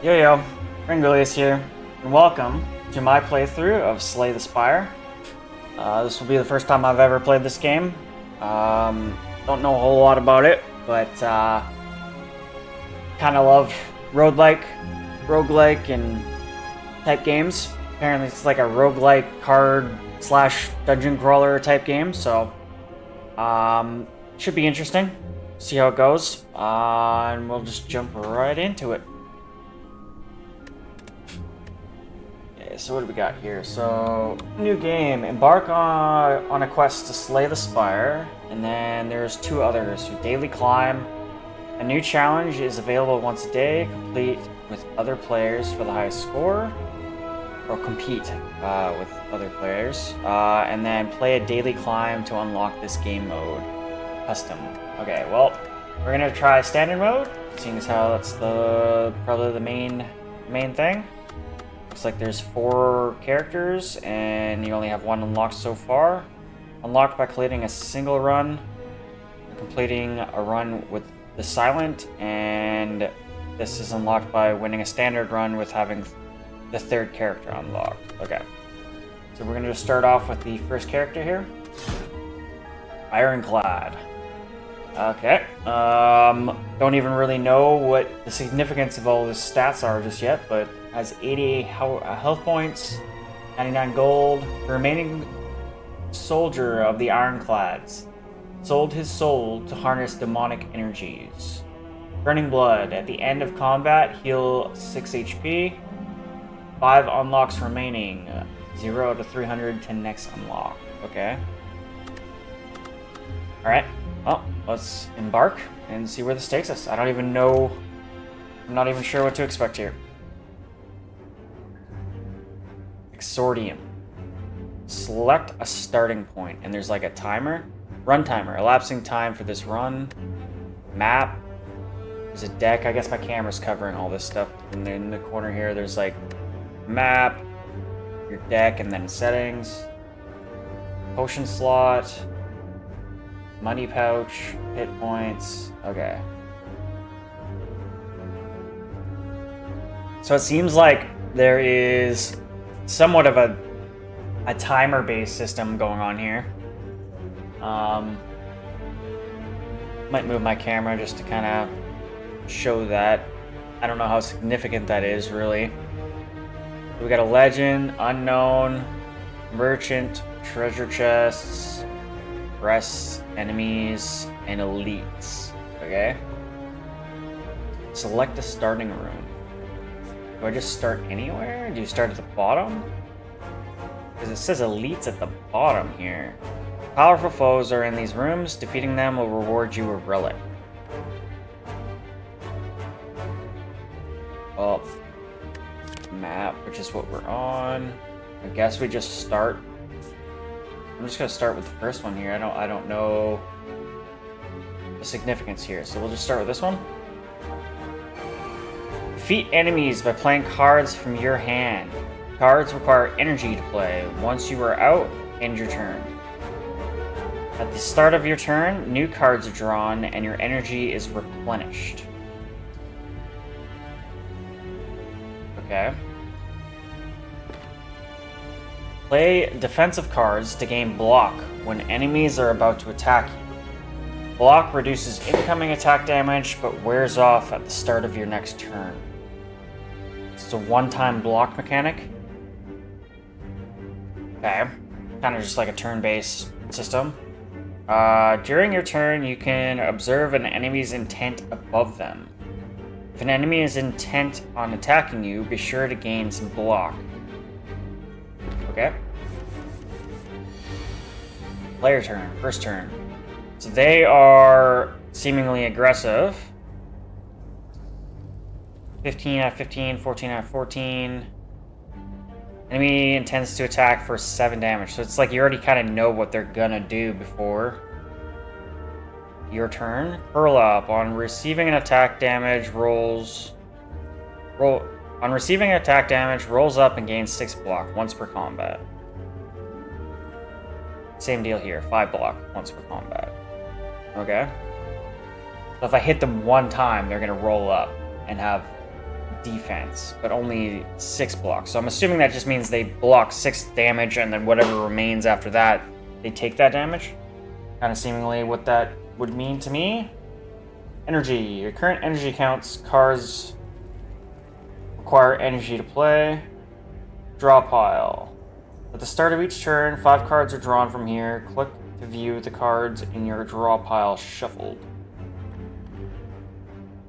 Yo, Renguleus here, and welcome to my playthrough of Slay the Spire. This will be the first time I've ever played this game. Don't know a whole lot about it, but kind of love roguelike, and type games. Apparently it's like a roguelike card slash dungeon crawler type game, so should be interesting. See how it goes, and we'll just jump right into it. So what do we got here? So, new game. Embark on a quest to slay the spire. And then there's two others. Your daily climb. A new challenge is available once a day. Complete with other players for the highest score. Or compete with other players. And then play a daily climb to unlock this game mode. Custom. Okay, well, we're gonna try standard mode. Seeing as how that's probably the main thing. Looks like there's 4 characters, and you only have 1 unlocked so far. Unlocked by completing a single run, completing a run with the silent, and this is unlocked by winning a standard run with having the 3rd character unlocked. Okay, so we're going to just start off with the first character here. Ironclad. Okay, don't even really know what the significance of all the stats are just yet, but has 80 health points, 99 gold. The remaining soldier of the Ironclads sold his soul to harness demonic energies. Burning Blood. At the end of combat, heal 6 HP. 5 unlocks remaining. 0 to 300 to next unlock. Okay. Alright. Well, let's embark and see where this takes us. I don't even know. I'm not even sure what to expect here. Exordium. Select a starting point, and there's like a timer. Run timer. Elapsing time for this run. Map. There's a deck. I guess my camera's covering all this stuff. And then in the corner here, there's like map, your deck, and then settings. Potion slot. Money pouch. Hit points. Okay. So it seems like there is somewhat of a timer-based system going on here. Might move my camera just to kind of show that. I don't know how significant that is, really. We got a legend, unknown, merchant, treasure chests, rests, enemies, and elites. Okay. Select a starting room. Do I just start anywhere? Do you start at the bottom? Because it says elites at the bottom here. Powerful foes are in these rooms. Defeating them will reward you a relic. Well, map, which is what we're on. I guess we just start. I'm just gonna start with the first one here. I don't know the significance here, so we'll just start with this one. Defeat enemies by playing cards from your hand. Cards require energy to play. Once you are out, end your turn. At the start of your turn, new cards are drawn and your energy is replenished. Okay. Play defensive cards to gain block when enemies are about to attack you. Block reduces incoming attack damage but wears off at the start of your next turn. It's a one-time block mechanic. Okay. Kind of just like a turn-based system. During your turn, you can observe an enemy's intent above them. If an enemy is intent on attacking you, be sure to gain some block. Okay. Player turn. First turn. So they are seemingly aggressive. 15 out of 15, 14 out of 14. Enemy intends to attack for 7 damage. So it's like you already kind of know what they're gonna do before your turn. Curl up. On receiving an attack damage, rolls up and gains 6 block once per combat. Same deal here, 5 block once per combat. Okay. So if I hit them one time, they're gonna roll up and have defense, but only 6 blocks. So I'm assuming that just means they block 6 damage, and then whatever remains after that, they take that damage. Kind of seemingly what that would mean to me. Energy. Your current energy counts. Cards require energy to play. Draw pile. At the start of each turn, 5 cards are drawn from here. Click to view the cards in your draw pile shuffled.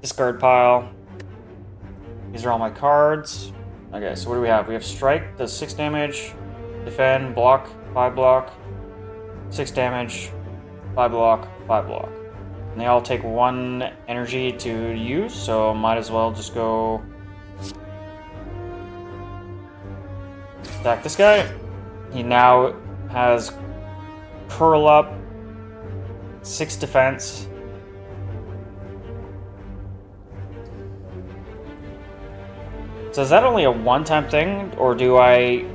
Discard pile. These are all my cards. Okay, so what do we have? We have Strike, does 6 damage. Defend, block, 5 block. 6 damage, 5 block, 5 block. And they all take 1 energy to use, so might as well just go attack this guy. He now has Curl Up, 6 defense. So is that only a one-time thing, or do I...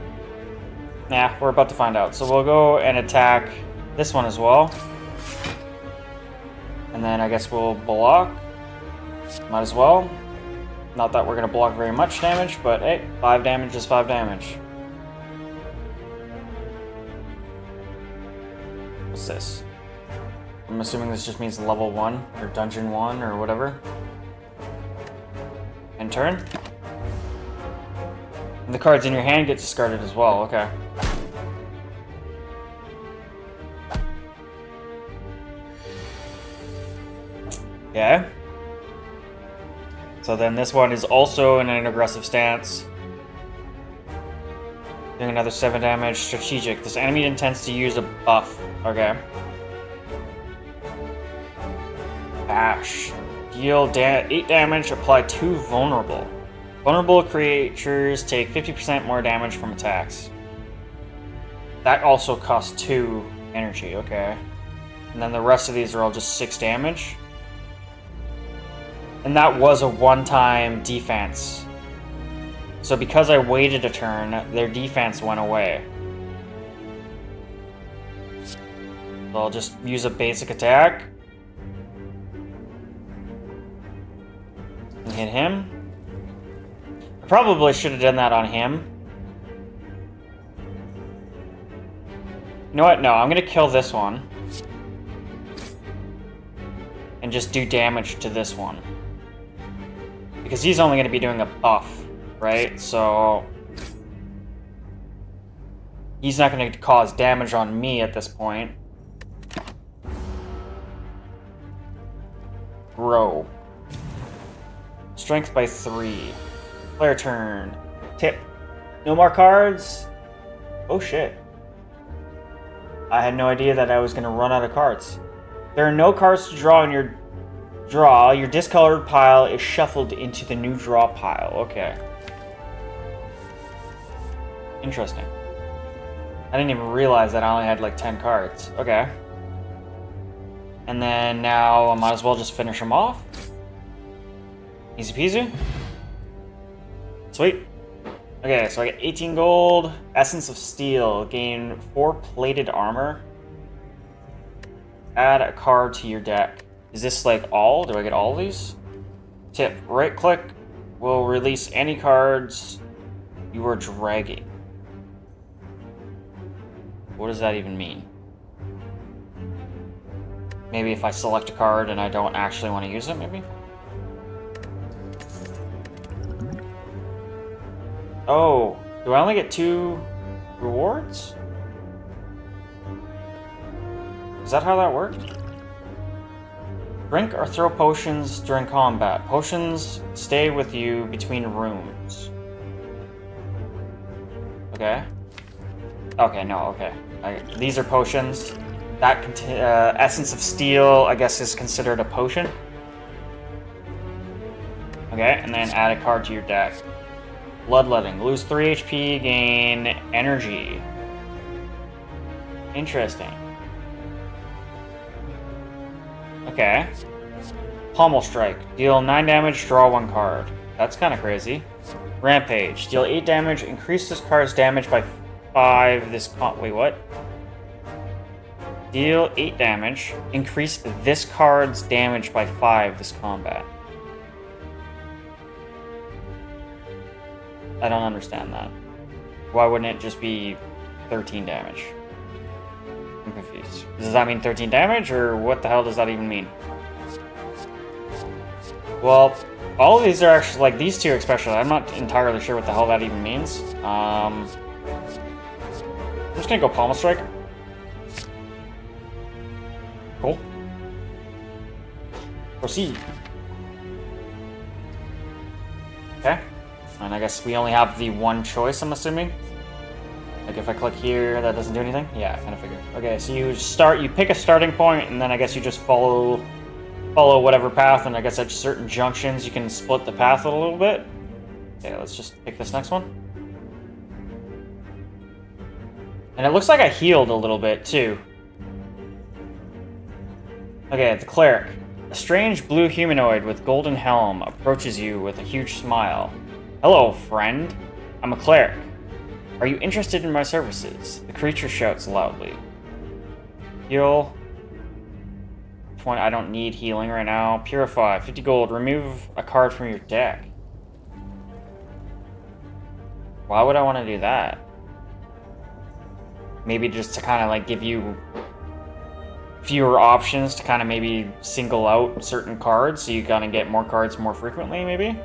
Nah, we're about to find out. So we'll go and attack this one as well. And then I guess we'll block. Might as well. Not that we're going to block very much damage, but hey, 5 damage is 5 damage. What's this? I'm assuming this just means level 1, or dungeon 1, or whatever. And turn. And the cards in your hand get discarded as well, okay. Okay. So then this one is also in an aggressive stance. Doing another 7 damage. Strategic. This enemy intends to use a buff. Okay. Bash. Deal 8 damage, apply 2 vulnerable. Vulnerable creatures take 50% more damage from attacks. That also costs 2 energy, okay. And then the rest of these are all just 6 damage. And that was a one-time defense. So because I waited a turn, their defense went away. So I'll just use a basic attack. And hit him. I probably should have done that on him. You know what? No, I'm going to kill this one. And just do damage to this one. Because he's only going to be doing a buff, right? So he's not going to cause damage on me at this point. Grow. Strength by 3. Player turn. Tip. No more cards. Oh shit. I had no idea that I was going to run out of cards. There are no cards to draw in your draw. Your discolored pile is shuffled into the new draw pile. Okay. Interesting. I didn't even realize that I only had like 10 cards. Okay. And then now I might as well just finish them off. Easy peasy. Sweet. Okay, so I get 18 gold. Essence of Steel. Gain 4 plated armor. Add a card to your deck. Is this like all? Do I get all these? Tip. Right click will release any cards you are dragging. What does that even mean? Maybe if I select a card and I don't actually want to use it, maybe? Oh, do I only get 2 rewards? Is that how that worked? Drink or throw potions during combat. Potions stay with you between rooms. Okay. Okay, no, okay. These are potions. That Essence of Steel, I guess, is considered a potion. Okay, and then add a card to your deck. Bloodletting. Lose 3 HP, gain energy. Interesting. Okay. Pommel Strike. Deal 9 damage, draw 1 card. That's kind of crazy. Rampage. Deal 8 damage, increase this card's damage by 5 wait, what? Deal 8 damage, increase this card's damage by 5 this combat. I don't understand that. Why wouldn't it just be 13 damage? I'm confused. Does that mean 13 damage, or what the hell does that even mean? Well, all of these are actually, like, these two especially, I'm not entirely sure what the hell that even means. I'm just gonna go Pommel Strike. Cool. Proceed. Okay. And I guess we only have the one choice, I'm assuming. Like, if I click here, that doesn't do anything? Yeah, I kind of figured. Okay, so you pick a starting point, and then I guess you just follow whatever path, and I guess at certain junctions you can split the path a little bit. Okay, let's just pick this next one. And it looks like I healed a little bit, too. Okay, the Cleric. A strange blue humanoid with golden helm approaches you with a huge smile. Hello, friend. I'm a cleric. Are you interested in my services? The creature shouts loudly. Heal. 20. I don't need healing right now. Purify. 50 gold. Remove a card from your deck. Why would I want to do that? Maybe just to kind of like give you fewer options to kind of maybe single out certain cards so you kind of get more cards more frequently, maybe?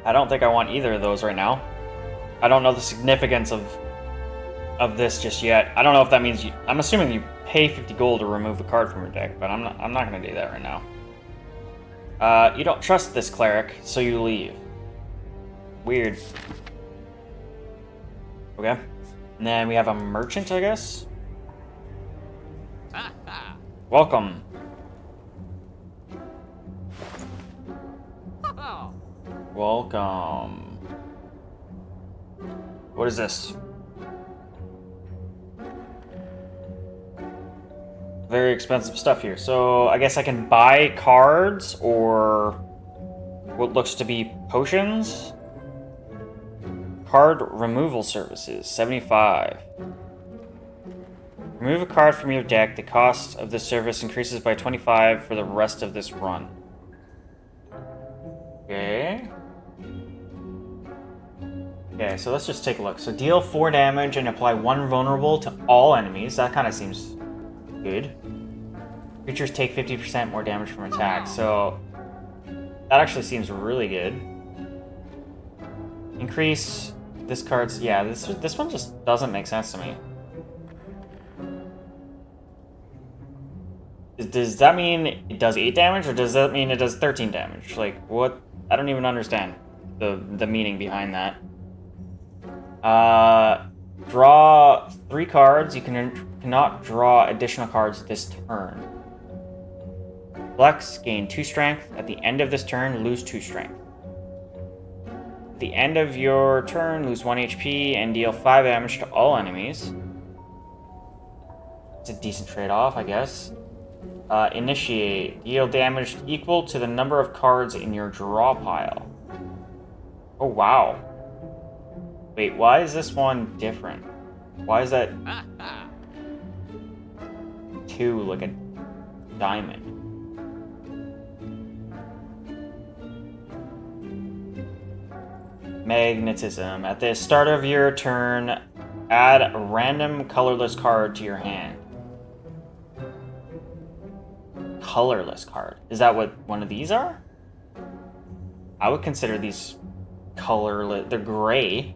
I don't think I want either of those right now. I don't know the significance of this just yet. I don't know if that means I'm assuming you pay 50 gold to remove a card from your deck, but I'm not going to do that right now. You don't trust this cleric, so you leave. Weird. Okay. And then we have a merchant, I guess. Welcome. Welcome. What is this? Very expensive stuff here. So I guess I can buy cards or what looks to be potions. Card removal services, 75. Remove a card from your deck. The cost of this service increases by 25 for the rest of this run. Okay. Okay, so let's just take a look. So deal 4 damage and apply 1 vulnerable to all enemies. That kind of seems good. Creatures take 50% more damage from attack. So that actually seems really good. Increase this card's... Yeah, this one just doesn't make sense to me. Does that mean it does 8 damage, or does that mean it does 13 damage? Like, what? I don't even understand the meaning behind that. Draw 3 cards. You cannot draw additional cards this turn. Flex, gain 2 strength. At the end of this turn, lose 2 strength. At the end of your turn, lose 1 HP and deal 5 damage to all enemies. It's a decent trade-off, I guess. Initiate. Deal damage equal to the number of cards in your draw pile. Oh, wow. Wait, why is this one different? Why is that 2 like a diamond? Magnetism. At the start of your turn, add a random colorless card to your hand. Colorless card. Is that what one of these are? I would consider these colorless. They're gray.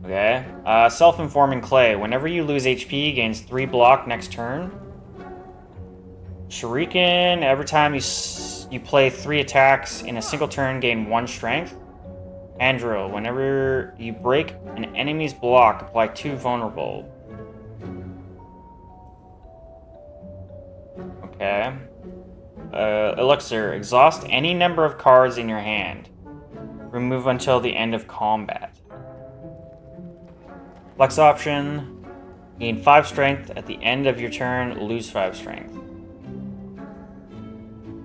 Okay. Self-informing clay. Whenever you lose HP, gains 3 block next turn. Shuriken. Every time you play 3 attacks in a single turn, gain 1 strength. Andril. Whenever you break an enemy's block, apply 2 vulnerable. Okay. Elixir. Exhaust any number of cards in your hand. Remove until the end of combat. Flex option. Gain 5 strength. At the end of your turn, lose 5 strength.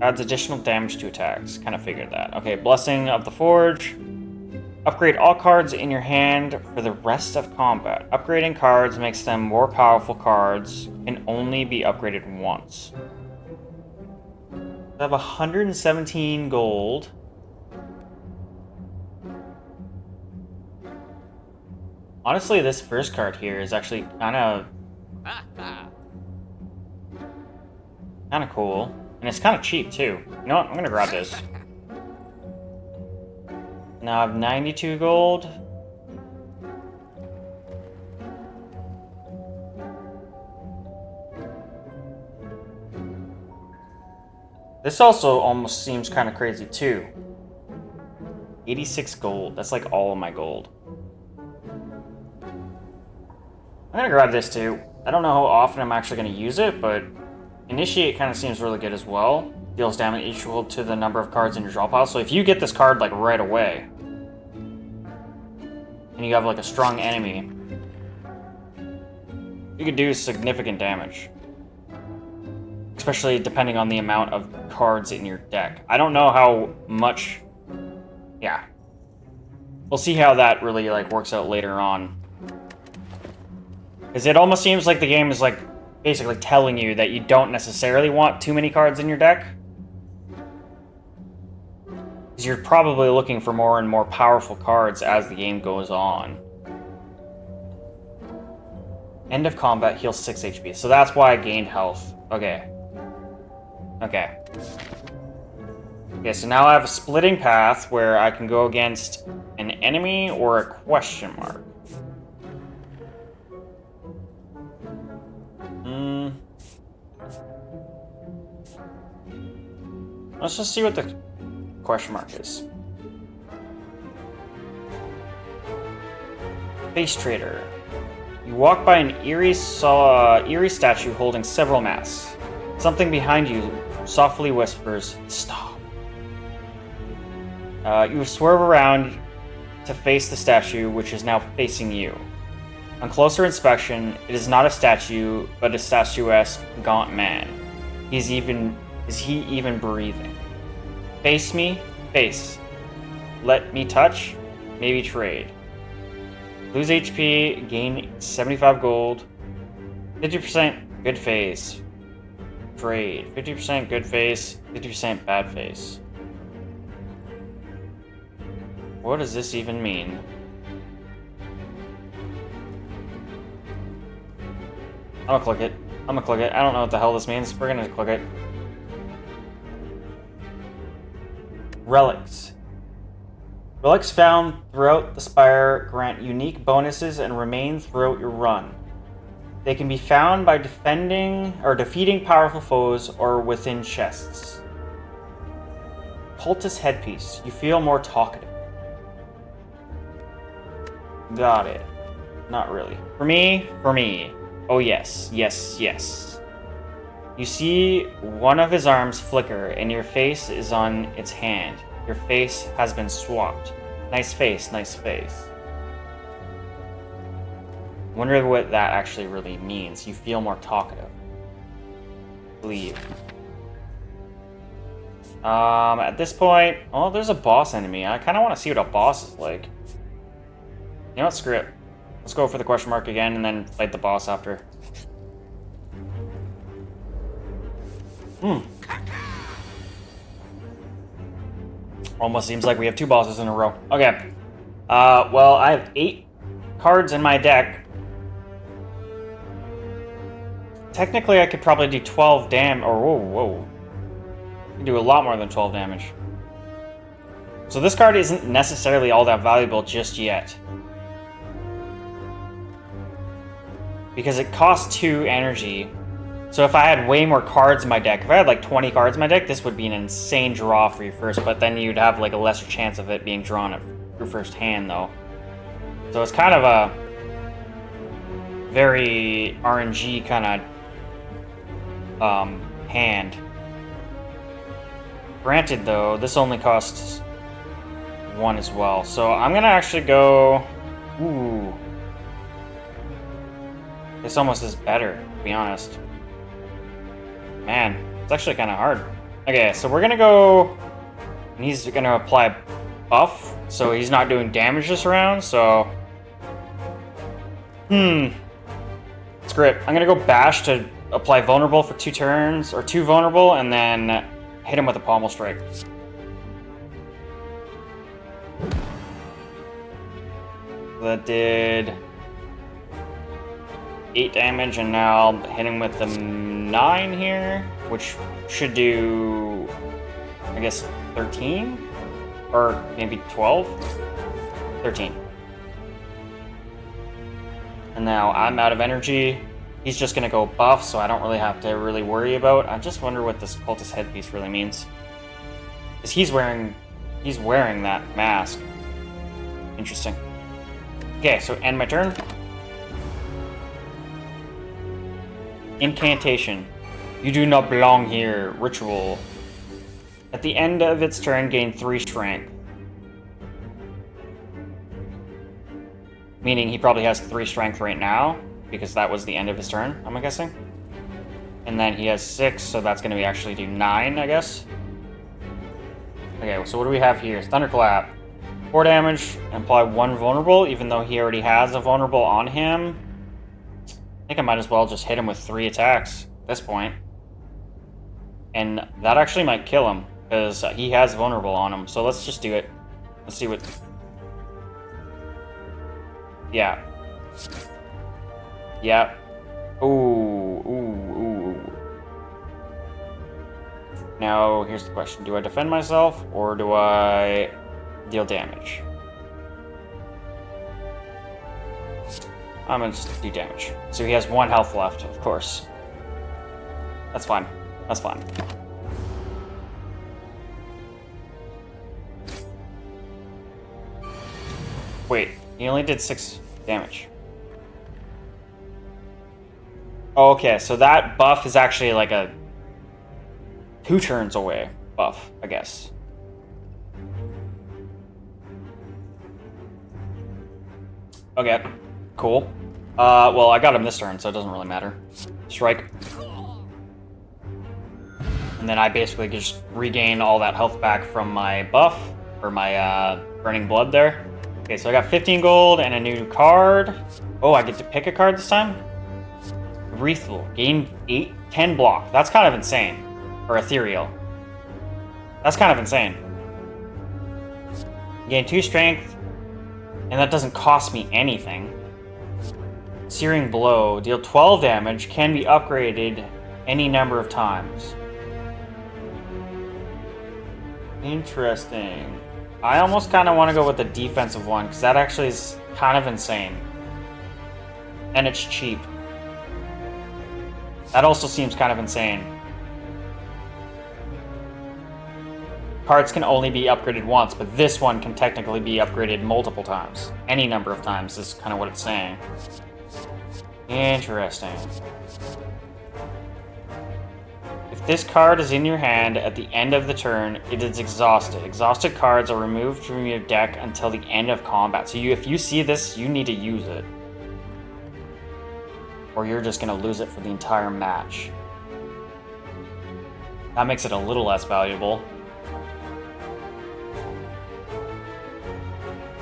Adds additional damage to attacks. Kind of figured that. Okay, Blessing of the Forge. Upgrade all cards in your hand for the rest of combat. Upgrading cards makes them more powerful cards, can only be upgraded once. I have 117 gold. Honestly, this first card here is actually kind of cool. And it's kind of cheap, too. You know what? I'm going to grab this. Now I have 92 gold. This also almost seems kind of crazy, too. 86 gold. That's like all of my gold. I'm going to grab this, too. I don't know how often I'm actually going to use it, but Initiate kind of seems really good as well. Deals damage equal to the number of cards in your draw pile. So if you get this card like right away, and you have like a strong enemy, you could do significant damage. Especially depending on the amount of cards in your deck. I don't know how much... Yeah. We'll see how that really like works out later on. Because it almost seems like the game is like basically telling you that you don't necessarily want too many cards in your deck. Because you're probably looking for more and more powerful cards as the game goes on. End of combat heals 6 HP. So that's why I gained health. Okay. Okay. Okay, so now I have a splitting path where I can go against an enemy or a question mark. Let's just see what the question mark is. Face Trader. You walk by an eerie statue holding several masks. Something behind you softly whispers, "Stop." You swerve around to face the statue, which is now facing you. On closer inspection, it is not a statue, but a statuesque, gaunt man. Is he even breathing? Face me? Face. Let me touch? Maybe trade. Lose HP, gain 75 gold. 50% good face. Trade. 50% good face, 50% bad face. What does this even mean? I'm gonna click it. I'm gonna click it. I don't know what the hell this means. We're gonna click it. Relics. Relics found throughout the Spire grant unique bonuses and remain throughout your run. They can be found by defeating powerful foes or within chests. Cultist headpiece. You feel more talkative. Got it. Not really. For me. Oh yes, yes, yes. You see one of his arms flicker and your face is on its hand. Your face has been swapped. Nice face, nice face. Wonder what that actually really means. You feel more talkative. Leave. At this point, oh, there's a boss enemy. I kind of want to see what a boss is like. You know what? Screw it. Let's go for the question mark again and then fight the boss after. Almost seems like we have two bosses in a row. Okay. Well, I have 8 cards in my deck. Technically, I could probably do 12 damage. Or whoa. I can do a lot more than 12 damage. So this card isn't necessarily all that valuable just yet. Because it costs 2 energy. So if I had way more cards in my deck, if I had like 20 cards in my deck, this would be an insane draw for your first, but then you'd have like a lesser chance of it being drawn at your first hand though. So it's kind of a very RNG kind of hand. Granted though, this only costs 1 as well. So I'm gonna actually go, ooh. This almost is better, to be honest. Man, it's actually kind of hard. Okay, so we're gonna go, and he's gonna apply buff, so he's not doing damage this round, so... Screw it. I'm gonna go bash to apply vulnerable for 2 turns, or 2 vulnerable, and then hit him with a pommel strike. That did 8 damage, and now I'll hit him with the 9 here, which should do, I guess, 13? Or maybe 12? 13. And now I'm out of energy. He's just gonna go buff, so I don't really have to really worry about. I just wonder what this cultist headpiece really means. Because he's wearing that mask. Interesting. Okay, so end my turn. Incantation. You do not belong here. Ritual. At the end of its turn, gain 3 strength. Meaning he probably has 3 strength right now, because that was the end of his turn, I'm guessing. And then he has 6, so that's going to be actually do 9, I guess. Okay, so what do we have here? Thunderclap. 4 damage, and apply 1 vulnerable, even though he already has a vulnerable on him. I think I might as well just hit him with 3 attacks at this point. And that actually might kill him, because he has vulnerable on him. So let's just do it. Let's see what... Yeah. Yeah. Ooh. Now, here's the question. Do I defend myself, or do I deal damage? I'm gonna just do damage. So he has 1 health left, of course. That's fine. That's fine. Wait, he only did 6 damage. Okay, so that buff is actually like a 2 turns away buff, I guess. Okay, cool. Well, I got him this turn, so it doesn't really matter. Strike. And then I basically just regain all that health back from my buff, or my burning blood there. Okay, so I got 15 gold and a new card. Oh, I get to pick a card this time? Wreathful. Gain 10 block. That's kind of insane. Or ethereal. That's kind of insane. Gain 2 strength, and that doesn't cost me anything. Searing Blow. Deal 12 damage. Can be upgraded any number of times. Interesting. I almost kind of want to go with the defensive one, because that actually is kind of insane. And it's cheap. That also seems kind of insane. Cards can only be upgraded once, but this one can technically be upgraded multiple times. Any number of times is kind of what it's saying. Interesting. If this card is in your hand at the end of the turn, it is exhausted. Exhausted cards are removed from your deck until the end of combat. So if you see this, you need to use it. Or you're just going to lose it for the entire match. That makes it a little less valuable.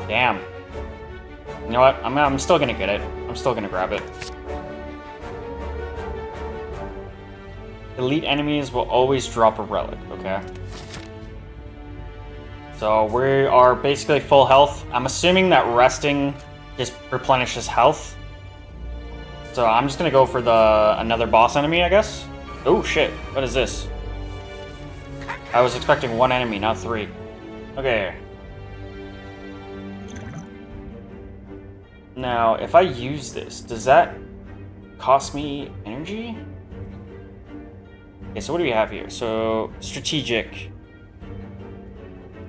Damn. You know what? I'm still going to get it. I'm still going to grab it. Elite enemies will always drop a relic, okay? So we are basically full health. I'm assuming that resting just replenishes health. So I'm just gonna go for another boss enemy, I guess. Oh shit, what is this? I was expecting 1 enemy, not 3. Okay. Now, if I use this, does that cost me energy? Okay, so what do we have here? So, strategic.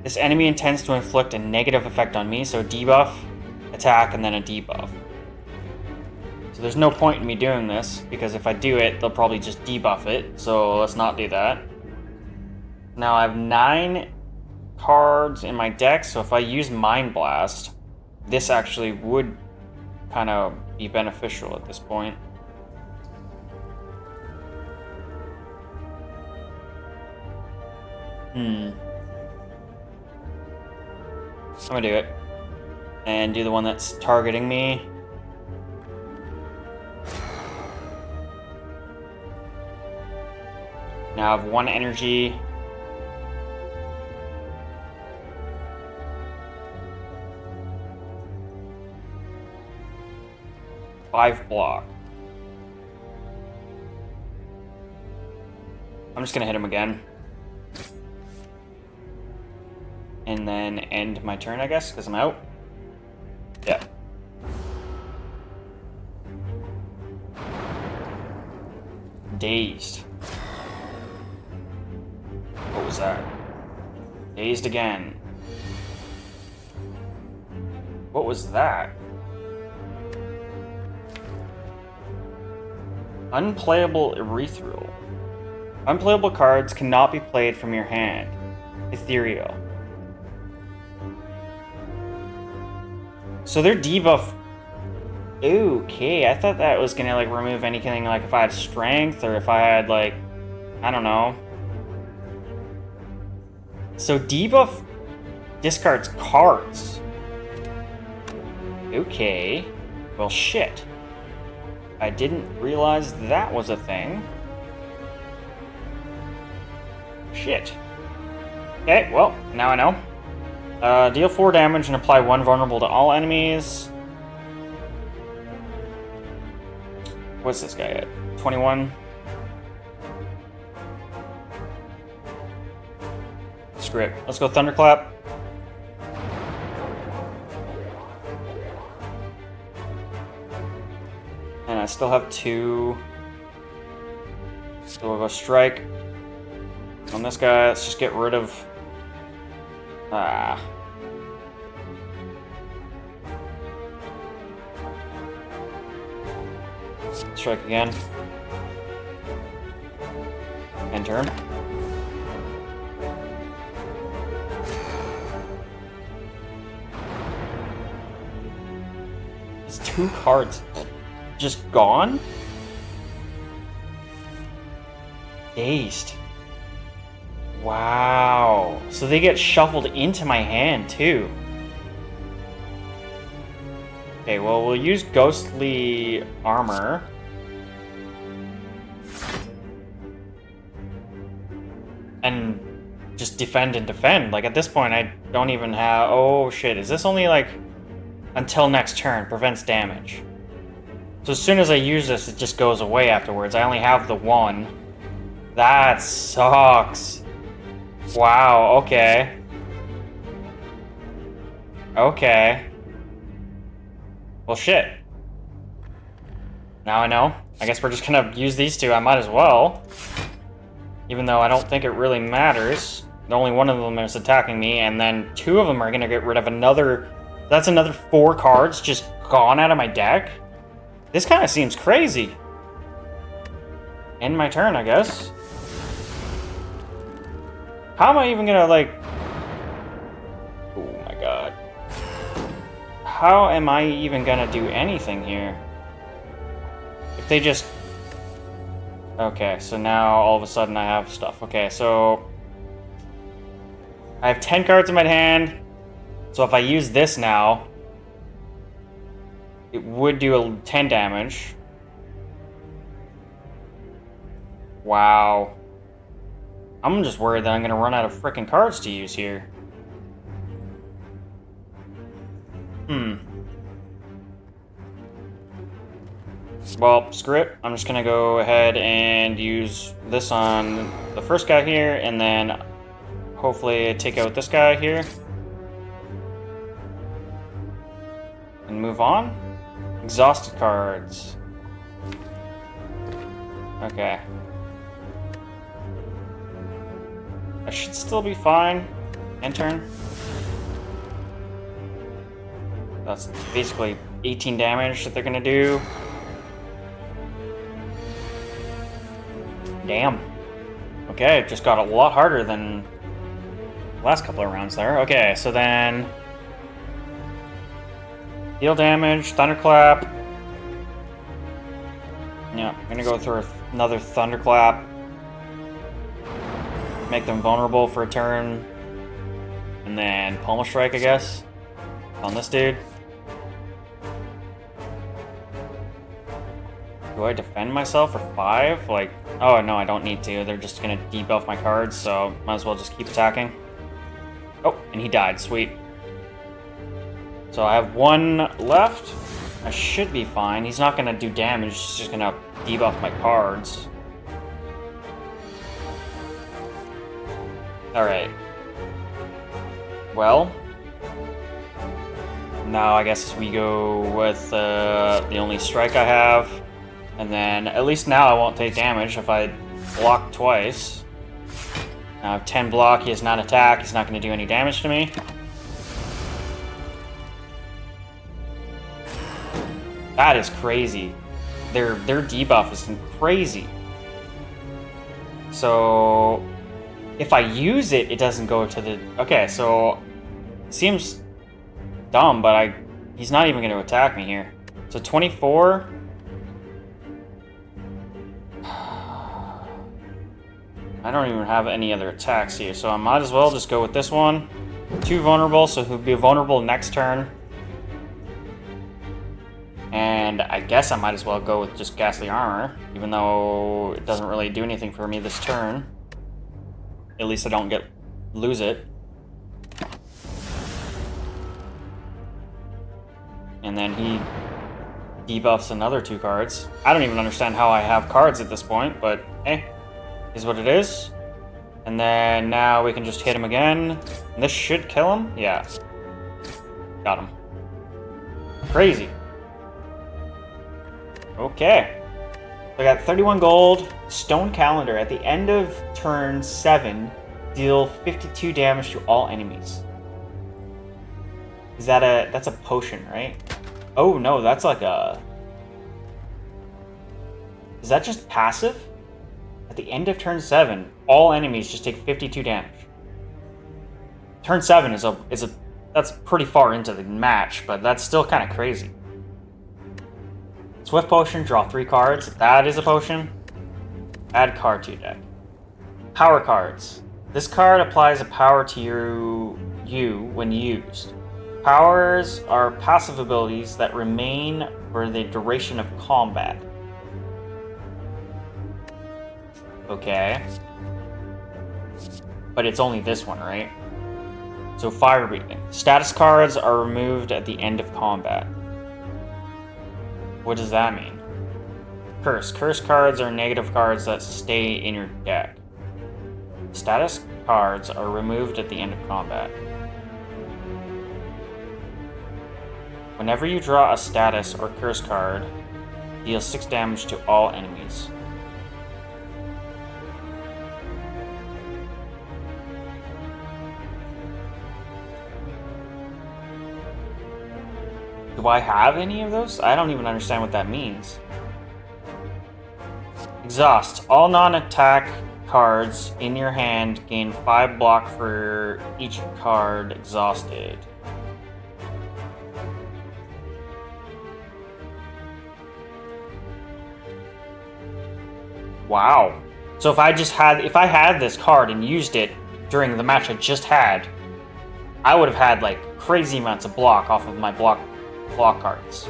This enemy intends to inflict a negative effect on me, so debuff, attack, and then a debuff. So there's no point in me doing this, because if I do it, they'll probably just debuff it, so let's not do that. Now I have 9 cards in my deck, so if I use Mind Blast, this actually would kind of be beneficial at this point. I'm gonna do it. And do the one that's targeting me. Now I have 1 energy. Five block. I'm just gonna hit him again. And then end my turn, I guess, because I'm out. Yeah. Dazed. What was that? Dazed again. What was that? Unplayable ethereal. Unplayable cards cannot be played from your hand. Ethereal. So their debuff. Okay, I thought that was gonna like remove anything like if I had strength or if I had like, I don't know. So debuff discards cards. Okay. Well, shit. I didn't realize that was a thing. Shit. Okay, well, now I know. Deal 4 damage and apply 1 vulnerable to all enemies. What's this guy at? 21? Screw it. Let's go Thunderclap. And I still have 2. So we'll go Strike. On this guy, let's just get rid of... Strike again. End turn. It's 2 cards just gone? Dazed. Wow. So they get shuffled into my hand too. Okay, well, we'll use Ghostly Armor. And just defend and defend. Like, at this point, I don't even have... Oh, shit. Is this only, like, until next turn? Prevents damage. So as soon as I use this, it just goes away afterwards. I only have the 1. That sucks. Wow, okay. Okay. Well, shit. Now I know. I guess we're just gonna use these 2. I might as well. Even though I don't think it really matters. Only one of them is attacking me, and then 2 of them are gonna get rid of another... That's another 4 cards just gone out of my deck? This kind of seems crazy. End my turn, I guess. How am I even gonna, like... Oh my god. How am I even gonna do anything here? If they just... Okay, so now all of a sudden I have stuff. Okay, so... I have 10 cards in my hand. So if I use this now... It would do 10 damage. Wow. I'm just worried that I'm gonna run out of freaking cards to use here. Well, screw it. I'm just gonna go ahead and use this on the first guy here, and then hopefully take out this guy here. And move on. Exhausted cards. Okay. I should still be fine. End turn. That's basically 18 damage that they're gonna do. Damn. Okay, it just got a lot harder than the last couple of rounds there. Okay, so then... Deal damage, Thunderclap. Yeah, I'm gonna go through another Thunderclap. Make them vulnerable for a turn. And then Pummel Strike, I guess. On this dude. Do I defend myself for 5? Like, oh no, I don't need to. They're just gonna debuff my cards, so might as well just keep attacking. Oh, and he died. Sweet. So I have 1 left. I should be fine. He's not gonna do damage. He's just gonna debuff my cards. Alright. Well. Now I guess we go with the only strike I have. And then, at least now I won't take damage if I block twice. Now I have 10 block, he has 9 attack, he's not going to do any damage to me. That is crazy. Their debuff is crazy. So, if I use it, it doesn't go to the... Okay, so, it seems dumb, but he's not even going to attack me here. So 24... I don't even have any other attacks here, so I might as well just go with this one. 2 vulnerable, so he'll be vulnerable next turn. And I guess I might as well go with just Ghastly Armor, even though it doesn't really do anything for me this turn. At least I don't lose it. And then he debuffs another 2 cards. I don't even understand how I have cards at this point, but hey. Is what it is. And then now we can just hit him again. And this should kill him? Yeah. Got him. Crazy. Okay. So I got 31 gold. Stone Calendar. At the end of turn 7, deal 52 damage to all enemies. Is that that's a potion, right? Oh no, that's like a... Is that just passive? At the end of turn 7, all enemies just take 52 damage. Turn 7 is a that's pretty far into the match, but that's still kind of crazy. Swift Potion, draw 3 cards. That is a potion. Add card to your deck. Power cards. This card applies a power to you when used. Powers are passive abilities that remain for the duration of combat. Okay. But it's only this one, right? So Fire Breathing. Status cards are removed at the end of combat. What does that mean? Curse. Curse cards are negative cards that stay in your deck. Status cards are removed at the end of combat. Whenever you draw a status or curse card, deal 6 damage to all enemies. Do I have any of those? I don't even understand what that means. Exhaust. All non-attack cards in your hand gain 5 block for each card exhausted. Wow. So if I had this card and used it during the match I just had, I would have had like crazy amounts of block off of my block cards.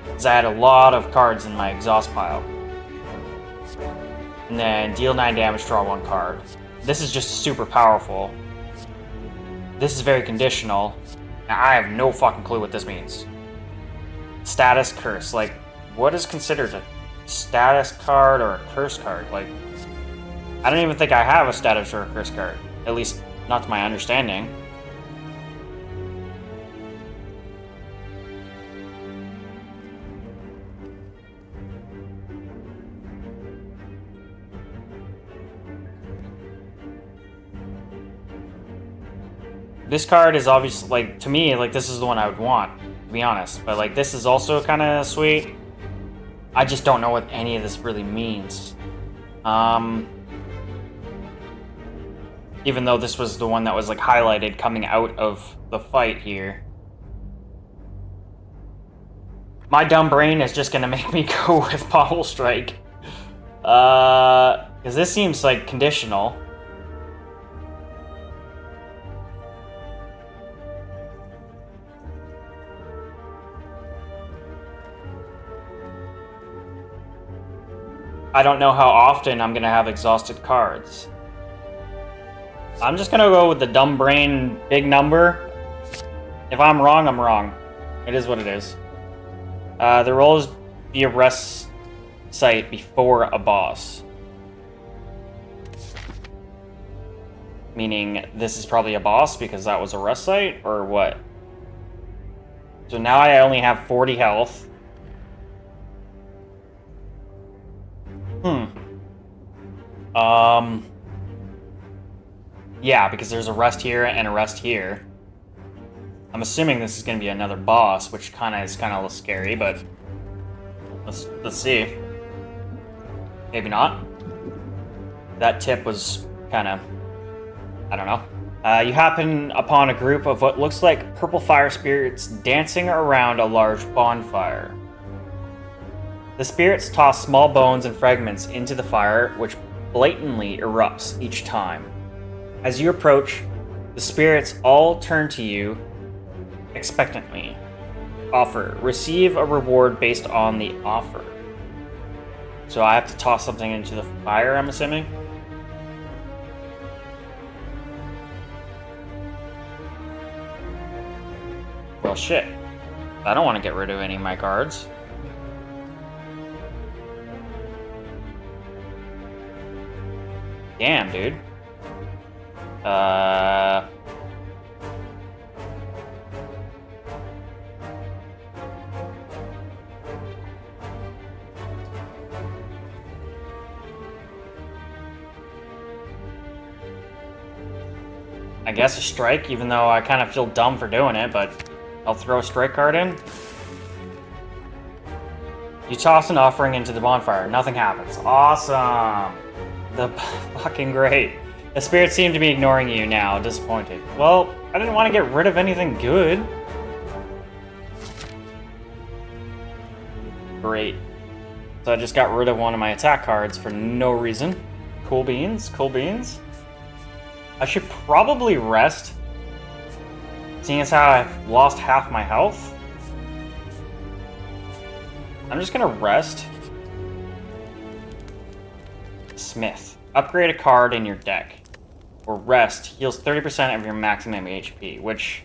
Because I had a lot of cards in my exhaust pile. And then deal 9 damage, draw 1 card. This is just super powerful. This is very conditional. Now, I have no fucking clue what this means. Status curse. Like, what is considered a status card or a curse card? Like, I don't even think I have a status or a curse card. At least, not to my understanding. This card is obviously, like, to me, like, this is the one I would want, to be honest. But, like, this is also kind of sweet. I just don't know what any of this really means. Even though this was the one that was, like, highlighted coming out of the fight here. My dumb brain is just gonna make me go with Bottle Strike. Because this seems, like, conditional. I don't know how often I'm gonna have exhausted cards. I'm just gonna go with the dumb brain big number. If I'm wrong, I'm wrong. It is what it is. The roll is be a rest site before a boss. Meaning this is probably a boss because that was a rest site, or what? So now I only have 40 health. Yeah, because there's a rest here and a rest here. I'm assuming this is going to be another boss, which is kind of a little scary, but let's see. Maybe not. That tip was kind of, I don't know. You happen upon a group of what looks like purple fire spirits dancing around a large bonfire. The spirits toss small bones and fragments into the fire, which blatantly erupts each time. As you approach, the spirits all turn to you expectantly. Offer. Receive a reward based on the offer. So I have to toss something into the fire, I'm assuming? Well, shit. I don't want to get rid of any of my cards. Damn, dude. I guess a strike, even though I kind of feel dumb for doing it, but I'll throw a strike card in. You toss an offering into the bonfire. Nothing happens. Awesome. Fucking great. The spirits seem to be ignoring you now, disappointed. Well, I didn't want to get rid of anything good. Great. So I just got rid of one of my attack cards for no reason. Cool beans, cool beans. I should probably rest, seeing as how I've lost half my health. I'm just gonna rest. Smith. Upgrade a card in your deck. Or rest. Heals 30% of your maximum HP, which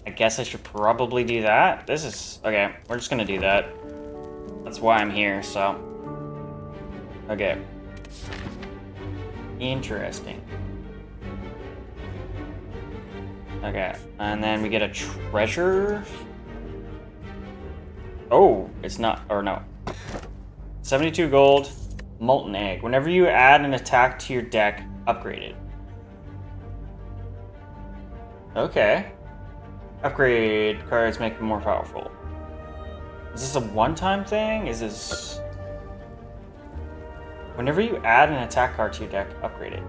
I guess I should probably do that. This is... okay, we're just gonna do that. That's why I'm here, so... okay. Interesting. Okay, and then we get a treasure. Oh, it's not, or no. 72 gold, molten egg. Whenever you add an attack to your deck, upgrade it. Okay. Upgrade cards make them more powerful. Is this a one-time thing? Is this... whenever you add an attack card to your deck, upgrade it.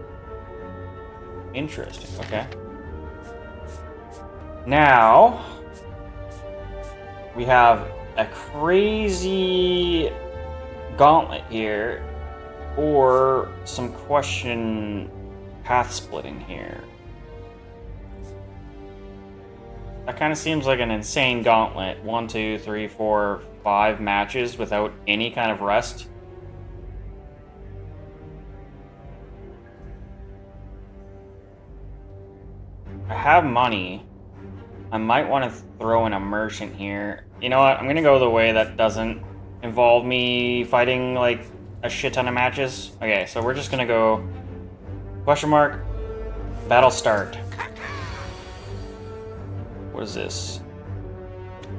Interesting, okay. Now, we have a crazy gauntlet here, or some question path splitting here. That kind of seems like an insane gauntlet. 1, 2, 3, 4, 5 matches without any kind of rest. I have money. I might want to throw in a merchant here. You know what? I'm going to go the way that doesn't involve me fighting like a shit ton of matches. Okay, so we're just going to go question mark, battle start. What is this?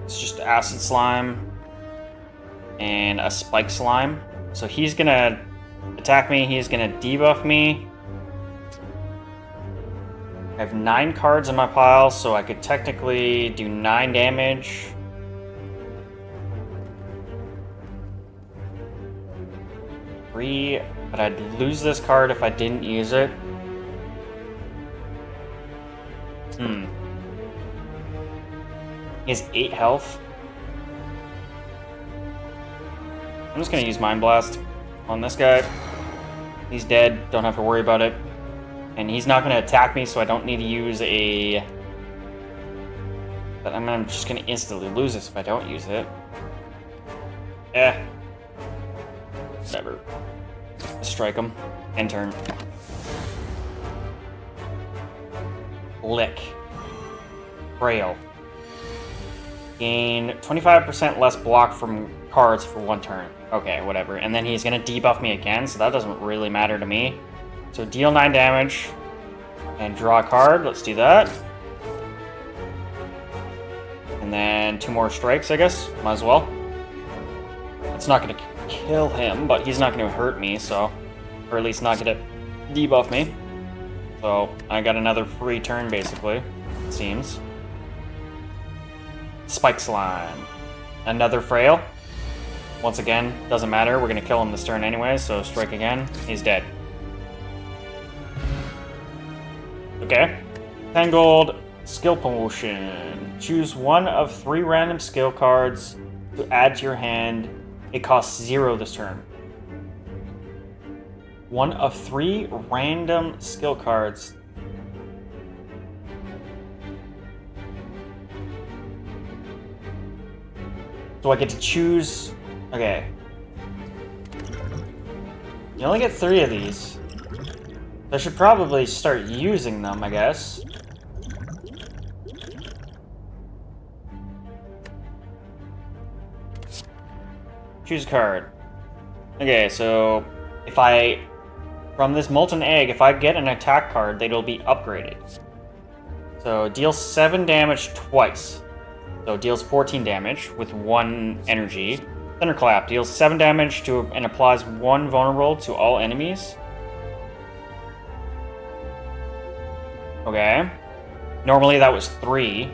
It's just acid slime and a spike slime. So he's going to attack me. He's going to debuff me. I have 9 cards in my pile, so I could technically do 9 damage. Three, but I'd lose this card if I didn't use it. He has 8 health. I'm just gonna use Mind Blast on this guy. He's dead, don't have to worry about it. And he's not gonna attack me, so I don't need to use a... but I'm just gonna instantly lose this if I don't use it. Whatever. Strike him. End turn. Lick. Frail. Gain 25% less block from cards for 1 turn. Okay, whatever. And then he's gonna debuff me again, so that doesn't really matter to me. So deal 9 damage and draw a card. Let's do that. And then 2 more strikes, I guess. Might as well. It's not gonna kill him, but he's not gonna hurt me, so... Or at least not gonna debuff me. So I got another free turn, basically. It seems. Spike Slime. Another Frail. Once again, doesn't matter. We're gonna kill him this turn anyway, so strike again. He's dead. Okay. Tangled Skill Potion. Choose one of 3 random skill cards to add to your hand. It costs 0 this turn. One of 3 random skill cards. So I get to choose... Okay. You only get 3 of these. I should probably start using them, I guess. Choose a card. Okay, so if I... From this Molten Egg, if I get an attack card, it'll be upgraded. So deals 7 damage twice. So deals 14 damage with 1 energy. Thunderclap deals 7 damage to and applies 1 vulnerable to all enemies. Okay. Normally that was 3.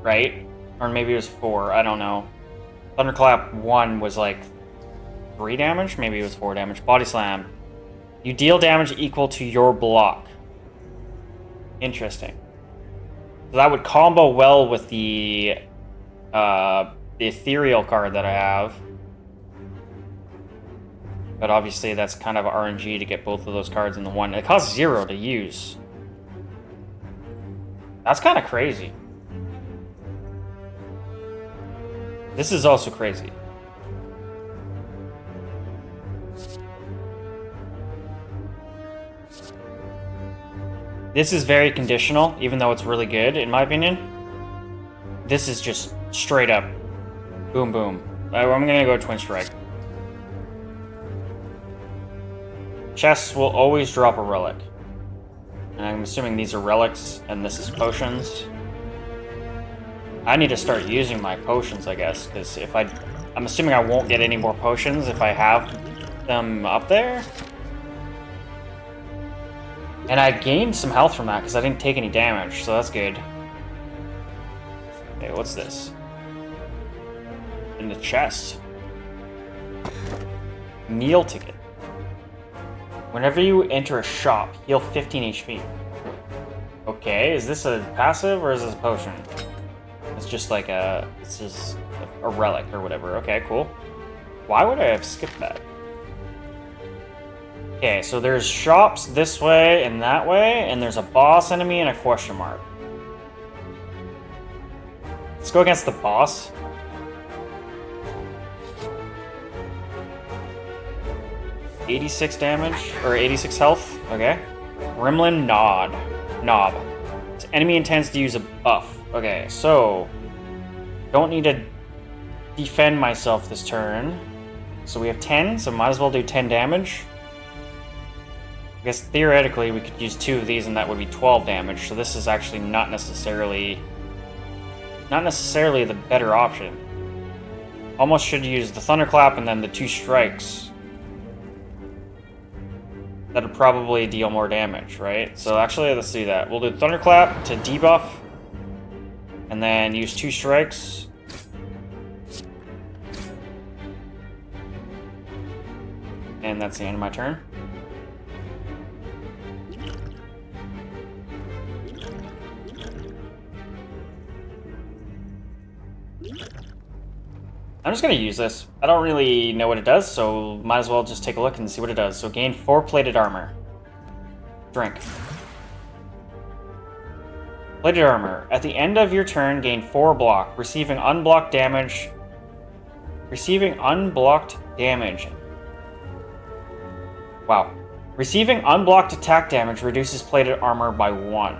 Right? Or maybe it was 4, I don't know. Thunderclap 1 was like 3 damage? Maybe it was 4 damage. Body Slam. You deal damage equal to your block. Interesting. So that would combo well with the ethereal card that I have. But obviously that's kind of RNG to get both of those cards in the one. It costs 0 to use. That's kind of crazy. This is also crazy. This is very conditional, even though it's really good, in my opinion. This is just straight up. Boom, boom. I'm gonna go Twin Strike. Chests will always drop a relic. And I'm assuming these are relics, and this is potions. I need to start using my potions, I guess, because if I'm assuming I won't get any more potions if I have them up there. And I gained some health from that because I didn't take any damage, so that's good. Okay, what's this? In the chest. Meal ticket. Whenever you enter a shop, heal 15 HP. Okay, is this a passive or is this a potion? It's just like this is a relic or whatever. Okay, cool. Why would I have skipped that? Okay, so there's shops this way and that way, and there's a boss enemy and a question mark. Let's go against the boss. $86 damage, or 86 health, okay. Gremlin Knob. This enemy intends to use a buff. Okay, so don't need to defend myself this turn. So we have 10, so might as well do 10 damage. I guess theoretically we could use 2 of these and that would be 12 damage, so this is actually not necessarily the better option. Almost should use the Thunderclap and then the 2 strikes. That'll probably deal more damage, right? So actually, let's do that. We'll do Thunderclap to debuff, and then use 2 strikes. And that's the end of my turn. I'm just going to use this. I don't really know what it does, so might as well just take a look and see what it does. So gain 4 plated armor. Drink. Plated armor. At the end of your turn, gain 4 block, receiving unblocked damage Wow. Receiving unblocked attack damage reduces plated armor by 1.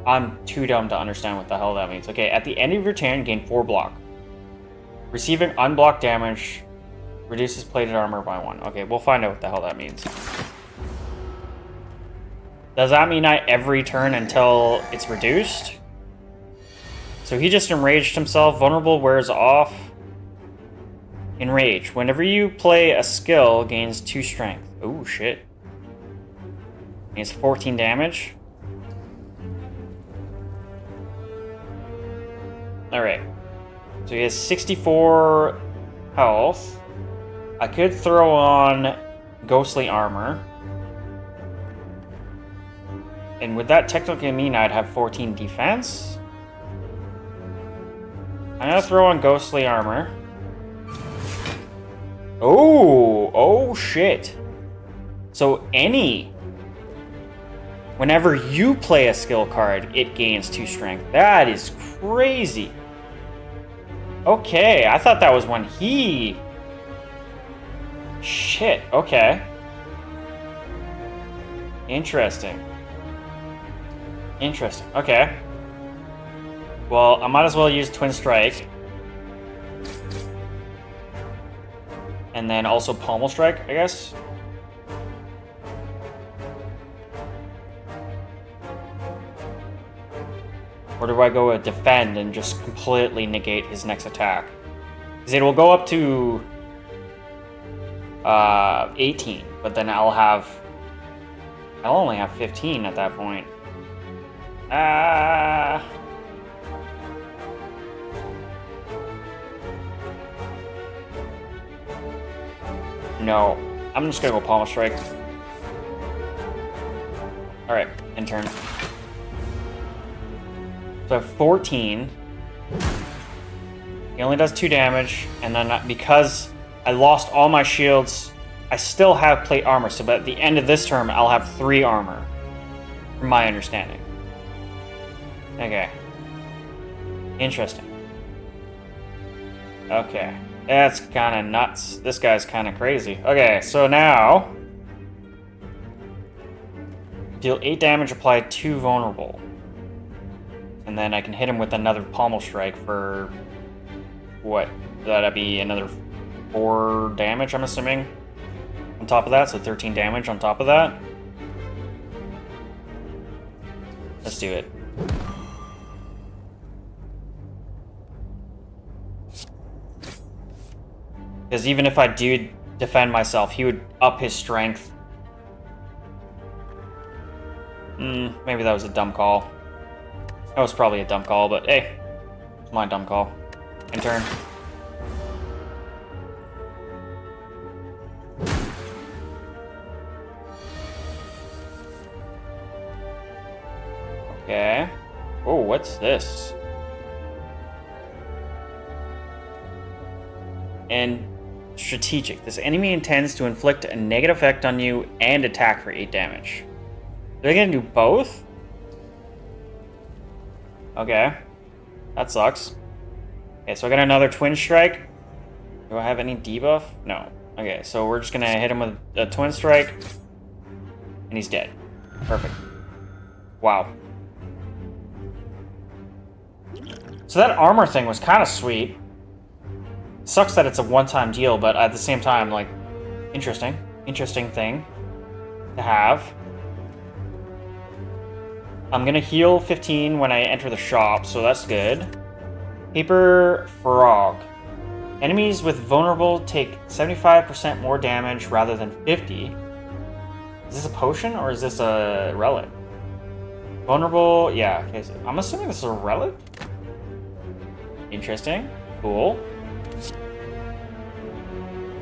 I'm too dumb to understand what the hell that means. Okay, at the end of your turn, gain 4 block. Receiving unblocked damage reduces plated armor by 1. Okay, we'll find out what the hell that means. Does that mean every turn until it's reduced? So he just enraged himself. Vulnerable wears off. Enrage. Whenever you play a skill, gains 2 strength. Oh shit. Gains 14 damage. Alright. So he has 64 health. I could throw on ghostly armor. And would that technically mean I'd have 14 defense? I'm gonna throw on ghostly armor. Oh shit. So whenever you play a skill card, it gains 2 strength. That is crazy. Okay, I thought that was when he... Shit, okay. Interesting. Okay. Well, I might as well use Twin Strike. And then also Pommel Strike, I guess. Or do I go with Defend and just completely negate his next attack? Because it will go up to 18, but then I'll only have 15 at that point. No. I'm just gonna go Pommel Strike. Alright, in turn. So I have 14. He only does 2 damage, and then because I lost all my shields, I still have plate armor, so at the end of this turn, I'll have 3 armor, from my understanding. Okay. Interesting. Okay. That's kind of nuts. This guy's kind of crazy. Okay, so now... Deal 8 damage, apply 2 vulnerable. And then I can hit him with another Pommel Strike for... What? That'd be another 4 damage, I'm assuming? On top of that, so 13 damage on top of that. Let's do it. Because even if I do defend myself, he would up his strength. Maybe that was a dumb call. That was probably a dumb call, but hey, it's my dumb call. In turn. Okay. Oh, what's this? And strategic. This enemy intends to inflict a negative effect on you and attack for 8 damage. Are they gonna do both? Okay. That sucks. Okay, so I got another Twin Strike. Do I have any debuff? No. Okay, so we're just gonna hit him with a Twin Strike. And he's dead. Perfect. Wow. So that armor thing was kind of sweet. Sucks that it's a one-time deal, but at the same time, like, interesting. Interesting thing to have. I'm gonna heal 15 when I enter the shop, so that's good. Paper Frog. Enemies with vulnerable take 75% more damage rather than 50. Is this a potion or is this a relic? Vulnerable, yeah. Okay, so I'm assuming this is a relic. Interesting. Cool.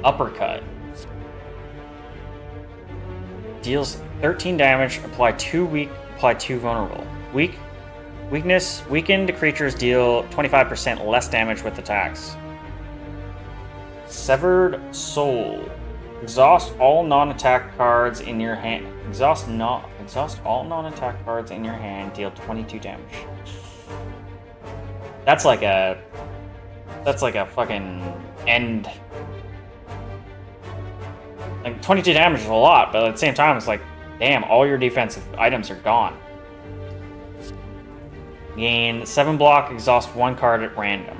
Uppercut. Deals 13 damage, apply 2 weak, apply 2 vulnerable. Weakness, weakened creatures deal 25% less damage with attacks. Severed Soul. Exhaust all non-attack cards in your hand. Exhaust all non-attack cards in your hand, deal 22 damage. That's like a fucking end. Like 22 damage is a lot, but at the same time, it's like, damn, all your defensive items are gone. Gain 7 block, exhaust 1 card at random.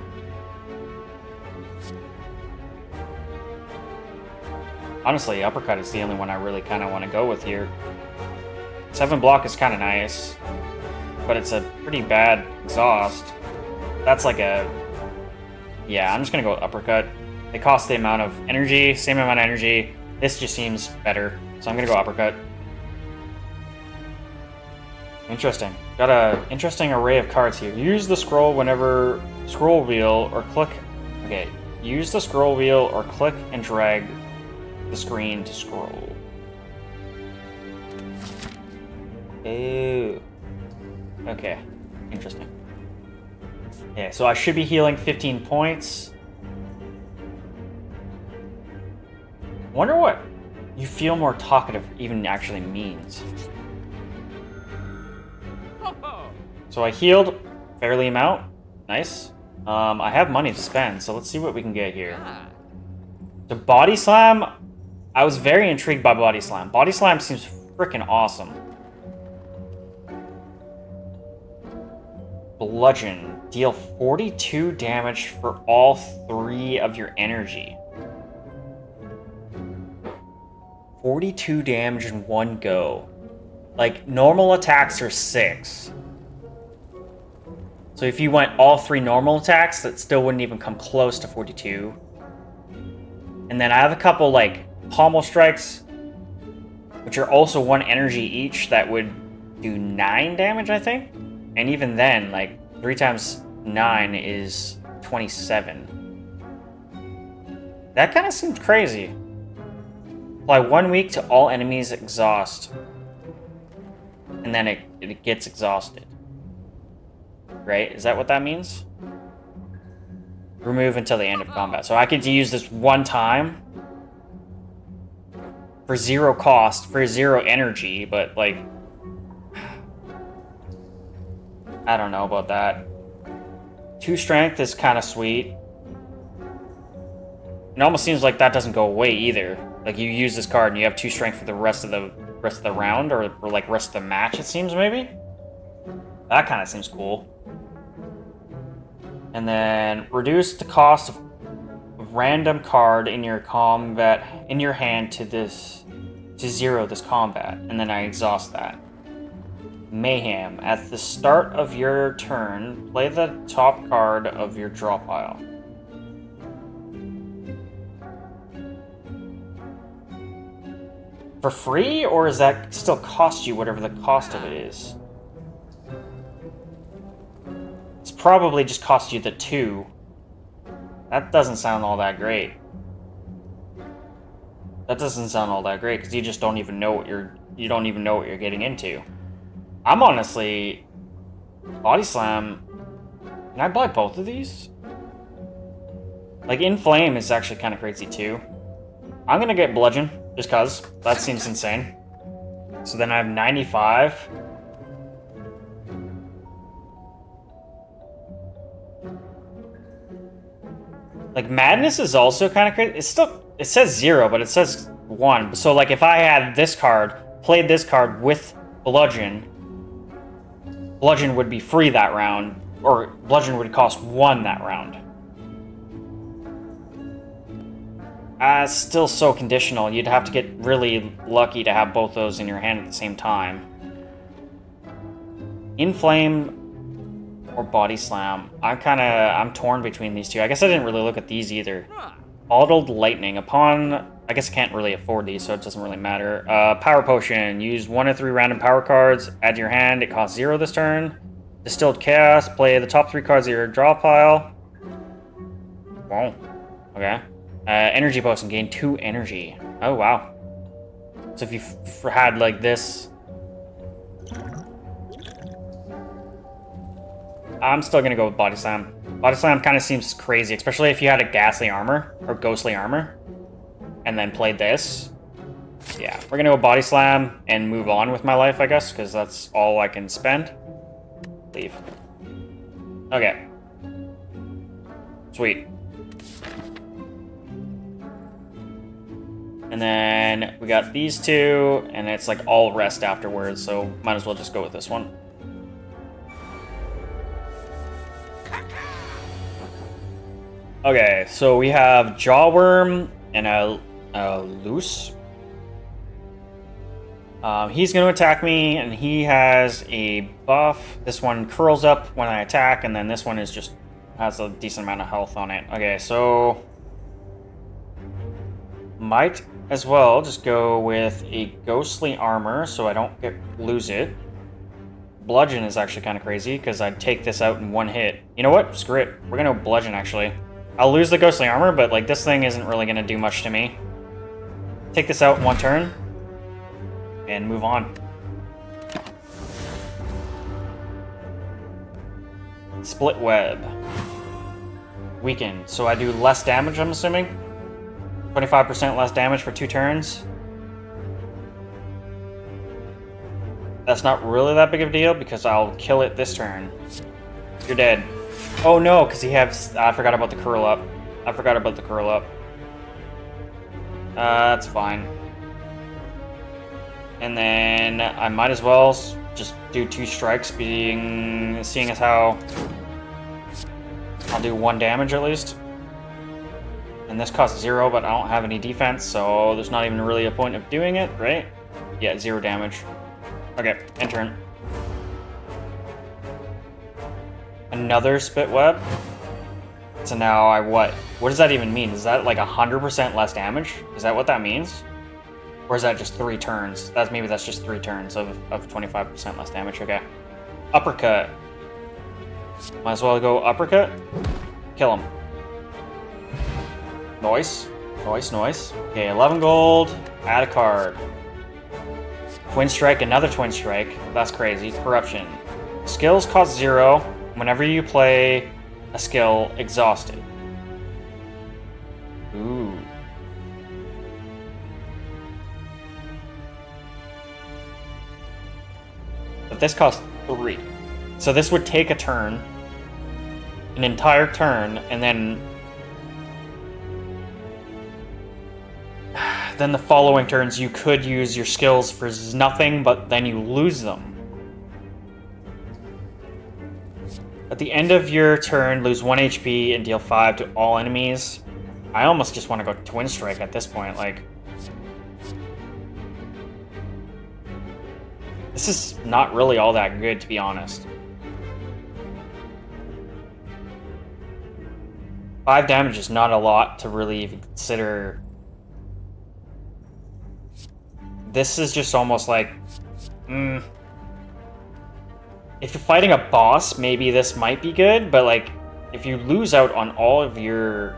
Honestly, uppercut is the only one I really kind of want to go with here. 7 block is kind of nice, but it's a pretty bad exhaust. That's like a... Yeah, I'm just going to go with uppercut. They cost the amount of energy, same amount of energy. This just seems better, so I'm going to go uppercut. Interesting. Got an interesting array of cards here. Use the scroll whenever... Scroll wheel or click... Okay. Use the scroll wheel or click and drag the screen to scroll. Ooh. Okay. Interesting. Yeah, so I should be healing 15 points. Wonder what you feel more talkative even actually means. So I healed fairly amount. Nice. I have money to spend, so let's see what we can get here. The Body Slam, I was very intrigued by Body Slam. Body Slam seems freaking awesome. Bludgeon. Deal 42 damage for all 3 of your energy. 42 damage in one go. Like, normal attacks are 6. So if you went all 3 normal attacks, that still wouldn't even come close to 42. And then I have a couple, like, pommel strikes, which are also 1 energy each, that would do 9 damage, I think? And even then, like, 3 times 9 is 27. That kind of seems crazy. Apply 1 week to all enemies exhaust. And then it gets exhausted. Right? Is that what that means? Remove until the end of combat. So I could use this 1 time for 0 cost, for 0 energy, but like... I don't know about that. 2 strength is kind of sweet. It almost seems like that doesn't go away either. Like you use this card and you have 2 strength for the rest of the round, or like rest of the match, it seems, maybe? That kind of seems cool. And then reduce the cost of a random card in your combat in your hand to 0 this combat, and then I exhaust that. Mayhem. At the start of your turn, play the top card of your draw pile. For free, or does that still cost you whatever the cost of it is? It's probably just cost you the 2. That doesn't sound all that great. That doesn't sound all that great because you just don't even know what you're getting into. I'm honestly Body Slam. Can I buy both of these? Like Inflame is actually kind of crazy too. I'm gonna get Bludgeon just cause that seems insane. So then I have 95. Like Madness is also kind of crazy. It says 0, but it says 1. So like if I had this card, played this card with Bludgeon would be free that round, or Bludgeon would cost 1 that round. It's still so conditional. You'd have to get really lucky to have both those in your hand at the same time. Inflame or Body Slam. I'm torn between these two. I guess I didn't really look at these either. Bottled Lightning. I guess I can't really afford these, so it doesn't really matter. Power Potion. Use 1 of 3 random power cards. Add to your hand. It costs 0 this turn. Distilled Chaos. Play the top 3 cards of your draw pile. Whoa. Okay. Energy Potion. Gain 2 energy. Oh, wow. So if you had, like, this... I'm still gonna go with Body Slam. Body Slam kind of seems crazy, especially if you had a Ghastly Armor, or Ghostly Armor, and then played this. Yeah, we're gonna go Body Slam and move on with my life, I guess, because that's all I can spend. Leave. Okay. Sweet. And then we got these two, and it's like all rest afterwards, so might as well just go with this one. Okay, so we have Jawworm and a Loose. He's going to attack me, and he has a buff. This one curls up when I attack, and then this one is just has a decent amount of health on it. Okay, so might as well just go with a Ghostly Armor so I don't lose it. Bludgeon is actually kind of crazy because I'd take this out in one hit. You know what? Screw it. We're going to Bludgeon, actually. I'll lose the Ghostly Armor, but like this thing isn't really going to do much to me. Take this out in one turn and move on. Split Web. Weakened. So I do less damage, I'm assuming? 25% less damage for 2 turns. That's not really that big of a deal because I'll kill it this turn. You're dead. Oh no, because he has... I forgot about the curl up. That's fine. And then I might as well just do 2 strikes, seeing as how I'll do 1 damage at least. And this costs 0, but I don't have any defense, so there's not even really a point of doing it, right? Yeah, 0 damage. Okay, end turn. Another Spit Web. So now I what? What does that even mean? Is that like 100% less damage? Is that what that means? Or is that just 3 turns? Maybe that's just 3 turns of 25% less damage. Okay. Uppercut. Might as well go uppercut. Kill him. Nice. Nice. Okay, 11 gold. Add a card. Twin Strike, another Twin Strike. That's crazy. Corruption. Skills cost 0 whenever you play a skill exhausted. Ooh. But this costs 3. So this would take a turn, an entire turn, and then the following turns you could use your skills for nothing, but then you lose them. At the end of your turn, lose 1 HP and deal 5 to all enemies. I almost just want to go Twin Strike at this point, like... This is not really all that good, to be honest. 5 damage is not a lot to really even consider. This is just almost like... If you're fighting a boss, maybe this might be good, but like, if you lose out on all of your...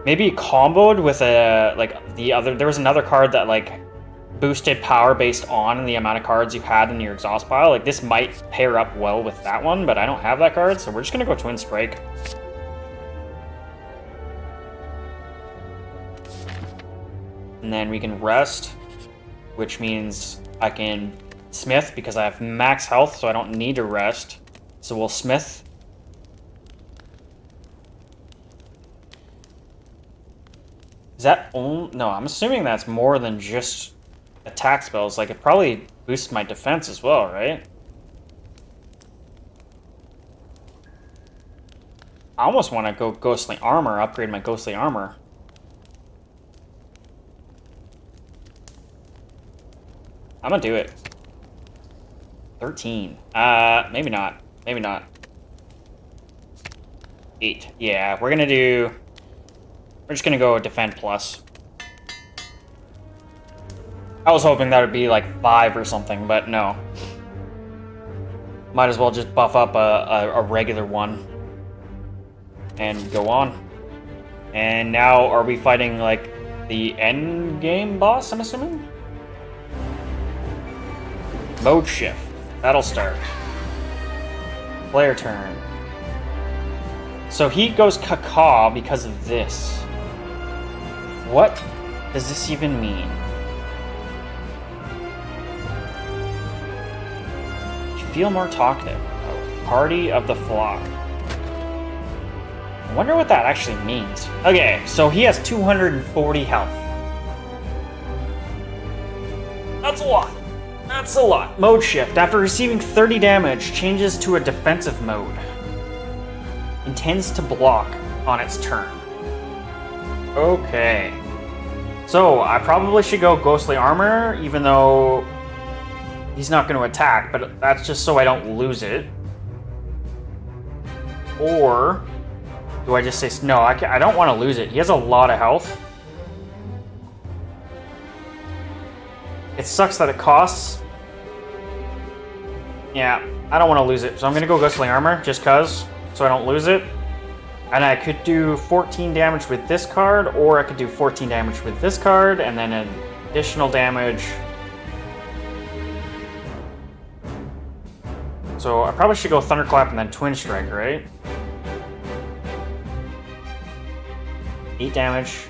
Maybe comboed with there was another card that like boosted power based on the amount of cards you had in your exhaust pile. Like this might pair up well with that one, but I don't have that card, so we're just gonna go Twin Strike. And then we can rest, which means I can smith because I have max health, so I don't need to rest. So we'll smith. Is that only... No, I'm assuming that's more than just attack spells. Like, it probably boosts my defense as well, right? I almost want to go Ghostly Armor, upgrade my Ghostly Armor. I'm gonna do it. 13. Maybe not. Maybe not. 8. Yeah, we're just gonna go Defend Plus. I was hoping that would be like 5 or something, but no. Might as well just buff up a regular one. And go on. And now, are we fighting like the end game boss, I'm assuming? Mode shift. That'll start. Player turn. So he goes caca because of this. What does this even mean? Feel more talkative. Oh, Party of the Flock. Wonder what that actually means. Okay, so he has 240 health. That's a lot. That's a lot. Mode shift. After receiving 30 damage, changes to a defensive mode. Intends to block on its turn. Okay. So, I probably should go Ghostly Armor, even though he's not going to attack, but that's just so I don't lose it. Or do I just say, no, I don't want to lose it. He has a lot of health. It sucks that it costs. Yeah, I don't want to lose it. So I'm going to go Ghostly Armor, just cuz, so I don't lose it. And I could do 14 damage with this card, or I could do 14 damage with this card, and then an additional damage. So I probably should go Thunderclap and then Twin Strike, right? 8 damage.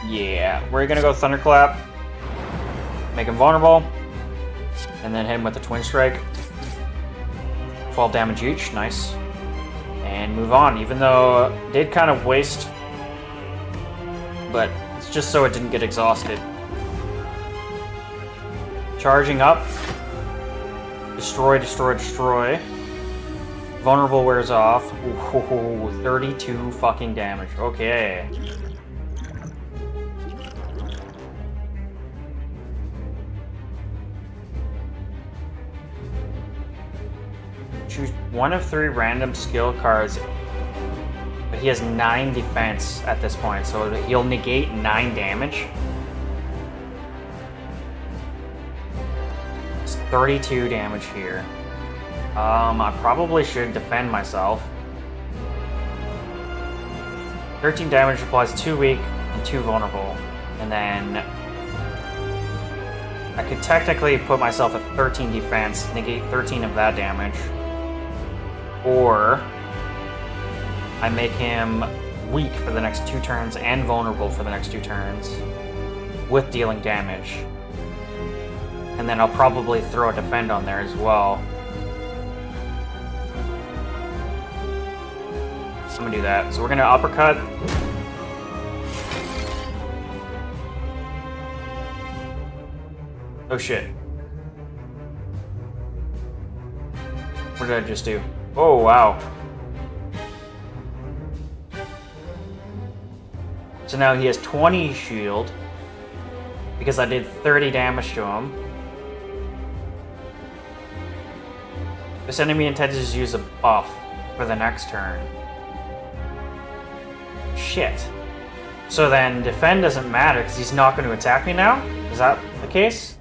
Yeah, we're gonna go Thunderclap, make him vulnerable, and then hit him with the Twin Strike. 12 damage each, nice. And move on, even though it did kind of waste, but it's just so it didn't get exhausted. Charging up. Destroy, destroy, destroy. Vulnerable wears off. Ooh, 32 fucking damage. Okay. Choose one of 3 random skill cards, but he has 9 defense at this point, so he'll negate 9 damage. It's 32 damage here. I probably should defend myself. 13 damage applies 2 weak and 2 vulnerable, and then I could technically put myself at 13 defense, negate 13 of that damage. Or I make him weak for the next 2 turns and vulnerable for the next 2 turns with dealing damage. And then I'll probably throw a defend on there as well. I'm gonna do that. So we're gonna uppercut. Oh shit. What did I just do? Oh, wow. So now he has 20 shield, because I did 30 damage to him. This enemy intends to use a buff for the next turn. Shit. So then defend doesn't matter, because he's not going to attack me now? Is that the case?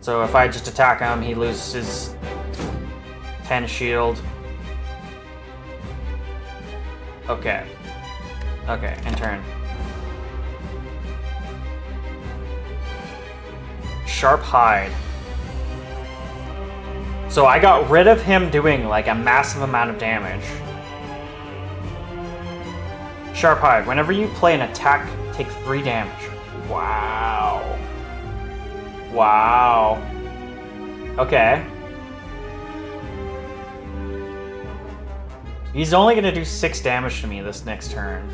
So if I just attack him, he loses 10 shield. Okay. Okay, and turn. Sharp Hide. So I got rid of him doing like a massive amount of damage. Sharp Hide. Whenever you play an attack, take 3 damage. Wow. Wow. Okay. He's only going to do 6 damage to me this next turn.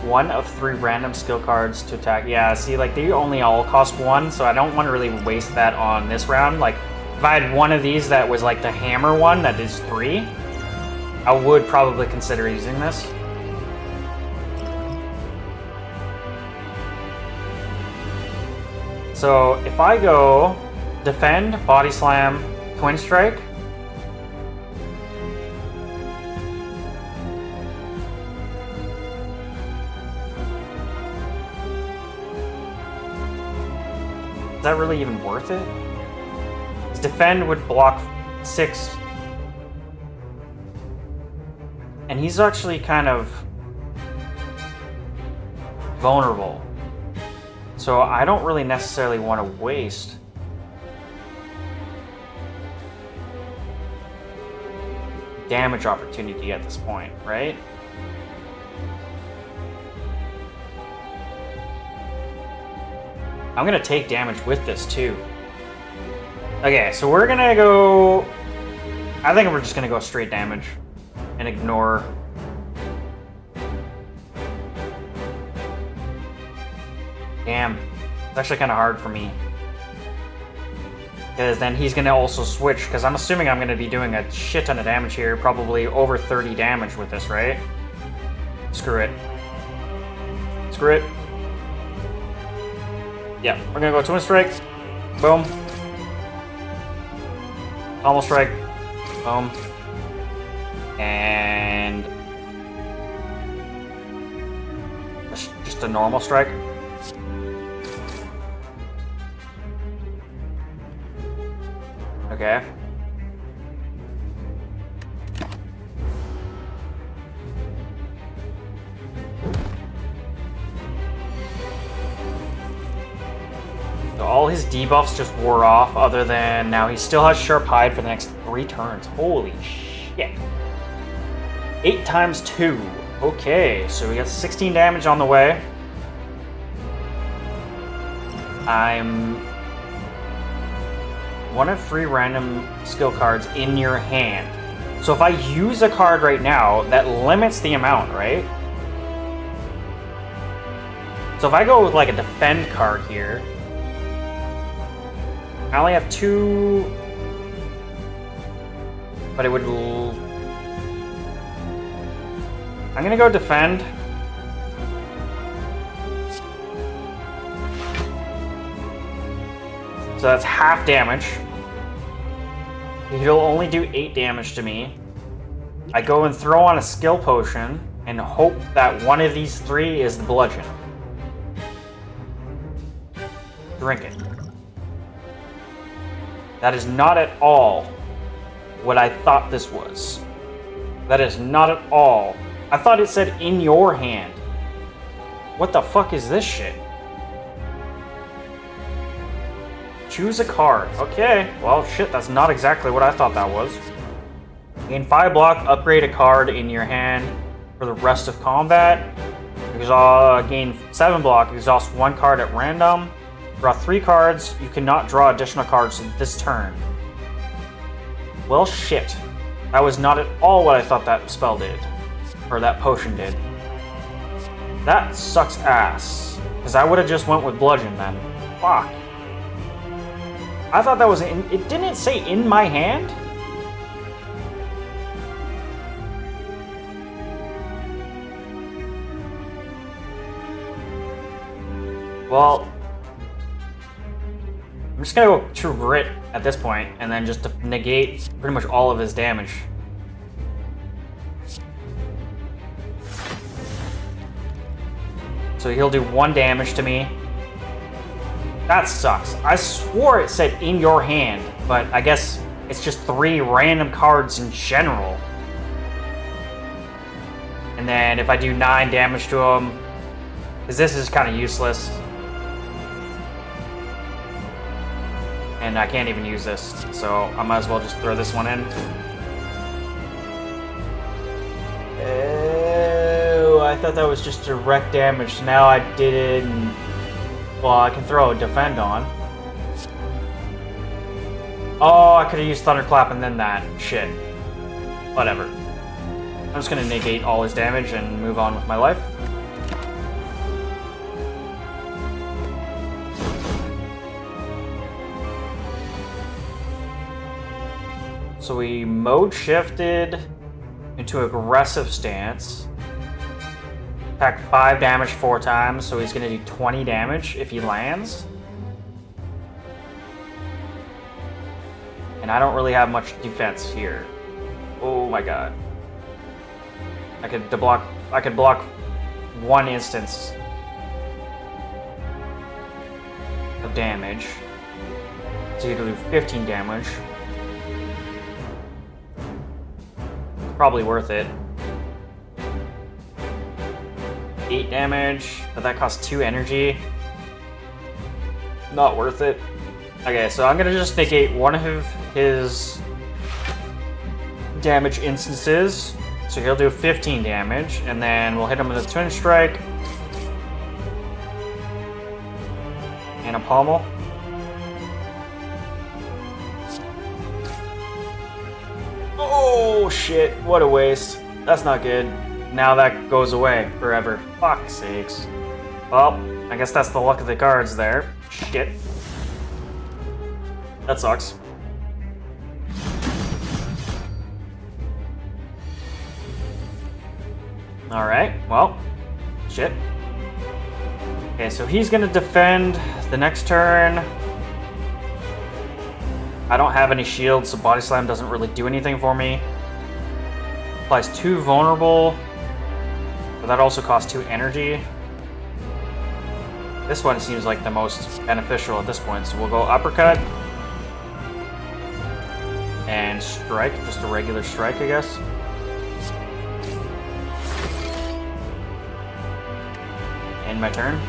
One of 3 random skill cards to attack. Yeah, see, like, they only all cost 1, so I don't want to really waste that on this round. Like, if I had one of these that was like the hammer one that is 3, I would probably consider using this. So if I go defend, body slam, twin strike, is that really even worth it? His defend would block 6. And he's actually kind of vulnerable. So I don't really necessarily want to waste. Damage opportunity at this point, right? I'm gonna take damage with this too. Okay, so we're gonna go... I think we're just gonna go straight damage and ignore... Damn, it's actually kind of hard for me. Because then he's going to also switch, because I'm assuming I'm going to be doing a shit ton of damage here, probably over 30 damage with this, right? Screw it. Screw it. Yeah, we're going to go Twin Strike. Boom. Almost Strike. Boom. And... just a normal strike. Okay. So all his debuffs just wore off, other than now he still has Sharp Hide for the next 3 turns. Holy shit. 8 times 2. Okay, so we got 16 damage on the way. I'm... 1 of 3 random skill cards in your hand. So if I use a card right now, that limits the amount, right? So if I go with like a defend card here, I only have 2, but it would... I'm gonna go defend. So that's half damage. He'll only do 8 damage to me. I go and throw on a skill potion and hope that one of these 3 is the bludgeon. Drink it. That is not at all what I thought this was. That is not at all. I thought it said in your hand. What the fuck is this shit? Choose a card. Okay, well, shit, that's not exactly what I thought that was. Gain 5 block, upgrade a card in your hand for the rest of combat. Gain 7 block, exhaust 1 card at random. Draw 3 cards. You cannot draw additional cards this turn. Well, shit. That was not at all what I thought that spell did. Or that potion did. That sucks ass. Because I would have just went with bludgeon then. Fuck. I thought that was in... It didn't say in my hand? Well... I'm just gonna go True Grit at this point, and then just to negate pretty much all of his damage. So he'll do 1 damage to me. That sucks. I swore it said in your hand, but I guess it's just 3 random cards in general. And then if I do 9 damage to him, because this is kind of useless. And I can't even use this, so I might as well just throw this one in. Oh, I thought that was just direct damage. Now I didn't... Well, I can throw a defend on. Oh, I could have used Thunderclap and then that. Shit. Whatever. I'm just gonna negate all his damage and move on with my life. So we mode shifted into aggressive stance. Attack 5 damage 4 times, so he's gonna do 20 damage if he lands. And I don't really have much defense here. Oh my god. I could block 1 instance of damage. So he'll do 15 damage. Probably worth it. 8 damage, but that costs 2 energy. Not worth it. Okay, so I'm gonna just negate one of his damage instances. So he'll do 15 damage, and then we'll hit him with a Twin Strike. And a Pommel. Oh shit, what a waste. That's not good. Now that goes away forever. Fuck's sakes. Well, I guess that's the luck of the cards there. Shit. That sucks. Alright, well, shit. Okay, so he's gonna defend the next turn. I don't have any shields, so Body Slam doesn't really do anything for me. Applies 2 vulnerable, but that also costs 2 energy. This one seems like the most beneficial at this point, so we'll go Uppercut. And Strike, just a regular strike, I guess. End my turn.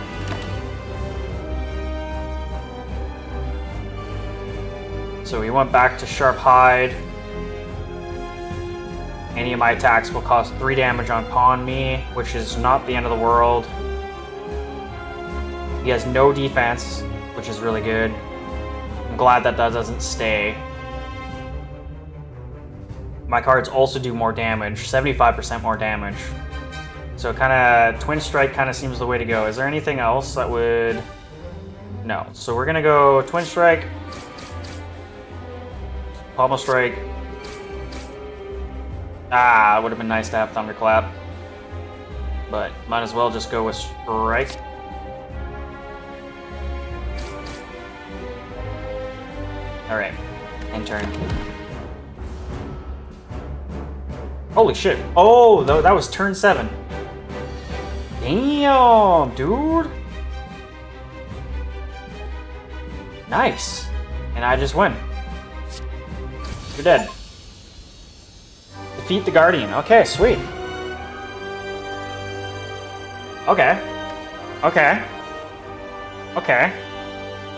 So we went back to Sharp Hide. Any of my attacks will cause 3 damage on me, which is not the end of the world. He has no defense, which is really good. I'm glad that doesn't stay. My cards also do more damage, 75% more damage. So Twin Strike kind of seems the way to go. Is there anything else that would... No. So we're gonna go Twin Strike. Pommel Strike. Ah, it would have been nice to have Thunderclap. But might as well just go with Strike. Alright. End turn. Holy shit. Oh, that was turn 7. Damn, dude. Nice. And I just win. You're dead. Defeat the Guardian. Okay, sweet. Okay. Okay. Okay.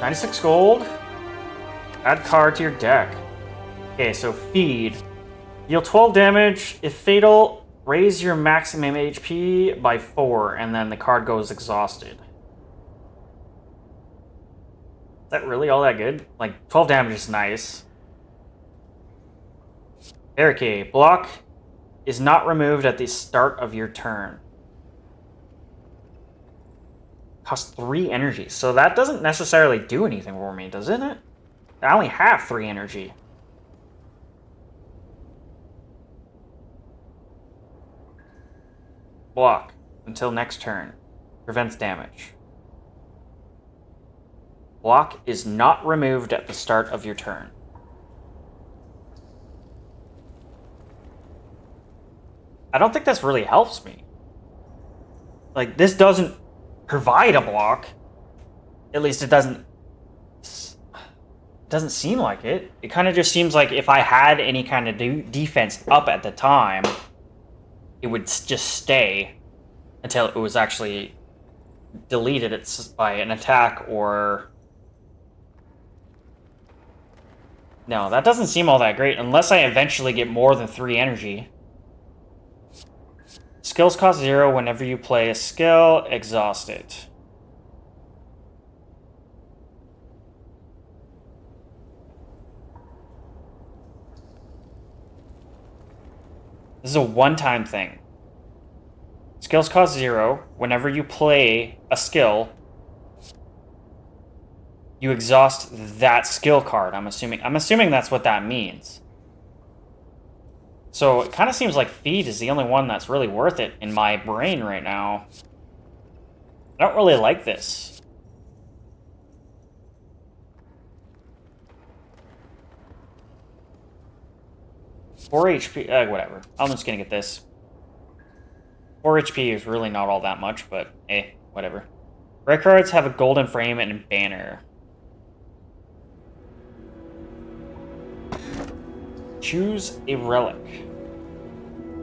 96 gold. Add card to your deck. Okay, so feed. Deal 12 damage. If fatal, raise your maximum HP by 4, and then the card goes exhausted. Is that really all that good? Like, 12 damage is nice. Barricade. Block is not removed at the start of your turn. Costs 3 energy. So that doesn't necessarily do anything for me, doesn't it? I only have 3 energy. Block until next turn. Prevents damage. Block is not removed at the start of your turn. I don't think this really helps me. Like, this doesn't provide a block. At least it doesn't seem like it. It kind of just seems like if I had any kind of defense up at the time, it would just stay until it was actually deleted by an attack or... No, that doesn't seem all that great unless I eventually get more than 3 energy. Skills cost 0 whenever you play a skill. Exhaust it. This is a one-time thing. Skills cost 0 whenever you play a skill. You exhaust that skill card. I'm assuming that's what that means. So it kind of seems like feed is the only one that's really worth it in my brain right now. I don't really like this. Four HP, whatever. I'm just gonna get this. 4 HP is really not all that much, but whatever. Red cards have a golden frame and a banner. Choose a relic.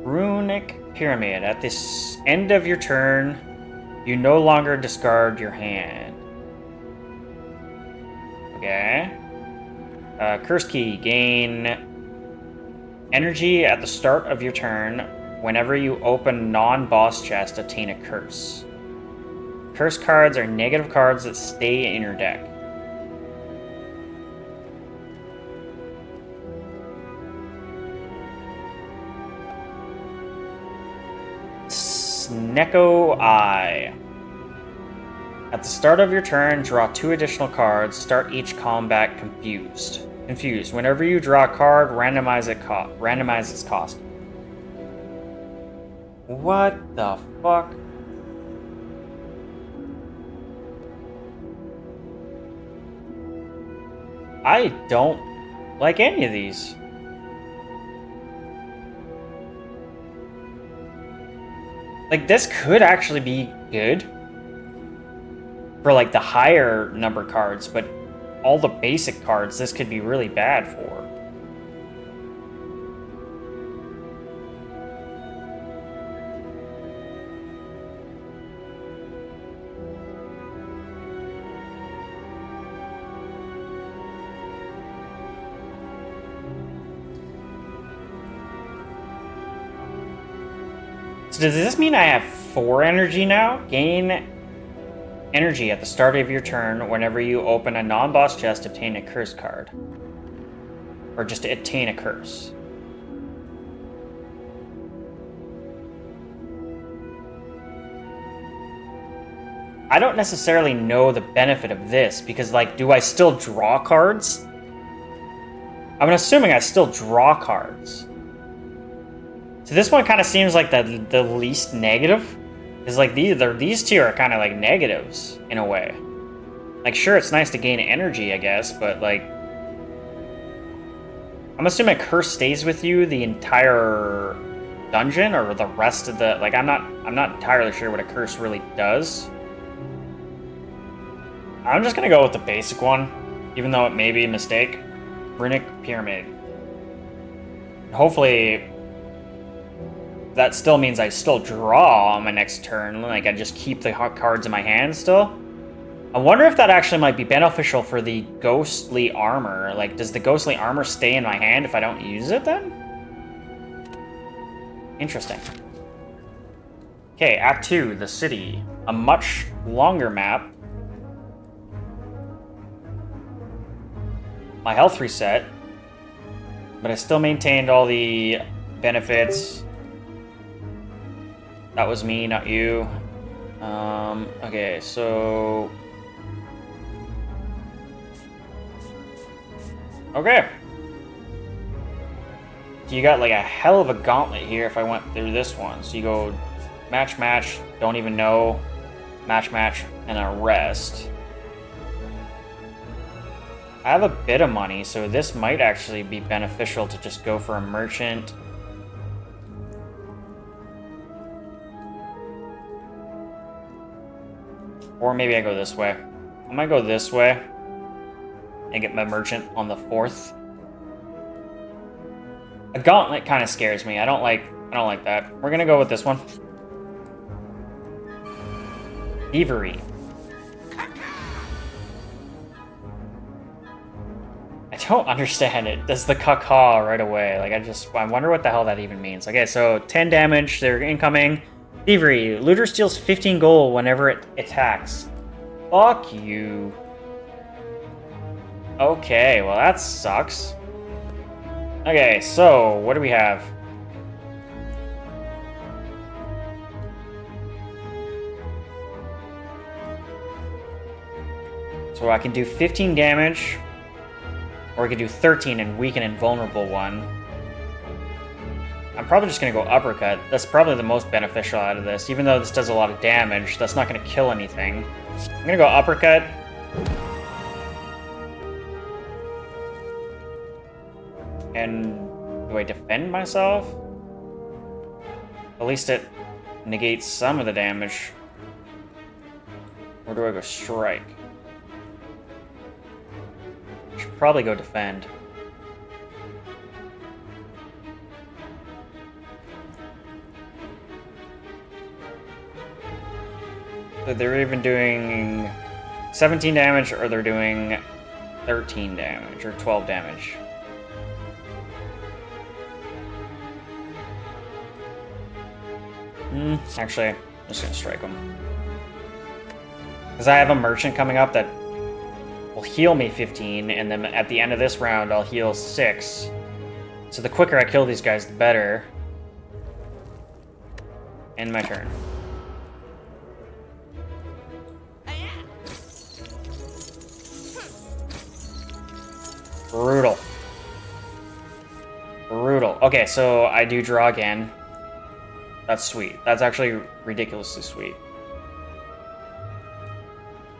Runic Pyramid. At this end of your turn, you no longer discard your hand. Okay. Curse key. Gain energy at the start of your turn. Whenever you open non-boss chest, obtain a curse. Curse cards are negative cards that stay in your deck. Snecko Eye. At the start of your turn, draw 2 additional cards. Start each combat confused. Whenever you draw a card, randomize its cost. What the fuck? I don't like any of these. Like, this could actually be good for, like, the higher number cards, but all the basic cards, this could be really bad for. So does this mean I have 4 energy now? Gain energy at the start of your turn. Whenever you open a non-boss chest, obtain a curse card. Or just obtain a curse. I don't necessarily know the benefit of this, because, like, do I still draw cards? I'm assuming I still draw cards. So this one kind of seems like the least negative. Is like these 2 are kind of like negatives in a way. Like, sure, it's nice to gain energy, I guess, but like, I'm assuming curse stays with you the entire dungeon or the rest of the, like, I'm not entirely sure what a curse really does. I'm just gonna go with the basic one, even though it may be a mistake. Runic Pyramid. Hopefully that still means I still draw on my next turn. Like, I just keep the cards in my hand still. I wonder if that actually might be beneficial for the ghostly armor. Like, does the ghostly armor stay in my hand if I don't use it then? Interesting. Okay, Act 2, the city. A much longer map. My health reset. But I still maintained all the benefits. That was me, not you. Okay, so... Okay. So you got like a hell of a gauntlet here if I went through this one. So you go match, don't even know, match, and a rest. I have a bit of money, so this might actually be beneficial to just go for a merchant. Or maybe I go this way. I might go this way and get my merchant on the 4th. A gauntlet kind of scares me. I don't like that. We're gonna go with this one. Thievery. I don't understand it. Does the caw right away. Like, I wonder what the hell that even means. Okay, so 10 damage, they're incoming. Thievery. Looter steals 15 gold whenever it attacks. Fuck you. Okay, well that sucks. Okay, so what do we have? So I can do 15 damage, or I can do 13 and weaken invulnerable one. I'm probably just going to go uppercut. That's probably the most beneficial out of this. Even though this does a lot of damage, that's not going to kill anything. I'm going to go uppercut. And do I defend myself? At least it negates some of the damage. Or do I go strike? I should probably go defend. So they're even doing 17 damage, or they're doing 13 damage, or 12 damage. Actually, I'm just gonna strike him. Because I have a merchant coming up that will heal me 15, and then at the end of this round, I'll heal 6. So the quicker I kill these guys, the better. End my turn. Brutal. Brutal. Okay, so I do draw again. That's sweet. That's actually ridiculously sweet.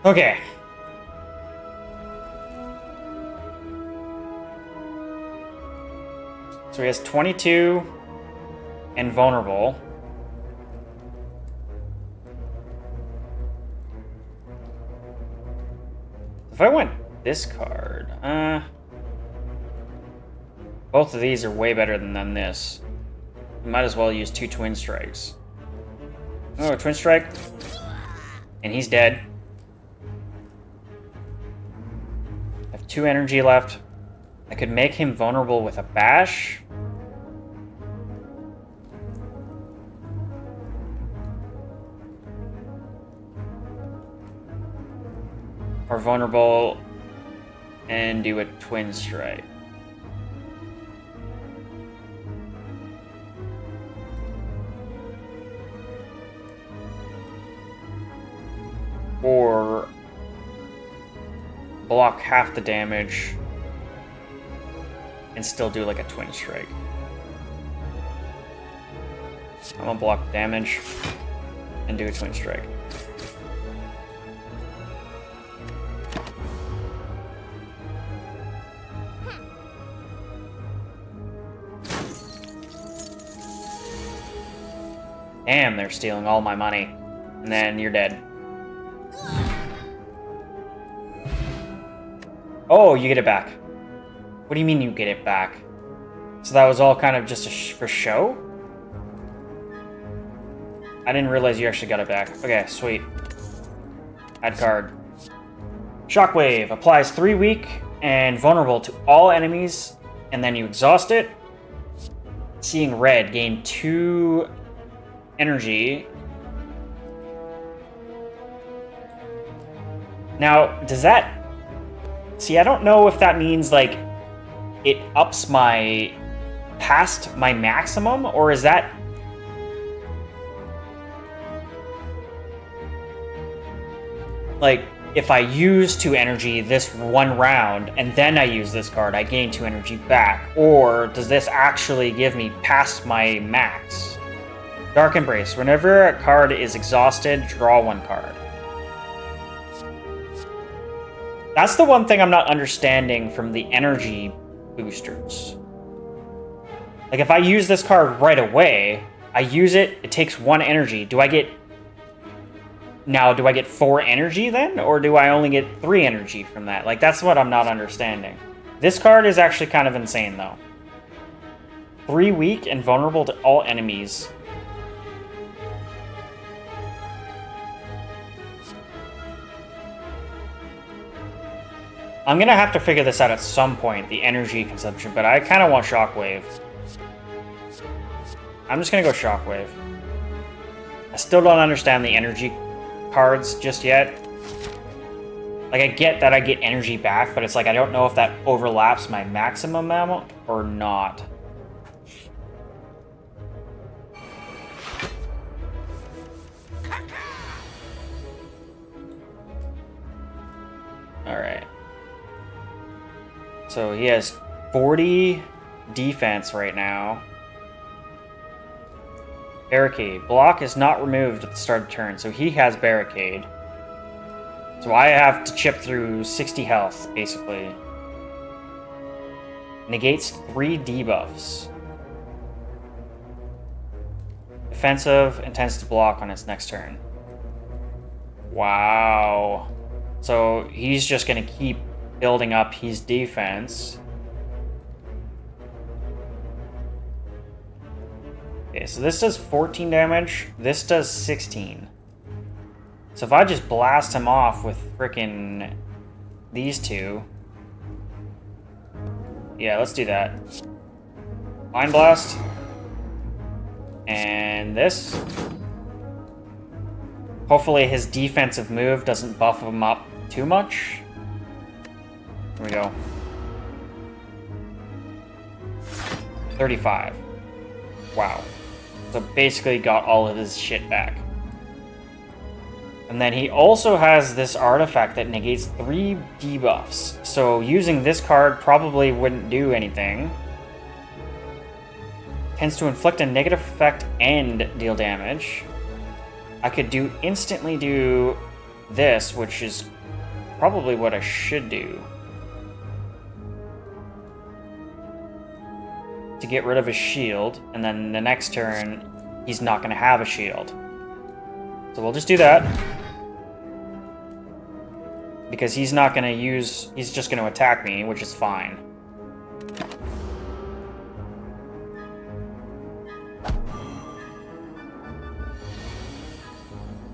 Okay. So he has 22 and vulnerable. If I went this card, both of these are way better than this. Might as well use 2 twin strikes. Oh, twin strike. And he's dead. I have 2 energy left. I could make him vulnerable with a bash. Or vulnerable and do a twin strike. Or block half the damage and still do like a twin strike. I'm gonna block damage and do a twin strike. Damn, they're stealing all my money. And then you're dead. Oh, you get it back. What do you mean you get it back? So that was all kind of just for show? I didn't realize you actually got it back. Okay, sweet. Add card. Shockwave applies 3 weak and vulnerable to all enemies, and then you exhaust it. Seeing red, gain 2 energy. Now, does that... See, I don't know if that means, like, it ups my... past my maximum, or is that... Like, if I use 2 energy this one round, and then I use this card, I gain 2 energy back. Or does this actually give me past my max? Dark Embrace. Whenever a card is exhausted, draw 1 card. That's the one thing I'm not understanding from the energy boosters. Like, if I use this card right away, I use it, it takes 1 energy. Do I get 4 energy then? Or do I only get 3 energy from that? Like, that's what I'm not understanding. This card is actually kind of insane, though. 3 weak and vulnerable to all enemies. I'm gonna have to figure this out at some point, the energy consumption, but I kind of want Shockwave. I'm just gonna go Shockwave. I still don't understand the energy cards just yet. Like, I get that I get energy back, but it's like I don't know if that overlaps my maximum amount or not. Alright. So he has 40 defense right now. Barricade. Block is not removed at the start of turn, so he has Barricade. So I have to chip through 60 health, basically. Negates 3 debuffs. Defensive, intends to block on its next turn. Wow. So he's just going to keep building up his defense. Okay, so this does 14 damage. This does 16. So if I just blast him off with frickin' these 2, Yeah, let's do that. Mind Blast. And this. Hopefully his defensive move doesn't buff him up too much. Here we go. 35. Wow. So basically got all of his shit back. And then he also has this artifact that negates 3 debuffs. So using this card probably wouldn't do anything. Tends to inflict a negative effect and deal damage. I could instantly do this, which is probably what I should do. To get rid of his shield, and then the next turn, he's not going to have a shield. So we'll just do that. Because he's not going to he's just going to attack me, which is fine.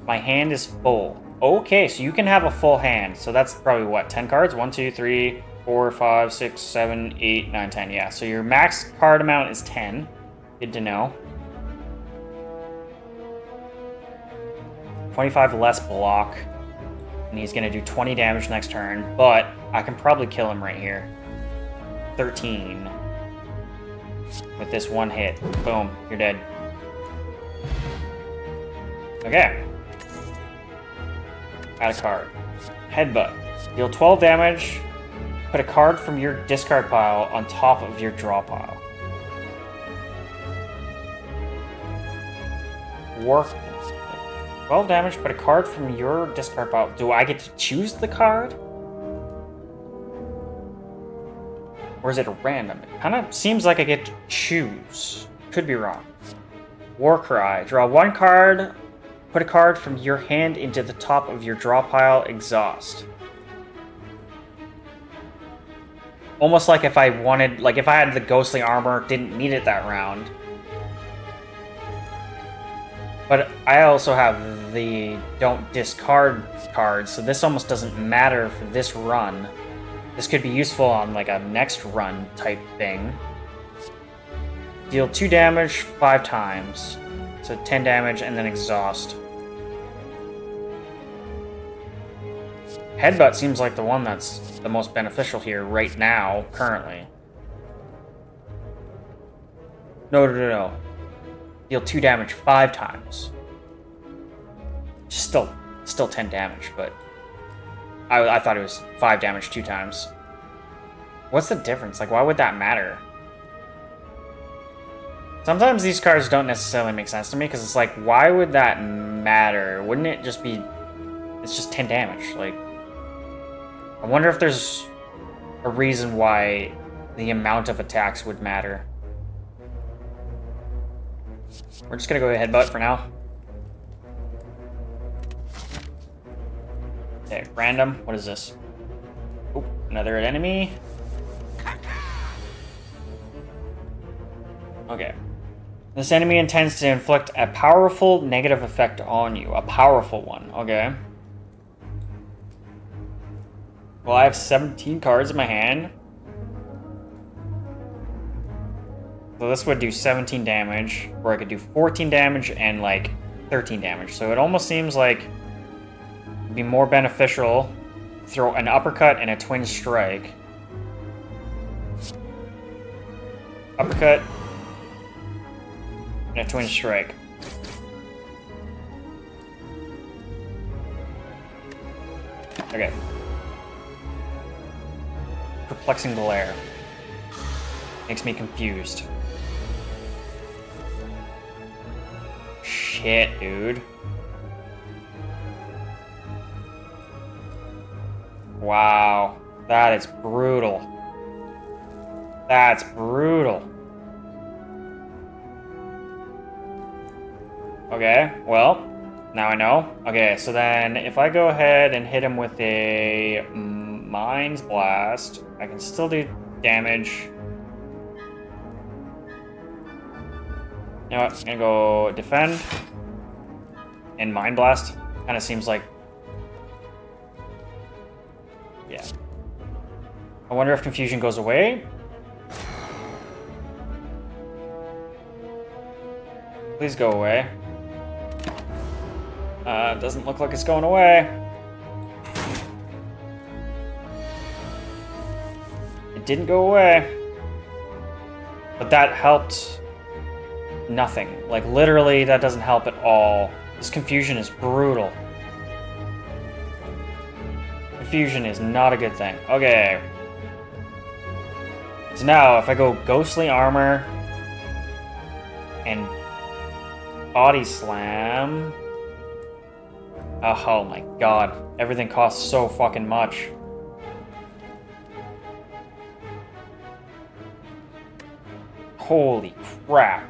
My hand is full. Okay, so you can have a full hand. So that's probably what, 10 cards? 1, 2, 3, 4, 5, 6, 7, 8, 9, 10. Yeah, so your max card amount is 10. Good to know. 25 less block. And he's going to do 20 damage next turn. But I can probably kill him right here. 13. With this one hit. Boom, you're dead. Okay. Add a card. Headbutt. Deal 12 damage. Put a card from your discard pile on top of your draw pile. Work. 12 damage, put a card from your discard pile. Do I get to choose the card? Or is it random? It kind of seems like I get to choose. Could be wrong. Warcry. Draw 1 card. Put a card from your hand into the top of your draw pile. Exhaust. Almost like if I wanted, like if I had the ghostly armor, didn't need it that round. But I also have the don't discard card, so this almost doesn't matter for this run. This could be useful on like a next run type thing. Deal 2 damage 5 times. So 10 damage and then exhaust. Headbutt seems like the one that's the most beneficial here right now, currently. No. Deal 2 damage 5 times. Still 10 damage, but I thought it was 5 damage 2 times. What's the difference? Like, why would that matter? Sometimes these cards don't necessarily make sense to me, because it's like, why would that matter? Wouldn't it just be... It's just 10 damage. Like, I wonder if there's a reason why the amount of attacks would matter. We're just gonna go headbutt for now. Okay, random. What is this? Oh, another enemy. Okay. This enemy intends to inflict a powerful negative effect on you. A powerful one. Okay. Well, I have 17 cards in my hand. So this would do 17 damage, or I could do 14 damage and like 13 damage. So it almost seems like it'd be more beneficial to throw an uppercut and a twin strike. Uppercut and a twin strike. Okay. Perplexing glare. Makes me confused. Shit, dude. Wow. That is brutal. That's brutal. Okay, well, now I know. Okay, so then if I go ahead and hit him with a Mind's Blast, I can still do damage. You know what? I'm gonna go defend and Mind Blast. Kind of seems like, yeah. I wonder if confusion goes away. Please go away. Doesn't look like it's going away. It didn't go away. But that helped nothing. Like, literally, that doesn't help at all. This confusion is brutal. Confusion is not a good thing. Okay. So now, if I go Ghostly Armor and Body Slam... Oh my god. Everything costs so fucking much. Holy crap.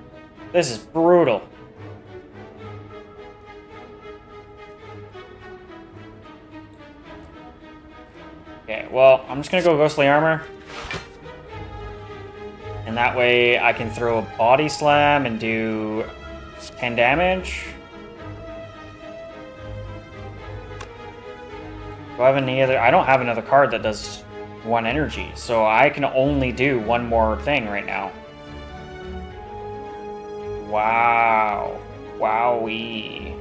This is brutal. Okay, well, I'm just gonna go Ghostly Armor. And that way I can throw a Body Slam and do 10 damage. Do I have any other? I don't have another card that does 1 energy, so I can only do one more thing right now. Wow. Wowee.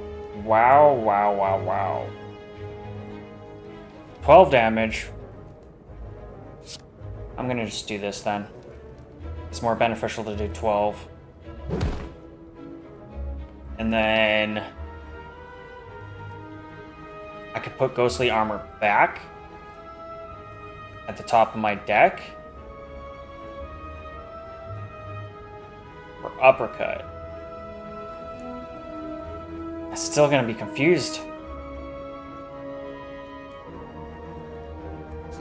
Wow, wow, wow, wow. 12 damage. I'm gonna just do this then. It's more beneficial to do 12. And then... I could put Ghostly Armor back at the top of my deck. For Uppercut. I'm still gonna be confused.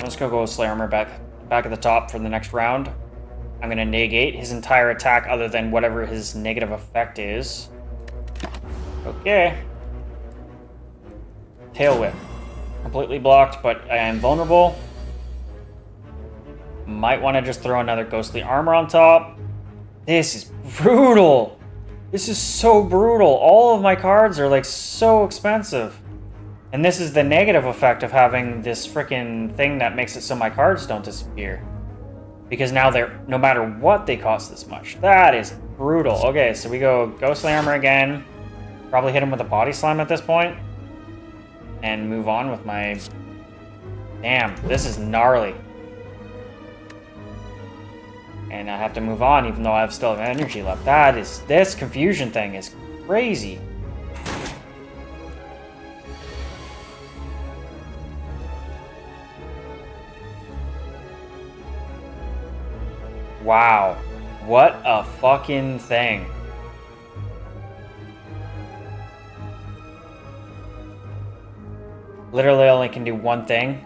Let's go Ghostly Armor back at the top for the next round. I'm gonna negate his entire attack other than whatever his negative effect is. Okay. Tail Whip. Completely blocked, but I am vulnerable. Might want to just throw another Ghostly Armor on top. This is brutal. This is so brutal. All of my cards are like so expensive. And this is the negative effect of having this freaking thing that makes it so my cards don't disappear. Because now they're, no matter what, they cost this much. That is brutal. Okay, so we go Ghostly Armor again. Probably hit him with a Body Slam at this point. And move on with my... Damn, this is gnarly. And I have to move on even though I still have energy left. This confusion thing is crazy. Wow. What a fucking thing. Literally only can do one thing.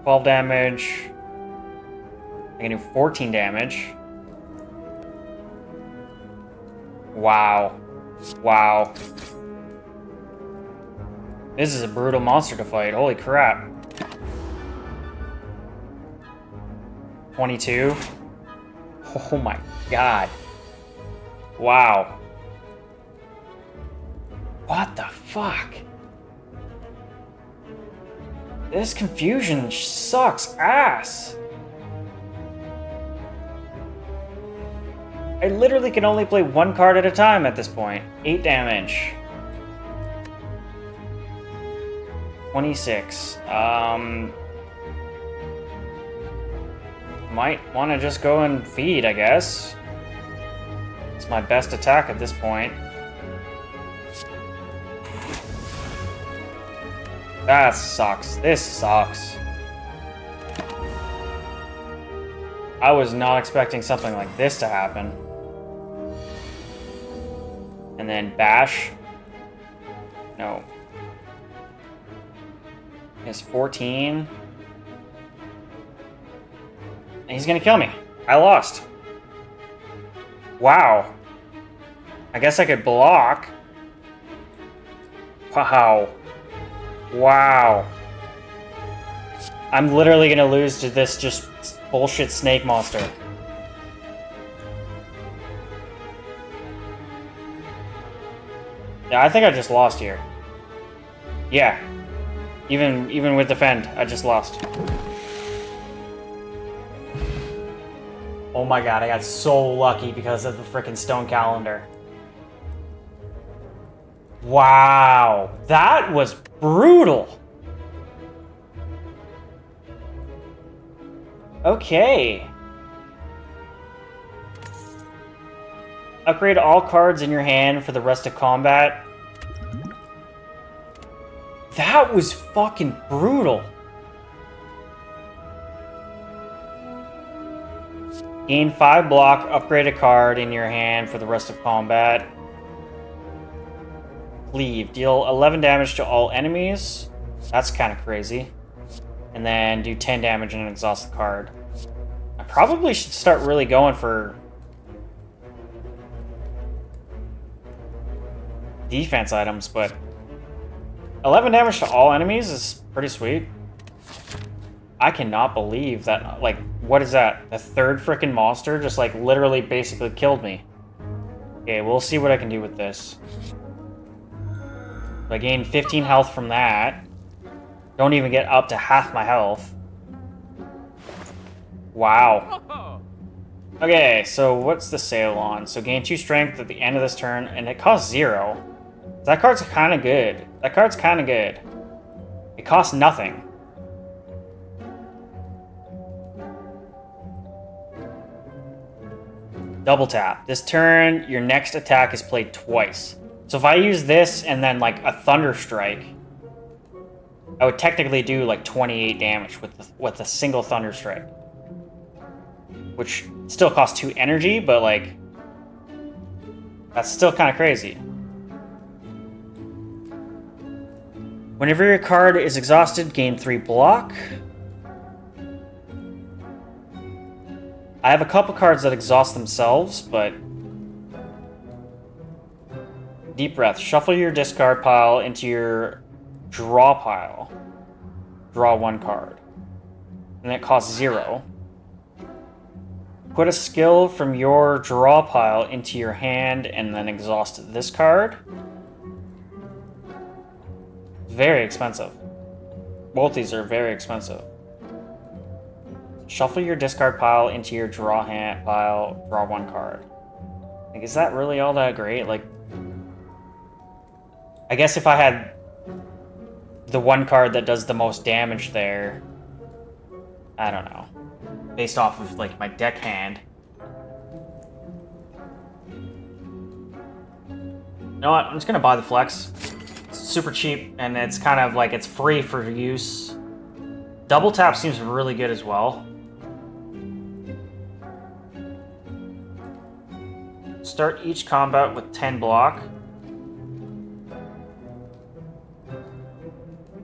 12 damage. I can do 14 damage. Wow. Wow. This is a brutal monster to fight. Holy crap. 22. Oh my god. Wow. What the fuck? This confusion sucks ass. I literally can only play one card at a time at this point. 8 damage. 26. Might want to just go and feed, I guess. It's my best attack at this point. That sucks. This sucks. I was not expecting something like this to happen. And then bash. No. It's 14. And he's gonna kill me. I lost. Wow. I guess I could block. Wow. Wow. I'm literally gonna lose to this just bullshit snake monster. Yeah, I think I just lost here. Yeah. Even with defend, I just lost. Oh my god, I got so lucky because of the freaking stone calendar. Wow, that was brutal. Okay. Upgrade all cards in your hand for the rest of combat. That was fucking brutal. Gain 5 block, upgrade a card in your hand for the rest of combat. Leave. Deal 11 damage to all enemies. That's kind of crazy. And then do 10 damage and exhaust the card. I probably should start really going for defense items, but 11 damage to all enemies is pretty sweet. I cannot believe that, like, what is that? The third freaking monster just, like, literally basically killed me. Okay, we'll see what I can do with this. I gained 15 health from that. Don't even get up to half my health. Wow. Okay, so what's the sale on? So gain 2 strength at the end of this turn, and it costs 0. That card's kind of good. That card's kind of good. It costs nothing. Double tap. This turn, your next attack is played twice. So if I use this and then like a Thunder Strike, I would technically do like 28 damage with a single Thunder Strike. Which still costs 2 energy, but like, that's still kind of crazy. Whenever your card is exhausted, gain 3 block. I have a couple cards that exhaust themselves, but... Deep breath. Shuffle your discard pile into your draw pile. Draw 1 card. And it costs 0. Put a skill from your draw pile into your hand and then exhaust this card. Very expensive. Both these are very expensive. Shuffle your discard pile into your draw hand pile, draw 1 card. Like, is that really all that great? Like, I guess if I had the 1 card that does the most damage there, I don't know. Based off of, like, my deck hand. You know what? I'm just gonna buy the Flex. It's super cheap, and it's kind of like, it's free for use. Double tap seems really good as well. Start each combat with 10 block.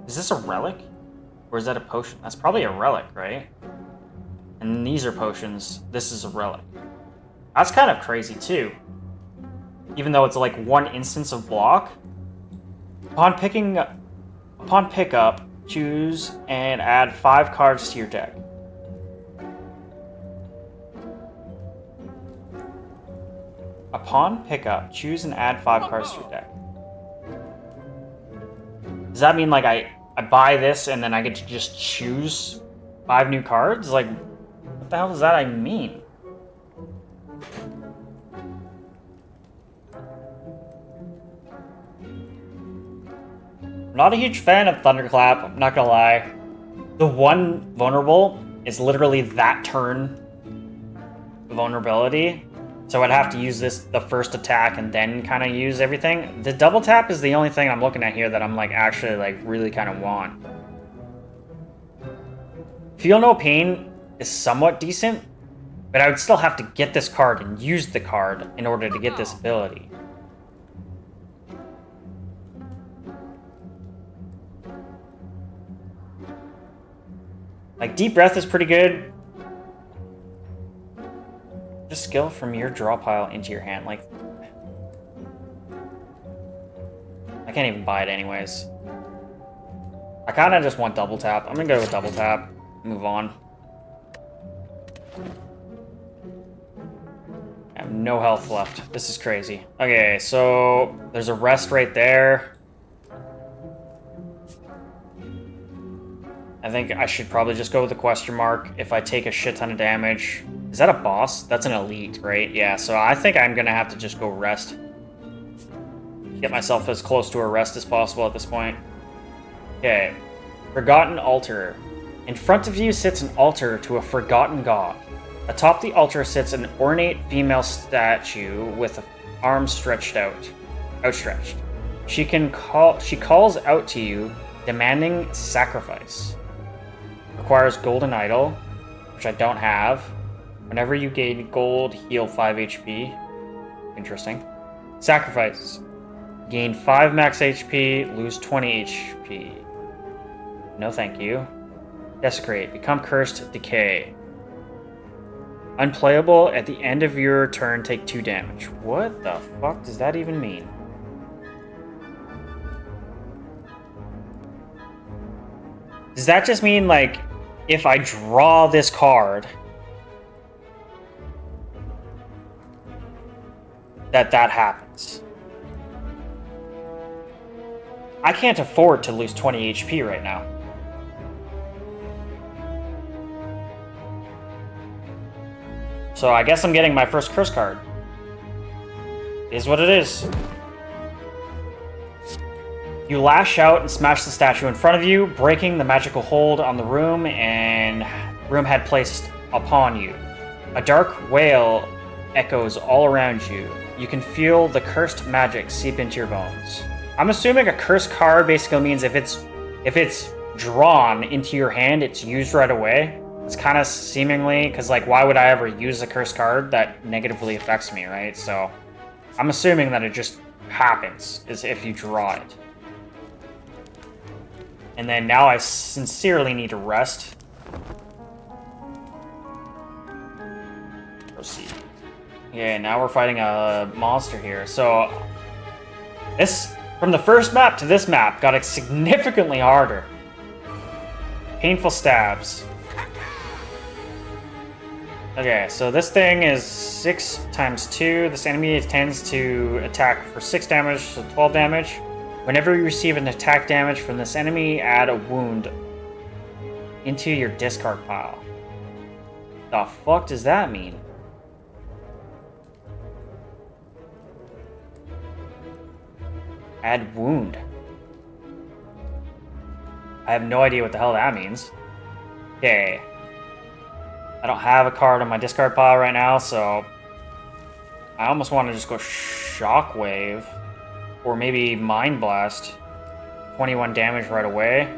Is this a relic? Or is that a potion? That's probably a relic, right? And these are potions. This is a relic. That's kind of crazy too. Even though it's like 1 instance of block. Upon pickup, choose and add 5 cards to your deck. Upon pickup, choose and add 5 cards to your deck. Does that mean like I buy this and then I get to just choose 5 new cards? Like, what the hell does that even mean? I'm not a huge fan of Thunderclap, I'm not gonna lie. The 1 vulnerable is literally that turn vulnerability. So I'd have to use this the first attack and then kind of use everything. The double tap is the only thing I'm looking at here that I'm like actually like really kind of want. Feel No Pain is somewhat decent, but I would still have to get this card and use the card in order to get this ability. Like, Deep Breath is pretty good. Just skill from your draw pile into your hand. Like, I can't even buy it anyways. I kind of just want double tap. I'm gonna go with double tap. Move on. I have no health left. This is crazy. Okay, so there's a rest right there. I think I should probably just go with the question mark. If I take a shit ton of damage, Is that a boss? That's an elite, right? Yeah, so I think I'm gonna have to just go rest. Get myself as close to a rest as possible at this point. Okay. Forgotten altar. In front of you sits an altar to a forgotten god. Atop the altar sits an ornate female statue with arms outstretched. She calls out to you, demanding sacrifice. Requires golden idol, which I don't have. Whenever you gain gold, heal 5 HP. Interesting. Sacrifice. Gain 5 max HP, lose 20 HP. No thank you. Desecrate. Become cursed, decay. Unplayable, at the end of your turn, take 2 damage. What the fuck does that even mean? Does that just mean, like, if I draw this card, that happens? I can't afford to lose 20 HP right now. So I guess I'm getting my first curse card. Is what it is. You lash out and smash the statue in front of you, breaking the magical hold on the room had placed upon you. A dark wail echoes all around you. You can feel the cursed magic seep into your bones. I'm assuming a curse card basically means if it's drawn into your hand, it's used right away. It's kind of seemingly, because, like, why would I ever use a curse card that negatively affects me, right? So I'm assuming that it just happens, is if you draw it. And then now I sincerely need to rest. Proceed. Yeah, now we're fighting a monster here. So this, from the first map to this map, got it significantly harder. Painful stabs. Okay, so this thing is 6 times 2. This enemy tends to attack for 6 damage, so 12 damage. Whenever you receive an attack damage from this enemy, add a wound into your discard pile. The fuck does that mean? Add wound. I have no idea what the hell that means. Okay. I don't have a card on my discard pile right now, so I almost want to just go Shockwave or maybe Mind Blast. 21 damage right away.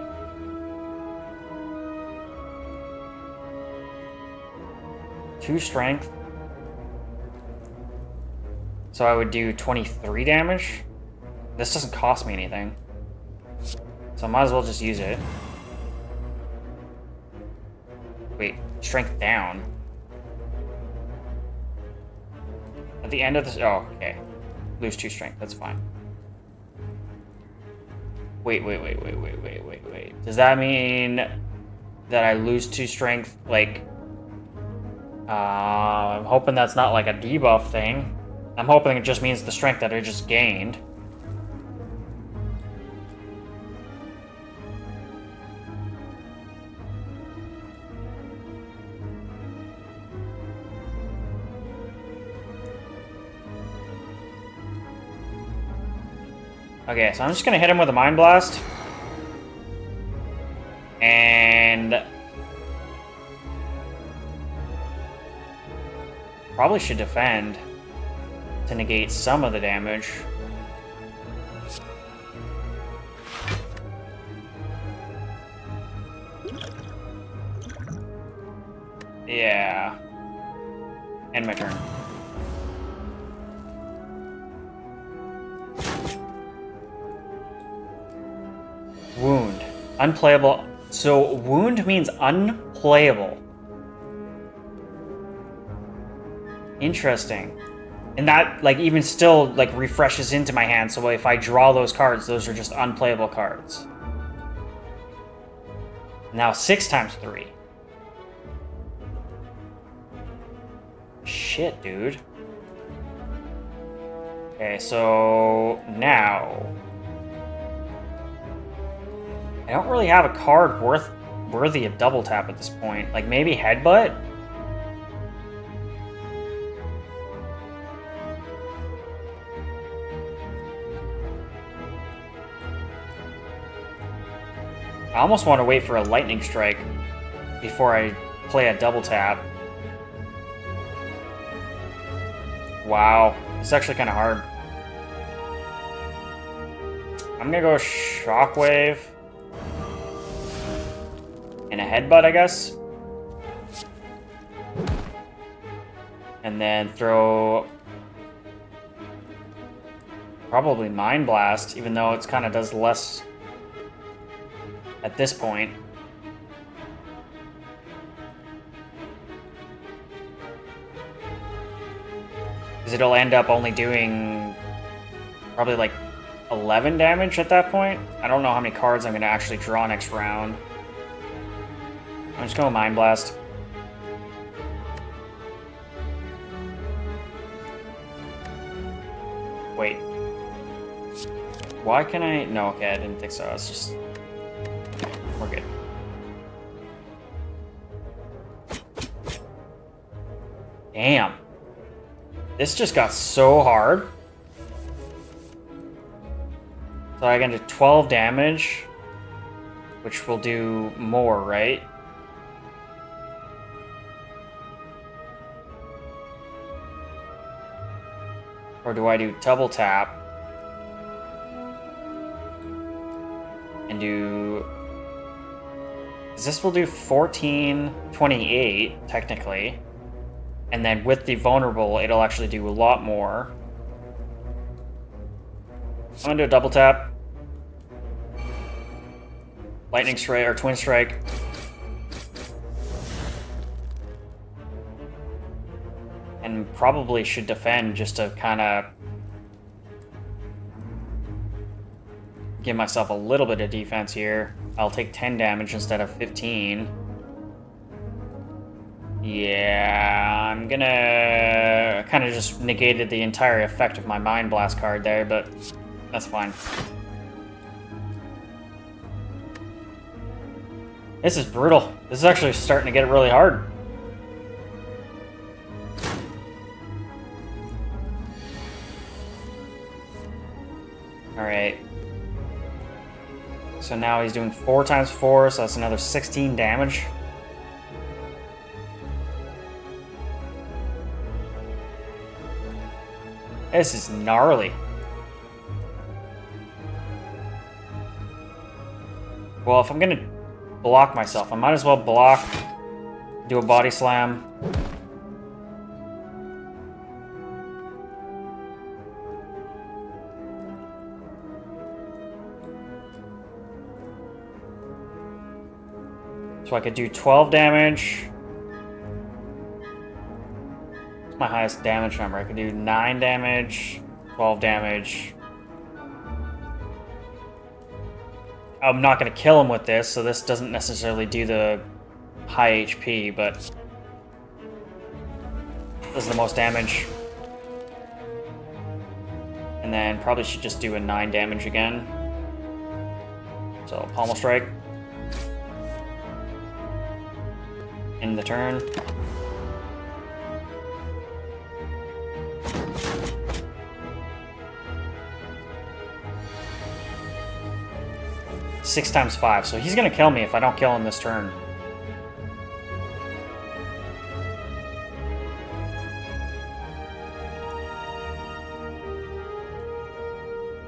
Two strength. So I would do 23 damage. This doesn't cost me anything, so I might as well just use it. Wait, strength down. At the end of this, oh, okay. Lose 2 strength, that's fine. Wait. Does that mean that I lose 2 strength, like, I'm hoping that's not like a debuff thing. I'm hoping it just means the strength that I just gained. Okay, so I'm just gonna hit him with a Mind Blast. And probably should defend to negate some of the damage. Yeah. End my turn. Wound. Unplayable. So, wound means unplayable. Interesting. And that, like, even still, like, refreshes into my hand, so if I draw those cards, those are just unplayable cards. Now 6 times 3. Shit, dude. Okay, so now I don't really have a card worthy of double tap at this point. Like, maybe Headbutt? I almost want to wait for a lightning strike before I play a double tap. Wow, it's actually kind of hard. I'm gonna go Shockwave and a Headbutt, I guess. And then throw probably Mind Blast, even though it's kind of does less at this point. Because it'll end up only doing probably like 11 damage at that point. I don't know how many cards I'm going to actually draw next round. I'm just going Mind Blast. Wait. Why can I... No, okay, I didn't think so. It's just... We're good. Damn. This just got so hard. So I get to 12 damage, which will do more, right? Or do I do double tap and do... This will do 14, 28, technically. And then with the vulnerable, it'll actually do a lot more. I'm gonna do a double tap. Lightning strike, or twin strike. And probably should defend just to kind of give myself a little bit of defense here. I'll take 10 damage instead of 15. Yeah, I'm gonna kind of just negated the entire effect of my Mind Blast card there, but that's fine. This is brutal. This is actually starting to get really hard. Alright. So now he's doing 4 times 4, so that's another 16 damage. This is gnarly. Well, if I'm gonna block myself, I might as well block, do a body slam. So I could do 12 damage. What's my highest damage number? I could do 9 damage, 12 damage. I'm not going to kill him with this, so this doesn't necessarily do the high HP, but does the most damage. And then probably should just do a 9 damage again. So Pommel Strike. End the turn. Six times 5, so he's gonna kill me if I don't kill him this turn.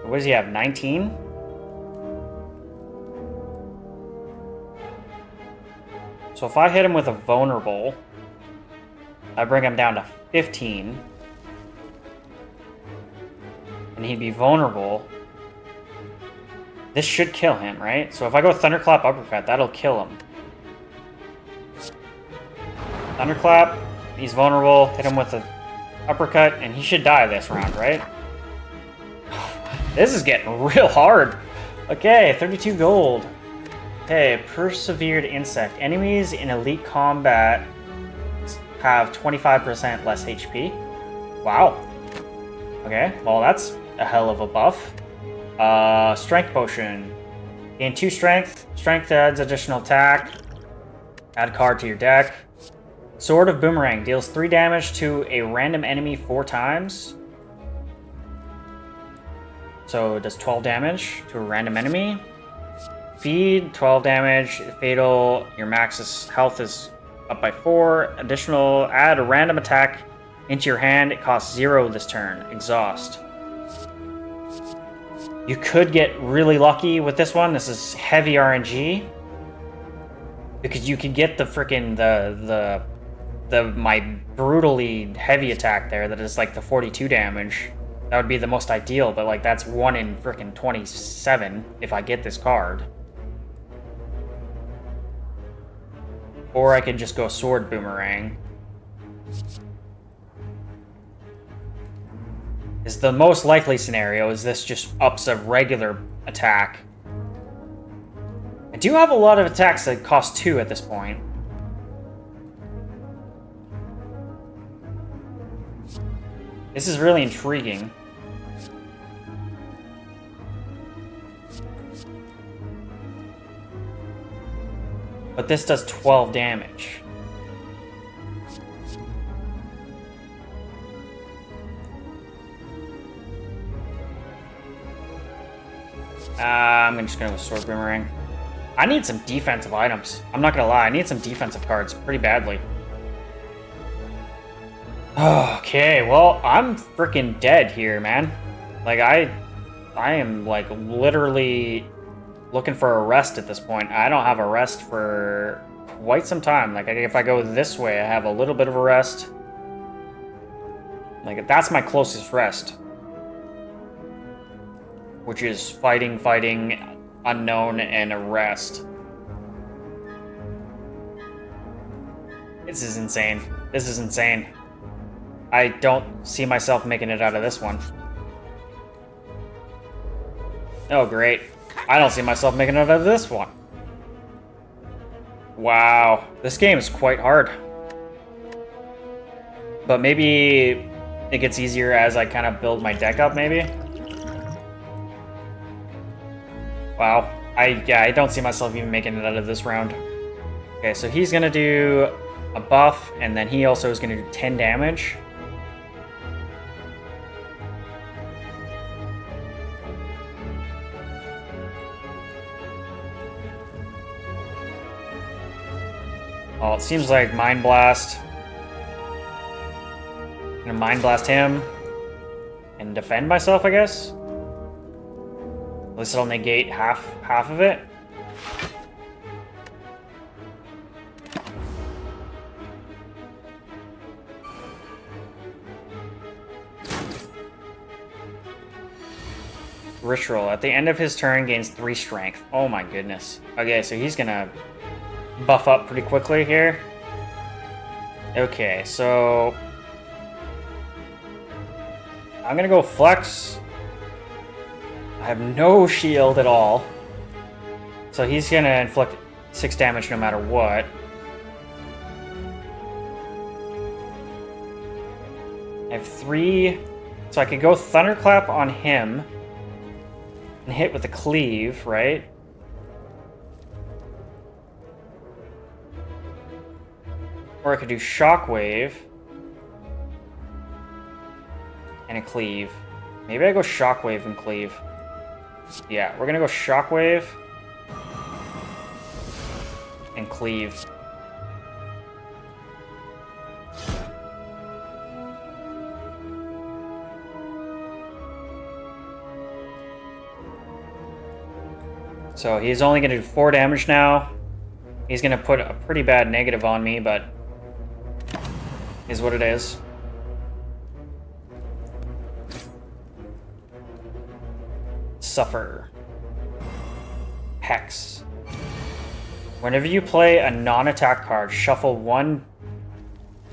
What does he have, 19? So if I hit him with a vulnerable, I bring him down to 15. And he'd be vulnerable. This should kill him, right? So if I go Thunderclap Uppercut, that'll kill him. Thunderclap, he's vulnerable, hit him with an uppercut, and he should die this round, right? This is getting real hard. Okay, 32 gold. Okay, Persevered Insect. Enemies in elite combat have 25% less HP. Wow. Okay, well that's a hell of a buff. Strength Potion. Gain 2 strength. Strength adds additional attack. Add card to your deck. Sword of Boomerang. Deals 3 damage to a random enemy 4 times. So it does 12 damage to a random enemy. Feed, 12 damage. Fatal, your max health is up by 4. Additional, add a random attack into your hand. It costs 0 this turn. Exhaust. You could get really lucky with this one. This is heavy RNG. Because you could get the frickin' my brutally heavy attack there that is like the 42 damage. That would be the most ideal, but like that's 1 in frickin' 27 if I get this card. Or I could just go Sword Boomerang. Is the most likely scenario is this just ups a regular attack. I do have a lot of attacks that cost 2 at this point. This is really intriguing. But this does 12 damage. I'm just gonna go Sword Boomerang. I need some defensive items. I'm not gonna lie, I need some defensive cards pretty badly. Okay, well, I'm freaking dead here, man. Like, I am, like, literally looking for a rest at this point. I don't have a rest for quite some time. Like, if I go this way, I have a little bit of a rest. Like, that's my closest rest. Which is fighting, unknown, and a rest. This is insane. This is insane. I don't see myself making it out of this one. Oh, great. I don't see myself making it out of this one. Wow. This game is quite hard. But maybe it gets easier as I kind of build my deck up, maybe? Wow. I don't see myself even making it out of this round. Okay, so he's gonna do a buff, and then he also is gonna do 10 damage. Well, it seems like Mind Blast. I'm gonna Mind Blast him and defend myself, I guess. At least it'll negate half of it. Ritual. At the end of his turn, gains 3 strength. Oh my goodness. Okay, so he's gonna buff up pretty quickly here. Okay, so I'm gonna go Flex. I have no shield at all. So he's gonna inflict 6 damage no matter what. I have 3, so I could go Thunderclap on him and hit with a cleave, right? Or I could do Shockwave and a cleave. Maybe I go Shockwave and cleave. Yeah, we're gonna go Shockwave and cleave. So he's only gonna do 4 damage now. He's gonna put a pretty bad negative on me, but is what it is. Suffer. Hex. Whenever you play a non-attack card, shuffle 1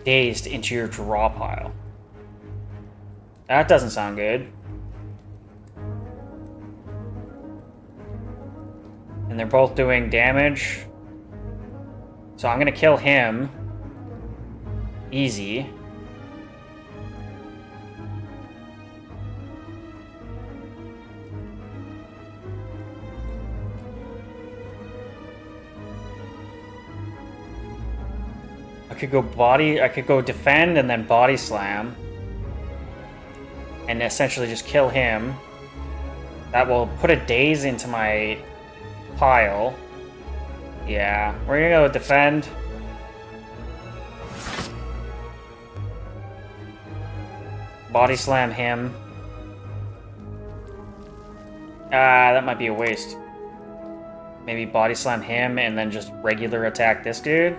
Dazed into your draw pile. That doesn't sound good. And they're both doing damage. So I'm gonna kill him. Easy. I could go defend and then body slam. And essentially just kill him. That will put a daze into my pile. Yeah, we're gonna go defend. Body slam him. That might be a waste. Maybe body slam him and then just regular attack this dude.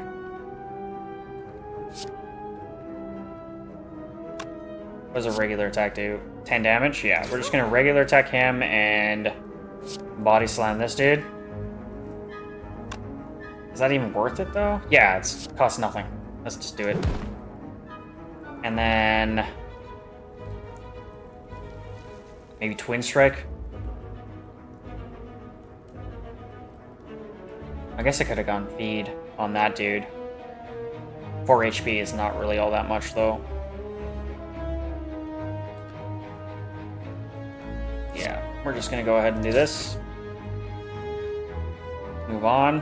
What does a regular attack do? 10 damage? Yeah, we're just gonna regular attack him and body slam this dude. Is that even worth it though? Yeah, it costs nothing. Let's just do it. And then maybe twin strike. I guess I could have gone feed on that dude. 4 HP is not really all that much though. Yeah, we're just gonna go ahead and do this. Move on.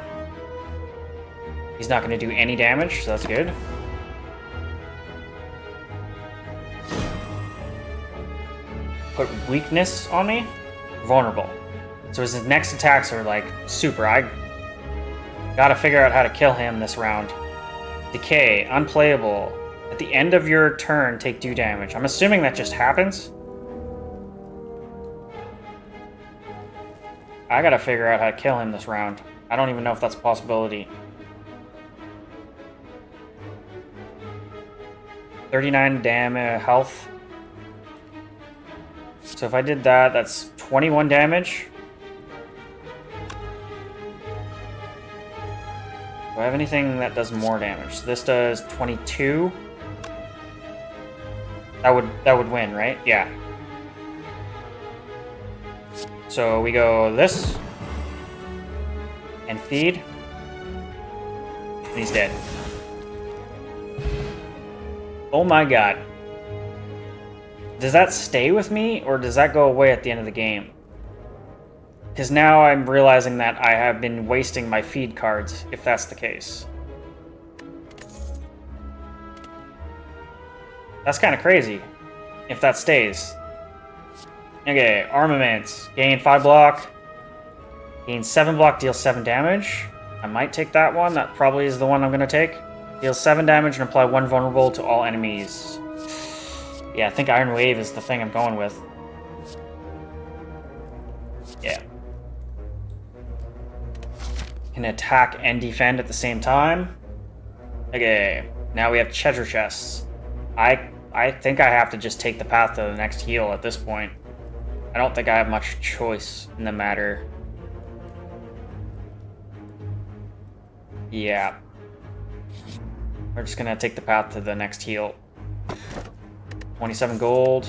He's not gonna do any damage, so that's good. Put weakness on me. Vulnerable. So his next attacks are like super. I gotta figure out how to kill him this round. Decay, unplayable. At the end of your turn, take 2 damage. I'm assuming that just happens. I gotta figure out how to kill him this round. I don't even know if that's a possibility. 39 damage health. So if I did that, that's 21 damage. Do I have anything that does more damage? So this does 22. That would win, right? Yeah. So we go this and feed. And he's dead. Oh my god. Does that stay with me or does that go away at the end of the game? Because now I'm realizing that I have been wasting my feed cards, if that's the case. That's kind of crazy, if that stays. Okay, armaments. Gain 5 block. Gain 7 block, deal 7 damage. I might take that one. That probably is the one I'm going to take. Deal 7 damage and apply 1 vulnerable to all enemies. Yeah, I think Iron Wave is the thing I'm going with. Yeah. Can attack and defend at the same time. Okay, now we have treasure chests. I think I have to just take the path to the next heal at this point. I don't think I have much choice in the matter. Yeah. We're just gonna take the path to the next heal. 27 gold.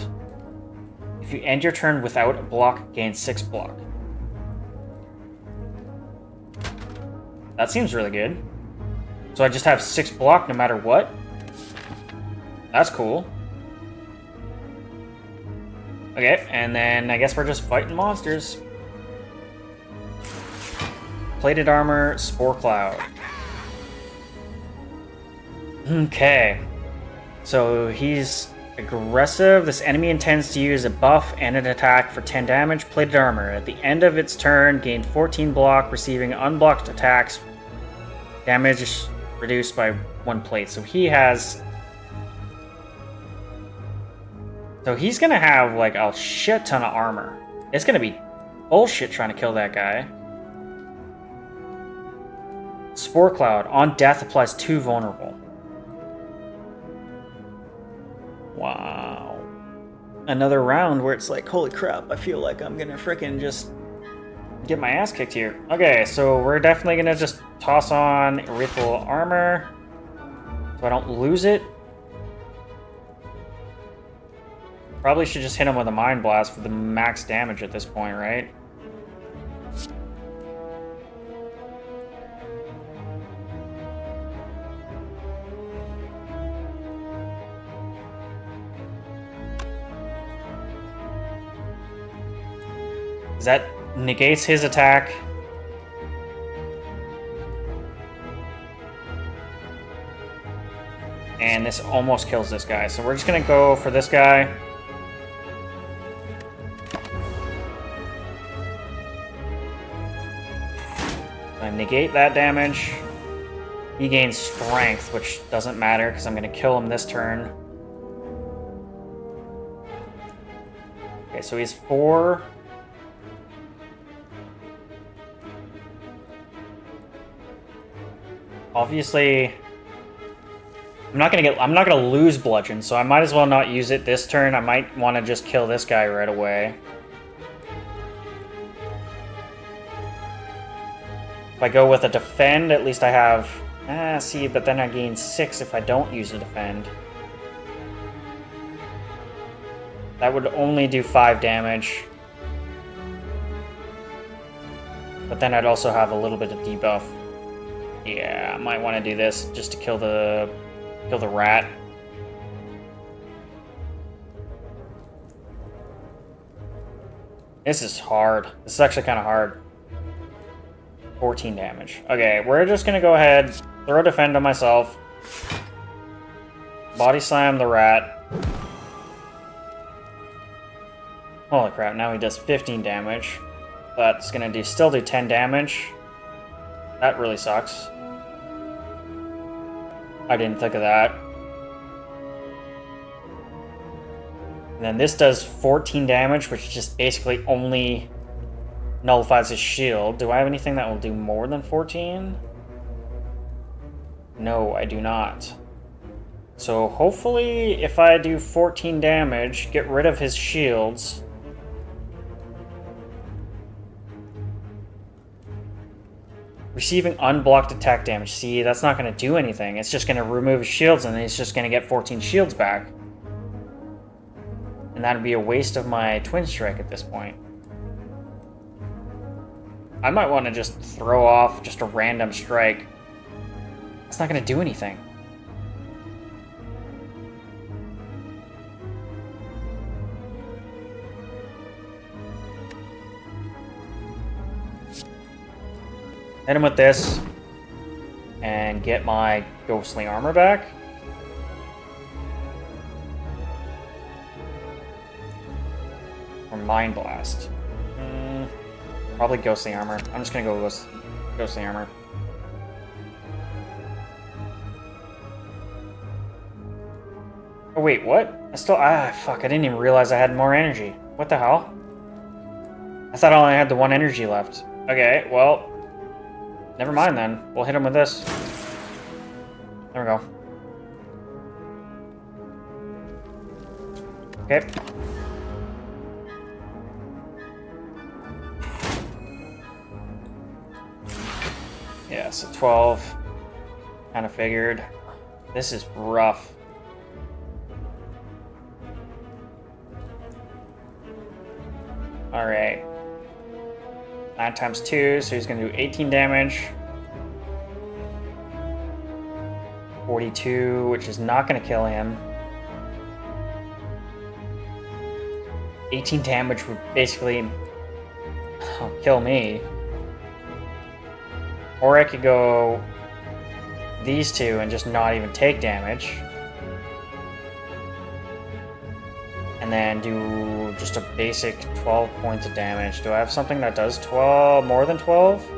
If you end your turn without a block, gain 6 block. That seems really good. So I just have 6 block no matter what? That's cool. Okay, and then I guess we're just fighting monsters. Plated armor, spore cloud. Okay. So he's aggressive. This enemy intends to use a buff and an attack for 10 damage. Plated armor. At the end of its turn, gain 14 block, receiving unblocked attacks. Damage reduced by 1 plate. So he has... So he's gonna have like a shit ton of armor. It's gonna be bullshit trying to kill that guy. Spore cloud. On death applies 2 vulnerable. Wow. Another round where it's like, holy crap, I feel like I'm gonna frickin' just get my ass kicked here. Okay, so we're definitely gonna just toss on erythral armor so I don't lose it. Probably should just hit him with a mind blast for the max damage at this point, right? That negates his attack. And this almost kills this guy. So we're just gonna go for this guy. I negate that damage. He gains strength, which doesn't matter because I'm going to kill him this turn. Okay, so he's 4. Obviously, I'm not gonna lose bludgeon, so I might as well not use it this turn. I might want to just kill this guy right away. If I go with a defend, at least I have... see, but then I gain 6 if I don't use a defend. That would only do 5 damage. But then I'd also have a little bit of debuff. Yeah, I might want to do this just to kill the rat. This is hard. This is actually kind of hard. 14 damage. Okay, we're just gonna go ahead, throw a defend on myself. Body slam the rat. Holy crap, now he does 15 damage. That's gonna still do 10 damage. That really sucks. I didn't think of that. And then this does 14 damage, which just basically only nullifies his shield. Do I have anything that will do more than 14? No, I do not. So hopefully if I do 14 damage, get rid of his shields... Receiving unblocked attack damage. See, that's not going to do anything. It's just going to remove his shields, and then he's just going to get 14 shields back. And that'd be a waste of my Twin Strike at this point. I might want to just throw off just a random strike. It's not going to do anything. Hit him with this, and get my ghostly armor back. Or Mind Blast. Probably ghostly armor. I'm just gonna go with ghostly armor. Oh wait, what? Fuck, I didn't even realize I had more energy. What the hell? I thought I only had the 1 energy left. Okay, well... Never mind then. We'll hit him with this. There we go. Okay. Yeah, so 12. Kind of figured. This is rough. Alright. 9 times 2, so he's going to do 18 damage. 42, which is not going to kill him. 18 damage would basically kill me. Or I could go these two and just not even take damage. And then do just a basic 12 points of damage. Do I have something that does 12, more than 12?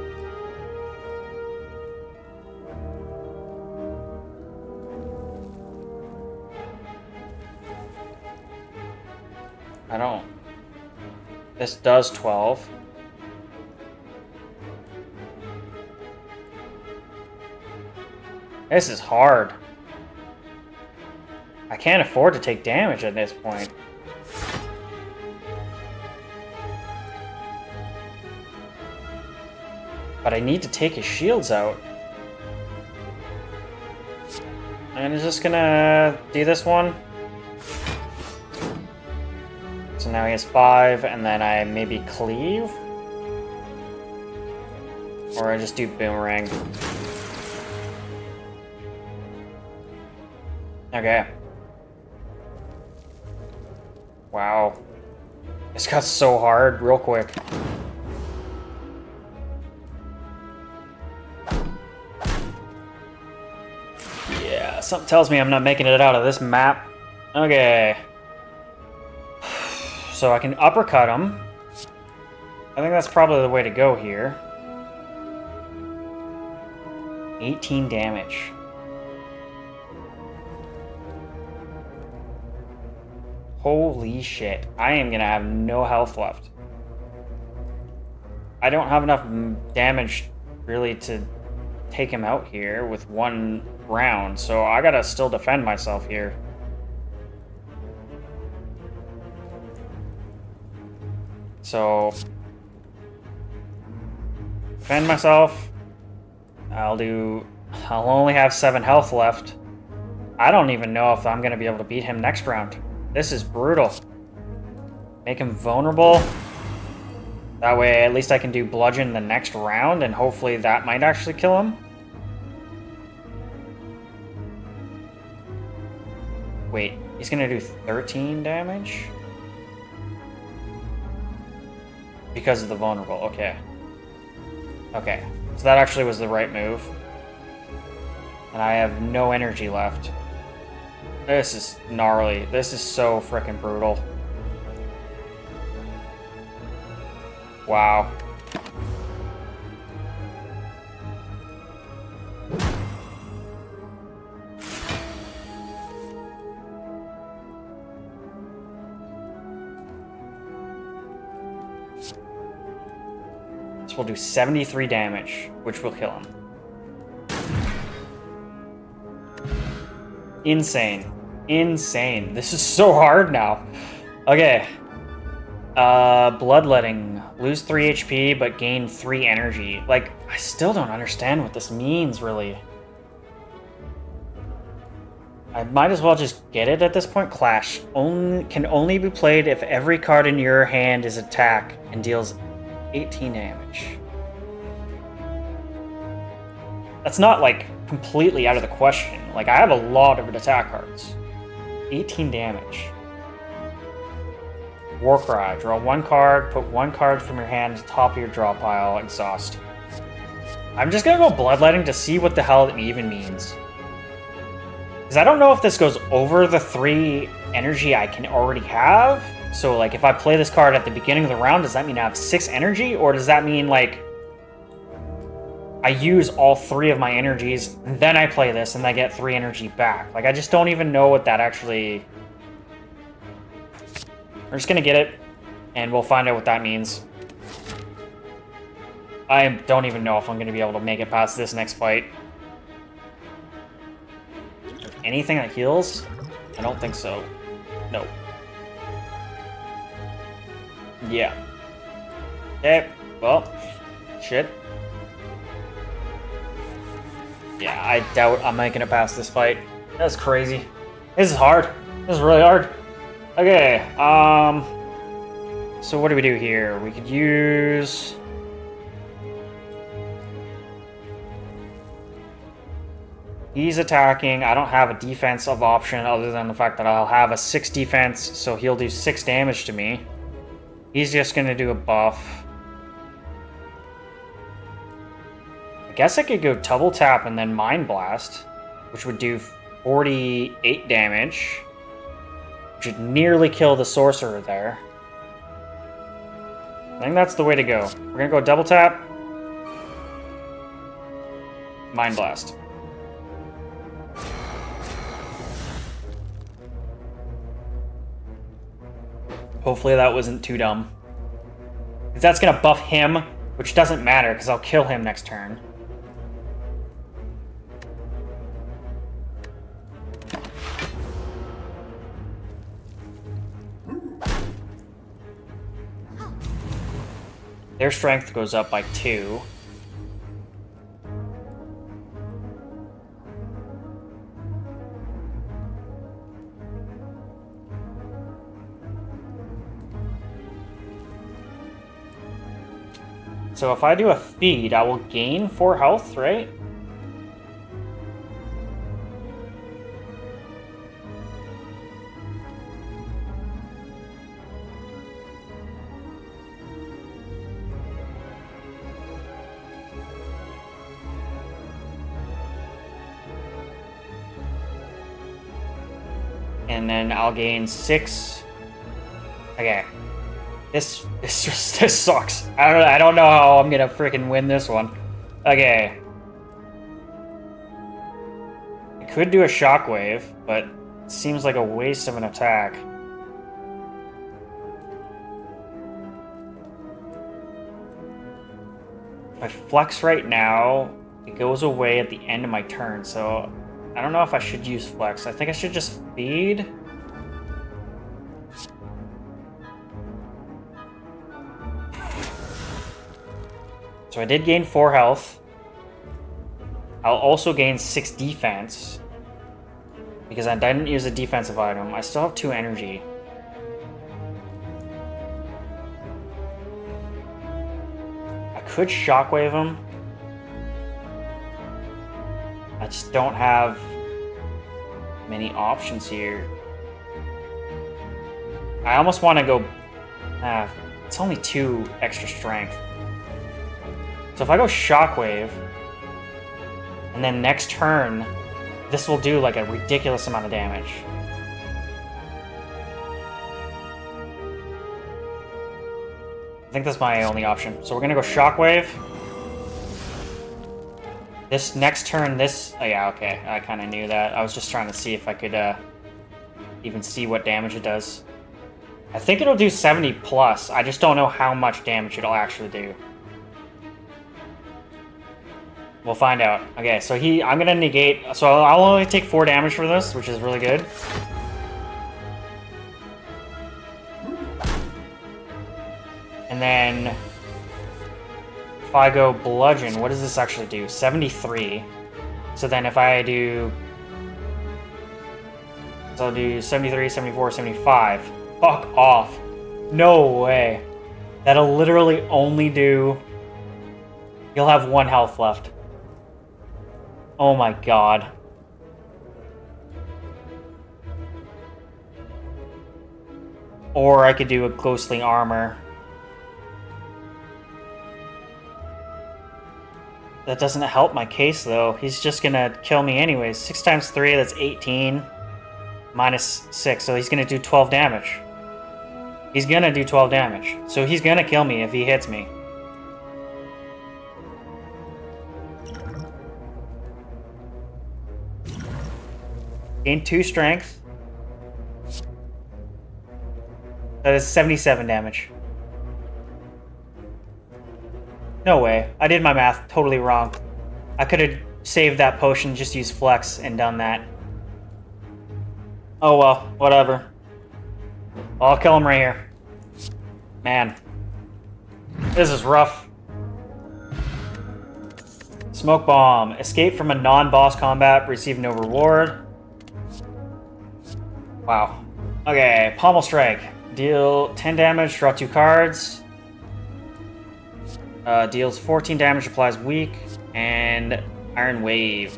I don't. This does 12. This is hard. I can't afford to take damage at this point. But I need to take his shields out. And I'm just gonna do this one. So now he has 5, and then I maybe cleave? Or I just do boomerang. Okay. Wow. This got so hard real quick. Yeah, something tells me I'm not making it out of this map. Okay. So I can uppercut him. I think that's probably the way to go here. 18 damage. Holy shit. I am gonna have no health left. I don't have enough damage really to take him out here with one round, so I gotta still defend myself here. So, defend myself. I'll only have 7 health left. I don't even know if I'm gonna be able to beat him next round. This is brutal. Make him vulnerable. That way, at least I can do bludgeon the next round, and hopefully that might actually kill him. Wait, he's gonna do 13 damage? Because of the vulnerable, okay. Okay, so that actually was the right move. And I have no energy left. This is gnarly. This is so freaking brutal. Wow. This will do 73 damage, which will kill him. Insane. Insane. This is so hard now. Okay. Bloodletting. Lose 3 HP, but gain 3 energy. Like, I still don't understand what this means, really. I might as well just get it at this point. Clash. Can only be played if every card in your hand is attack and deals 18 damage. That's not, like, completely out of the question. Like, I have a lot of attack cards. 18 damage. Warcry. Draw 1 card, put 1 card from your hand to the top of your draw pile, exhaust. I'm just gonna go Bloodletting to see what the hell it even means. Because I don't know if this goes over the 3 energy I can already have. So, like, if I play this card at the beginning of the round, does that mean I have 6 energy? Or does that mean, like, I use all 3 of my energies, and then I play this, and I get 3 energy back? Like, I just don't even know what that actually... We're just gonna get it, and we'll find out what that means. I don't even know if I'm gonna be able to make it past this next fight. Anything that heals? I don't think so. No. Yeah. Okay, well, shit. Yeah, I doubt I'm making it past this fight. That's crazy. This is hard. This is really hard. Okay, so what do we do here? We could use... He's attacking. I don't have a defensive option other than the fact that I'll have a 6 defense, so he'll do 6 damage to me. He's just gonna do a buff. I guess I could go double tap and then Mind Blast, which would do 48 damage. Which would nearly kill the sorcerer there. I think that's the way to go. We're gonna go double tap. Mind Blast. Hopefully that wasn't too dumb. Because that's gonna buff him, which doesn't matter because I'll kill him next turn. Their strength goes up by 2. So if I do a feed, I will gain 4 health, right? And then I'll gain 6. Okay. This sucks. I don't know how I'm gonna freaking win this one. Okay. could do a shockwave, but it seems like a waste of an attack. If I flex right now, it goes away at the end of my turn, so I don't know if I should use flex. I think I should just feed. So I did gain 4 health. I'll also gain 6 defense because I didn't use a defensive item. I still have 2 energy. I could shockwave him. I just don't have many options here. I almost want to go... it's only 2 extra strength. So if I go shockwave, and then next turn, this will do like a ridiculous amount of damage. I think that's my only option. So we're gonna go shockwave. This next turn, oh yeah, okay, I kind of knew that. I was just trying to see if I could even see what damage it does. I think it'll do 70 plus. I just don't know how much damage it'll actually do. We'll find out. Okay, so I'm gonna negate. So I'll only take 4 damage for this, which is really good. And then if I go bludgeon, what does this actually do? 73. So then if I do... So I'll do 73, 74, 75. Fuck off. No way. That'll literally only do... You'll have 1 health left. Oh my god. Or I could do a ghostly armor. That doesn't help my case though. He's just gonna kill me anyways. 6 times 3, that's 18. Minus 6, so he's gonna do 12 damage. He's gonna do 12 damage. So he's gonna kill me if he hits me. Gain 2 strength. That is 77 damage. No way. I did my math totally wrong. I could have saved that potion, just used flex, and done that. Oh well, whatever. I'll kill him right here. Man. This is rough. Smoke bomb. Escape from a non-boss combat. Receive no reward. Wow. Okay, Pommel Strike. Deal 10 damage, draw 2 cards. Deals 14 damage, applies weak. And Iron Wave.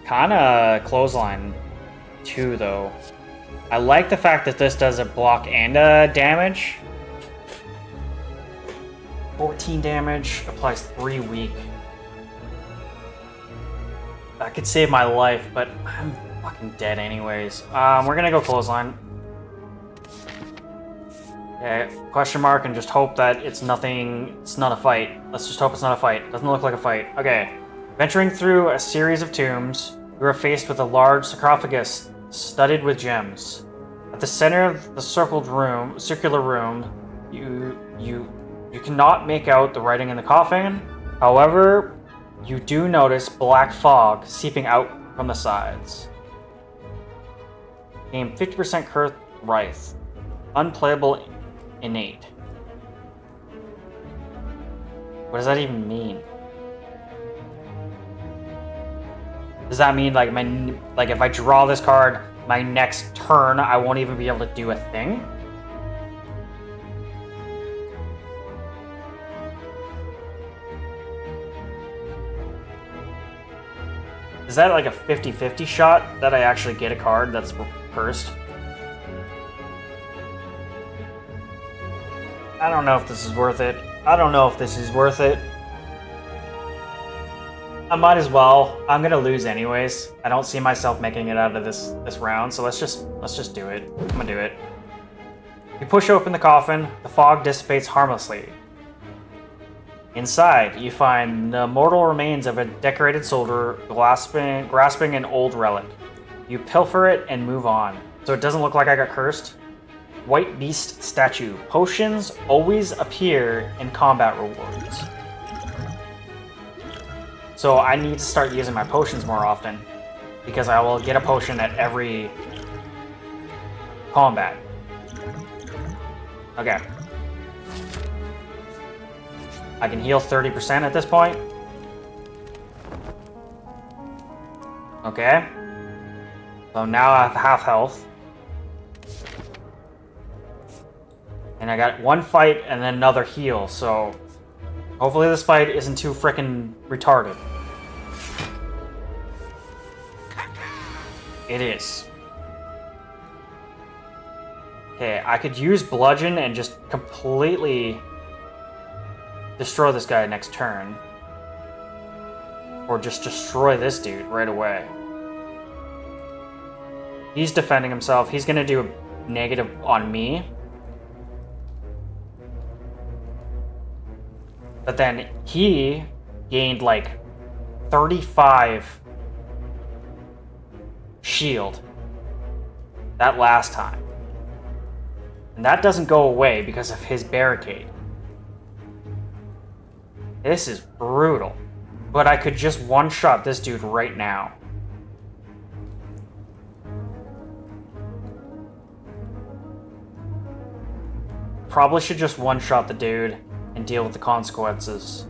Kinda clothesline too, though. I like the fact that this does a block and a damage. 14 damage, applies 3 weak. That could save my life, but I'm fucking dead anyways. We're gonna go clothesline. Okay, question mark and just hope that it's nothing, it's not a fight. Let's just hope it's not a fight. Doesn't look like a fight. Okay. Venturing through a series of tombs, you are faced with a large sarcophagus studded with gems. At the center of the circular room, you cannot make out the writing in the coffin. However, you do notice black fog seeping out from the sides. Gain 50% Curse Wraith. Unplayable innate. What does that even mean? Does that mean like if I draw this card, my next turn I won't even be able to do a thing? Is that like a 50-50 shot that I actually get a card that's cursed? I don't know if this is worth it. I don't know if this is worth it. I might as well. I'm gonna lose anyways. I don't see myself making it out of this round, so let's just do it. I'm gonna do it. You push open the coffin. The fog dissipates harmlessly. Inside, you find the mortal remains of a decorated soldier grasping an old relic. You pilfer it and move on. So it doesn't look like I got cursed. White Beast statue. Potions always appear in combat rewards. So I need to start using my potions more often, because I will get a potion at every combat. Okay. I can heal 30% at this point. Okay. So now I have half health. And I got one fight and then another heal, so hopefully this fight isn't too frickin' retarded. It is. Okay, I could use Bludgeon and just completely destroy this guy next turn. Or just destroy this dude right away. He's defending himself. He's gonna do a negative on me. But then he gained like 35 shield that last time. And that doesn't go away because of his barricade. This is brutal. But I could just one-shot this dude right now. Probably should just one-shot the dude and deal with the consequences.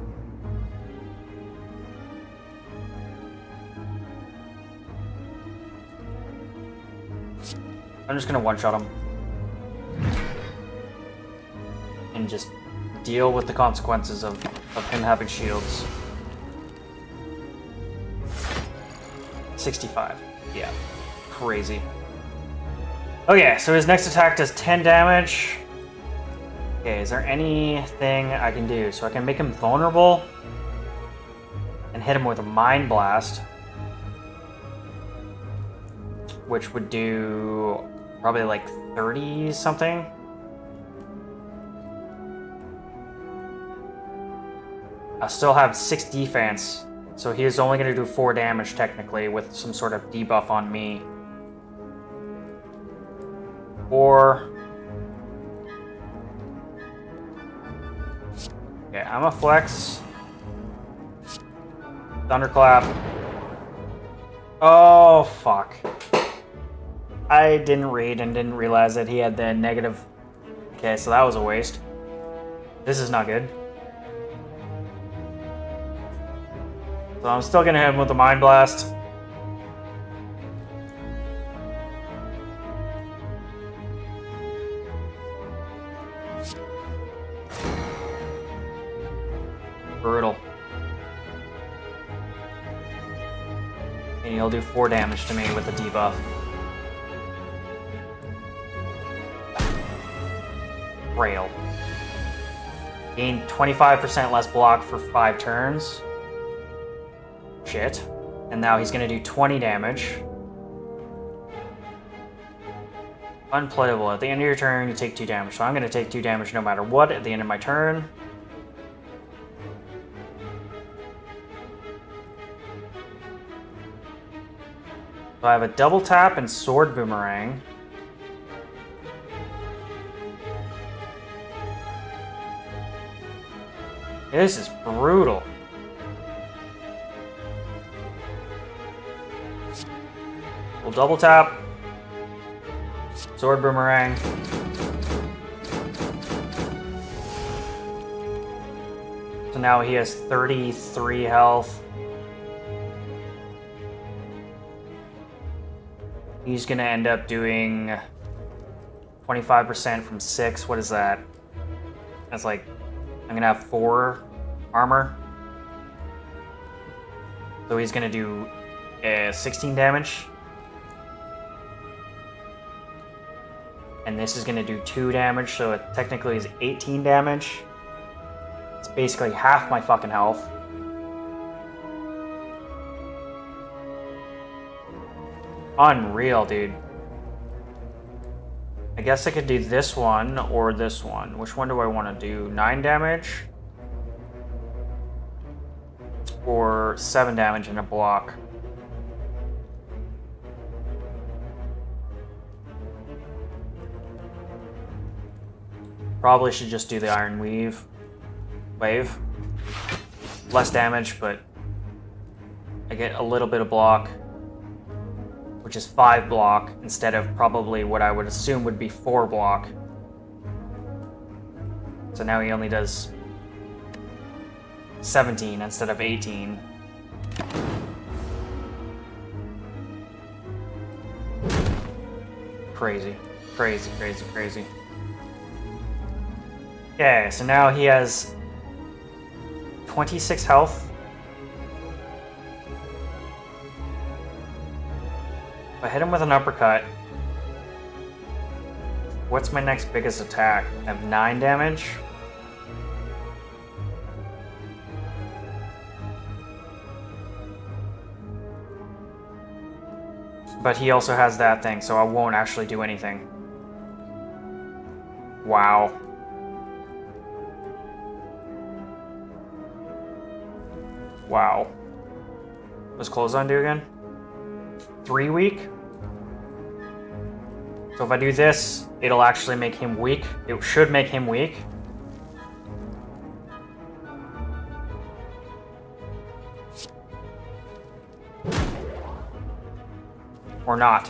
I'm just gonna one-shot him. And just deal with the consequences of him having shields. 65. Yeah. Crazy. Okay, so his next attack does 10 damage. Okay, is there anything I can do? So I can make him vulnerable and hit him with a Mind Blast, which would do probably like 30 something. I still have 6 defense, so he is only going to do 4 damage technically with some sort of debuff on me. Or okay, I'm a flex. Thunderclap. Oh, fuck. I didn't read and didn't realize that he had the negative. Okay, so that was a waste. This is not good. So I'm still gonna hit him with the Mind Blast. Brutal. And he'll do 4 damage to me with the debuff. Rail. Gain 25% less block for 5 turns. Shit. And now he's gonna do 20 damage. Unplayable. At the end of your turn, you take 2 damage. So I'm gonna take 2 damage no matter what at the end of my turn. So I have a double tap and sword boomerang. This is brutal. We'll double tap. Sword boomerang. So now he has 33 health. He's gonna end up doing 25% from 6. What is that? That's like, I'm gonna have 4 armor. So he's gonna do 16 damage. And this is gonna do 2 damage, so it technically is 18 damage. It's basically half my fucking health. Unreal, dude. I guess I could do this one or this one. Which one do I want to do? 9 damage? for 7 damage in a block. Probably should just do the Iron Wave. Less damage, but I get a little bit of block, which is 5 block instead of probably what I would assume would be 4 block. So now he only does 17 instead of 18. Crazy. Crazy, crazy, crazy. Okay, so now he has 26 health. If I hit him with an uppercut, what's my next biggest attack? I have 9 damage. But he also has that thing, so I won't actually do anything. Wow. Wow. What's Clothesline do again? 3 weak? So if I do this, it'll actually make him weak. It should make him weak. Or not.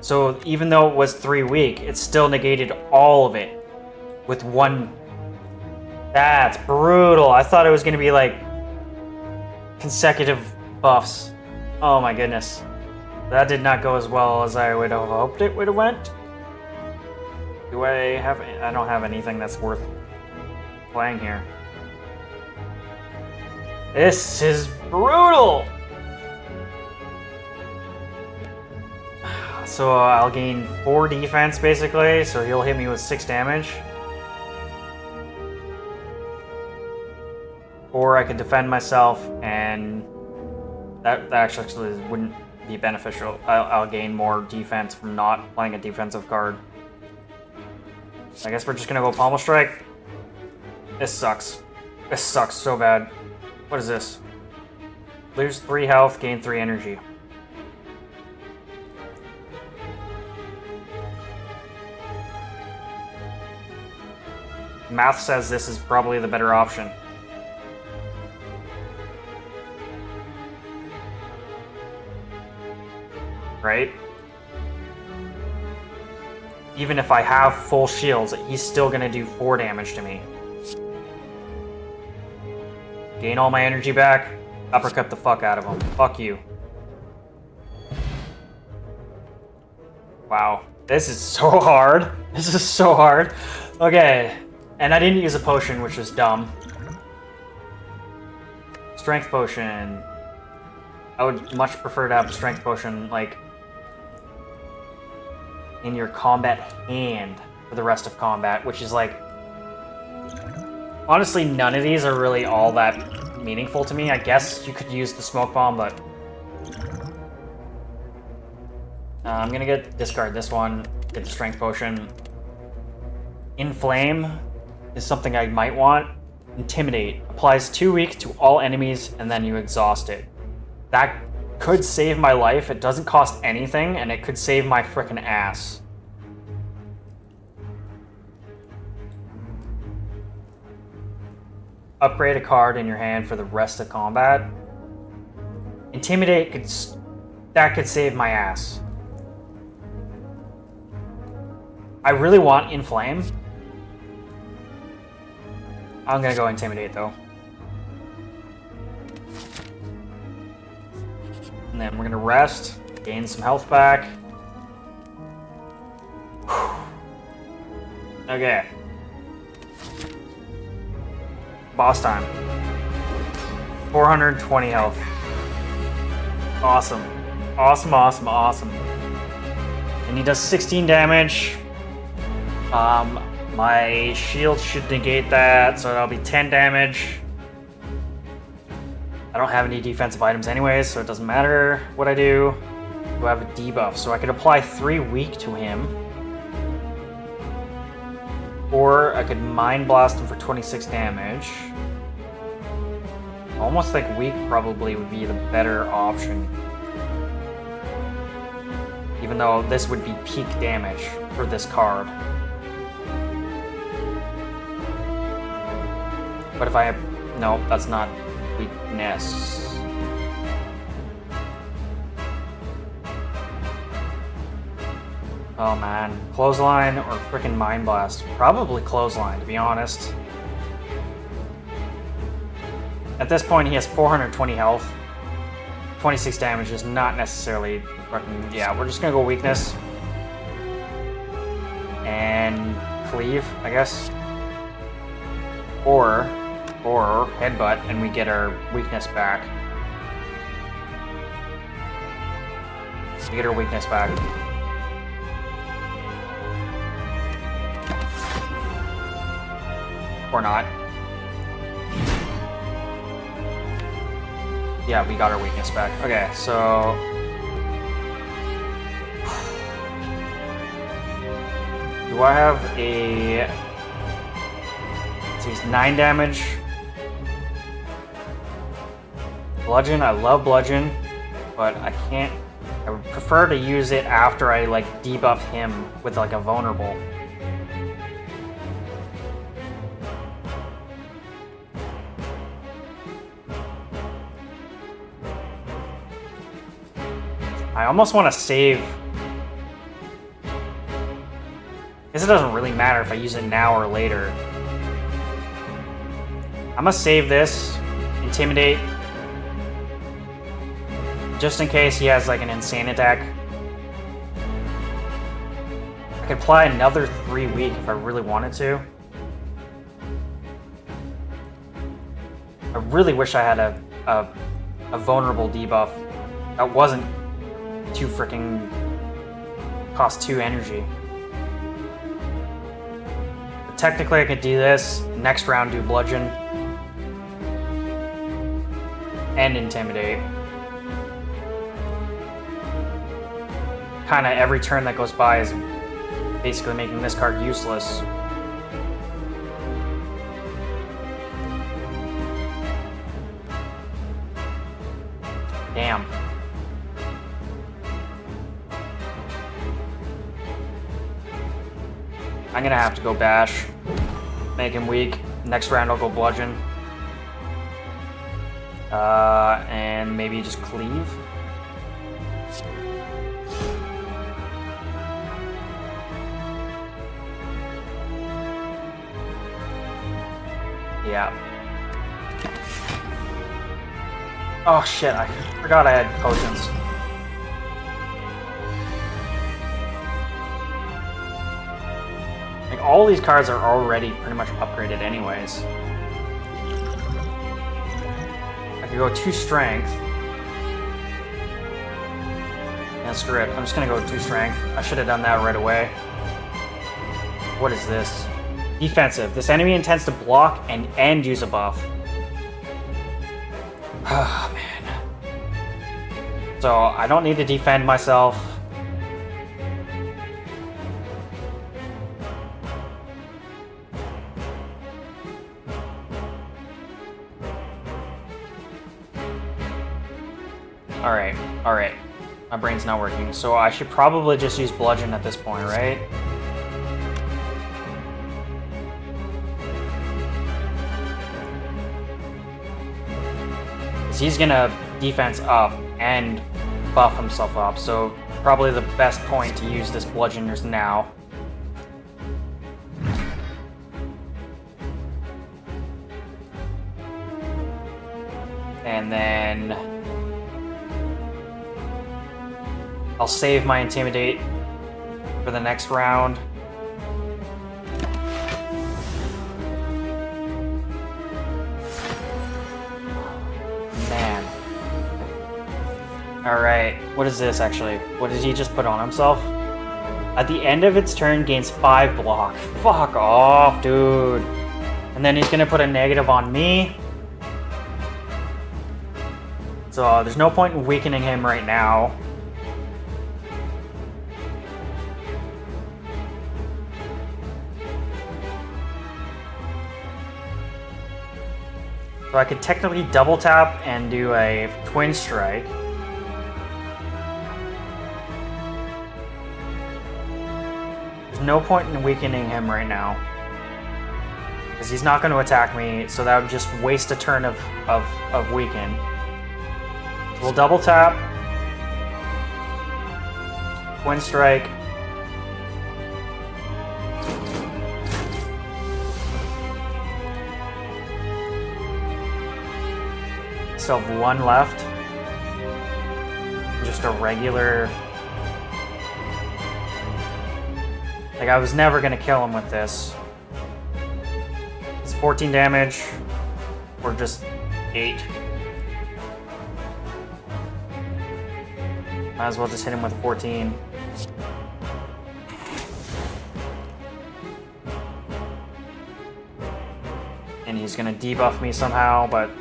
So even though it was 3 weak, it still negated all of it with 1. That's brutal. I thought it was going to be like consecutive buffs. Oh my goodness. That did not go as well as I would have hoped it would have went. Do I have... I don't have anything that's worth playing here. This is brutal! So I'll gain 4 defense basically, so he'll hit me with 6 damage. Or I could defend myself, and that actually wouldn't be beneficial. I'll gain more defense from not playing a defensive card. I guess we're just gonna go Pommel Strike. This sucks. This sucks so bad. What is this? Lose 3 health, gain 3 energy. Math says this is probably the better option. Right? Even if I have full shields, he's still gonna do 4 damage to me. Gain all my energy back, uppercut the fuck out of him. Fuck you. Wow. This is so hard. This is so hard. Okay. And I didn't use a potion, which was dumb. Strength potion. I would much prefer to have a strength potion, like, in your combat hand for the rest of combat, which is like... Honestly, none of these are really all that meaningful to me. I guess you could use the smoke bomb, but... I'm gonna discard this one, get the strength potion. Inflame is something I might want. Intimidate. Applies 2 weak to all enemies, and then you exhaust it. That could save my life. It doesn't cost anything, and it could save my frickin' ass. Upgrade a card in your hand for the rest of combat. Intimidate that could save my ass. I really want Inflame. I'm gonna go Intimidate though. And then we're gonna rest, gain some health back. Okay. Boss time. 420 health. Awesome. Awesome, awesome, awesome. And he does 16 damage. My shield should negate that, so that'll be 10 damage. I don't have any defensive items anyways, so it doesn't matter what I do. I have a debuff, so I could apply 3 weak to him. Or I could Mind Blast him for 26 damage. almost think weak probably would be the better option. Even though this would be peak damage for this card. But if I have... No, that's not weakness. Oh man. Clothesline or frickin' Mind Blast? Probably Clothesline, to be honest. At this point, he has 420 health. 26 damage is not necessarily fucking... Yeah, we're just gonna go weakness. And cleave, I guess. Or headbutt, and we get our weakness back. We get our weakness back. Or not. Yeah, we got our weakness back. Okay, so... Do I have a... So he's 9 damage. Bludgeon, I love Bludgeon, but I can't... I would prefer to use it after I, like, debuff him with, like, a vulnerable. I almost want to save... I guess it doesn't really matter if I use it now or later. I'm gonna save this, Intimidate, just in case he has like an insane attack. I could apply another 3 weak if I really wanted to. I really wish I had a vulnerable debuff that wasn't too freaking cost 2 energy. But technically I could do this, next round do Bludgeon and Intimidate. Kinda every turn that goes by is basically making this card useless. Damn. I'm gonna have to go Bash. Make him weak. Next round I'll go Bludgeon. And maybe just Cleave. Yeah. Oh shit, I forgot I had potions. Like, all these cards are already pretty much upgraded anyways. I could go 2 strength. And screw it, I'm just gonna go 2 strength. I should have done that right away. What is this? Defensive. This enemy intends to block and use a buff. Oh, man. So, I don't need to defend myself. Alright, alright. My brain's not working. So I should probably just use Bludgeon at this point, right? He's gonna defense up and buff himself up, so probably the best point to use this Bludgeon is now. And then I'll save my Intimidate for the next round. Alright, what is this actually? What did he just put on himself? At the end of its turn, gains 5 block. Fuck off, dude. And then he's gonna put a negative on me. So there's no point in weakening him right now. So I could technically double tap and do a twin strike. There's no point in weakening him right now, because he's not going to attack me, so that would just waste a turn of weaken. So we'll double tap, twin strike. Still have one left. Just a regular. Like, I was never gonna kill him with this. It's 14 damage, or just 8. Might as well just hit him with a 14. And he's gonna debuff me somehow, but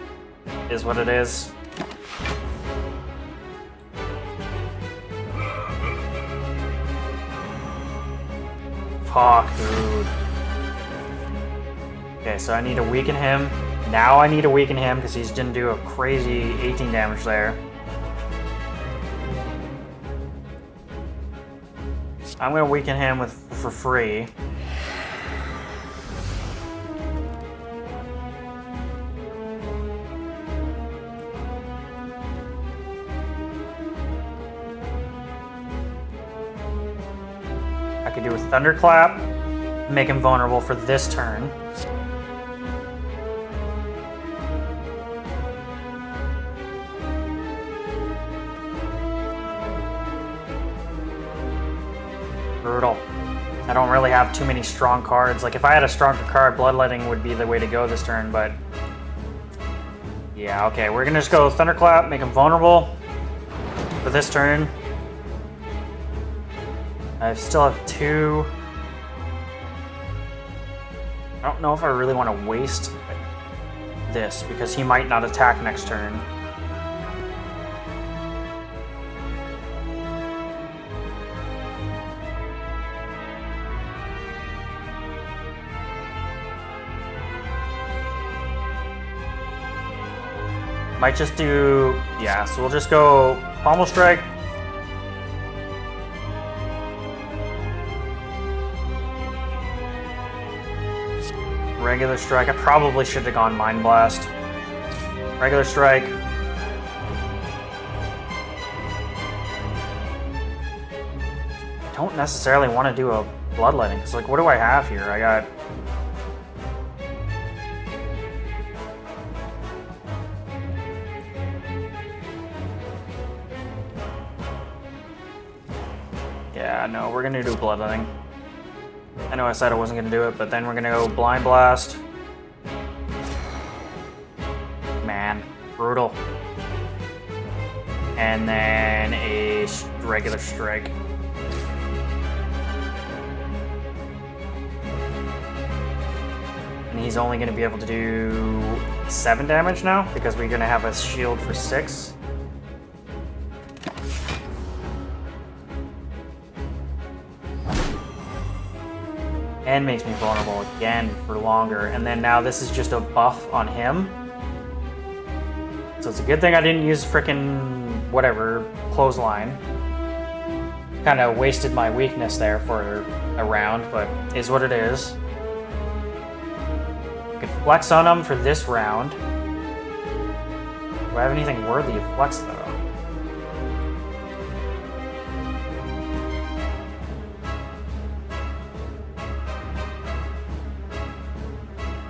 is what it is. Fuck, dude. Okay, so I need to weaken him. Now I need to weaken him because he's gonna do a crazy 18 damage there. I'm gonna weaken him for free. I could do a Thunderclap, make him vulnerable for this turn. Brutal. I don't really have too many strong cards. Like, if I had a stronger card, Bloodletting would be the way to go this turn, but... yeah, okay, we're gonna just go Thunderclap, make him vulnerable for this turn. I still have 2. I don't know if I really want to waste this, because he might not attack next turn. Might just do... yeah, so we'll just go Pommel Strike. Regular Strike. I probably should have gone Mind Blast. Regular Strike. I don't necessarily want to do a Bloodletting, because, like, what do I have here? I got... yeah, no, we're gonna do Bloodletting. I know I said I wasn't going to do it, but then we're going to go Blind Blast. Man, brutal. And then a regular strike. And he's only going to be able to do 7 damage now, because we're going to have a shield for 6. And makes me vulnerable again for longer. And then now this is just a buff on him. So it's a good thing I didn't use frickin' whatever, Clothesline. Kind of wasted my weakness there for a round, but is what it is. I could flex on him for this round. Do I have anything worthy of flex though?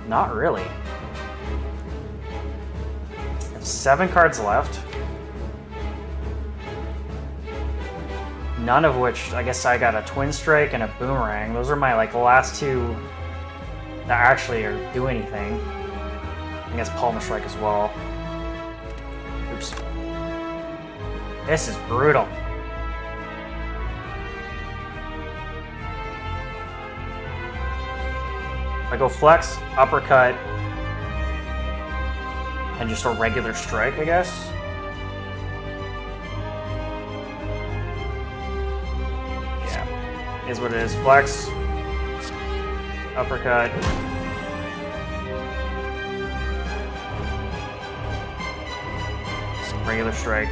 Not really. I have 7 cards left. None of which, I guess I got a Twin Strike and a Boomerang. Those are my, like, last 2 that actually do anything. I guess Palm Strike as well. Oops. This is brutal. I go Flex, Uppercut, and just a regular strike, I guess. Yeah, is what it is. Flex, Uppercut, Regular strike.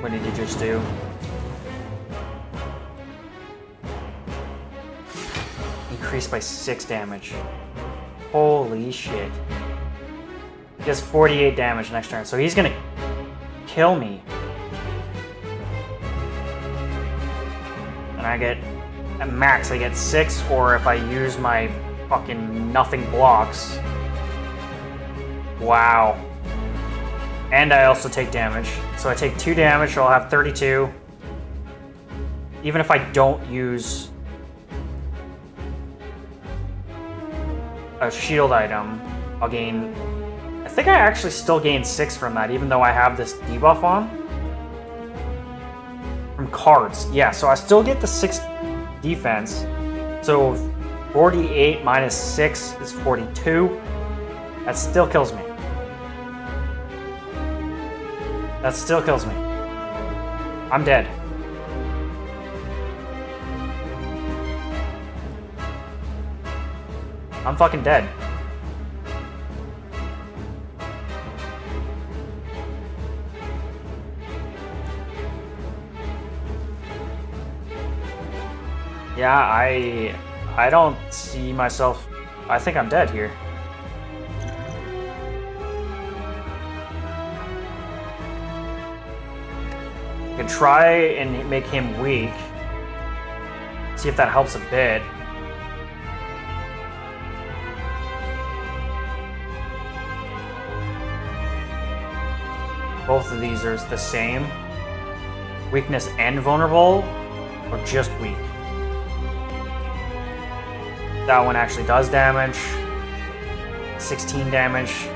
What did you just do? Increased by 6 damage. Holy shit. He does 48 damage next turn, so he's gonna kill me. And I get, at max, I get 6, or if I use my fucking nothing blocks. Wow. And I also take damage. So I take 2 damage, so I'll have 32. Even if I don't use a shield item, I'll gain... I think I actually still gain 6 from that, even though I have this debuff on. From cards. Yeah, so I still get the 6 defense. So 48 minus 6 is 42. That still kills me. That still kills me. I'm dead. I'm fucking dead. Yeah, I don't see myself... I think I'm dead here. I can try and make him weak. See if that helps a bit. Both of these are the same. Weakness and vulnerable, or just weak. That one actually does damage. 16 damage.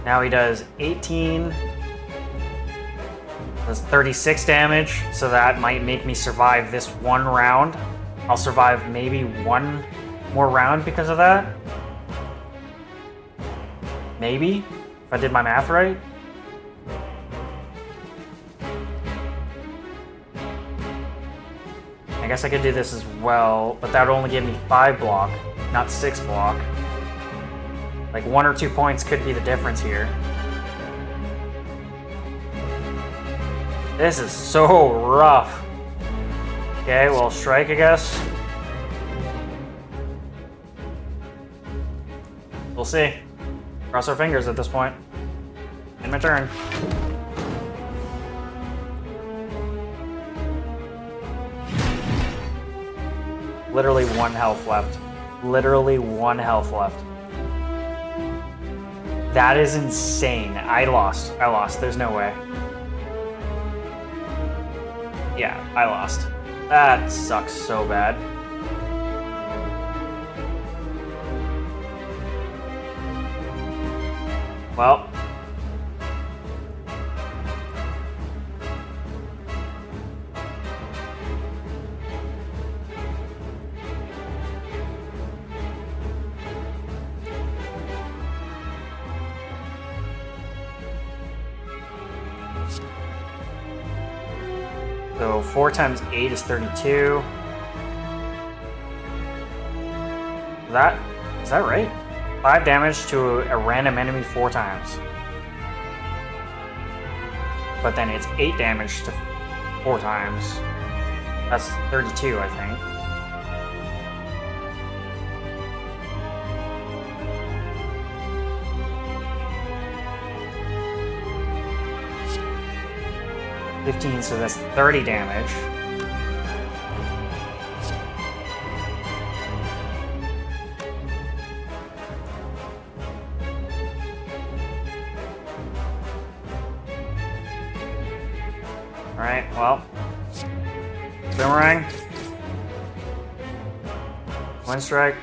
Now he does 18. Does 36 damage, so that might make me survive this one round. I'll survive maybe one more round because of that. Maybe, if I did my math right. I guess I could do this as well, but that would only give me 5 block, not 6 block. Like 1 or 2 points could be the difference here. This is so rough. Okay, well, strike, I guess. We'll see. Cross our fingers at this point. In my turn. Literally 1 health left. Literally 1 health left. That is insane. I lost. There's no way. Yeah, I lost. That sucks so bad. Well. So 4 times 8 is 32. Is that right? 5 damage to a random enemy 4 times. But then it's 8 damage to 4 times. That's 32, I think. So that's 30 damage. Alright, well. Boomerang. Wind strike.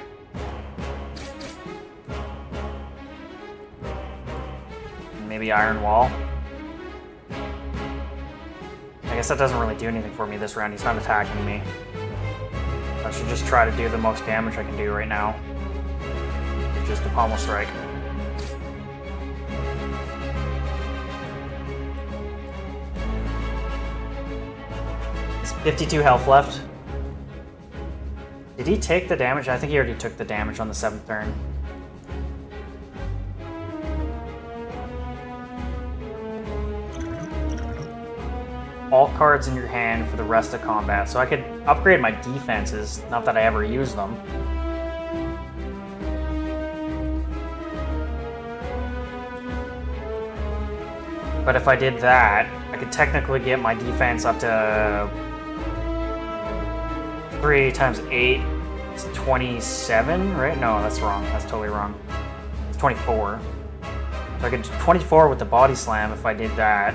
Maybe iron wall. I guess that doesn't really do anything for me this round. He's not attacking me. I should just try to do the most damage I can do right now. Just the pommel strike. 52 health left. Did he take the damage? I think he already took the damage on the 7th turn. All cards in your hand for the rest of combat, so I could upgrade my defenses, not that I ever use them. But if I did that, I could technically get my defense up to 3 times 8, it's 27, right? No, that's wrong. That's totally wrong. It's 24. So I could do 24 with the body slam if I did that.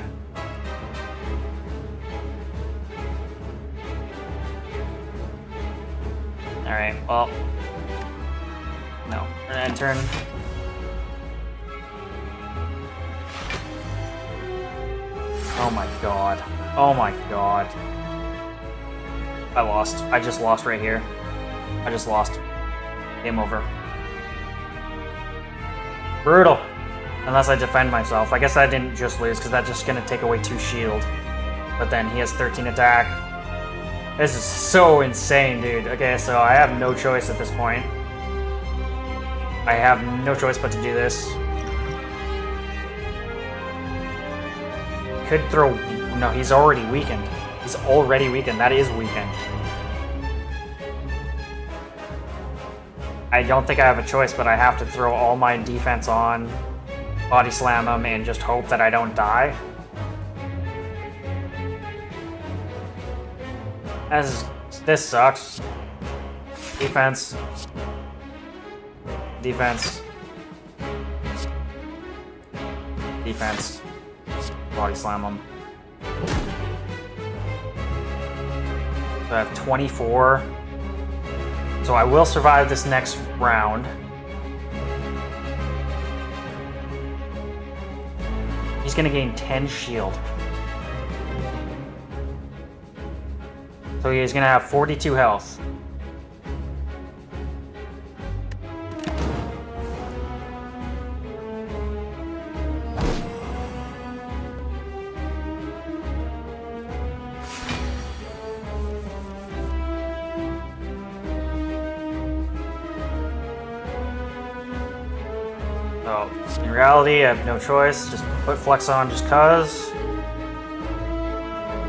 Alright, well. No. And turn. Oh my god. Oh my god. I lost. I just lost right here. I just lost. Game over. Brutal. Unless I defend myself. I guess I didn't just lose, because that's just going to take away 2 shield. But then he has 13 attack. This is so insane, dude. Okay, so I have no choice at this point. I have no choice but to do this. Could throw... No, he's already weakened. He's already weakened. That is weakened. I don't think I have a choice, but I have to throw all my defense on, body slam him, and just hope that I don't die. This sucks. Defense. Defense. Defense. Body slam him. So I have 24. So I will survive this next round. He's gonna gain 10 shield. So he's gonna have 42 health. So, in reality, I have no choice. Just put Flex on just cuz.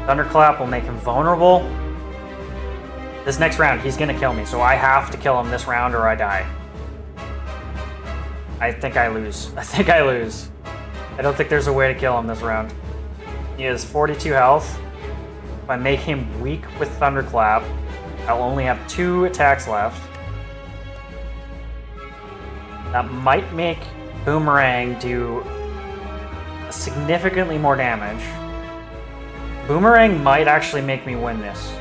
Thunderclap will make him vulnerable. This next round, he's gonna kill me, so I have to kill him this round or I die. I think I lose. I think I lose. I don't think there's a way to kill him this round. He has 42 health. If I make him weak with Thunderclap, I'll only have 2 attacks left. That might make Boomerang do significantly more damage. Boomerang might actually make me win this.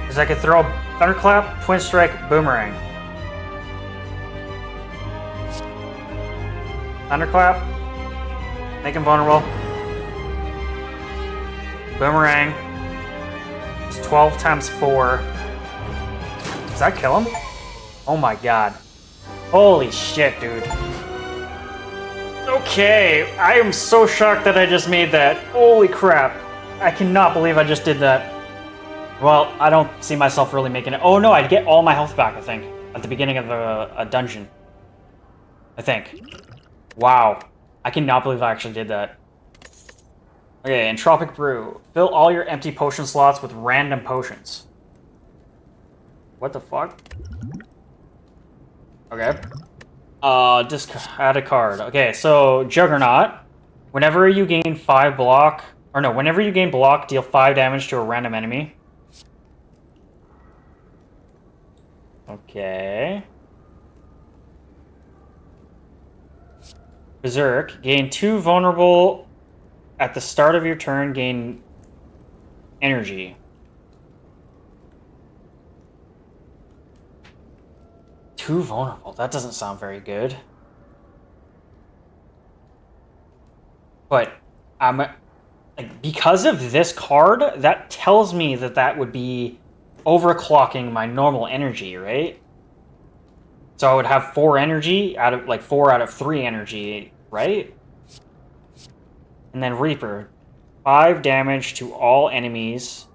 Because I could throw Thunderclap, Twin Strike, Boomerang. Thunderclap. Make him vulnerable. Boomerang. It's 12 times 4. Does that kill him? Oh my god. Holy shit, dude. Okay, I am so shocked that I just made that. Holy crap. I cannot believe I just did that. Well, I don't see myself really making it. Oh no, I'd get all my health back, I think. At the beginning of a dungeon. I think. Wow. I cannot believe I actually did that. Okay, Entropic Brew. Fill all your empty potion slots with random potions. What the fuck? Okay. Just add a card. Okay, so Juggernaut. Whenever you gain 5 block... Or no, whenever you gain block, deal 5 damage to a random enemy. Okay. Berserk. Gain 2 vulnerable... At the start of your turn, gain energy. 2 vulnerable. That doesn't sound very good. But because of this card, that tells me that that would be overclocking my normal energy, right? So I would have 4 energy out of, like, 4 out of 3 energy, right? And then Reaper. 5 damage to all enemies.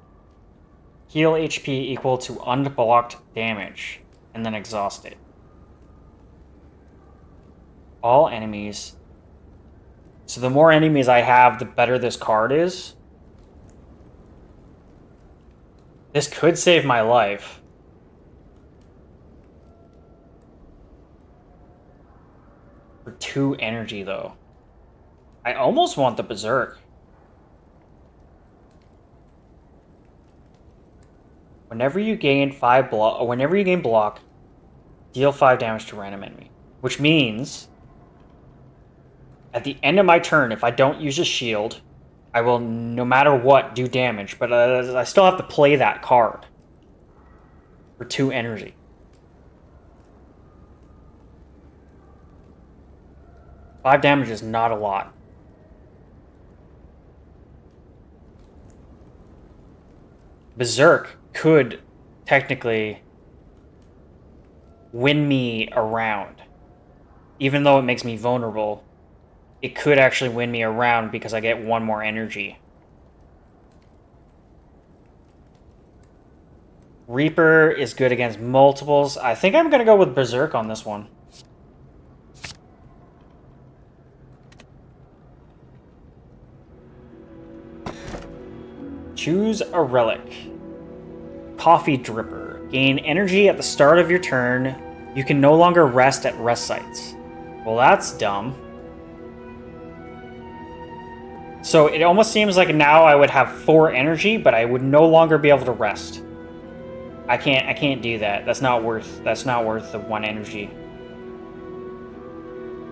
Heal HP equal to unblocked damage. And then exhaust it. All enemies. So the more enemies I have, the better this card is. This could save my life. For 2 energy, though. I almost want the Berserk. Whenever you gain block, deal 5 damage to random enemy. Which means, at the end of my turn, if I don't use a shield, I will, no matter what, do damage. But I still have to play that card. For 2 energy. Five damage is not a lot. Berserk could technically win me around. Even though it makes me vulnerable, it could actually win me around because I get 1 more energy. Reaper is good against multiples. I think I'm going to go with Berserk on this one. Choose a relic. Coffee Dripper. Gain energy at the start of your turn. You can no longer rest at rest sites. Well, that's dumb. So it almost seems like now I would have 4 energy, but I would no longer be able to rest. I can't do that. That's not worth the 1 energy.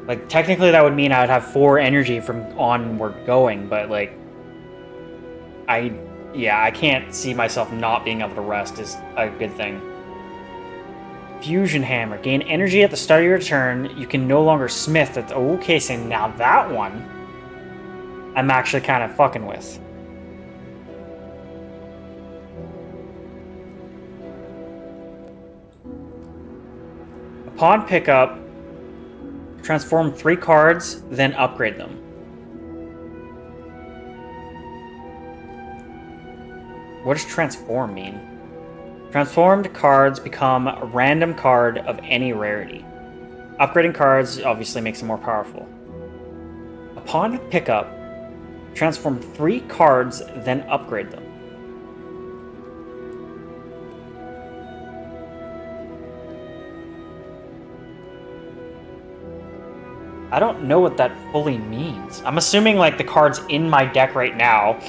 Like, technically that would mean I would have 4 energy from onward going, but like I can't see myself not being able to rest is a good thing. Fusion Hammer. Gain energy at the start of your turn. You can no longer smith it. Okay, so now that one I'm actually kind of fucking with. Upon pickup, transform 3 cards, then upgrade them. What does transform mean? Transformed cards become a random card of any rarity. Upgrading cards obviously makes them more powerful. Upon pickup, transform 3 cards, then upgrade them. I don't know what that fully means. I'm assuming like the cards in my deck right now.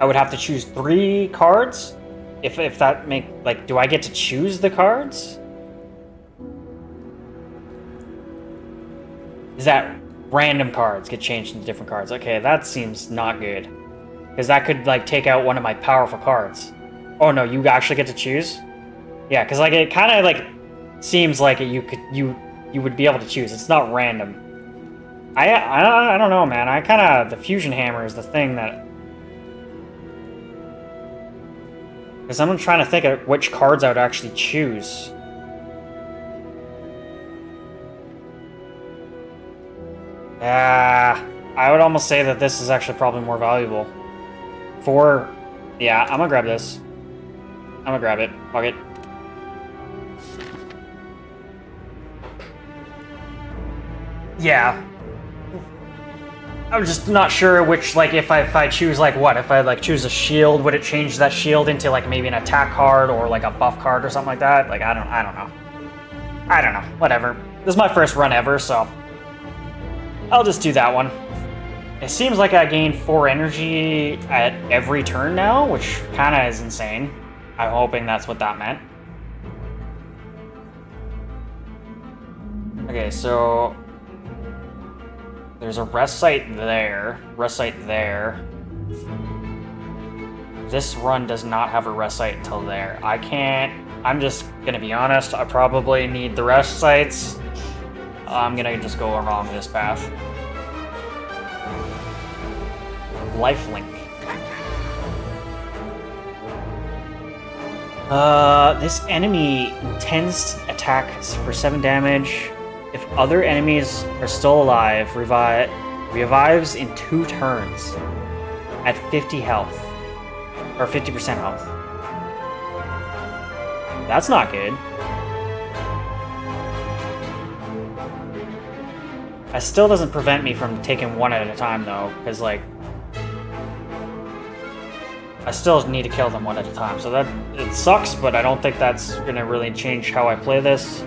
I would have to choose 3 cards? If that make, like, do I get to choose the cards? Is that random cards get changed into different cards? Okay, that seems not good. Because that could, like, take out one of my powerful cards. Oh no, you actually get to choose? Yeah, because, like, it kind of, like, seems like you would be able to choose. It's not random. I don't know, man. The Fusion Hammer is the thing that... Because I'm trying to think of which cards I would actually choose. I would almost say that this is actually probably more valuable. Yeah, I'm gonna grab this. I'm gonna grab it. Fuck it. Yeah. I'm just not sure which, like, if I choose, like, what? If I, like, choose a shield, would it change that shield into, like, maybe an attack card or, like, a buff card or something like that? Like, I don't know. I don't know. Whatever. This is my first run ever, so I'll just do that one. It seems like I gain 4 energy at every turn now, which kind of is insane. I'm hoping that's what that meant. Okay, so there's a rest site there. This run does not have a rest site until there. I'm just gonna be honest, I probably need the rest sites. I'm gonna just go along this path. Lifelink. This enemy intends to attack for 7 damage. If other enemies are still alive, revives in 2 turns at 50 health. Or 50% health. That's not good. That still doesn't prevent me from taking one at a time, though, because, like, I still need to kill them one at a time. So that, it sucks, but I don't think that's going to really change how I play this.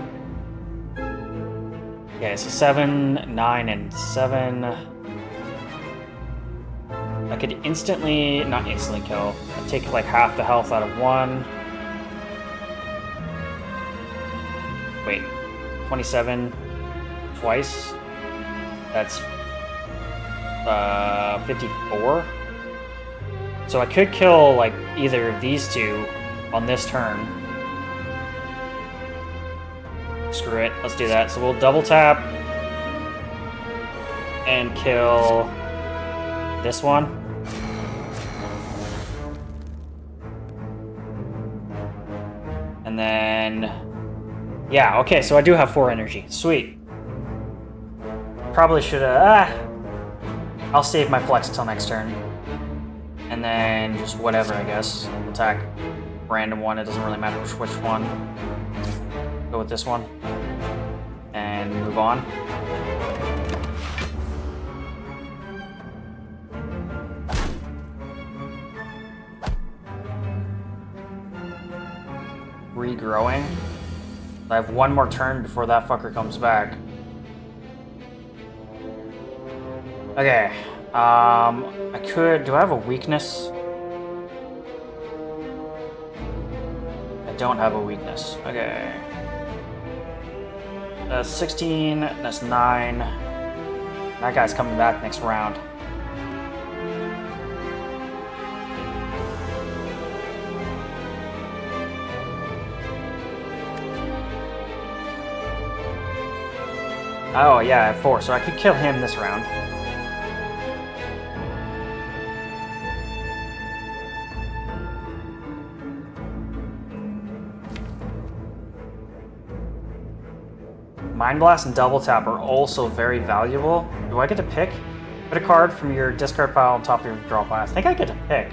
Okay, so 7, 9, and 7. I could instantly, not instantly kill. I'd take, like, half the health out of one. Wait, 27 twice? That's 54. So I could kill like either of these two on this turn. Screw it, let's do that. So we'll double tap and kill this one. And then, yeah, okay, so I do have 4 energy. Sweet. Probably should have... I'll save my flex until next turn. And then just whatever, I guess. Attack random one, it doesn't really matter which one. Go with this one. And move on. Regrowing. I have one more turn before that fucker comes back. Okay, I could... Do I have a weakness? I don't have a weakness. Okay. That's 16, that's 9. That guy's coming back next round. Oh, yeah, I have 4, so I could kill him this round. Mind Blast and Double Tap are also very valuable. Do I get to pick? Put a card from your discard pile on top of your draw pile. I think I get to pick.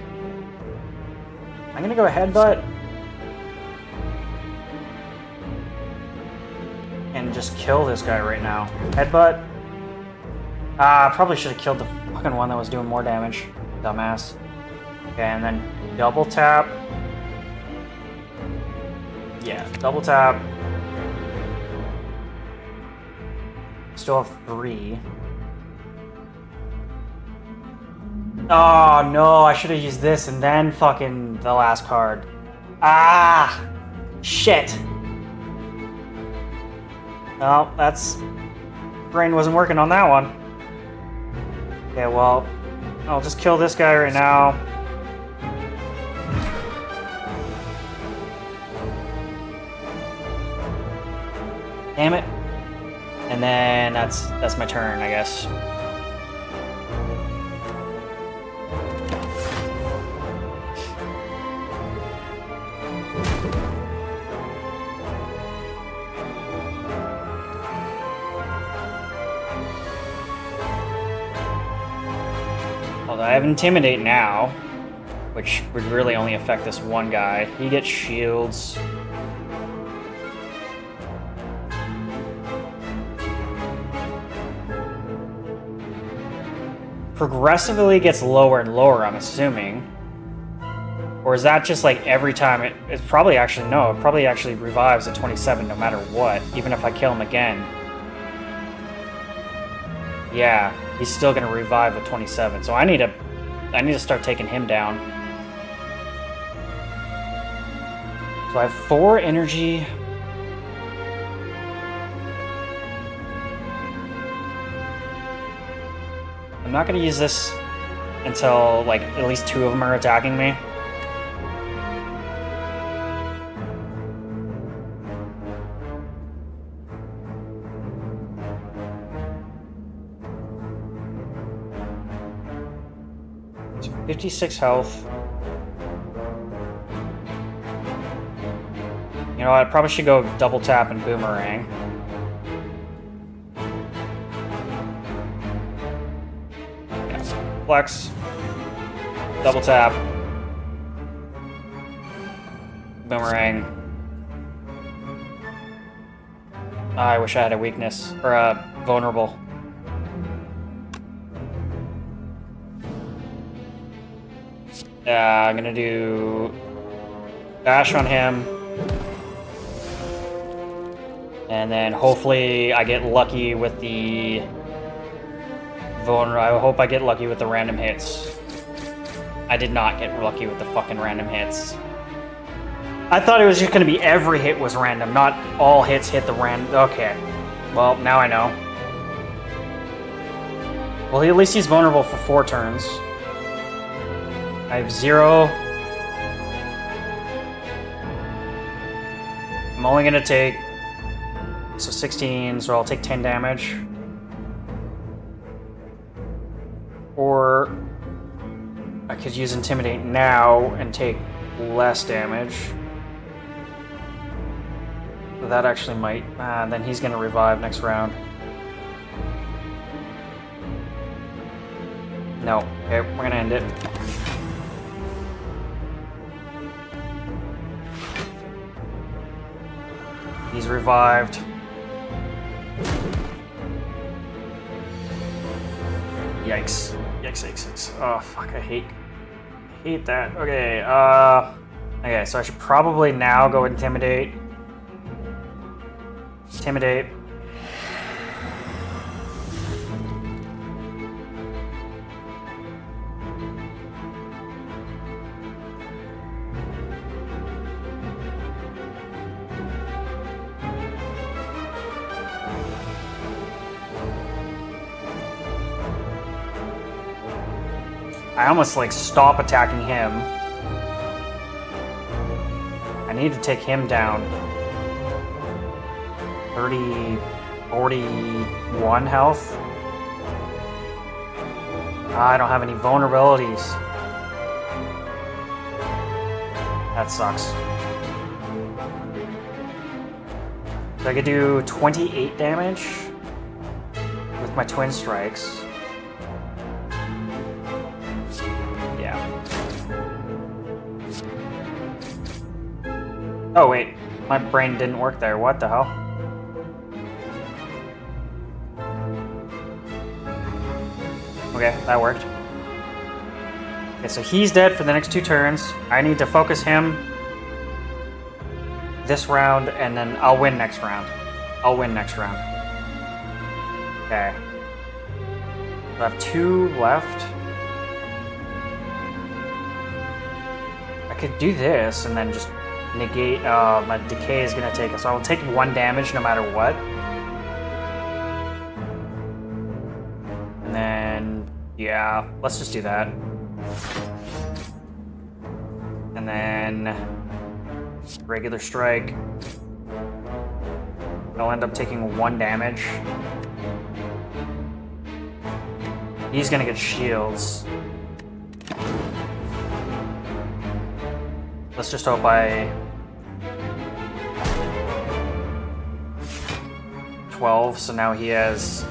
I'm gonna go Headbutt. And just kill this guy right now. Headbutt. Probably should have killed the fucking one that was doing more damage. Dumbass. Okay, and then Double Tap. Yeah, Double Tap. Still have 3. Oh no, I should have used this and then fucking the last card. Ah! Shit! Well, that's... brain wasn't working on that one. Okay, well, I'll just kill this guy right now. Damn it. And then that's my turn, I guess. Although I have Intimidate now, which would really only affect this one guy. He gets shields. Progressively gets lower and lower, I'm assuming. Or is that just like every time it's probably actually, no, it probably actually revives at 27 no matter what, even if I kill him again. Yeah, he's still gonna revive at 27, so I need to start taking him down. So I have 4 energy. I'm not going to use this until, like, at least 2 of them are attacking me. So 56 health. You know what, I probably should go double tap and boomerang. Yeah. Flex. Double tap. Boomerang. I wish I had a weakness, or a vulnerable. Yeah, I'm gonna do dash on him. And then hopefully I get lucky with the I hope I get lucky with the random hits. I did not get lucky with the fucking random hits. I thought it was just gonna be every hit was random, not all hits hit the random. Okay. Well, now I know. Well, at least he's vulnerable for 4 turns. I have 0. I'm only gonna take... So 16, so I'll take 10 damage. Or I could use Intimidate now and take less damage. That actually might... then he's gonna revive next round. No. Okay, we're gonna end it. He's revived. Yikes. Yikes, yikes, yikes. Oh, fuck, I hate that. Okay, okay, so I should probably now go Intimidate. Intimidate. I almost like stop attacking him. I need to take him down. 30, 41 health. I don't have any vulnerabilities. That sucks. So I could do 28 damage with my twin strikes. Oh wait, my brain didn't work there. What the hell? Okay, that worked. Okay, so he's dead for the next 2 turns. I need to focus him this round, and then I'll win next round. I'll win next round. Okay. So I have 2 left. I could do this, and then just negate, my decay is gonna take it, so I will take 1 damage no matter what. And then, yeah, let's just do that. And then, regular strike. I'll end up taking 1 damage. He's gonna get shields. Let's just hope I... 12, so now he has...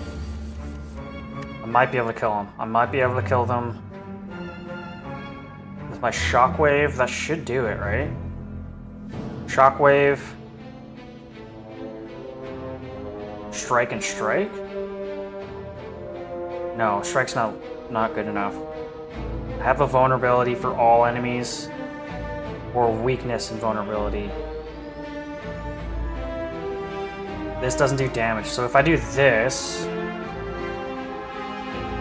I might be able to kill him. I might be able to kill them. With my shockwave, that should do it, right? Shockwave. Strike and strike? No, strike's not good enough. I have a vulnerability for all enemies. Or weakness and vulnerability. This doesn't do damage, so if I do this...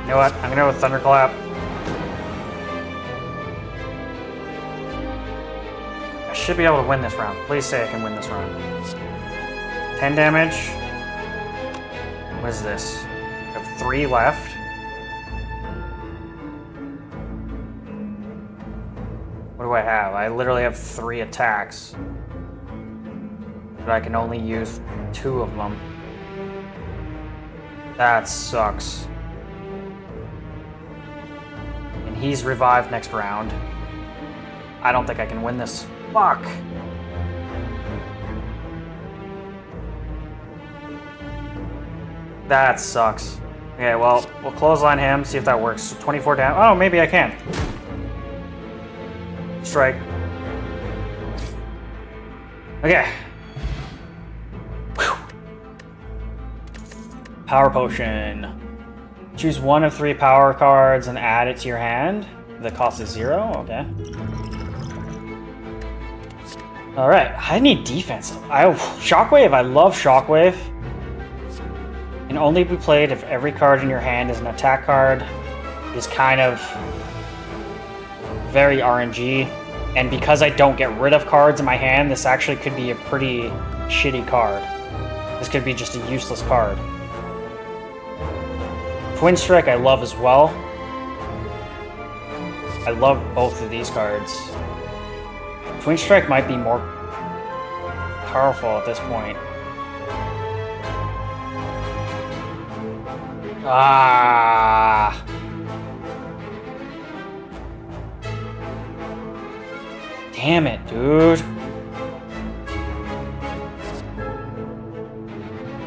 You know what? I'm gonna go with Thunderclap. I should be able to win this round. Please say I can win this round. 10 damage. What is this? I have 3 left. What do I have? I literally have 3 attacks. But I can only use 2 of them. That sucks. And he's revived next round. I don't think I can win this. Fuck! That sucks. Okay, well, we'll clothesline him, see if that works. So 24 down. Oh, maybe I can. Strike. Okay. Whew. Power potion. Choose one of 3 power cards and add it to your hand. The cost is 0. Okay. All right. I need defense. Shockwave. I love Shockwave. Can only be played if every card in your hand is an attack card. Is kind of very RNG. And because I don't get rid of cards in my hand, this actually could be a pretty shitty card. This could be just a useless card. Twin Strike I love as well. I love both of these cards. Twin Strike might be more powerful at this point. Ah. Damn it, dude.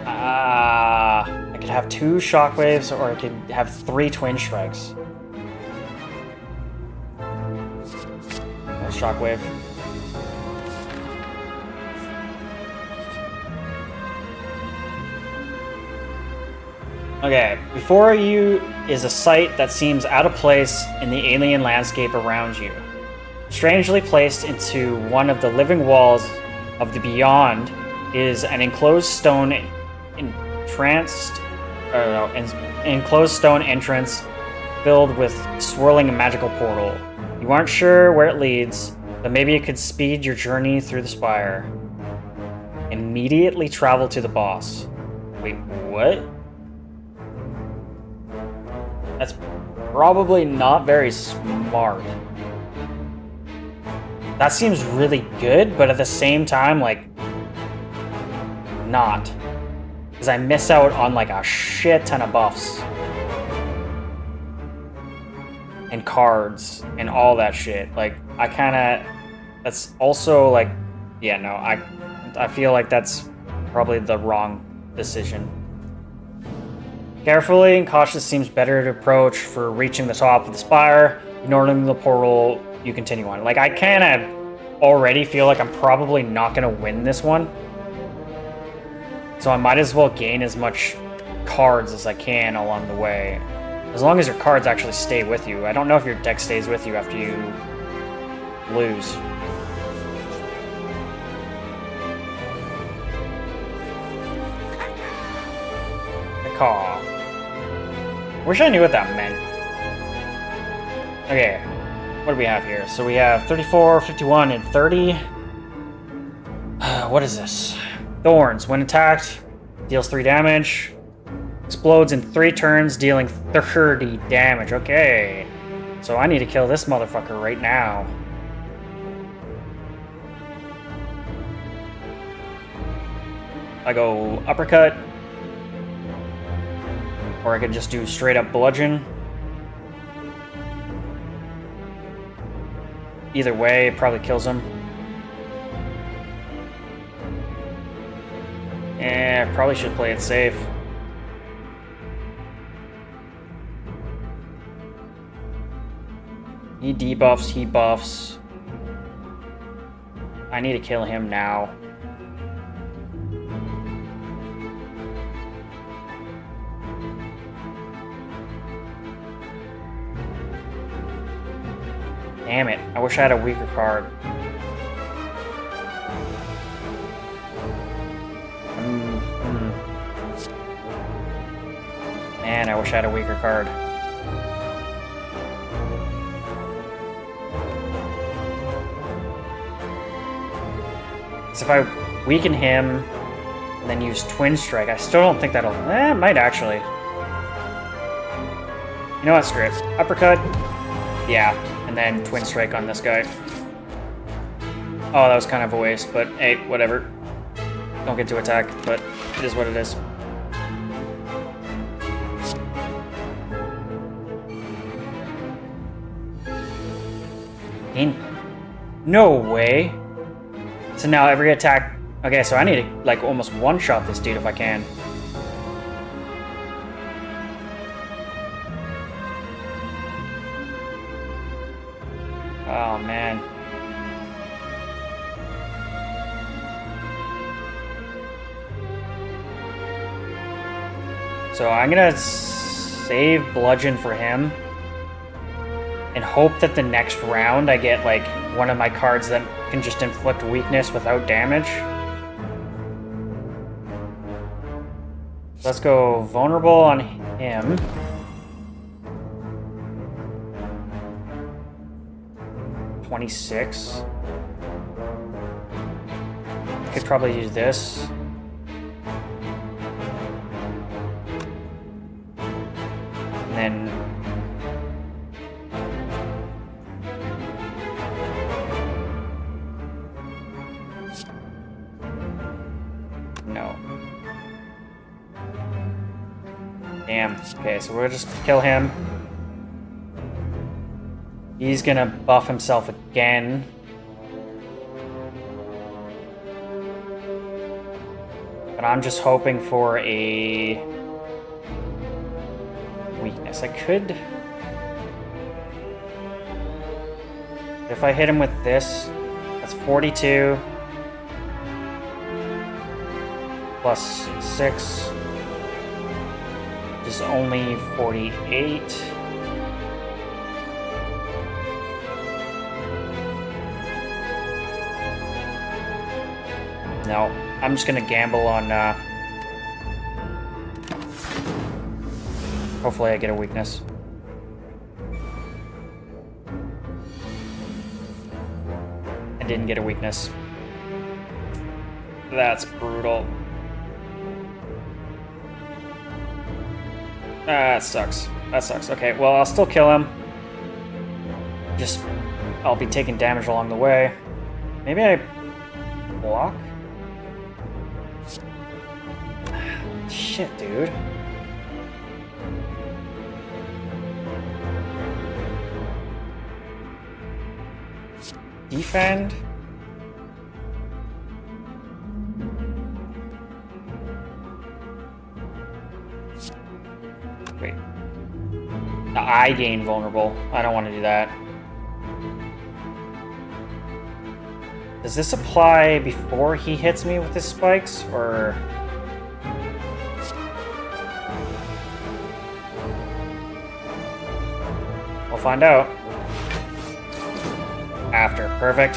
I could have 2 Shockwaves, or I could have 3 Twin Strikes. Shockwave. Okay, before you is a sight that seems out of place in the alien landscape around you. Strangely placed into one of the living walls of the beyond is an enclosed stone entrance filled with swirling magical portal. You aren't sure where it leads, but maybe it could speed your journey through the spire. Immediately travel to the boss. Wait, what? That's probably not very smart. That seems really good, but at the same time, like, not. Because I miss out on, like, a shit ton of buffs. And cards, and all that shit. Like, I kinda... That's also, like... Yeah, no, I feel like that's probably the wrong decision. Carefully and cautious seems better to approach for reaching the top of the spire. Ignoring the portal, you continue on. Like, I kinda already feel like I'm probably not gonna win this one. So I might as well gain as much cards as I can along the way. As long as your cards actually stay with you. I don't know if your deck stays with you after you lose. Caw. Wish I knew what that meant. Okay, what do we have here? So we have 34, 51, and 30. What is this? Thorns. When attacked, deals 3 damage. Explodes in 3 turns, dealing 30 damage. Okay. So I need to kill this motherfucker right now. I go uppercut. Or I could just do straight up bludgeon. Either way, it probably kills him. Probably should play it safe. He debuffs, he buffs. I need to kill him now. Damn it, I wish I had a weaker card. Man, I wish I had a weaker card. So if I weaken him and then use Twin Strike, I still don't think that'll... it might actually. You know what, screw it. Uppercut. Yeah, and then Twin Strike on this guy. Oh, that was kind of a waste, but hey, whatever. Don't get to attack, but it is what it is. No way. So now every attack... Okay, so I need to, like, almost one-shot this dude if I can. man. So I'm gonna save Bludgeon for him and hope that the next round I get like one of my cards that can just inflict weakness without damage. Let's go vulnerable on him. $26. Could probably use this. And then no. Damn. Okay, so we'll just kill him. He's gonna buff himself again. But I'm just hoping for a weakness. I could... If I hit him with this, that's 42. Plus 6. Which is only 48. No, I'm just gonna gamble on, hopefully I get a weakness. I didn't get a weakness. That's brutal. That sucks. That sucks. Okay, well, I'll still kill him. Just, I'll be taking damage along the way. Maybe I block? Shit, dude. Defend? Wait. I gain vulnerable. I don't want to do that. Does this apply before he hits me with his spikes, or... We'll find out. After. Perfect.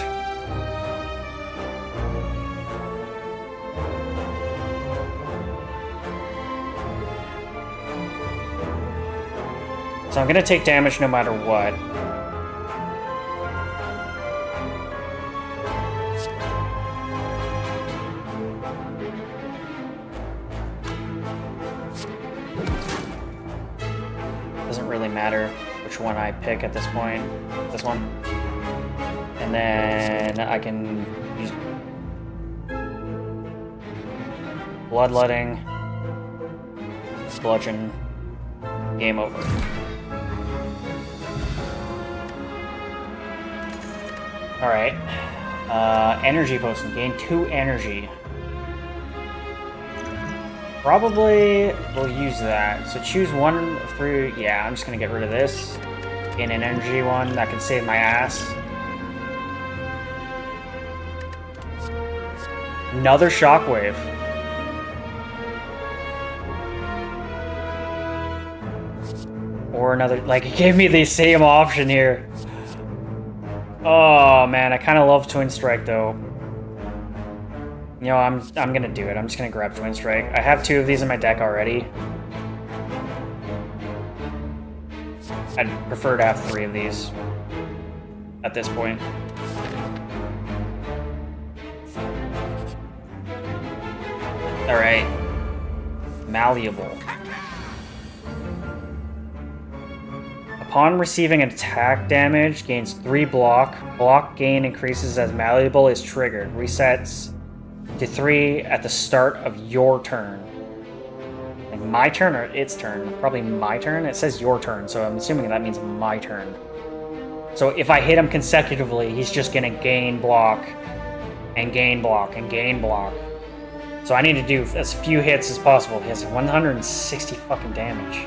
So I'm gonna take damage no matter what. Doesn't really matter which one I pick at this point. This one. And then I can use Bloodletting, Bludgeon, game over. Alright. Energy potion, gain 2 energy. Probably will use that. So choose one of 3. Yeah, I'm just gonna get rid of this. Gain an energy one, that can save my ass. Another shockwave. Or another, like, it gave me the same option here. Oh man, I kind of love Twin Strike though. You know, I'm gonna do it. I'm just gonna grab Twin Strike. I have 2 of these in my deck already. I'd prefer to have 3 of these at this point. Alright. Malleable. Upon receiving attack damage, gains 3 block. Block gain increases as malleable is triggered. Resets to 3 at the start of your turn. Like my turn or its turn? Probably my turn. It says your turn, so I'm assuming that means my turn. So if I hit him consecutively, he's just gonna gain block and gain block and gain block. So I need to do as few hits as possible. He has 160 fucking damage.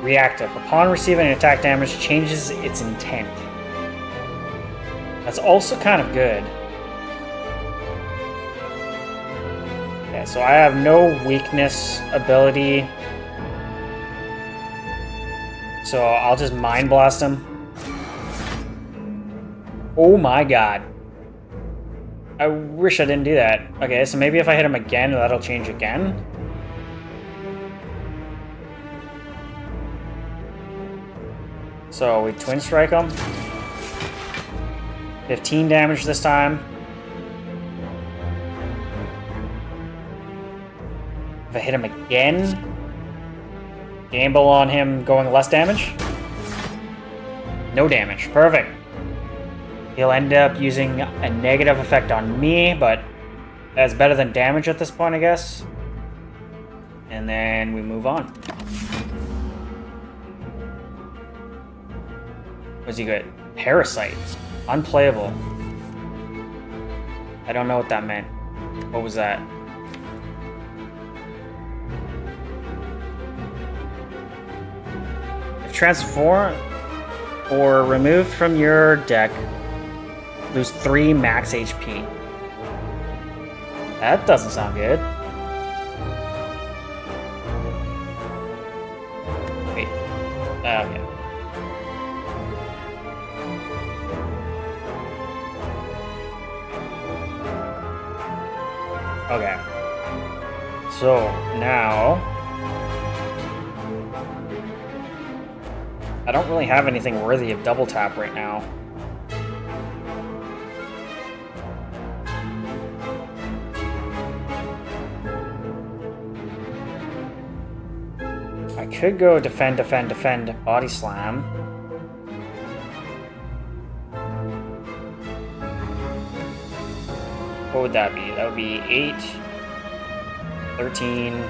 Reactive. Upon receiving an attack damage, changes its intent. That's also kind of good. Okay, so I have no weakness ability. So I'll just Mind Blast him. Oh my god. I wish I didn't do that. Okay, so maybe if I hit him again, that'll change again. So we Twin Strike him. 15 damage this time. If I hit him again, gamble on him going less damage. No damage. Perfect. He'll end up using a negative effect on me, but that's better than damage at this point, I guess. And then we move on. What's he good? Parasite. Unplayable. I don't know what that meant. What was that? If transform or removed from your deck, lose 3 max HP. That doesn't sound good. Wait. Okay. Okay. So, now... I don't really have anything worthy of double tap right now. I could go defend, defend, defend, body slam. What would that be? That would be 8, 13,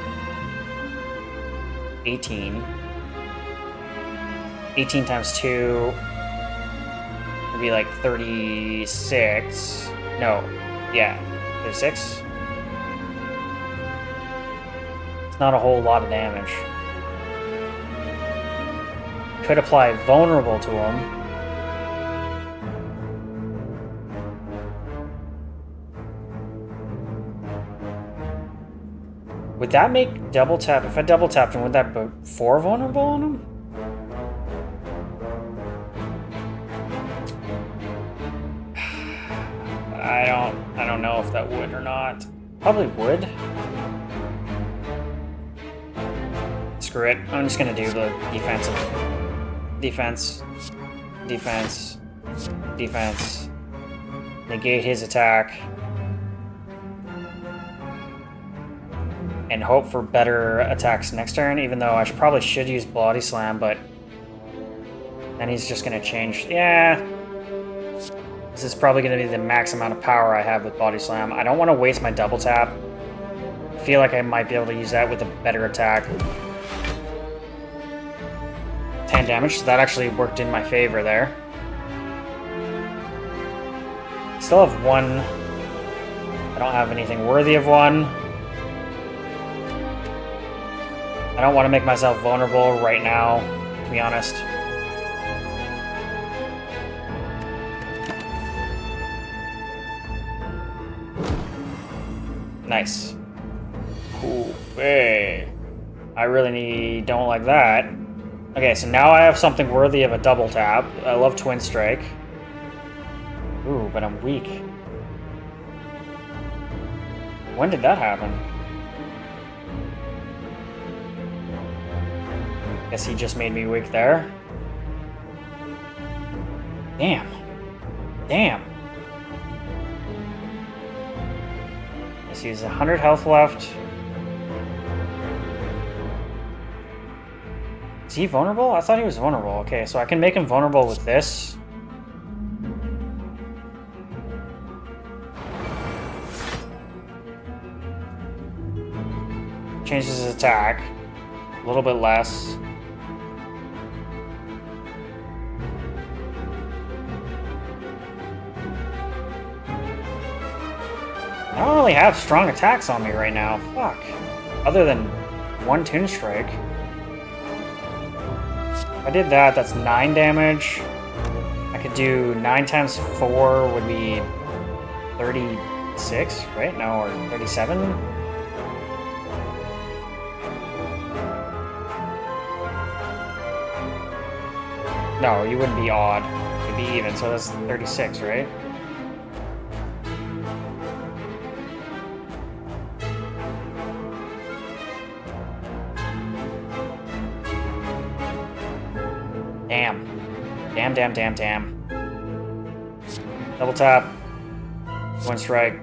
18. 18 times 2 would be like 36. No, yeah, 36. It's not a whole lot of damage. Could apply vulnerable to him. Would that make double tap? If I double tapped him, would that put 4 vulnerable on him? I don't know if that would or not. Probably would. Screw it. I'm just gonna do the defensive. Defense. Defense. Defense. Negate his attack. And hope for better attacks next turn, even though I probably should use Body Slam, but then he's just gonna change. Yeah. This is probably going to be the max amount of power I have with Body Slam. I don't want to waste my double tap. I feel like I might be able to use that with a better attack. 10 damage, so that actually worked in my favor there. Still have 1. I don't have anything worthy of 1. I don't want to make myself vulnerable right now, to be honest. Nice. Cool. Hey. I really don't like that. Okay, so now I have something worthy of a double tap. I love Twin Strike. Ooh, but I'm weak. When did that happen? Guess he just made me weak there. Damn. Damn. He has 100 health left. Is he vulnerable? I thought he was vulnerable. Okay, so I can make him vulnerable with this. Changes his attack. A little bit less. I don't really have strong attacks on me right now. Fuck. Other than 1 Twin Strike. If I did that, that's 9 damage. I could do 9 times 4 would be 36, right? No, or 37? No, you wouldn't be odd. It'd be even, so that's 36, right? Damn. Damn. Double tap. One strike.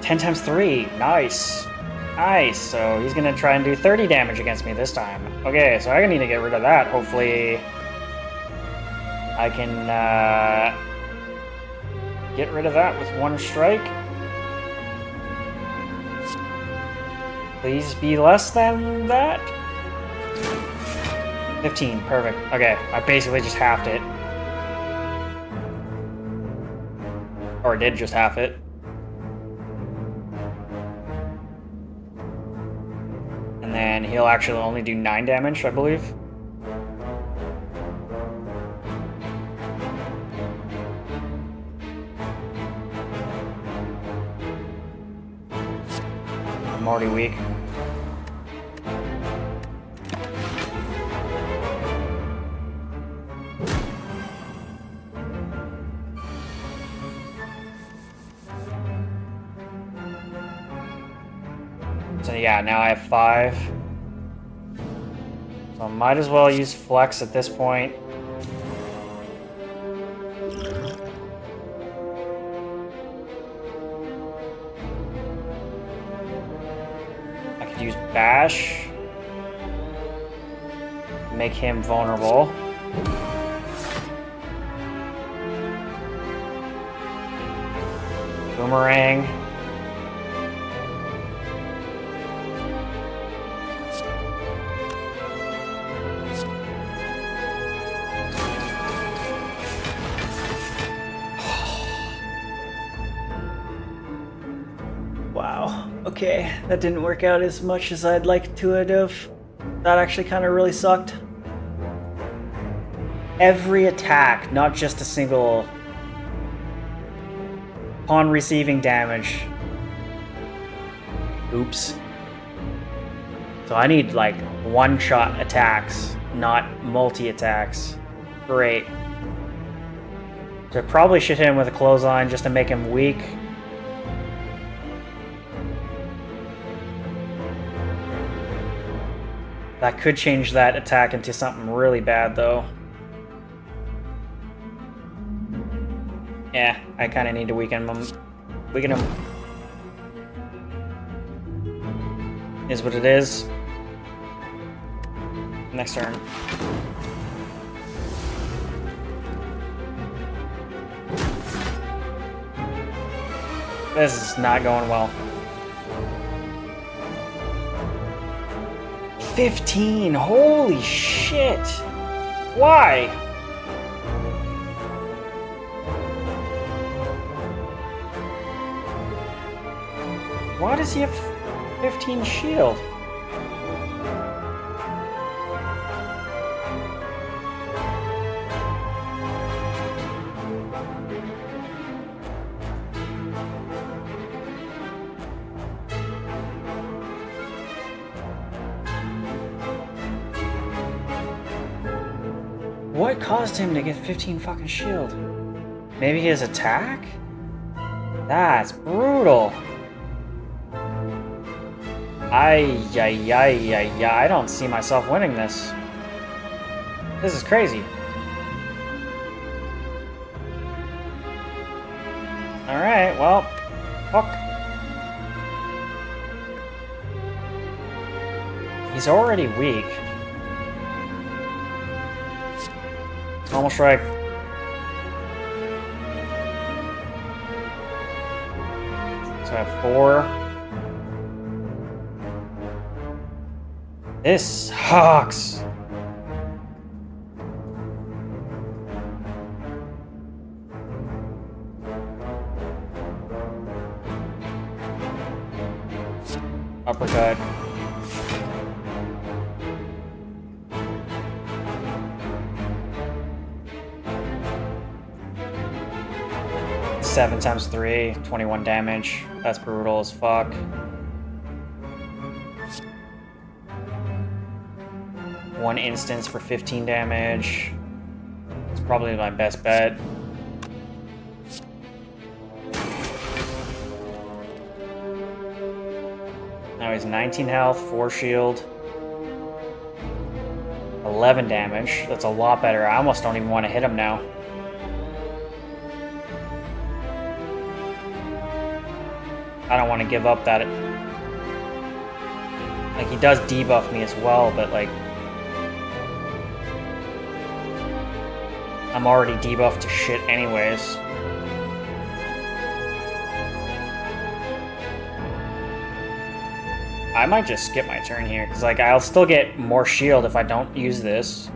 Ten times 3. Nice. Nice. So he's gonna try and do 30 damage against me this time. Okay, so I need to get rid of that. Hopefully I can get rid of that with one strike. Please be less than that. 15, perfect. Okay, I basically just halved it. Or did just half it. And then he'll actually only do 9 damage, I believe. I'm already weak. So yeah, now I have 5. So I might as well use Flex at this point. I could use Bash. Make him vulnerable. Boomerang. Wow. Okay, that didn't work out as much as I'd like to have. That actually kind of really sucked. Every attack, not just a single, upon receiving damage. Oops. So I need like one-shot attacks, not multi-attacks. Great. So I probably should hit him with a clothesline just to make him weak. That could change that attack into something really bad, though. Yeah, I kind of need to weaken him. Weaken him. Is what it is. Next turn. This is not going well. 15! Holy shit! Why? Why does he have 15 shield? What caused him to get 15 fucking shield? Maybe his attack? That's brutal. I don't see myself winning this. This is crazy. Alright, well, fuck. He's already weak. Normal strike. So I have 4. This sucks. Uppercut. 7 times 3, 21 damage. That's brutal as fuck. One instance for 15 damage. It's probably my best bet. Now he's 19 health, 4 shield. 11 damage. That's a lot better. I almost don't even want to hit him now. I don't want to give up that. Like, he does debuff me as well, but like, I'm already debuffed to shit anyways. I might just skip my turn here, because like, I'll still get more shield if I don't use this.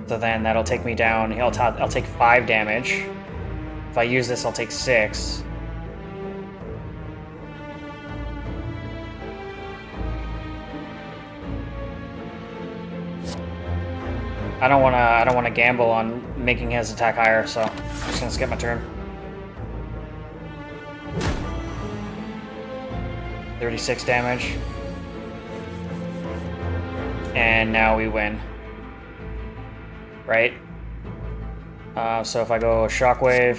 So then that'll take me down. I'll take 5 damage. If I use this, I'll take 6. I don't wanna gamble on making his attack higher, so I'm just gonna skip my turn. 36 damage. And now we win. Right? So if I go Shockwave,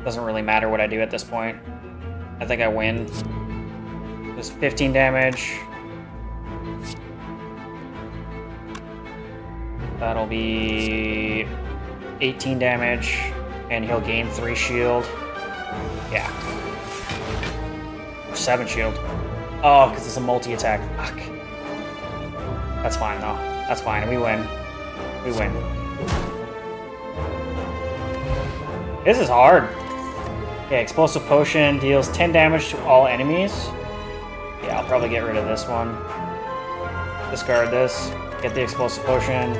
doesn't really matter what I do at this point. I think I win. There's 15 damage. That'll be 18 damage, and he'll gain 3 shield. Yeah. Or 7 shield. Oh, because it's a multi-attack. Fuck. That's fine, though. That's fine. We win. We win. This is hard. Yeah, Explosive Potion deals 10 damage to all enemies. Yeah, I'll probably get rid of this one. Discard this. Get the Explosive Potion.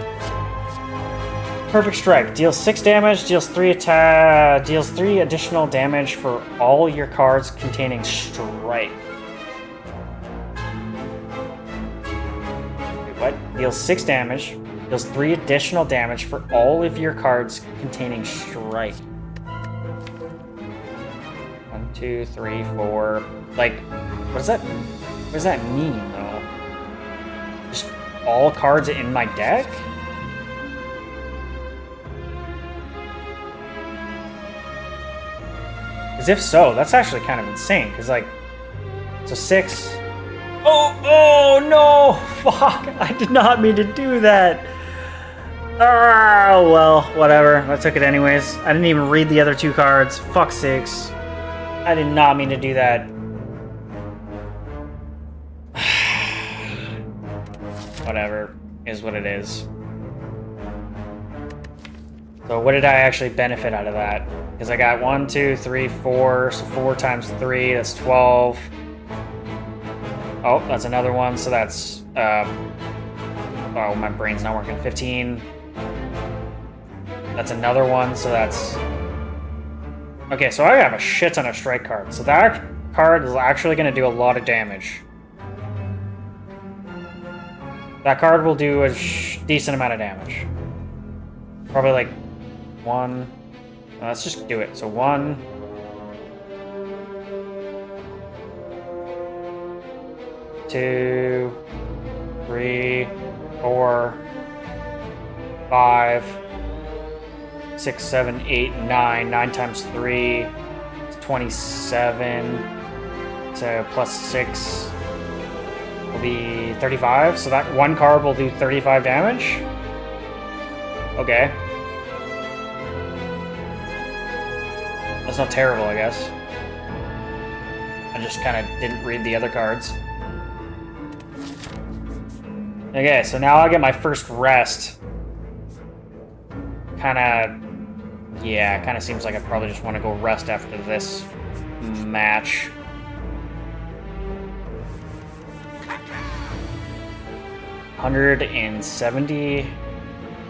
Perfect Strike. Deals 6 damage, deals 3 additional damage for all your cards containing Strike. Wait, what? Deals 6 damage, deals 3 additional damage for all of your cards containing Strike. 1, 2, 3, 4. Like, what does that mean, though? Just all cards in my deck? Because if so, that's actually kind of insane. Because, like, so 6. Oh no! Fuck! I did not mean to do that. Oh, well, whatever. I took it anyways. I didn't even read the other 2 cards. Fuck sakes. I did not mean to do that. Whatever. Is what it is. So what did I actually benefit out of that? Because I got 1, 2, 3, 4. So 4 times 3, that's 12. Oh, that's another one. So that's... oh, my brain's not working. 15. That's another one. So that's... Okay, so I have a shit ton of strike cards. So that card is actually going to do a lot of damage. That card will do a decent amount of damage. Probably like 1... let's just do it. So 1... 2... 3... 4... 5... 6, 7, 8, 9. 9 times 3 is 27. So plus 6 will be 35. So that one card will do 35 damage. Okay. That's not terrible, I guess. I just kind of didn't read the other cards. Okay, so now I get my first rest. Yeah, kind of seems like I probably just want to go rest after this match. $170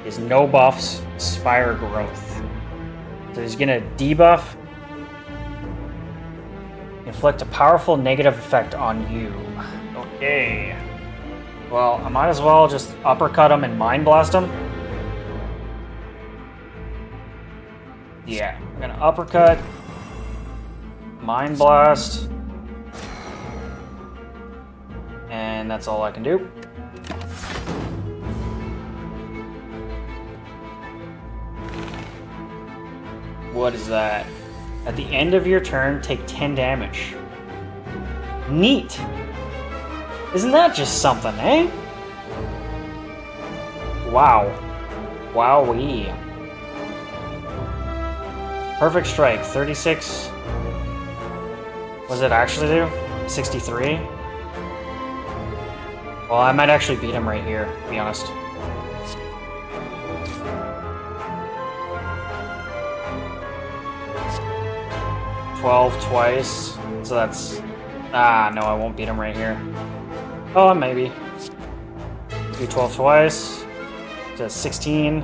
is no buffs, Spire Growth. So he's gonna debuff, inflict a powerful negative effect on you. Okay. Well, I might as well just uppercut him and mind blast him. Yeah, I'm gonna uppercut, mind blast, and that's all I can do. What is that? At the end of your turn, take 10 damage. Neat! Isn't that just something, eh? Wow. Wowee. Perfect strike, 36. What does it actually do? 63? Well, I might actually beat him right here, to be honest. Twice, so that's... Ah, no, I won't beat him right here. Oh, maybe. Do 12 twice. So 16.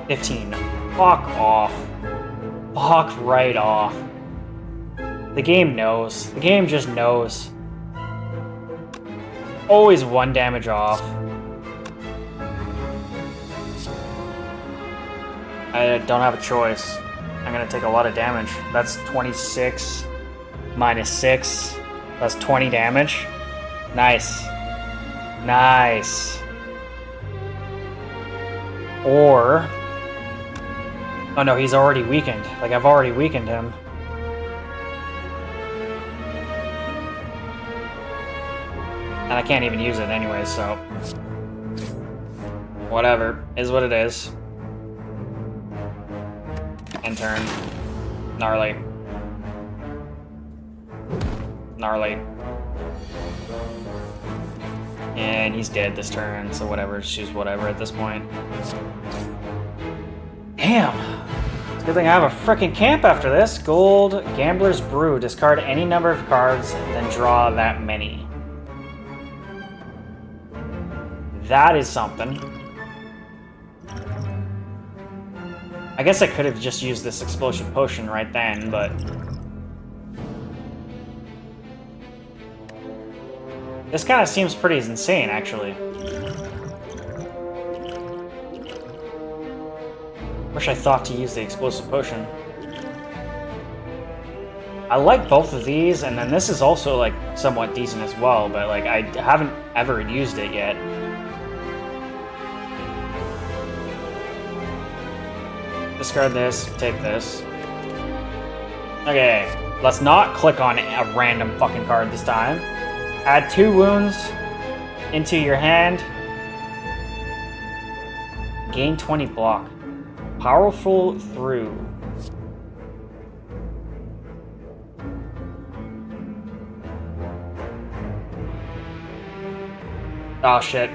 15. Fuck off. Fuck right off. The game knows. The game just knows. Always 1 damage off. I don't have a choice. I'm gonna take a lot of damage. That's 26 minus 6. That's 20 damage. Nice. Nice. Or... Oh no, he's already weakened. Like, I've already weakened him. And I can't even use it anyway, so... Whatever. Is what it is. End turn. Gnarly. Gnarly. And he's dead this turn, so whatever. Just use whatever at this point. Damn! It's a good thing I have a frickin' camp after this. Gold, Gambler's Brew. Discard any number of cards, then draw that many. That is something. I guess I could have just used this Explosive Potion right then, but... This kind of seems pretty insane, actually. Wish I thought to use the Explosive Potion. I like both of these, and then this is also, like, somewhat decent as well, but, like, I haven't ever used it yet. Discard this, take this. Okay, let's not click on a random fucking card this time. Add 2 wounds into your hand. Gain 20 block. Powerful through. Oh shit.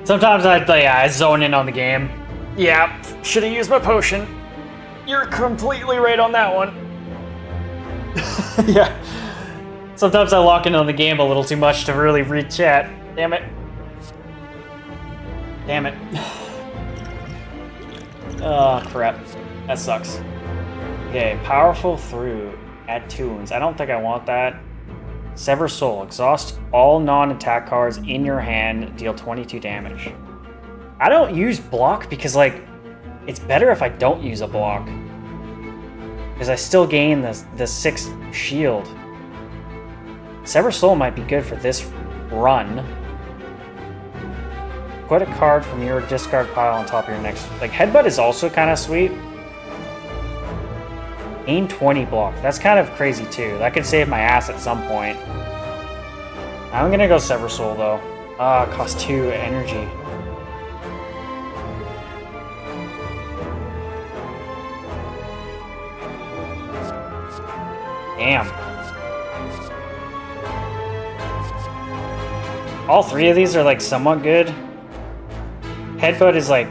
Sometimes I zone in on the game. Yeah, should have used my potion. You're completely right on that one. Yeah. Sometimes I lock in on the game a little too much to really read chat. Damn it. Damn it. Oh, crap. That sucks. Okay, powerful through. Add 2 wounds. I don't think I want that. Sever Soul. Exhaust all non-attack cards in your hand. Deal 22 damage. I don't use block because, like, it's better if I don't use a block. Because I still gain the 6 shield. Sever Soul might be good for this run. Put a card from your discard pile on top of your next... Like, Headbutt is also kind of sweet. Gain 20 block. That's kind of crazy, too. That could save my ass at some point. I'm gonna go Sever Soul, though. Ah, cost 2 energy. Damn. All 3 of these are, like, somewhat good. Headbutt is, like...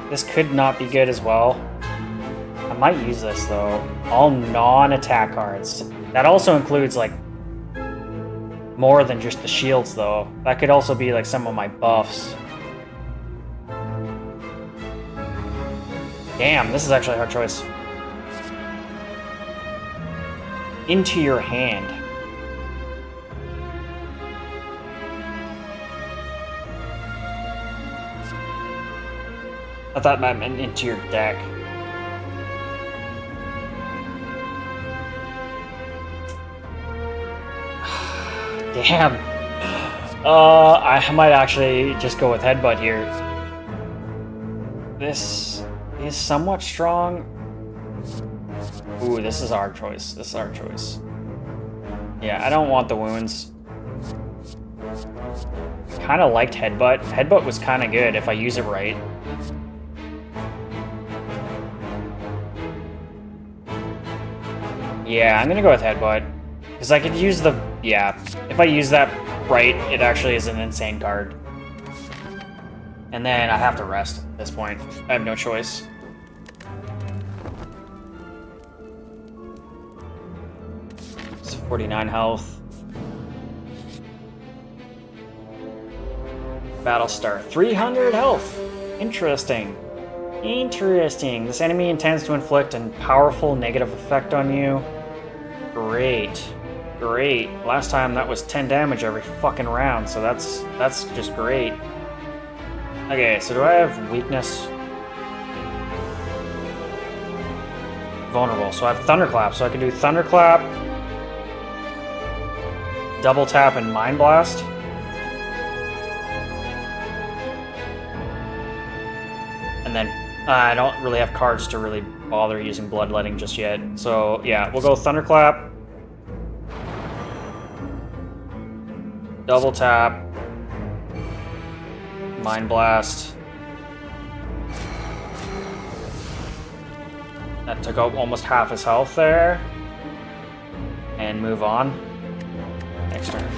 This could not be good as well. I might use this, though. All non-attack cards. That also includes, like, more than just the shields, though. That could also be, like, some of my buffs. Damn, this is actually a hard choice. Into your hand. I thought that meant into your deck. Damn. I might actually just go with Headbutt here. This is somewhat strong. Ooh, this is our choice. This is our choice. Yeah, I don't want the wounds. Kind of liked Headbutt. Headbutt was kind of good if I use it right. Yeah, I'm gonna go with Headbutt. Because I could use the... Yeah, if I use that right, it actually is an insane card. And then I have to rest at this point. I have no choice. It's 49 health. Battlestar, 300 health. Interesting. Interesting. This enemy intends to inflict a powerful negative effect on you. Great. Great. Last time that was 10 damage every fucking round, so that's just great. Okay, so do I have weakness? Vulnerable. So I have Thunderclap, so I can do Thunderclap, Double Tap, and Mind Blast. And then I don't really have cards to really bother using Bloodletting just yet. So yeah, we'll go Thunderclap, Double Tap, Mind Blast. That took out almost half his health there. And move on. Next turn.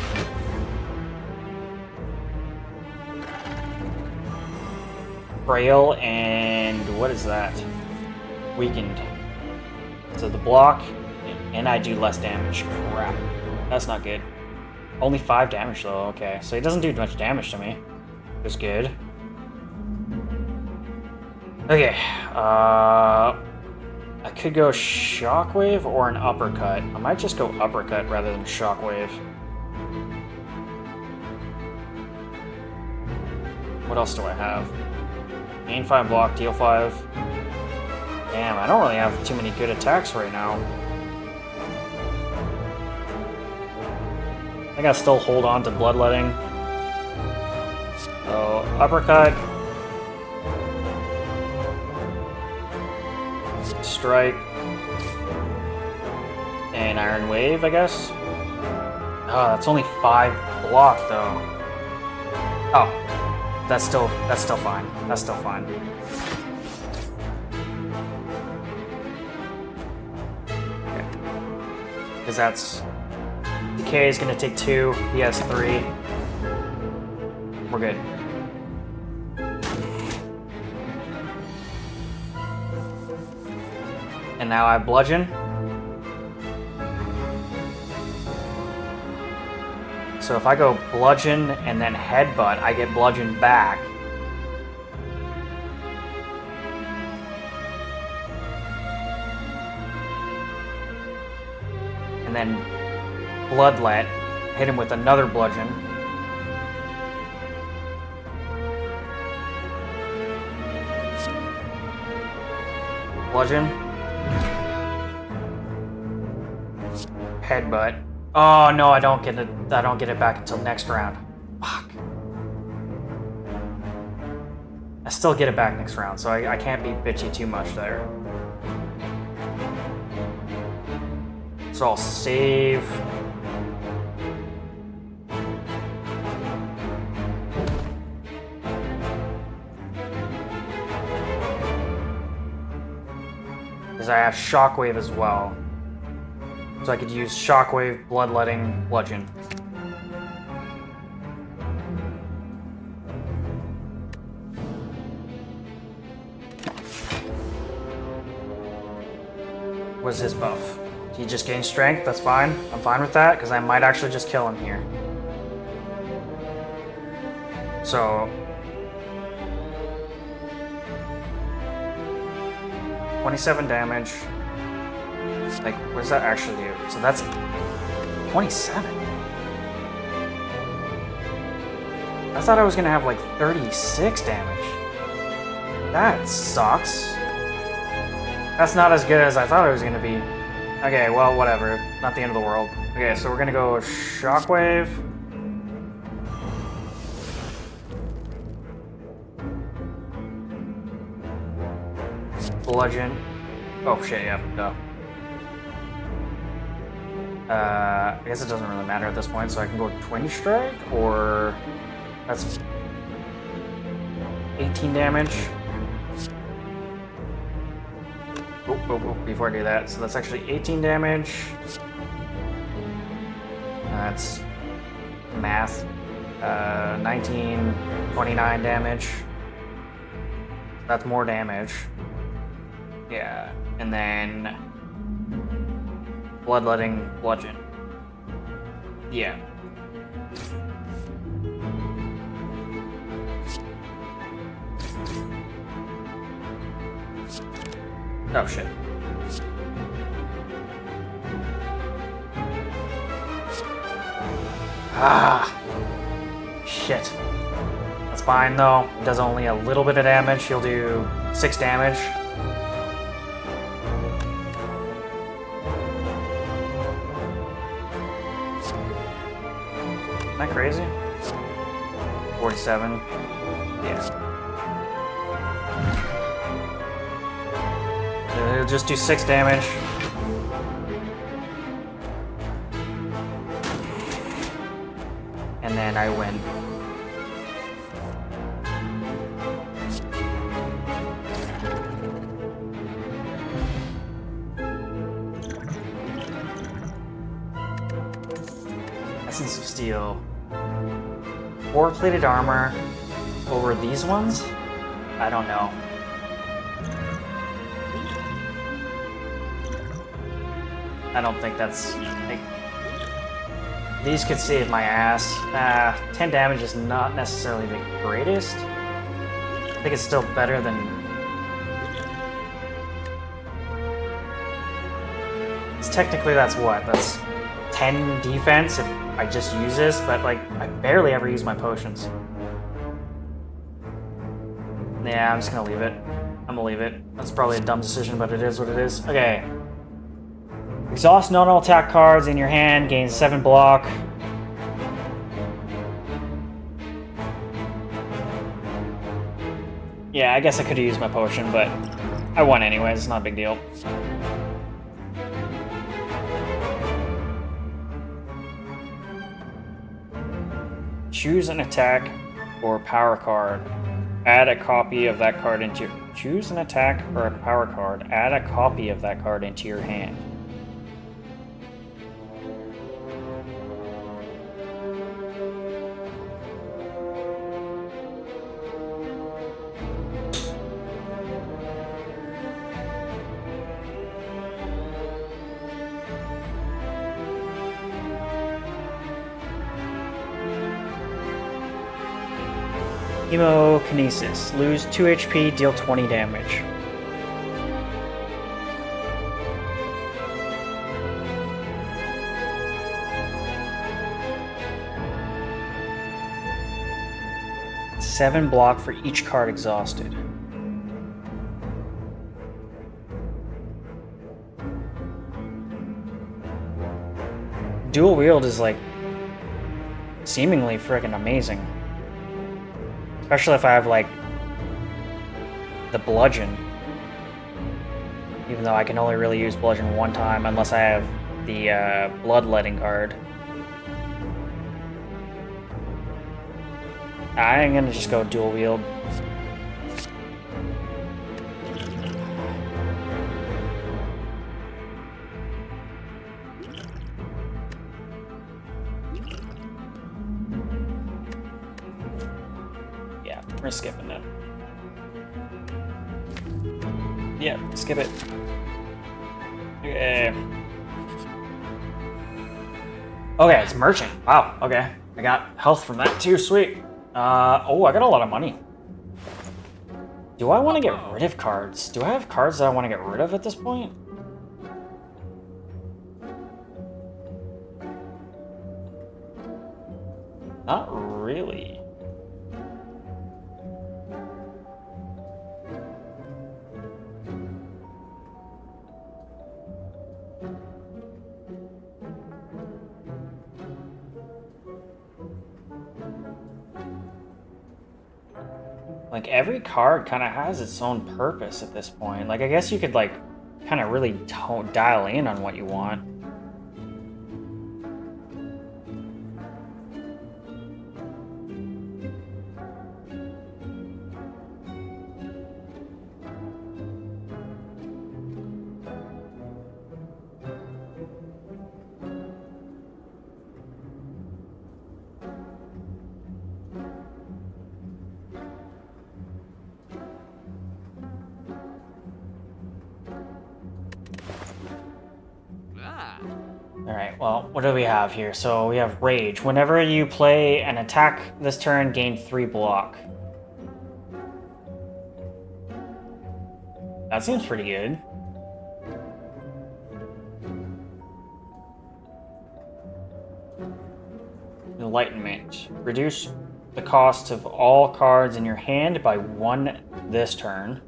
Frail and what is that? Weakened. So the block, and I do less damage. Crap. That's not good. Only 5 damage though, okay. So he doesn't do much damage to me. It's good. Okay, I could go Shockwave or an Uppercut. I might just go Uppercut rather than Shockwave. What else do I have? Gain 5 block, deal 5. Damn, I don't really have too many good attacks right now. I gotta still hold on to Bloodletting. So, Uppercut. Strike. And Iron Wave, I guess. Oh, that's only 5 block, though. Oh, that's still fine. That's still fine. Okay. Because that's... Decay is going to take 2. He has 3. We're good. And now I have Bludgeon. So if I go Bludgeon and then Headbutt, I get Bludgeon back. And then Bloodlet, hit him with another Bludgeon. Bludgeon. Headbutt. Oh no, I don't get it back until next round. Fuck. I still get it back next round, so I can't be bitchy too much there. So I'll save. Because I have Shockwave as well. So I could use Shockwave, Bloodletting, Bludgeon. What's his buff? He just gains strength, that's fine. I'm fine with that, because I might actually just kill him here. So... 27 damage. Like, what does that actually do? So that's 27. I thought I was gonna have like 36 damage. That sucks. That's not as good as I thought it was gonna be. Okay, well, whatever. Not the end of the world. Okay, so we're gonna go Shockwave. Bludgeon. Oh shit, yeah, duh. I guess it doesn't really matter at this point, so I can go Twin Strike, or... That's 18 damage. Oh, before I do that, so that's actually 18 damage. That's math. 19, 29 damage. That's more damage. Yeah, and then Bloodletting Bludgeon. Yeah. Oh shit. Ah! Shit. That's fine though. It does only a little bit of damage. He'll do 6 damage. Am I crazy? 47. Yeah. It'll just do 6 damage. And then I win. Essence of Steel. 4 plated armor over these ones? I don't know. I don't think that's... Like, these could save my ass. 10 damage is not necessarily the greatest. I think it's still better than... Technically that's what? That's 10 defense if I just use this, but like, I barely ever use my potions. Yeah, I'm just gonna leave it. I'm gonna leave it. That's probably a dumb decision, but it is what it is. Okay. Exhaust non-attack cards in your hand, gains 7 block. Yeah, I guess I could have used my potion, but I won anyways, it's not a big deal. Choose an attack or power card. Add a copy of that card into your... Choose an attack or a power card. Add a copy of that card into your hand. Hemokinesis. Lose 2 HP, deal 20 damage. Seven block for each card exhausted. Dual wield is like seemingly freaking amazing. Especially if I have, like, the bludgeon. Even though I can only really use bludgeon one time unless I have the bloodletting card. I'm gonna just go dual wield. We're skipping it. Yeah, skip it. Okay. Okay, it's merchant. Wow, okay. I got health from that too, sweet. Oh, I got a lot of money. Do I want to get rid of cards? Do I have cards that I want to get rid of at this point? Not really. Like, every card kind of has its own purpose at this point. Like, I guess you could, like, kind of really dial in on what you want. Alright, well, what do we have here? So we have Rage. Whenever you play an attack this turn, gain 3 block. That seems pretty good. Enlightenment. Reduce the cost of all cards in your hand by 1 this turn.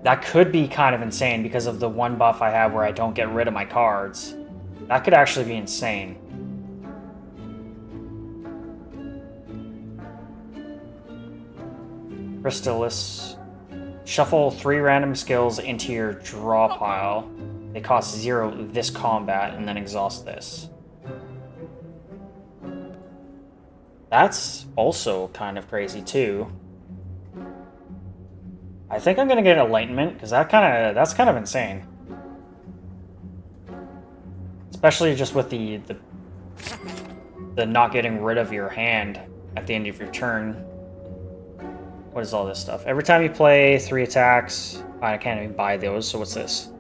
That could be kind of insane because of the 1 buff I have where I don't get rid of my cards. That could actually be insane. Renguleus. Shuffle 3 random skills into your draw pile. They cost 0 this combat, and then exhaust this. That's also kind of crazy too. I think I'm gonna get Enlightenment because that's kind of insane. Especially just with the not getting rid of your hand at the end of your turn. What is all this stuff? Every time you play 3 attacks, I can't even buy those. So what's this?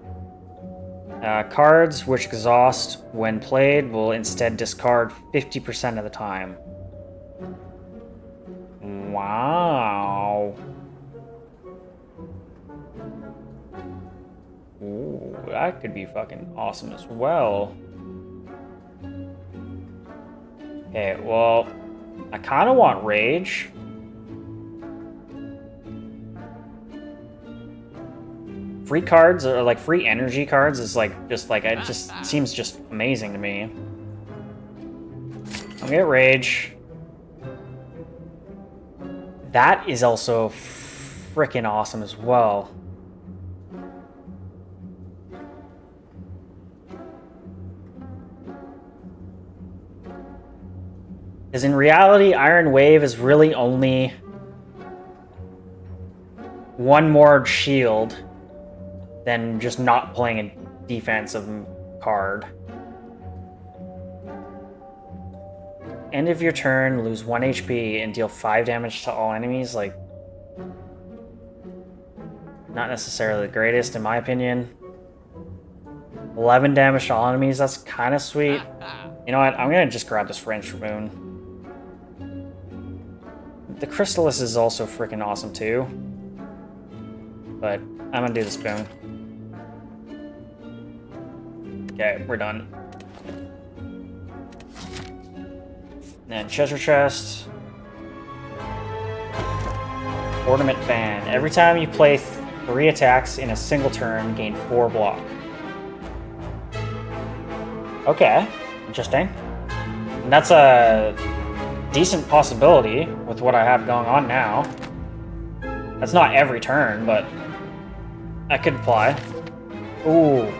Cards which exhaust when played will instead discard 50% of the time. Wow. Ooh, that could be fucking awesome as well. Okay, well, I kind of want Rage. Free cards, or like free energy cards, is like, it just seems just amazing to me. I'll get Rage. That is also freaking awesome as well. Because in reality, Iron Wave is really only 1 more shield than just not playing a defensive card. End of your turn, lose 1 HP and deal 5 damage to all enemies. Like, not necessarily the greatest in my opinion. 11 damage to all enemies, that's kind of sweet. You know what, I'm gonna just grab this Wrench Boon. The Renguleus is also freaking awesome too. But I'm gonna do this boon. Okay, we're done. Then Treasure Chest. Ornament Fan. Every time you play 3 attacks in a single turn, gain 4 block. Okay, interesting. And that's a decent possibility with what I have going on now. That's not every turn, but that could apply. Ooh.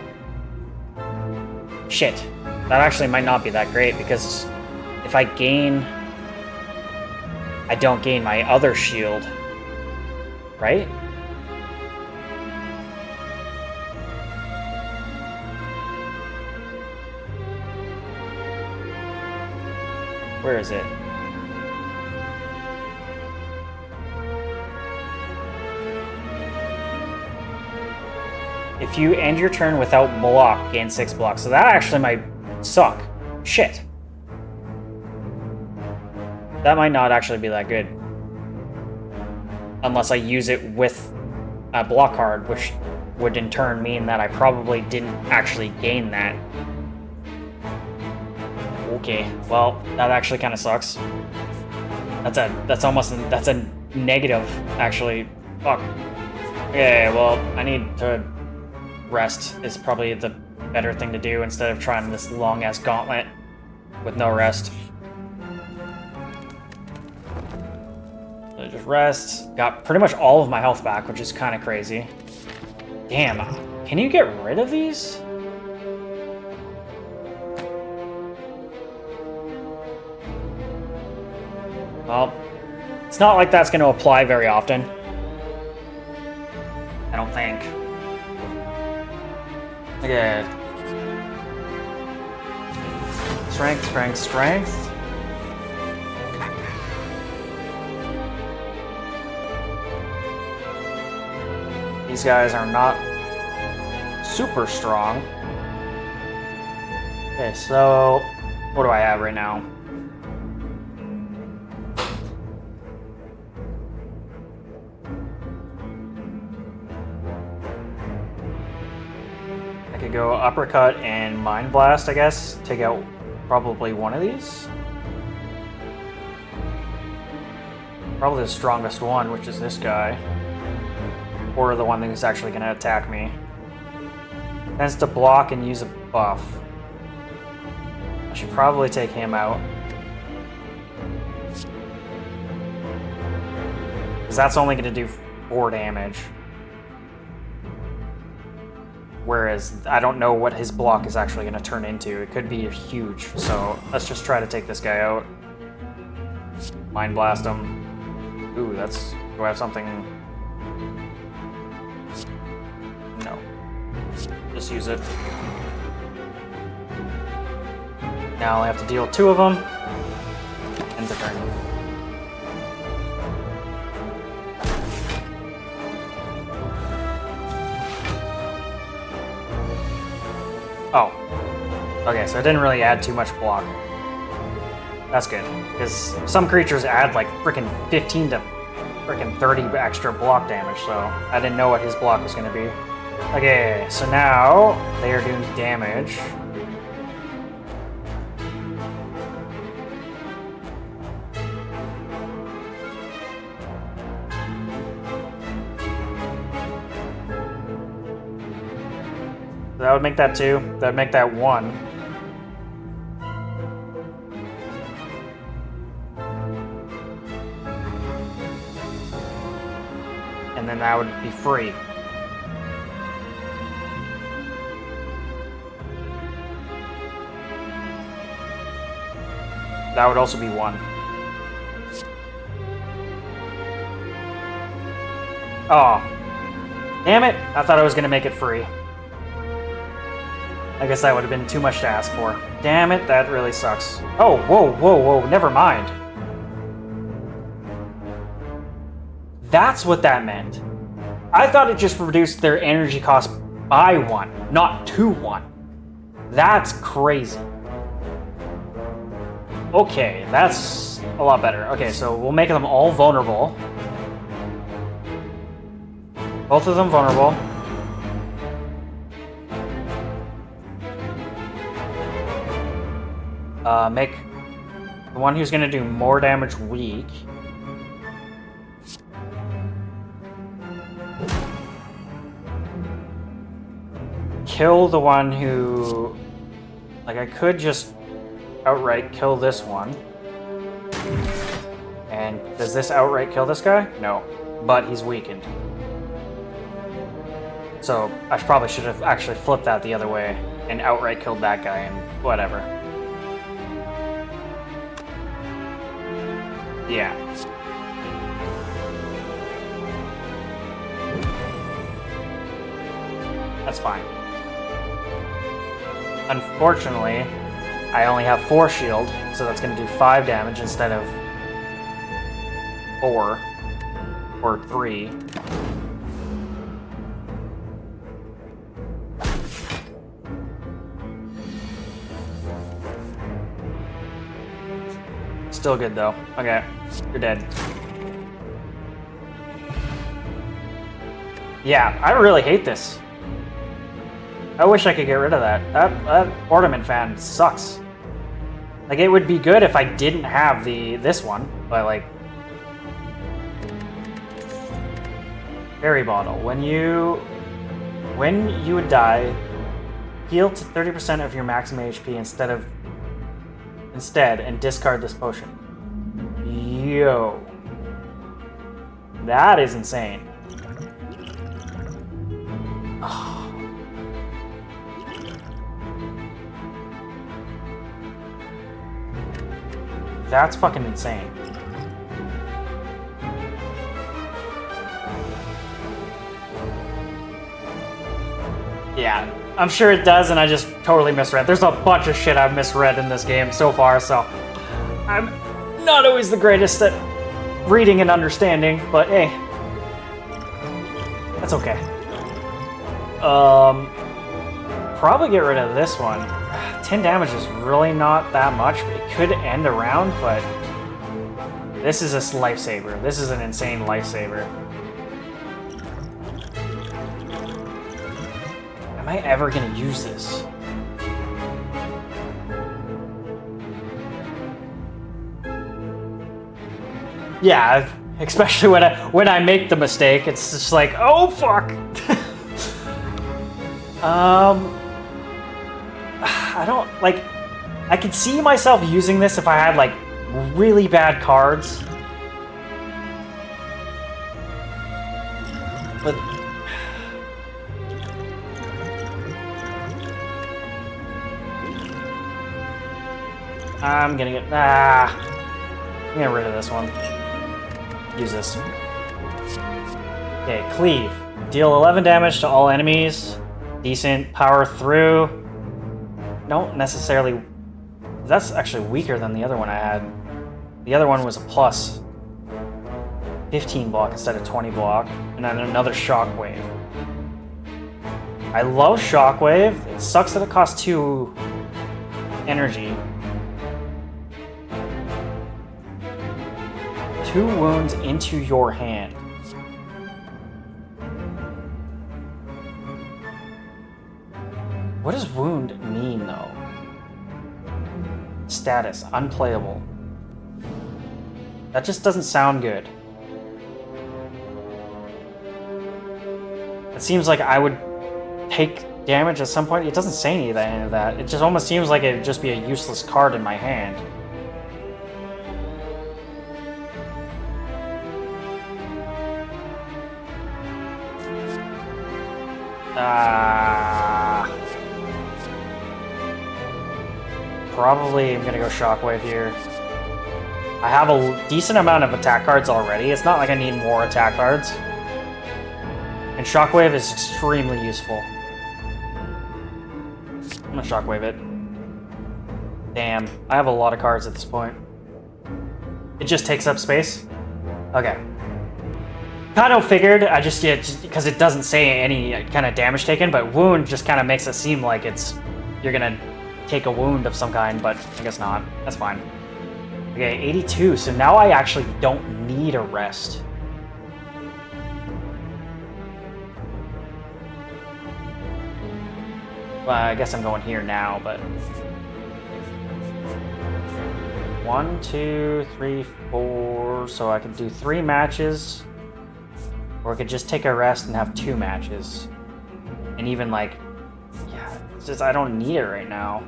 Shit. That actually might not be that great because if I gain... I don't gain my other shield. Right? Where is it? If you end your turn without block, gain 6 blocks. So that actually might suck. Shit. That might not actually be that good. Unless I use it with a block card, which would in turn mean that I probably didn't actually gain that. Okay, well, that actually kind of sucks. That's a negative, actually. Fuck. Okay, well, I need to rest is probably the better thing to do instead of trying this long-ass gauntlet with no rest. So just rest. Got pretty much all of my health back, which is kind of crazy. Damn, can you get rid of these? Well, it's not like that's going to apply very often. I don't think. Okay. Strength, strength, strength. These guys are not super strong. Okay, so what do I have right now? I could go uppercut and mind blast, I guess. Take out probably one of these. Probably the strongest one, which is this guy. Or the one that's actually going to attack me. Tends to block and use a buff. I should probably take him out. Because that's only going to do 4 damage. Whereas I don't know what his block is actually going to turn into. It could be huge. So let's just try to take this guy out. Mind blast him. Ooh, that's... Do I have something... No. Just use it. Now I have to deal 2 of them. End the turn. Oh. Okay, so it didn't really add too much block. That's good. Because some creatures add like freaking 15 to freaking 30 extra block damage, so I didn't know what his block was going to be. Okay, so now they are doing damage. That would make that 2. That would make that 1. And then that would be free. That would also be 1. Oh. Damn it! I thought I was going to make it free. I guess that would have been too much to ask for. Damn it, that really sucks. Oh, whoa, whoa, whoa, never mind. That's what that meant. I thought it just reduced their energy cost by 1, not to 1. That's crazy. Okay, that's a lot better. Okay, so we'll make them all vulnerable. Both of them vulnerable. Make the one who's going to do more damage weak. Kill the one who... Like, I could just outright kill this one. And does this outright kill this guy? No. But he's weakened. So I probably should have actually flipped that the other way and outright killed that guy and whatever. Yeah. That's fine. Unfortunately, I only have 4 shield, so that's going to do 5 damage instead of 4 or 3. Still good though. Okay, you're dead. Yeah, I really hate this. I wish I could get rid of that. That ornament fan sucks. Like, it would be good if I didn't have this one, but like... Berry bottle. When you would die, heal to 30% of your maximum HP instead and discard this potion. Yo. That is insane. Oh. That's fucking insane. Yeah, I'm sure it does, and I just totally misread. There's a bunch of shit I've misread in this game so far, so I'm not always the greatest at reading and understanding, but hey, that's okay. Probably get rid of this one. 10 damage is really not that much. It could end a round, but this is a lifesaver. This is an insane lifesaver. Am I ever gonna use this? Yeah, especially when I make the mistake, it's just like, oh fuck. I don't like. I could see myself using this if I had like really bad cards, but I'm gonna get I'm gonna get rid of this one. Use this. Okay, cleave. Deal 11 damage to all enemies. Decent. Power through. Don't necessarily... That's actually weaker than the other one I had. The other one was a plus 15 block instead of 20 block. And then another shockwave. I love shockwave. It sucks that it costs 2 energy. 2 wounds into your hand. What does wound mean, though? Status, unplayable. That just doesn't sound good. It seems like I would take damage at some point. It doesn't say any of that. It just almost seems like it'd just be a useless card in my hand. Probably I'm gonna go Shockwave here. I have a decent amount of attack cards already. It's not like I need more attack cards. And Shockwave is extremely useful. I'm gonna Shockwave it. Damn, I have a lot of cards at this point. It just takes up space? Okay. Kind of figured, I just because it doesn't say any kind of damage taken, but wound just kind of makes it seem like you're gonna take a wound of some kind, but I guess not. That's fine. Okay, 82, so now I actually don't need a rest. Well, I guess I'm going here now, but... 1, 2, 3, 4, so I could do 3 matches. Or I could just take a rest and have 2 matches. And even like, yeah, it's just, I don't need it right now.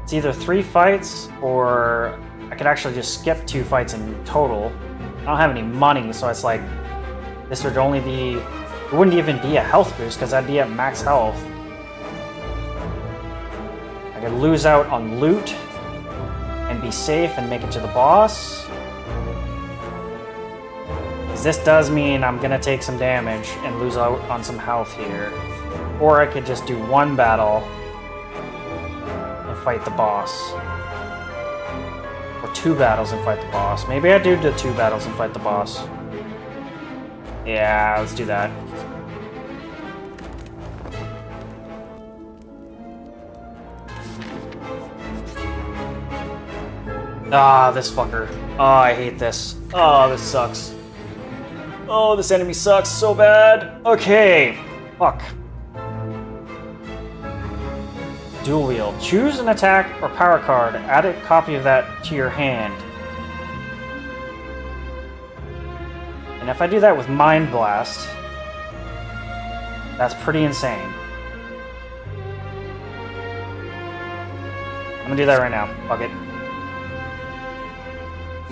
It's either 3 fights, or I could actually just skip 2 fights in total. I don't have any money, so it's like, this would only be, it wouldn't even be a health boost, because I'd be at max health. I could lose out on loot, and be safe and make it to the boss. This does mean I'm gonna take some damage and lose out on some health here. Or I could just do 1 battle and fight the boss. Or 2 battles and fight the boss. Maybe I do the 2 battles and fight the boss. Yeah, let's do that. Ah, this fucker. Oh, I hate this. Oh, this sucks. Oh, this enemy sucks so bad. Okay. Fuck. Dual wield. Choose an attack or power card. Add a copy of that to your hand. And if I do that with Mind Blast, that's pretty insane. I'm gonna do that right now. Fuck it.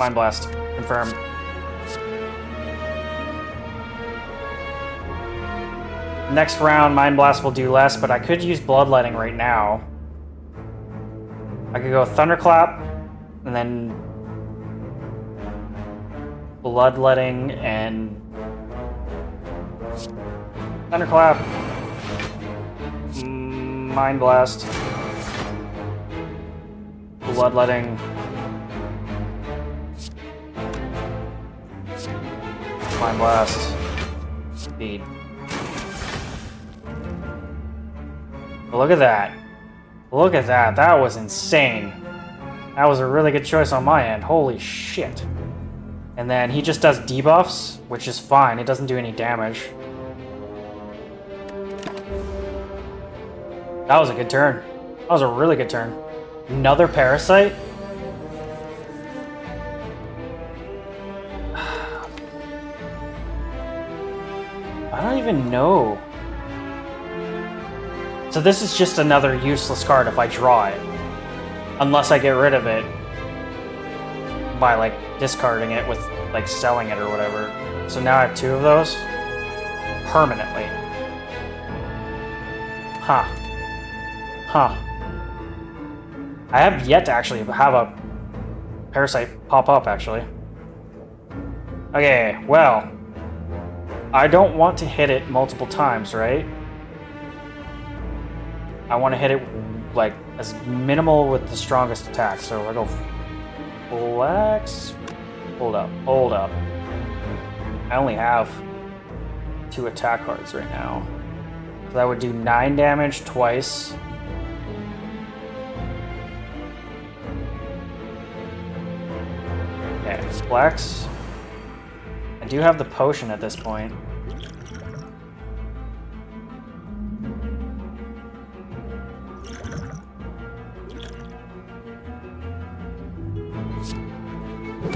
Mind Blast. Confirm. Next round, Mind Blast will do less, but I could use Bloodletting right now. I could go Thunderclap, and then Bloodletting and Thunderclap, Mind Blast, Bloodletting, Mind Blast, Speed. Look at that. Look at that. That was insane. That was a really good choice on my end. Holy shit. And then he just does debuffs, which is fine. It doesn't do any damage. That was a good turn. That was a really good turn. Another Parasite? I don't even know. So this is just another useless card if I draw it. Unless I get rid of it by, like, discarding it with, like, selling it or whatever. So now I have 2 of those. Permanently. Huh. Huh. I have yet to actually have a Parasite pop up, actually. Okay, well. I don't want to hit it multiple times, right? I want to hit it, like, as minimal with the strongest attack. So I go Flex. Hold up. Hold up. I only have 2 attack cards right now. So that would do 9 damage twice. Okay, Flex. I do have the potion at this point.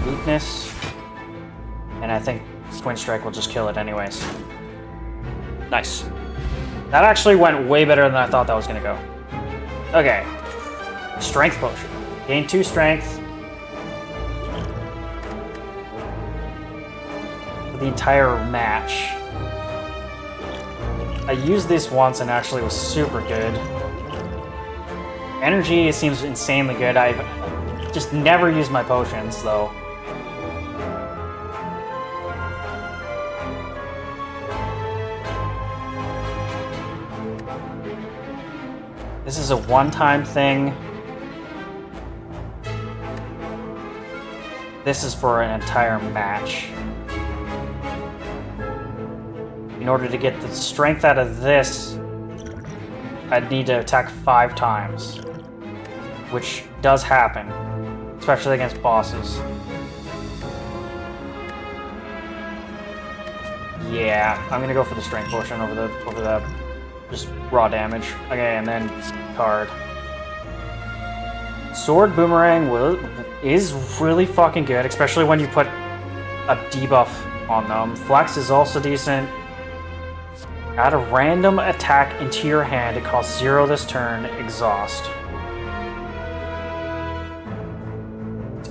Weakness, and I think Twin Strike will just kill it anyways. Nice. That actually went way better than I thought that was going to go. Okay. Strength Potion. Gain 2 strength. For the entire match. I used this once and actually was super good. Energy seems insanely good. I've just never used my potions, though. This is a one-time thing. This is for an entire match. In order to get the strength out of this, I'd need to attack 5 times. Which does happen. Especially against bosses. Yeah, I'm gonna go for the strength potion over the just raw damage. Okay, and then card. Sword Boomerang is really fucking good, especially when you put a debuff on them. Flex is also decent. Add a random attack into your hand. It costs 0 this turn. Exhaust.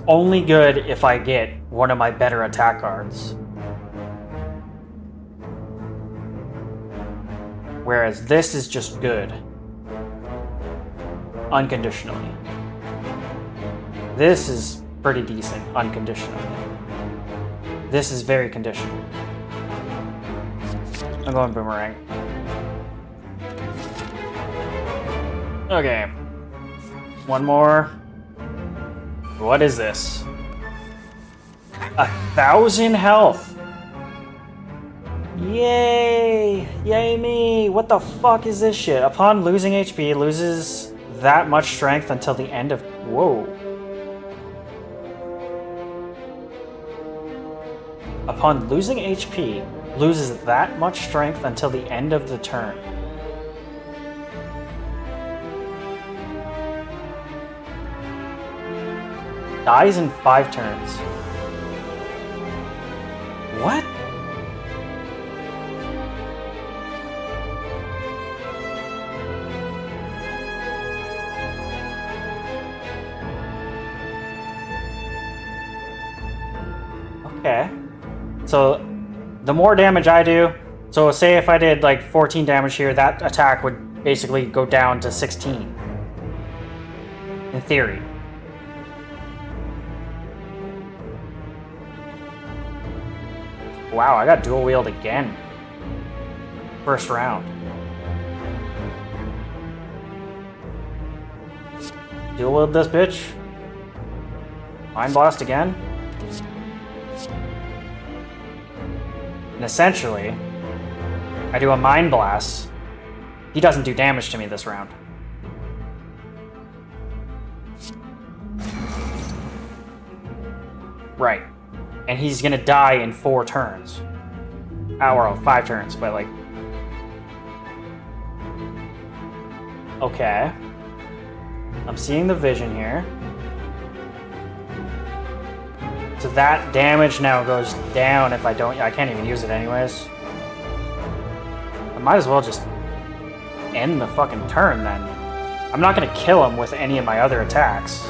Only good if I get one of my better attack cards. Whereas this is just good. Unconditionally. This is pretty decent, unconditionally. This is very conditional. I'm going Boomerang. Okay. One more. What is this? 1,000 health! Yay! Yay me! What the fuck is this shit? Upon losing HP, loses that much strength until the end of... Whoa. Upon losing HP, loses that much strength until the end of the turn. Dies in 5 turns. What? Okay. So, the more damage I do... So, say if I did, like, 14 damage here, that attack would basically go down to 16. In theory. Wow, I got dual wield again. First round. Dual wield this bitch. Mind blast again. And essentially, I do a mind blast. He doesn't do damage to me this round. Right. And he's gonna die in 4 turns. Or 5 turns, but like... Okay. I'm seeing the vision here. So that damage now goes down if I don't... I can't even use it anyways. I might as well just end the fucking turn then. I'm not gonna kill him with any of my other attacks.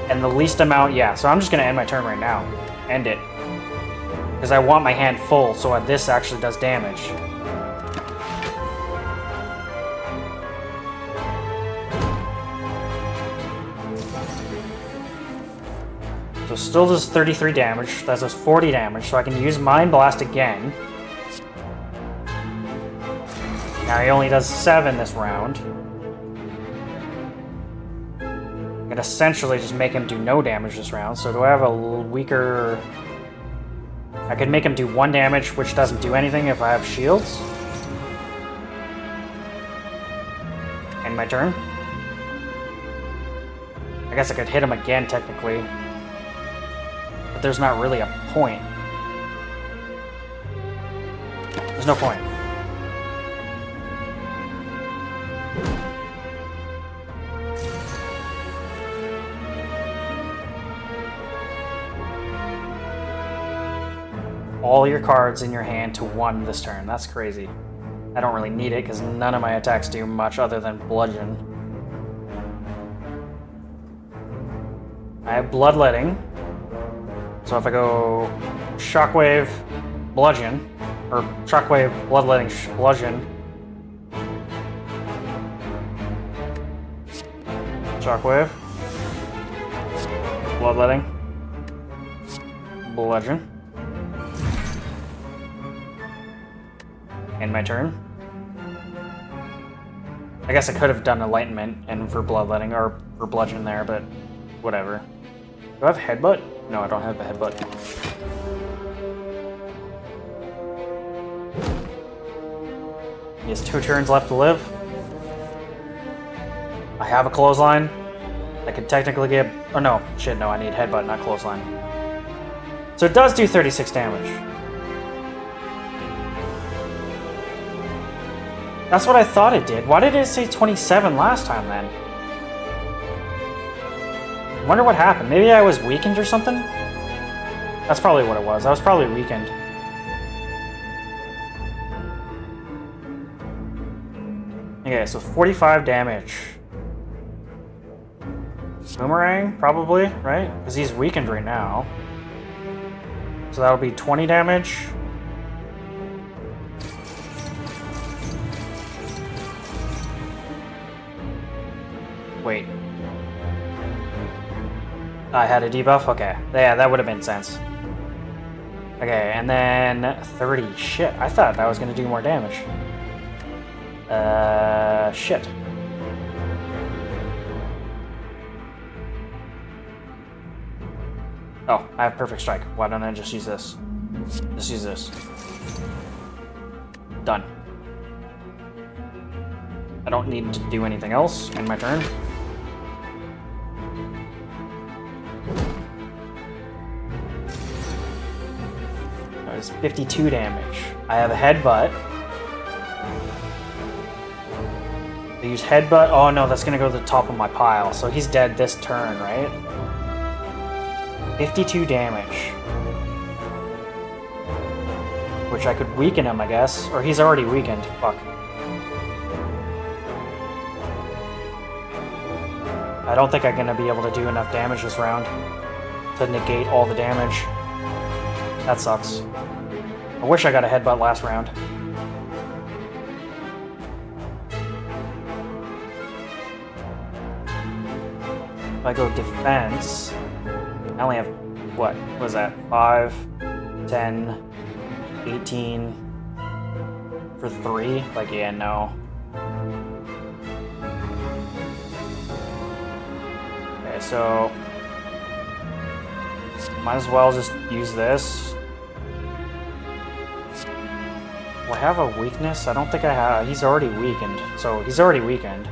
And the least amount, yeah, so I'm just gonna end my turn right now. End it. Because I want my hand full, so this actually does damage. So still does 33 damage, that does 40 damage, so I can use Mind Blast again. Now he only does 7 this round. I can essentially just make him do no damage this round, so do I have a weaker... I could make him do 1 damage, which doesn't do anything if I have shields. End my turn. I guess I could hit him again, technically. But there's not really a point. There's no point. All your cards in your hand to 1 this turn. That's crazy. I don't really need it because none of my attacks do much other than bludgeon. I have bloodletting. So if I go shockwave, bludgeon, or shockwave, bloodletting, bludgeon, shockwave, bloodletting, bludgeon. End my turn. I guess I could have done enlightenment and for bloodletting or for bludgeon there, but whatever. Do I have headbutt? No, I don't have the headbutt. He has 2 turns left to live. I have a clothesline. I could technically get... Oh no, shit, no, I need headbutt, not clothesline. So it does do 36 damage. That's what I thought it did. Why did it say 27 last time then? I wonder what happened. Maybe I was weakened or something? That's probably what it was. I was probably weakened. Okay, so 45 damage. Boomerang, probably, right? Because he's weakened right now. So that'll be 20 damage. Wait. I had a debuff? Okay. Yeah, that would have made sense. Okay, and then 30. Shit, I thought that was going to do more damage. Shit. Oh, I have Perfect Strike. Why don't I just use this? Just use this. Done. I don't need to do anything else in my turn. That was 52 damage. I have a headbutt. I use headbutt. Oh no, that's gonna go to the top of my pile. So he's dead this turn, right? 52 damage. Which I could weaken him, I guess. Or he's already weakened. Fuck. I don't think I'm gonna be able to do enough damage this round to negate all the damage. That sucks. I wish I got a headbutt last round. If I go defense, I only have, what was that? 5, 10, 18 for 3? Like, yeah, no. Okay, so might as well just use this. Do I have a weakness? I don't think I have. He's already weakened, so he's already weakened.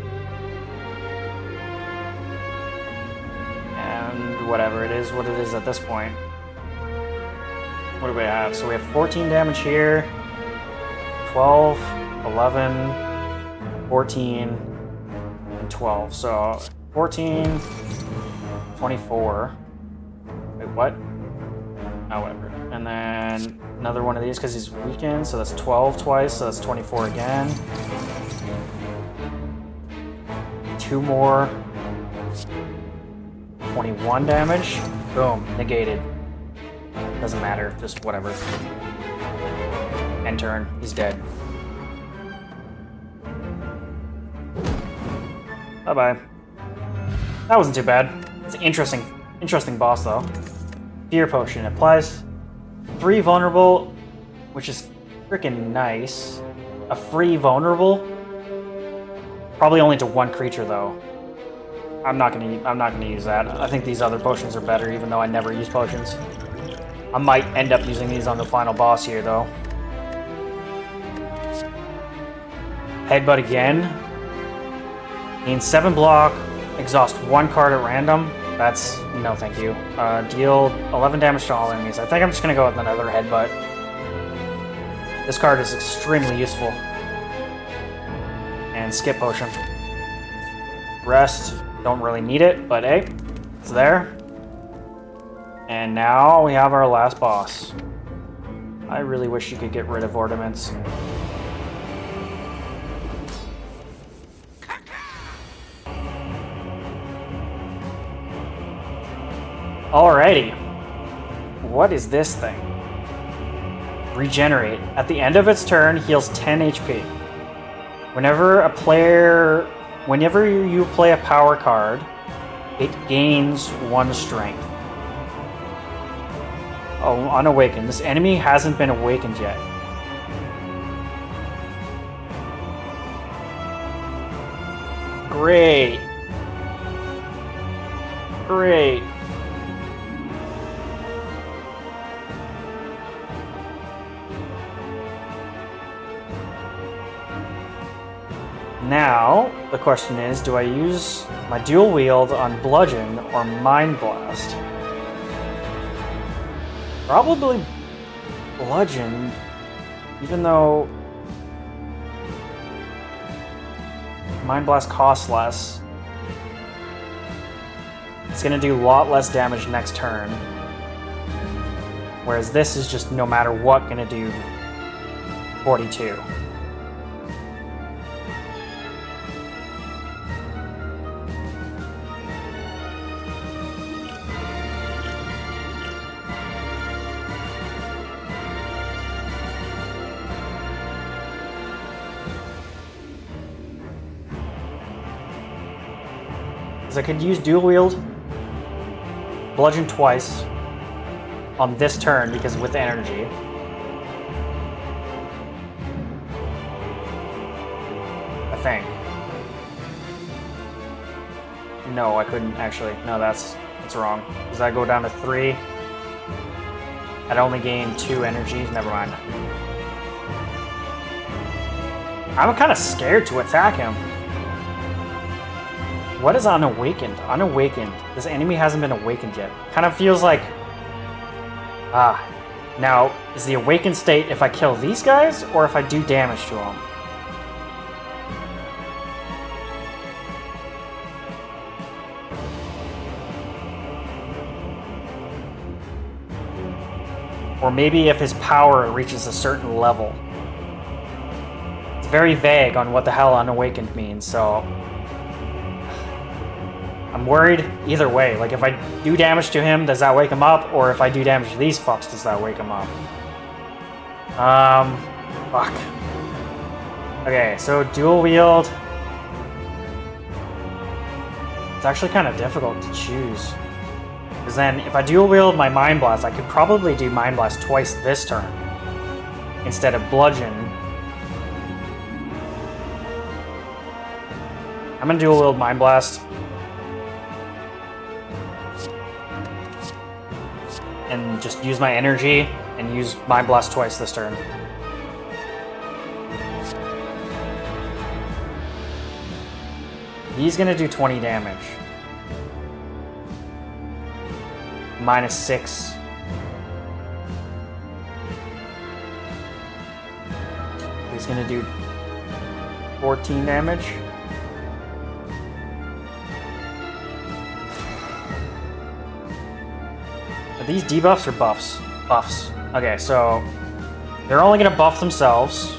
And whatever it is, what it is at this point. What do we have? So we have 14 damage here, 12, 11, 14, and 12. So 14, 24. Wait, what? Oh, whatever. And then another one of these because he's weakened, so that's 12 twice, so that's 24 again. 2 more. 21 damage. Boom, negated. Doesn't matter, just whatever. End turn, he's dead. Bye-bye. That wasn't too bad. It's an interesting boss though. Fear potion applies 3 vulnerable, which is freaking nice. A free vulnerable, probably only to 1 creature though. I'm not gonna use that. I think these other potions are better, even though I never use potions. I might end up using these on the final boss here though. Headbutt again. Gain 7 block. Exhaust 1 card at random. That's no thank you. Deal 11 damage to all enemies. I think I'm just gonna go with another headbutt. This card is extremely useful. And skip potion. Rest, don't really need it, but hey, it's there. And now we have our last boss. I really wish you could get rid of ornaments. Alrighty. What is this thing? Regenerate. At the end of its turn, heals 10 HP. Whenever you play a power card, it gains 1 strength. Oh, unawakened. This enemy hasn't been awakened yet. Great. Great. Now, the question is, do I use my dual wield on Bludgeon or Mind Blast? Probably Bludgeon, even though Mind Blast costs less. It's gonna do a lot less damage next turn. Whereas this is just no matter what gonna do 42. I could use dual wield, bludgeon twice on this turn because with energy. I think. No, I couldn't actually. No, that's wrong. Does that go down to 3? I'd only gain 2 energies. Never mind. I'm kind of scared to attack him. What is unawakened? Unawakened. This enemy hasn't been awakened yet. Kind of feels like... Now, is the awakened state if I kill these guys, or if I do damage to them? Or maybe if his power reaches a certain level. It's very vague on what the hell unawakened means, so... I'm worried either way. Like, if I do damage to him, does that wake him up? Or if I do damage to these fucks, does that wake him up? Fuck. Okay, so dual wield. It's actually kind of difficult to choose. Because then, if I dual wield my Mind Blast, I could probably do Mind Blast twice this turn. Instead of Bludgeon. I'm gonna dual wield Mind Blast. And just use my energy and use Mind Blast twice this turn. He's gonna do 20 damage. -6. He's gonna do 14 damage. Are these debuffs or buffs? Buffs. Okay, so they're only gonna buff themselves.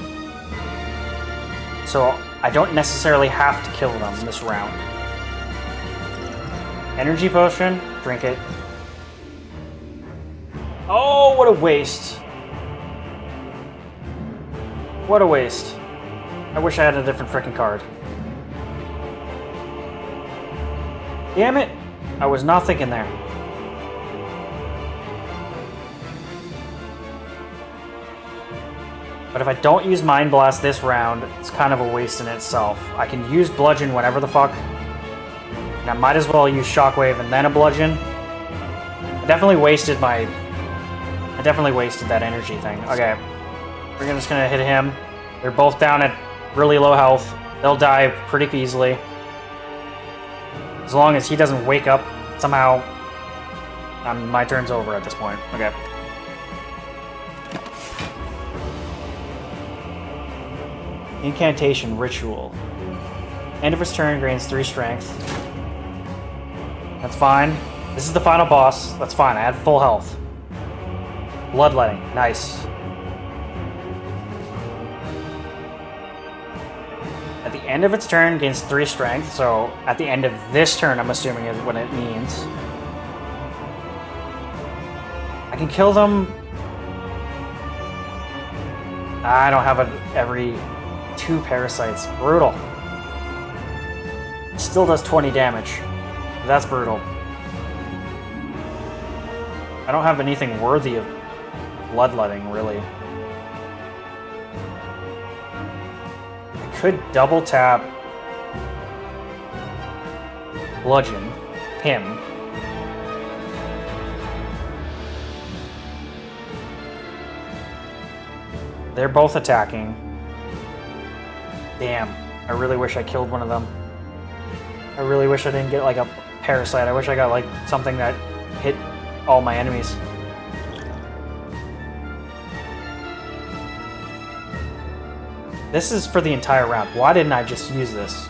So I don't necessarily have to kill them this round. Energy potion, drink it. Oh, what a waste. What a waste. I wish I had a different freaking card. Damn it! I was not thinking there. But if I don't use Mind Blast this round, it's kind of a waste in itself. I can use Bludgeon whenever the fuck. And I might as well use Shockwave and then a Bludgeon. I definitely wasted that energy thing. Okay. We're just gonna hit him. They're both down at really low health. They'll die pretty easily. As long as he doesn't wake up somehow. My turn's over at this point. Okay. Incantation Ritual. End of his turn gains 3 strength. That's fine. This is the final boss. That's fine. I had full health. Bloodletting. Nice. At the end of its turn, gains 3 strength. So at the end of this turn, I'm assuming is what it means. I can kill them. I don't have every 2 parasites. Brutal. Still does 20 damage. That's brutal. I don't have anything worthy of bloodletting, really. I could double tap Bludgeon him. They're both attacking. Damn, I really wish I killed one of them. I really wish I didn't get like a parasite. I wish I got like something that hit all my enemies. This is for the entire round. Why didn't I just use this?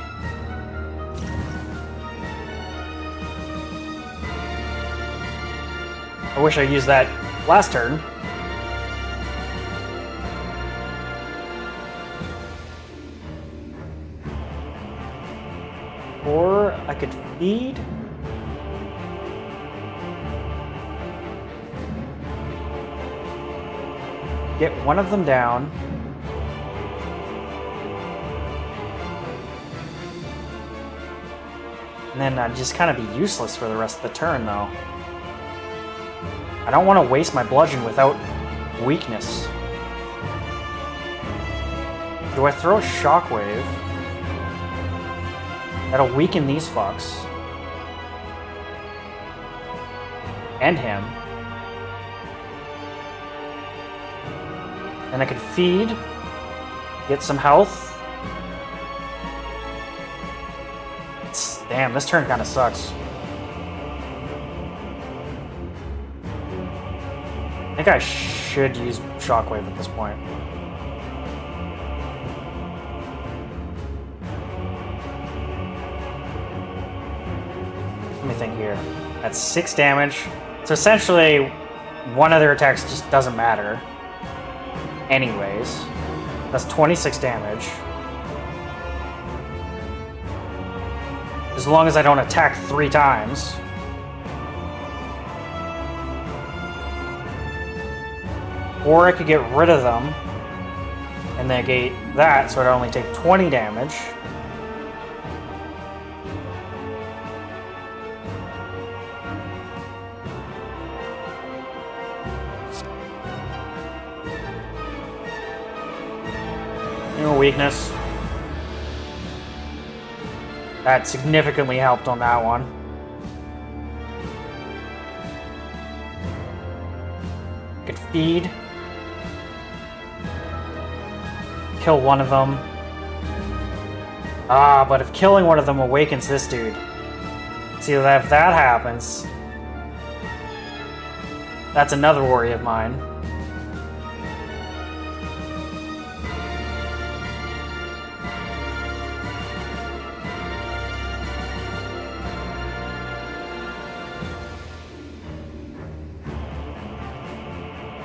I wish I used that last turn. Or I could feed. Get one of them down. And then I'd just kind of be useless for the rest of the turn, though. I don't want to waste my bludgeon without weakness. Do I throw a shockwave? That'll weaken these fucks. And him. And I could feed. Get some health. Damn, this turn kind of sucks. I think I should use Shockwave at this point. Let me think here. That's 6 damage. So essentially, one of their attacks just doesn't matter. Anyways. That's 26 damage. As long as I don't attack 3 times. Or I could get rid of them and negate that, so I'd only take 20 damage. No weakness. That significantly helped on that one. I could feed. Kill one of them. Ah, but if killing one of them awakens this dude. See, if that happens, that's another worry of mine.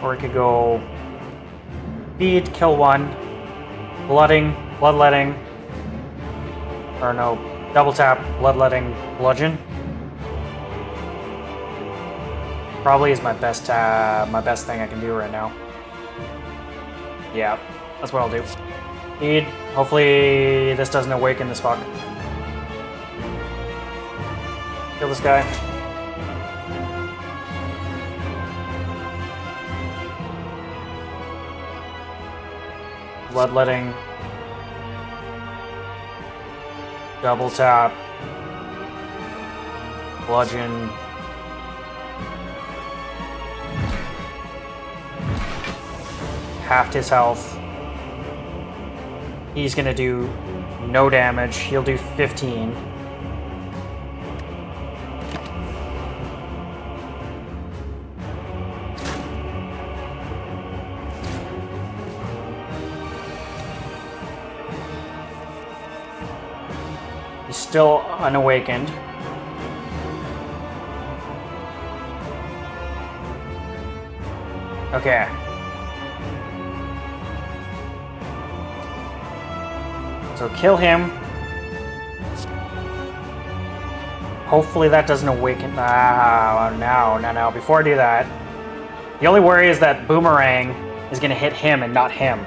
Or it could go feed, kill one, bloodletting, or no, double tap, bloodletting, bludgeon. Probably is my best thing I can do right now. Yeah, that's what I'll do. Feed. Hopefully this doesn't awaken this fuck. Kill this guy. Bloodletting, double tap, bludgeon, halved his health. He's gonna do no damage. He'll do 15. Still unawakened. Okay. So kill him. Hopefully that doesn't awaken. No. Before I do that, the only worry is that Boomerang is going to hit him and not him.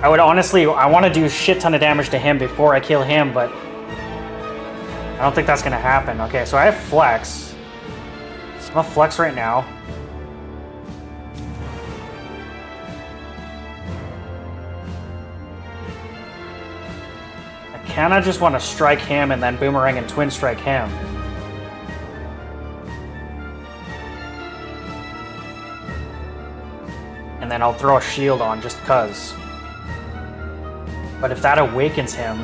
I would honestly, I want to do a shit ton of damage to him before I kill him, but I don't think that's going to happen. Okay, so I have Flex. I'm going to Flex right now. I kind of just want to strike him and then Boomerang and Twin Strike him. And then I'll throw a shield on just because. But if that awakens him,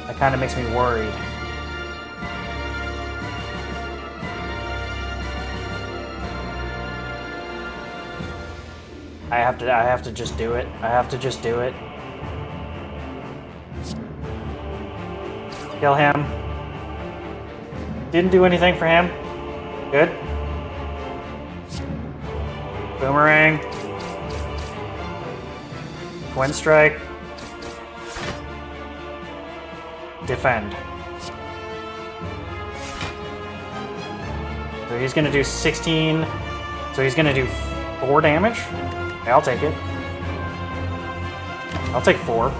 that kind of makes me worried. I have to just do it. I have to just do it. Kill him. Didn't do anything for him. Good. Boomerang. Twin Strike. Defend. So he's gonna do 16. So he's gonna do 4 damage. Okay, I'll take it. I'll take 4.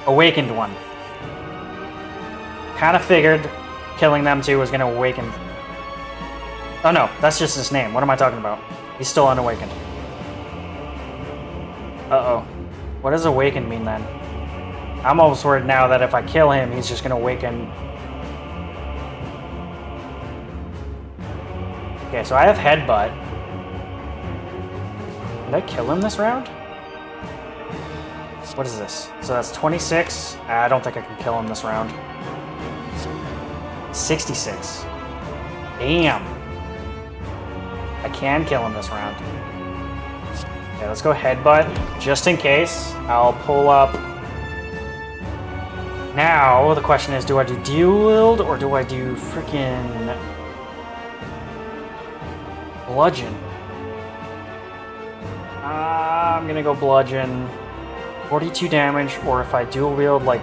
Awakened one. Kind of figured killing them two was gonna awaken. Oh no, that's just his name. What am I talking about? He's still unawakened. Uh-oh. What does awaken mean then? I'm almost worried now that if I kill him, he's just gonna awaken. Okay, so I have Headbutt. Did I kill him this round? What is this? So that's 26. I don't think I can kill him this round. 66. Damn. I can kill him this round. Okay, let's go Headbutt, just in case. I'll pull up. Now, the question is, do I do Dual Wield or do I do freaking Bludgeon? I'm gonna go bludgeon. 42 damage, or if I dual wield, like,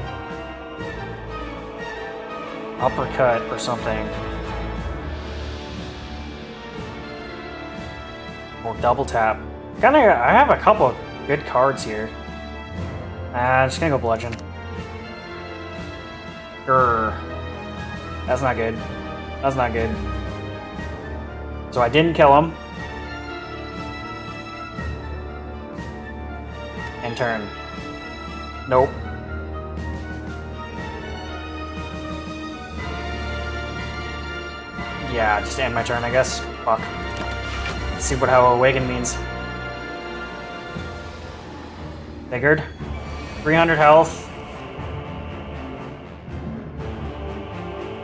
uppercut or something. Or double tap. I have a couple of good cards here. I'm just gonna go bludgeon. Grr. That's not good. That's not good. So I didn't kill him. And turn. Nope. Yeah, just end my turn, I guess. Fuck. Let's see how awaken means. Figured. 300 health.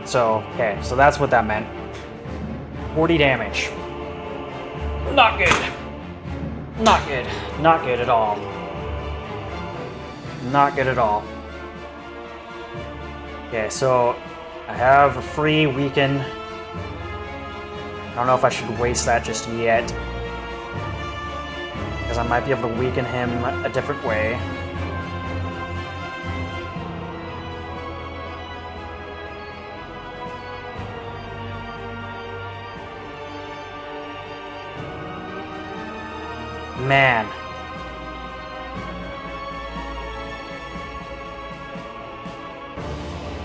So, okay, so that's what that meant. 40 damage. Not good. Not good. Not good at all. Not good at all. Okay, so I have a free weaken. I don't know if I should waste that just yet, because I might be able to weaken him a different way. Man.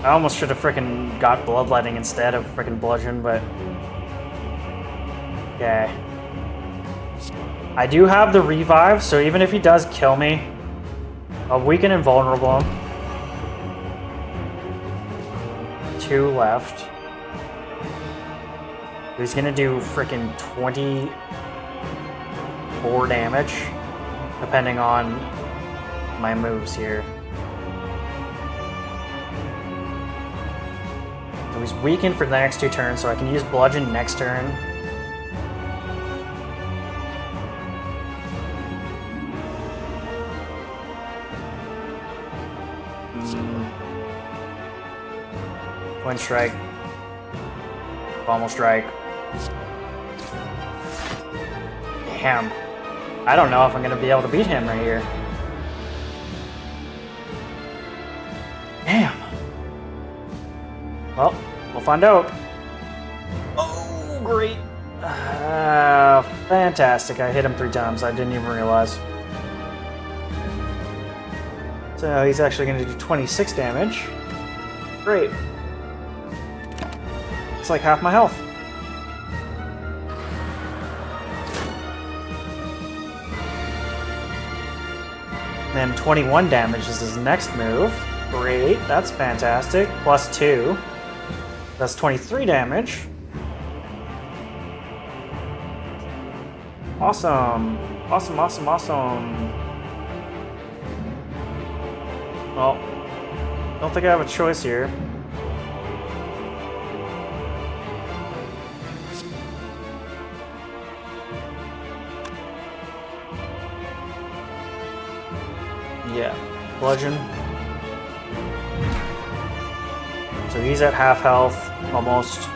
I almost should have frickin' got bloodletting instead of frickin' bludgeon, but... Okay. I do have the revive, so even if he does kill me, I'll weaken invulnerable him. 2 left. He's gonna do frickin' 24 damage, depending on my moves here. So he's weakened for the next 2 turns, so I can use bludgeon next turn. Twin strike. Pommel strike. Damn. I don't know if I'm gonna be able to beat him right here. Damn. Well, we'll find out. Oh, great. Fantastic. I hit him 3 times. I didn't even realize. So he's actually going to do 26 damage. Great. It's like half my health. And then 21 damage is his next move. Great. That's fantastic. Plus 2. That's 23 damage. Awesome. Awesome, awesome, awesome. Well, don't think I have a choice here. Yeah, bludgeon. So he's at half health, almost.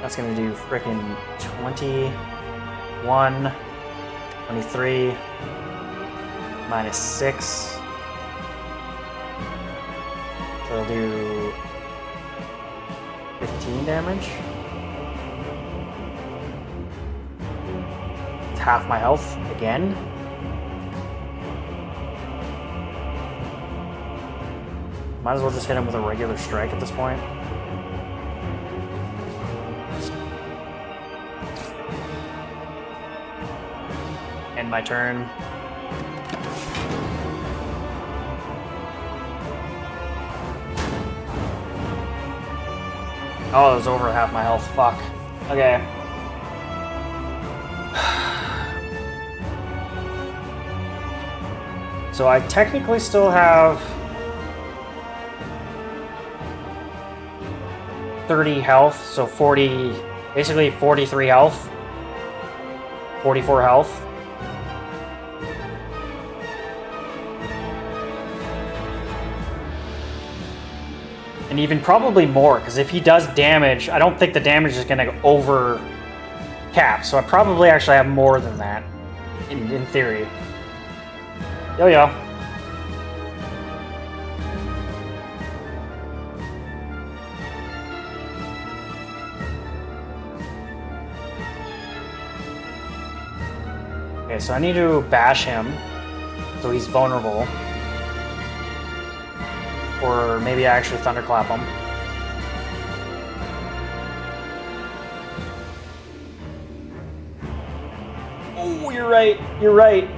That's gonna do frickin' 21, 23, minus 6. So it'll do 15 damage. It's half my health again. Might as well just hit him with a regular strike at this point. End my turn. Oh, it was over half my health. Fuck. Okay. So I technically still have 30 health, so 40, basically 43 health, 44 health. And even probably more, because if he does damage, I don't think the damage is going to over cap. So I probably actually have more than that, in theory. Yo-yo. Okay, so I need to bash him, so he's vulnerable. Or maybe I actually thunderclap him. Oh, you're right. You're right.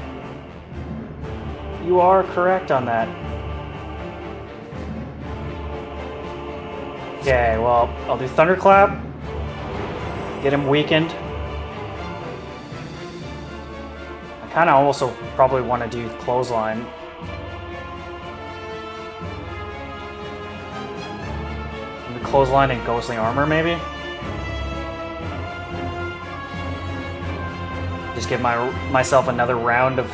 You are correct on that. Okay, well, I'll do thunderclap. Get him weakened. I kind of also probably want to do clothesline. Clothesline and ghostly armor, maybe? Just give myself another round of...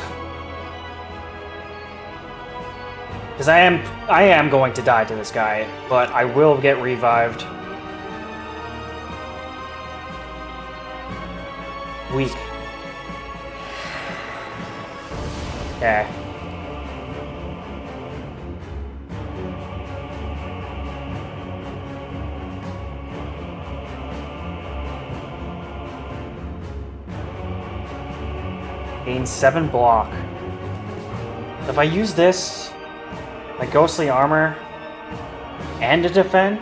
Because I am going to die to this guy, but I will get revived. Weak. Okay. Gain 7 block. If I use this, my ghostly armor, and to defend,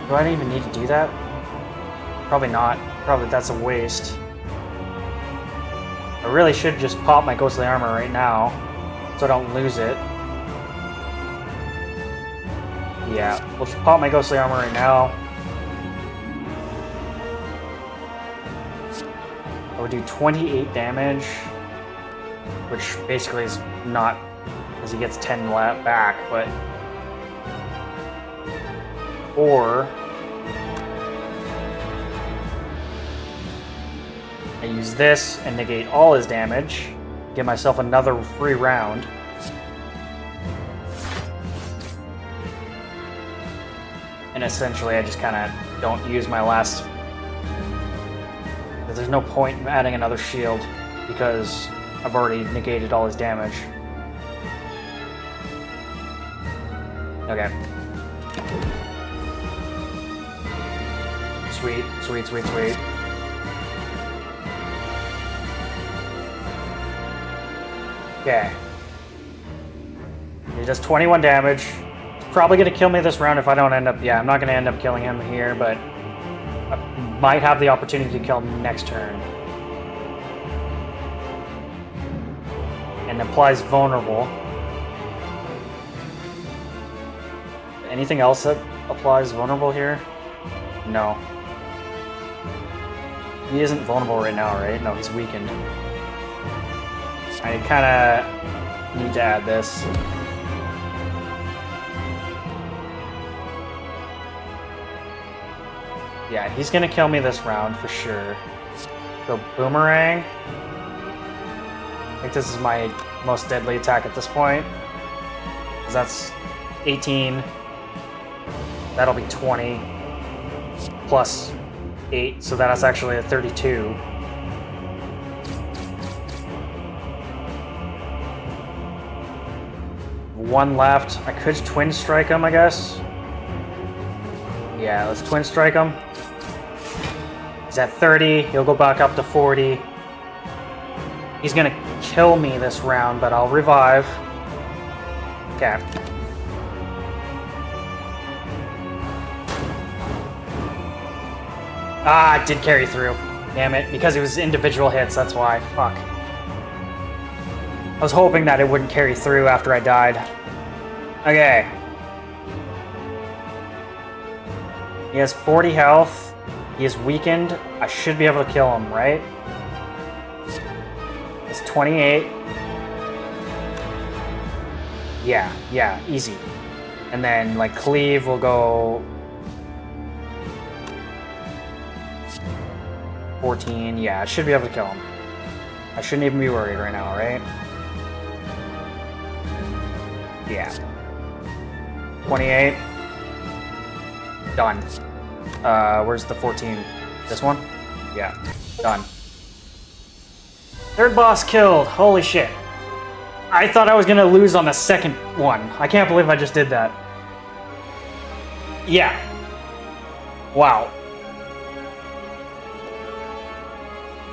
do I even need to do that? Probably not. Probably that's a waste. I really should just pop my ghostly armor right now, so I don't lose it. Yeah, we'll just pop my ghostly armor right now. I would do 28 damage, which basically is not, because he gets 10 back, but... Or... I use this and negate all his damage, give myself another free round. And essentially I just kind of don't use my last... There's no point in adding another shield because I've already negated all his damage. Okay. Sweet, sweet, sweet, sweet. Okay. He does 21 damage. He's probably going to kill me this round if I don't end up... Yeah, I'm not going to end up killing him here, but... I might have the opportunity to kill him next turn. And applies vulnerable. Anything else that applies vulnerable here? No. He isn't vulnerable right now, right? No, he's weakened. I kind of need to add this. Yeah, he's gonna kill me this round for sure. Go boomerang. I think this is my most deadly attack at this point. 'Cause that's 18. That'll be 20. Plus 8, so that's actually a 32. One left. I could twin strike him, I guess. Yeah, let's twin strike him. He's at 30. He'll go back up to 40. He's gonna kill me this round, but I'll revive. Okay. Ah, it did carry through. Damn it. Because it was individual hits, that's why. Fuck. I was hoping that it wouldn't carry through after I died. Okay. He has 40 health. He is weakened. I should be able to kill him, right? It's 28. Yeah, easy. And then, like, cleave will go... 14. Yeah, I should be able to kill him. I shouldn't even be worried right now, right? Yeah. 28. Done. Where's the 14? This one? Yeah. Done. Third boss killed. Holy shit. I thought I was gonna lose on the second one. I can't believe I just did that. Yeah. Wow.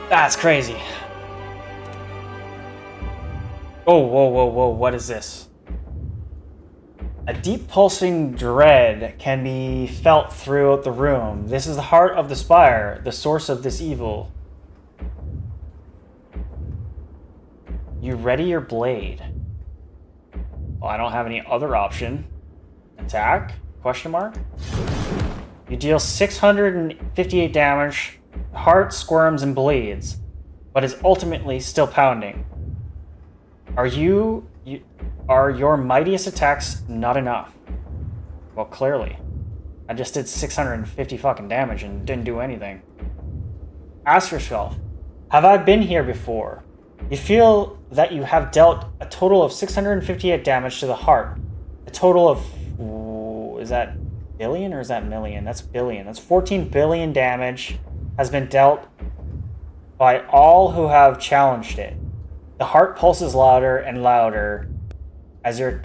That's crazy. Oh, whoa, whoa, whoa, what is this? A deep pulsing dread can be felt throughout the room. This is the heart of the spire, the source of this evil. You ready your blade? Well, I don't have any other option. Attack? Question mark? You deal 658 damage. The heart squirms and bleeds, but is ultimately still pounding. Are your mightiest attacks not enough? Well, clearly. I just did 650 fucking damage and didn't do anything. Ask yourself, have I been here before? You feel that you have dealt a total of 658 damage to the heart. A total of... Ooh, is that billion or is that million? That's billion. That's 14 billion damage has been dealt by all who have challenged it. The heart pulses louder and louder as your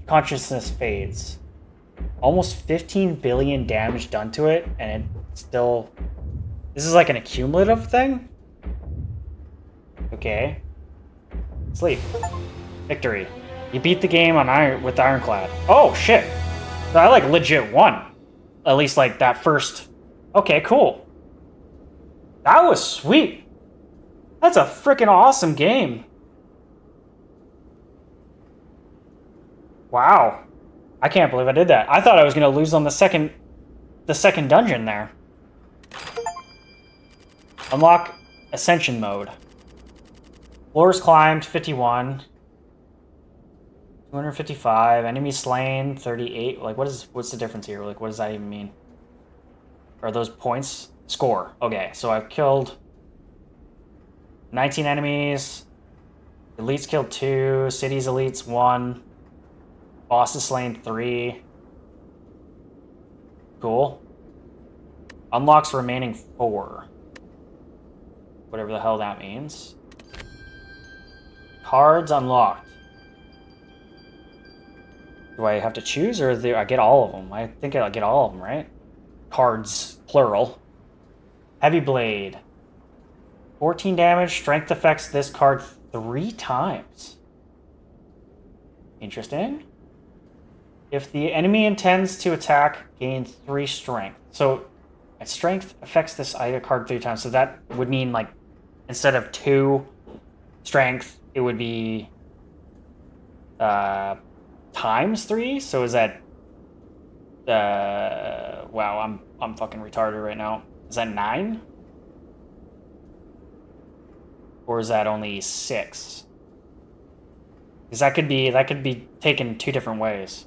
consciousness fades. Almost 15 billion damage done to it, and it still... This is like an accumulative thing? Okay. Sleep. Victory. You beat the game on with Ironclad. Oh, shit! So I, like, legit won. At least, like, that first... Okay, cool. That was sweet. That's a freaking awesome game. Wow. I can't believe I did that. I thought I was going to lose on the second dungeon there. Unlock Ascension mode. Floors climbed, 51. 255. Enemies slain, 38. Like, what's the difference here? Like, what does that even mean? Are those points? Score. Okay, so I've killed 19 enemies. Elites killed 2. Cities elites 1. Bosses slain 3. Cool. Unlocks remaining 4. Whatever the hell that means. Cards unlocked. Do I have to choose, or I get all of them? I think I'll get all of them, right? Cards, plural. Heavy Blade. 14 damage. Strength affects this card 3 times. Interesting. If the enemy intends to attack, gain 3 strength. So, strength affects this item card 3 times. So that would mean, like, instead of 2 strength, it would be times 3. So is that? Wow, I'm fucking retarded right now. Is that 9? Or is that only 6? Because that could be taken 2 different ways.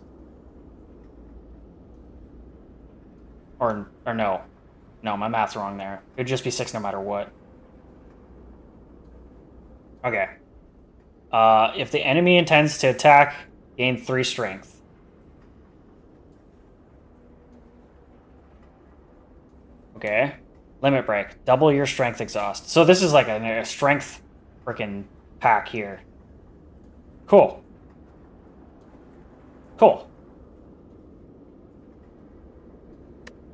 Or no. No, my math's wrong there. It would just be 6 no matter what. Okay. If the enemy intends to attack, gain 3 strength. Okay. Limit break. Double your strength exhaust. So this is like a strength freaking pack here. Cool. Cool.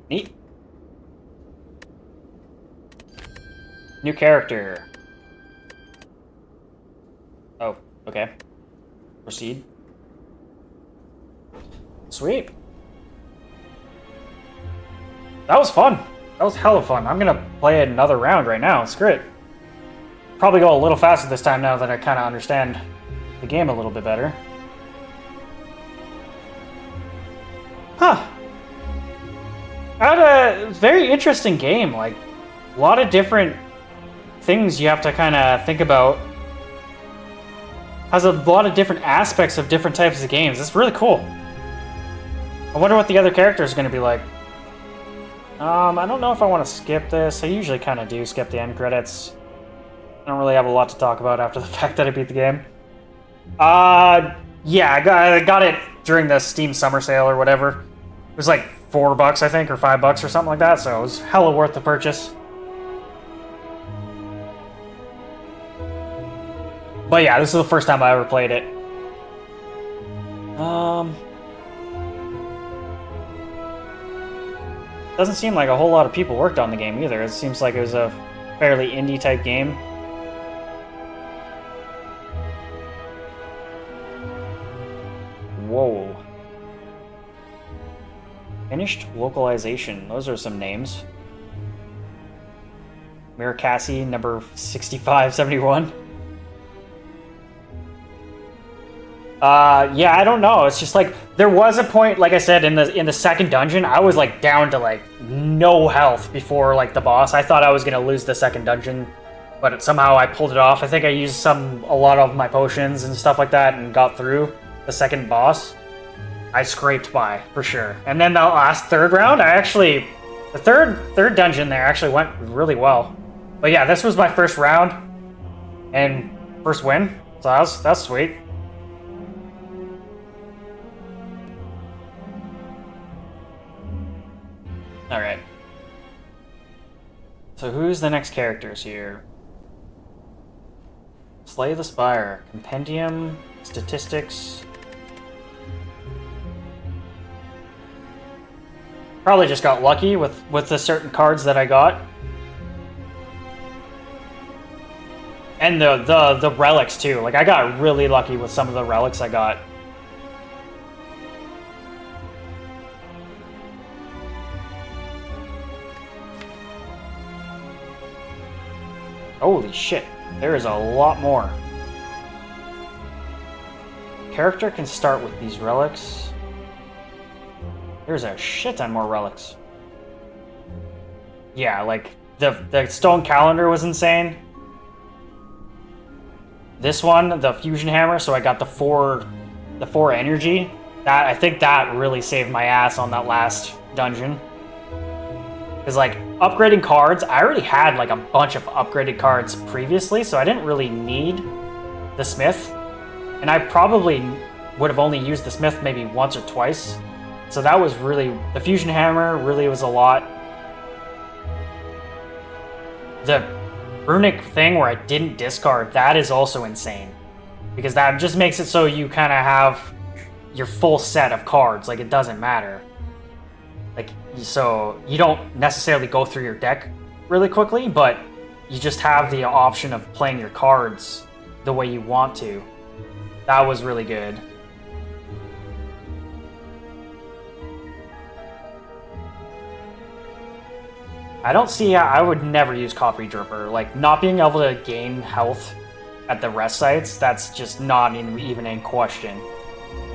Neat. New character. Oh, okay. Proceed. Sweet. That was fun. That was hella fun. I'm gonna play another round right now. Screw it. Probably go a little faster this time now that I kind of understand the game a little bit better. Huh. Had a very interesting game. Like, a lot of different things you have to kind of think about. Has a lot of different aspects of different types of games. It's really cool. I wonder what the other characters are going to be like. I don't know if I want to skip this. I usually kind of do skip the end credits. I don't really have a lot to talk about after the fact that I beat the game. Yeah, I got it during the Steam summer sale or whatever. It was like $4, I think, or $5 or something like that, so it was hella worth the purchase. But yeah, this is the first time I ever played it. Doesn't seem like a whole lot of people worked on the game either. It seems like it was a fairly indie type game. Whoa. Finished localization. Those are some names. Miracassi, number 6571. Yeah, I don't know. It's just like there was a point, like I said, in the second dungeon, I was like down to like no health before like the boss. I thought I was gonna lose the second dungeon, but somehow I pulled it off. I think I used a lot of my potions and stuff like that and got through the second boss. I scraped by for sure. And then the last third round, the third dungeon there actually went really well. But yeah, this was my first round and first win, so that's sweet. Alright. So who's the next characters here? Slay the Spire. Compendium. Statistics. Probably just got lucky with the certain cards that I got. And the relics too. Like I got really lucky with some of the relics I got. Holy shit, there is a lot more. Character can start with these relics. There's a shit ton more relics. Yeah, like the stone calendar was insane. This one, the fusion hammer, so I got the four energy. I think that really saved my ass on that last dungeon. Because like upgrading cards, I already had like a bunch of upgraded cards previously, so I didn't really need the smith. And I probably would have only used the smith maybe once or twice. So that was really, the fusion hammer really was a lot. The runic thing where I didn't discard, that is also insane. Because that just makes it so you kind of have your full set of cards, like it doesn't matter. Like, so you don't necessarily go through your deck really quickly, but you just have the option of playing your cards the way you want to. That was really good. I don't see how I would never use Coppery Dripper. Like, not being able to gain health at the rest sites, that's just not even in question.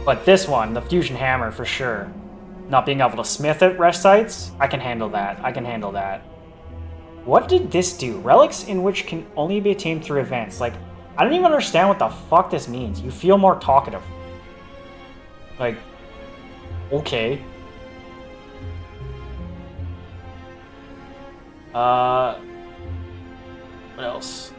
But this one, the Fusion Hammer, for sure. Not being able to smith at rest sites, I can handle that. I can handle that. What did this do? Relics in which can only be attained through events. Like, I don't even understand what the fuck this means. You feel more talkative. Like, okay. What else?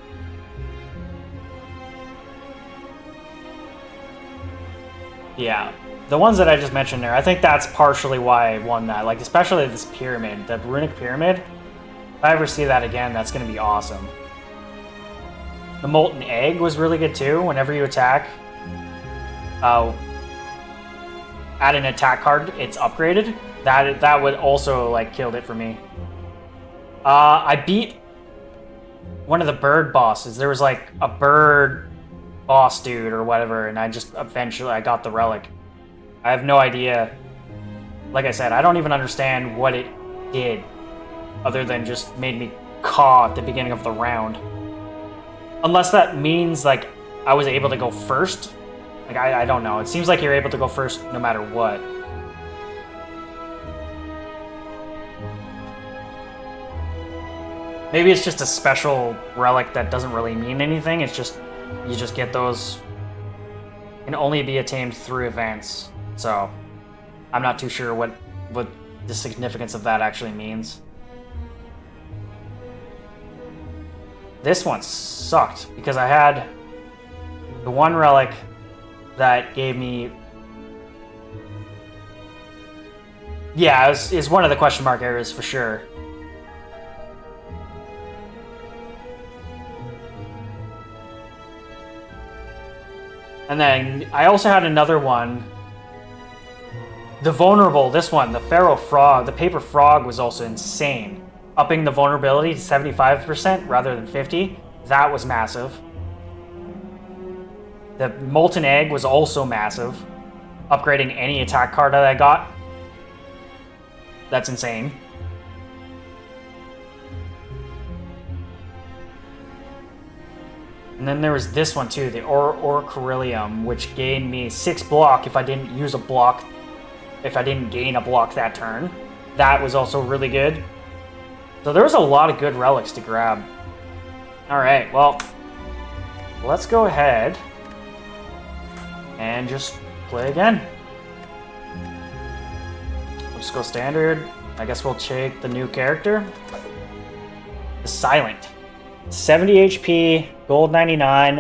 Yeah, the ones that I just mentioned there, I think that's partially why I won that. Like, especially this pyramid, the runic pyramid. If I ever see that again, that's going to be awesome. The molten egg was really good too. Whenever you attack, add an attack card, it's upgraded. That would also like killed it for me. I beat one of the bird bosses. There was like a bird boss dude or whatever, and I just eventually I got the relic. I have no idea. Like I said, I don't even understand what it did, other than just made me caw at the beginning of the round. Unless that means like I was able to go first. Like I don't know. It seems like you're able to go first no matter what. Maybe it's just a special relic that doesn't really mean anything. It's just, you just get those. Can only be attained through events. So, I'm not too sure what the significance of that actually means. This one sucked because I had the one relic that gave me Yeah, is one of the question mark areas for sure. And then I also had another one. The vulnerable, this one, the feral frog, the paper frog was also insane. Upping the vulnerability to 75% rather than 50. That was massive. The molten egg was also massive. Upgrading any attack card that I got. That's insane. And then there was this one too, the Orcoryllium, which gained me 6 block if I didn't use a block, if I didn't gain a block that turn. That was also really good. So there was a lot of good relics to grab. Alright, well, let's go ahead and just play again. We'll just go standard. I guess we'll take the new character. The Silent. 70 HP, gold 99,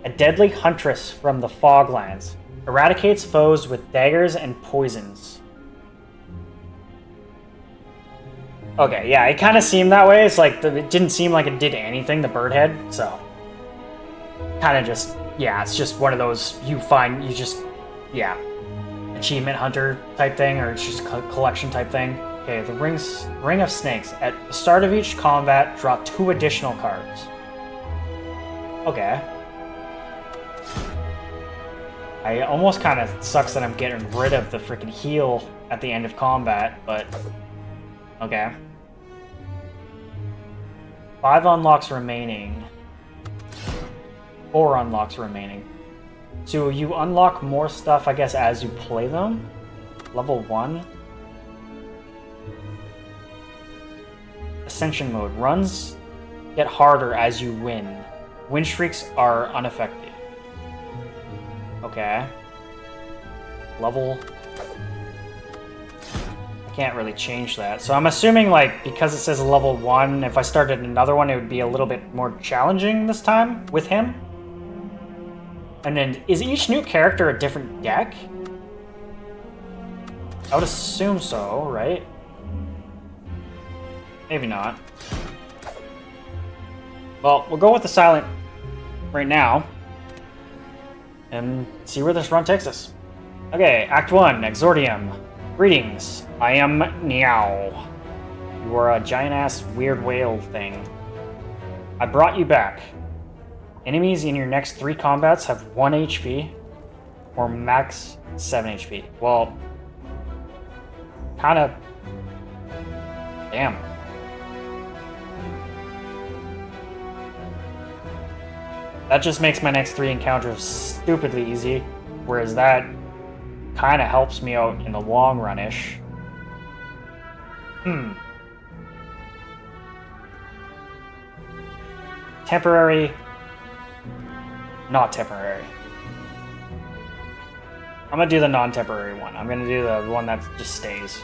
a deadly huntress from the Foglands. Eradicates foes with daggers and poisons. Okay, yeah, it kind of seemed that way. It's like, it didn't seem like it did anything, the bird head, so. Kind of just, yeah, it's just one of those, you just, yeah. Achievement hunter type thing, or it's just a collection type thing. Okay, the Ring of Snakes. At the start of each combat, draw 2 additional cards. Okay. I almost kind of sucks that I'm getting rid of the freaking heal at the end of combat, but okay. 5 unlocks remaining. 4 unlocks remaining. So you unlock more stuff, I guess, as you play them? Level 1? Ascension mode. Runs get harder as you win. Win streaks are unaffected. Okay. Level... I can't really change that. So I'm assuming, like, because it says level 1, if I started another one, it would be a little bit more challenging this time with him. And then, is each new character a different deck? I would assume so, right? Maybe not. Well, we'll go with the Silent right now. And see where this run takes us. Okay, Act 1, Exordium. Greetings, I am Niao. You are a giant-ass weird whale thing. I brought you back. Enemies in your next 3 combats have 1 HP, or max 7 HP. Well, kinda... Damn. That just makes my next 3 encounters stupidly easy, whereas that kind of helps me out in the long run-ish. Temporary. Not temporary. I'm gonna do the non-temporary one. I'm gonna do the one that just stays.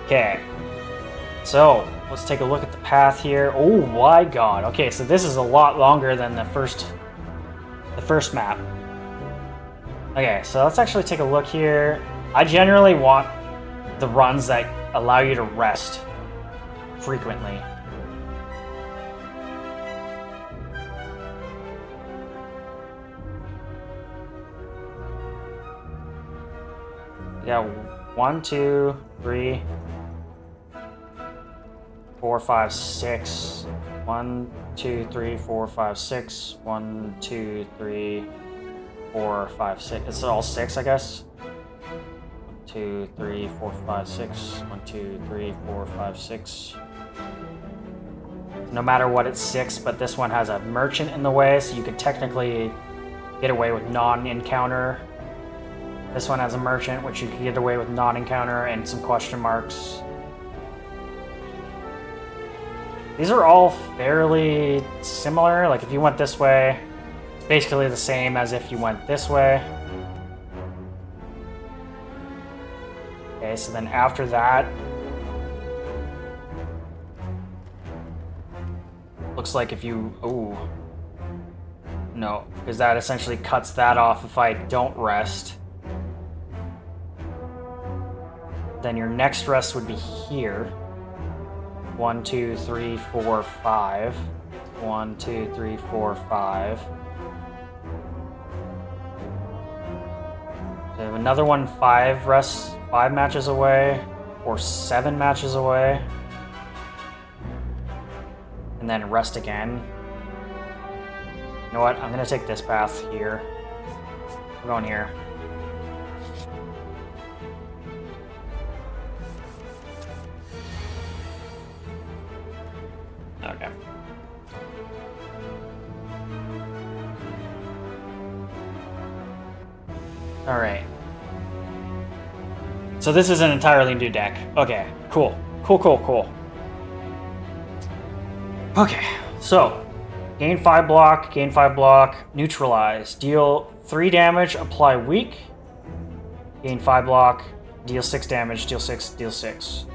Okay. So, let's take a look at the path here. Oh my god. Okay, so this is a lot longer than the first map. Okay, so let's actually take a look here. I generally want the runs that allow you to rest frequently. Yeah, 1, 2, 3, 4, 5, 6. 1, 2, 3, 4, 5, 6. 1, 2, 3, 4, 5, 6. It's all 6, I guess. 1, 2, 3, 4, 5, 6. 1, 2, 3, 4, 5, 6. No matter what, it's 6, but this one has a merchant in the way, so you could technically get away with non-encounter. This one has a merchant, which you can get away with non-encounter and some question marks. These are all fairly similar. Like, if you went this way, it's basically the same as if you went this way. Okay, so then after that, looks like if you... Ooh. No, because that essentially cuts that off if I don't rest. Then your next rest would be here. 1, 2, 3, 4, 5. 1, 2, 3, 4, 5. So another one, 5 rests, 5 matches away, or 7 matches away. And then rest again. You know what? I'm gonna take this path here. We're going here. Okay. Alright. So this is an entirely new deck. Okay, cool. Cool. Okay, so gain 5 block, neutralize. Deal 3 damage, apply weak. Gain 5 block, deal 6 damage, deal 6.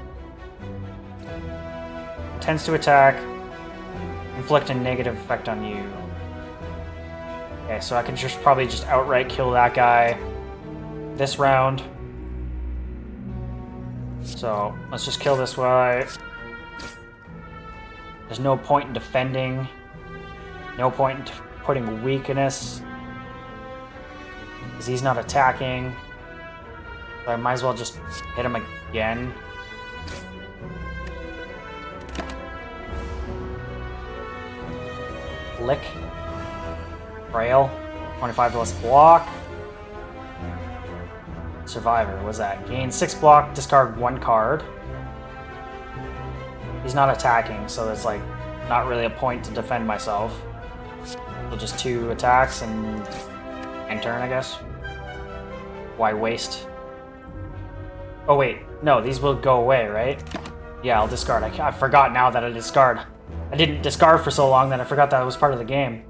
Tends to attack, inflict a negative effect on you. Okay, so I can probably just outright kill that guy this round. So let's just kill this guy. There's no point in defending. No point in putting weakness. Because he's not attacking. So I might as well just hit him again. Lick. Frail. 25 less block. Survivor, what's that? Gain 6 block, discard 1 card. He's not attacking, so there's like not really a point to defend myself. So just 2 attacks and end turn, I guess. Why waste? Oh wait, no, these will go away, right? Yeah, I'll discard. I forgot now that I discard. I didn't discard for so long that I forgot that was part of the game.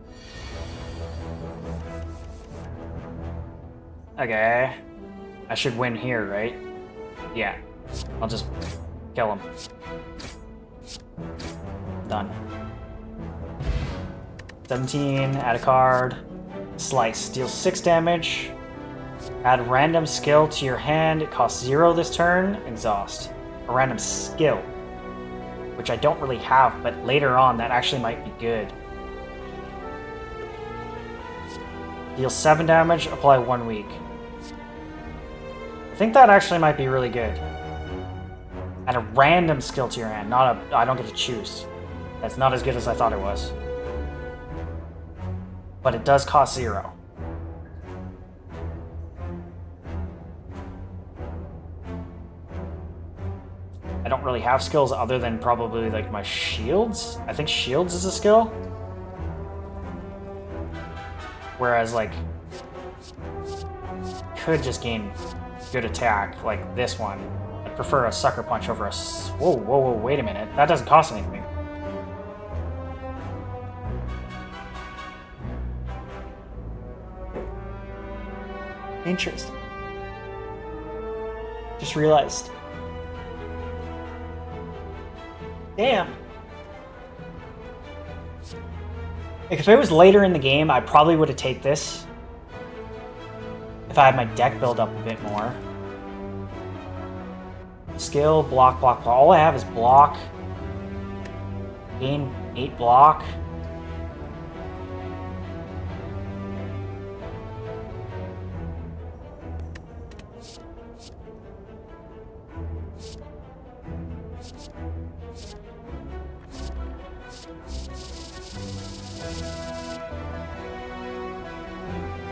Okay. I should win here, right? Yeah. I'll just kill him. Done. 17, add a card. Slice. Deal 6 damage. Add random skill to your hand. It costs 0 this turn. Exhaust. A random skill. Which I don't really have, but later on that actually might be good. Deal 7 damage. Apply 1 week. I think that actually might be really good. Add a random skill to your hand, not a... I don't get to choose. That's not as good as I thought it was. But it does cost 0. I don't really have skills other than probably like my shields. I think shields is a skill. Whereas like... could just gain good attack like this one. I'd prefer a sucker punch over a... Whoa, wait a minute. That doesn't cost anything. Interesting. Just realized. Damn. If it was later in the game, I probably would have taken this. If I had my deck build up a bit more. Skill, block. All I have is block. Gain 8 block.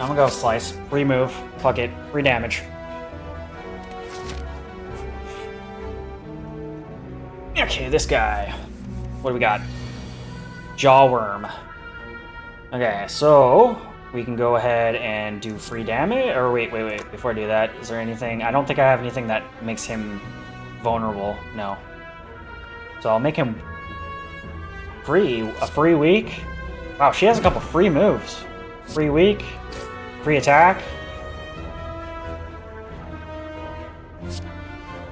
I'm gonna go slice. Free move. Fuck it. Free damage. Okay, this guy. What do we got? Jawworm. Okay, so we can go ahead and do free damage. Or wait. Before I do that, is there anything? I don't think I have anything that makes him vulnerable. No. So I'll make him free. A free week. Wow, she has a couple free moves. Free week. Free attack.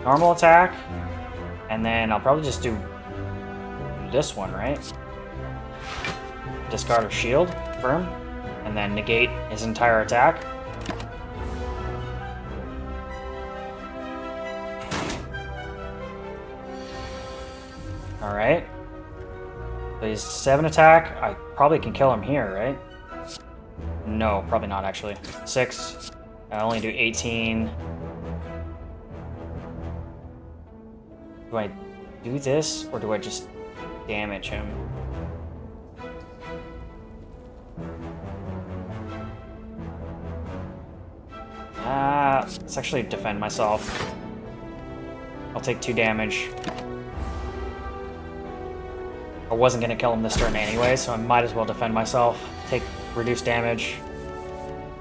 Normal attack. And then I'll probably just do this one, right? Discard a shield for him. And then negate his entire attack. Alright. So he's 7 attack. I probably can kill him here, right? No, probably not actually. 6. I only do 18. Do I do this, or do I just damage him? Let's actually defend myself. I'll take 2 damage. I wasn't gonna kill him this turn anyway, so I might as well defend myself. Take reduced damage,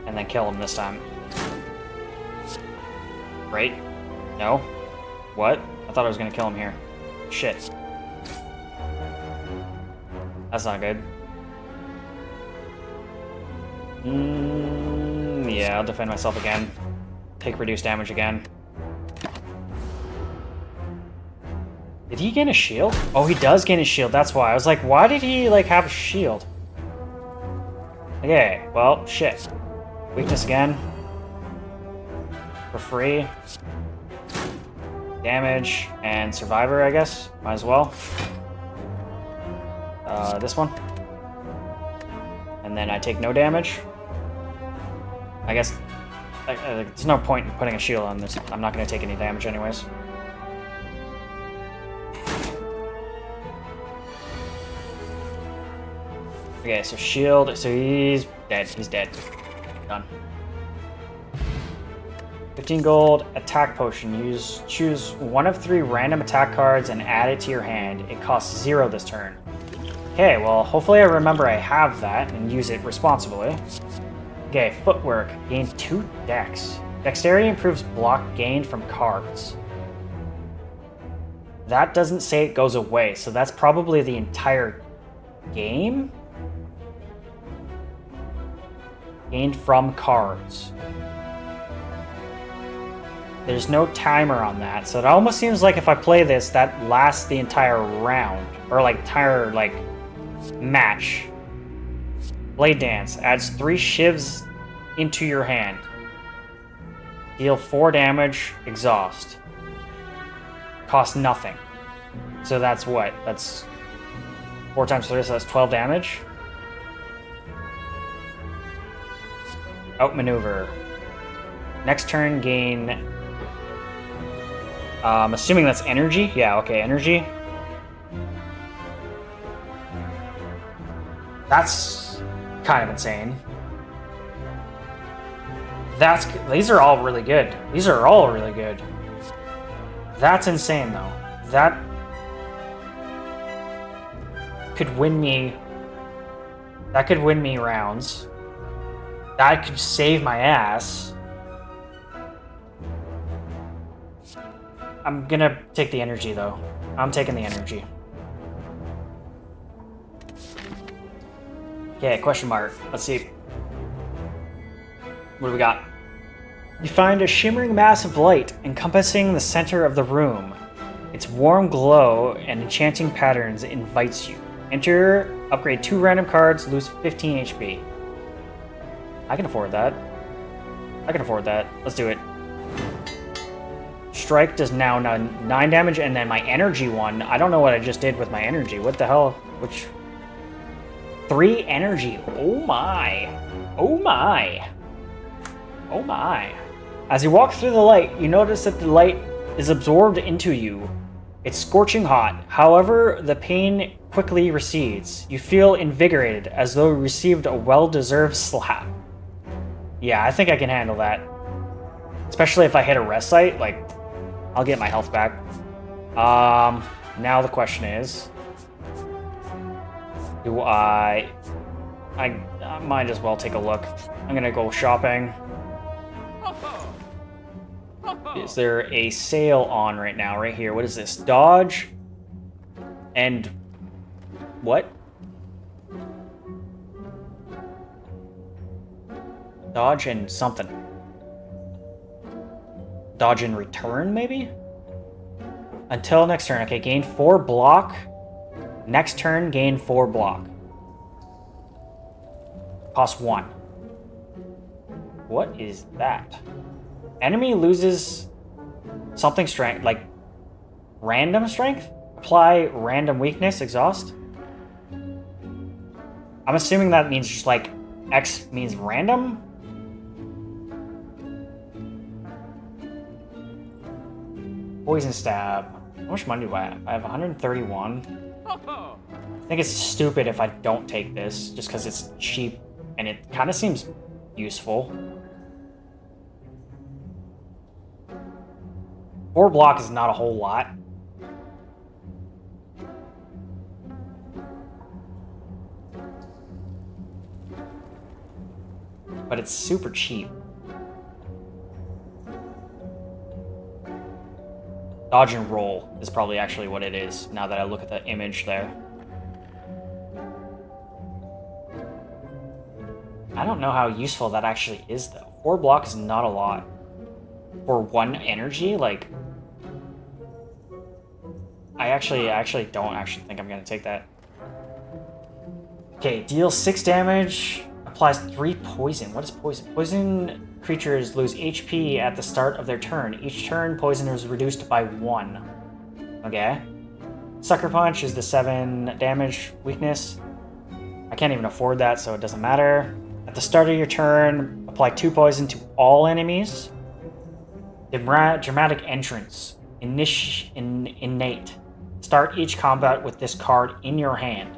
and then kill him this time. Right? No? What? I thought I was gonna kill him here. Shit. That's not good. Yeah, I'll defend myself again. Take reduced damage again. Did he gain a shield? Oh, he does gain a shield, that's why. I was like, why did he, like, have a shield? Okay, well, shit. Weakness again. For free. Damage and survivor, I guess. Might as well. This one. And then I take no damage. I guess there's no point in putting a shield on this. I'm not going to take any damage anyways. Okay, so shield. So he's dead. He's dead. Done. 15 gold, attack potion. Choose one of 3 random attack cards and add it to your hand. It costs 0 this turn. Okay, well, hopefully I remember I have that and use it responsibly. Okay, footwork. Gain 2 dex. Dexterity improves block gained from cards. That doesn't say it goes away, so that's probably the entire game? Gained from cards. There's no timer on that, so it almost seems like if I play this, that lasts the entire round. Or like entire, like, match. Blade Dance adds 3 shivs into your hand. Deal 4 damage, exhaust. Cost nothing. So that's what? That's 4 times 3, so that's 12 damage. Outmaneuver. Next turn, gain... assuming that's energy? Yeah, okay, energy. That's kind of insane. These are all really good. These are all really good. That's insane, though. That could win me... That could win me rounds. That could save my ass. I'm gonna take the energy, though. I'm taking the energy. Okay, question mark. Let's see. What do we got? You find a shimmering mass of light encompassing the center of the room. Its warm glow and enchanting patterns invites you. Enter, upgrade 2 random cards, lose 15 HP. I can afford that. I can afford that. Let's do it. Strike does now 9 damage, and then my energy one, I don't know what I just did with my energy. What the hell? Which... 3 energy. Oh my. Oh my. Oh my. As you walk through the light, you notice that the light is absorbed into you. It's scorching hot. However, the pain quickly recedes. You feel invigorated, as though you received a well-deserved slap. Yeah, I think I can handle that. Especially if I hit a rest site, like, I'll get my health back. Now the question is... Do I might as well take a look. I'm gonna go shopping. Is there a sale on right now, right here? What is this? Dodge and what? Dodge and something. Dodge and return, maybe? Until next turn. Okay, gain 4 block. Next turn, gain 4 block. Cost 1. What is that? Enemy loses something strength, like random strength? apply random weakness, exhaust. I'm assuming that means just like X means random. Poison stab. How much money do I have? I have 131. I think it's stupid if I don't take this, just because it's cheap and it kind of seems useful. 4 block is not a whole lot. But it's super cheap. Dodge and roll is probably actually what it is, now that I look at the image there. I don't know how useful that actually is, though. 4 block is not a lot. For 1 energy, like... I actually don't think I'm gonna take that. Okay, deals 6 damage, applies 3 poison. What is poison? Poison creatures lose HP at the start of their turn. Each turn, poison is reduced by 1. Okay. Sucker Punch is the 7 damage weakness. I can't even afford that, so it doesn't matter. At the start of your turn, apply 2 poison to all enemies. Dramatic Entrance. Innate. Start each combat with this card in your hand.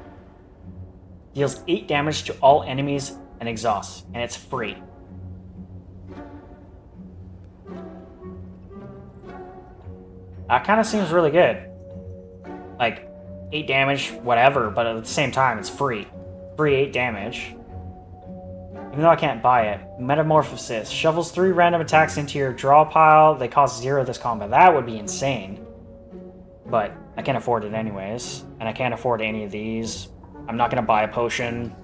Deals 8 damage to all enemies and exhausts, and it's free. That kind of seems really good. Like, 8 damage, whatever, but at the same time, it's free. Free 8 damage. Even though I can't buy it. Metamorphosis. Shovels 3 random attacks into your draw pile. They cost 0 this combat. That would be insane. But I can't afford it anyways. And I can't afford any of these. I'm not going to buy a potion.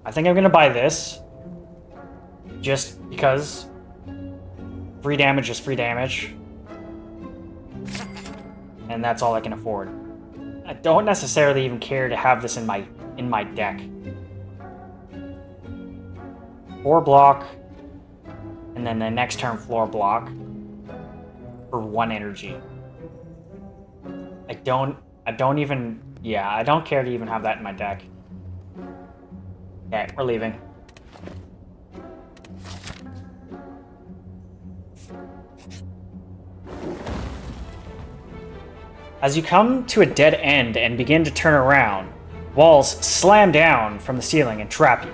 I think I'm going to buy this. Just because free damage is free damage. And that's all I can afford. I don't necessarily even care to have this in my deck. 4 block, and then the next turn floor block for 1 energy. I don't care to even have that in my deck. Okay, we're leaving. As you come to a dead end and begin to turn around, walls slam down from the ceiling and trap you.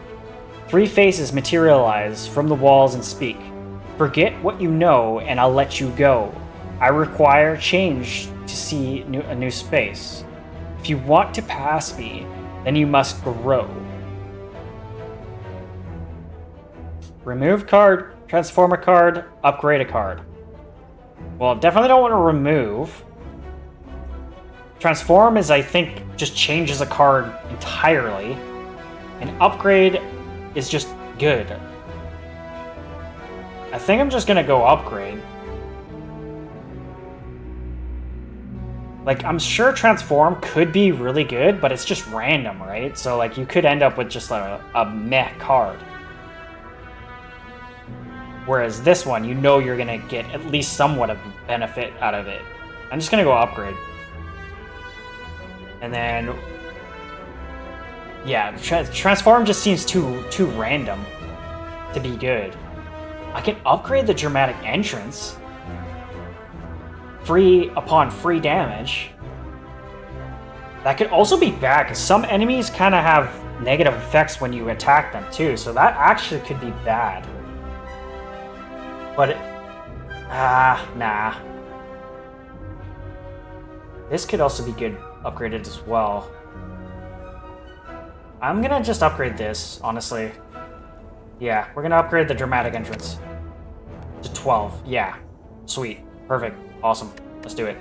3 faces materialize from the walls and speak. Forget what you know and I'll let you go. I require change to see a new space. If you want to pass me, then you must grow. Remove card, transform a card, upgrade a card. Well, definitely don't want to remove. Transform is, I think, just changes a card entirely. And upgrade is just good. I think I'm just gonna go upgrade. Like, I'm sure transform could be really good, but it's just random, right? So, like, you could end up with just a meh card. Whereas this one, you know you're gonna get at least somewhat of benefit out of it. I'm just gonna go upgrade. And then, yeah, transform just seems too random to be good. I can upgrade the dramatic entrance. Free upon free damage. That could also be bad, because some enemies kind of have negative effects when you attack them too, so that actually could be bad. But, nah. This could also be good upgraded as well. I'm gonna just upgrade this, honestly. Yeah, we're gonna upgrade the dramatic entrance to 12. Yeah, sweet, perfect, awesome. Let's do it.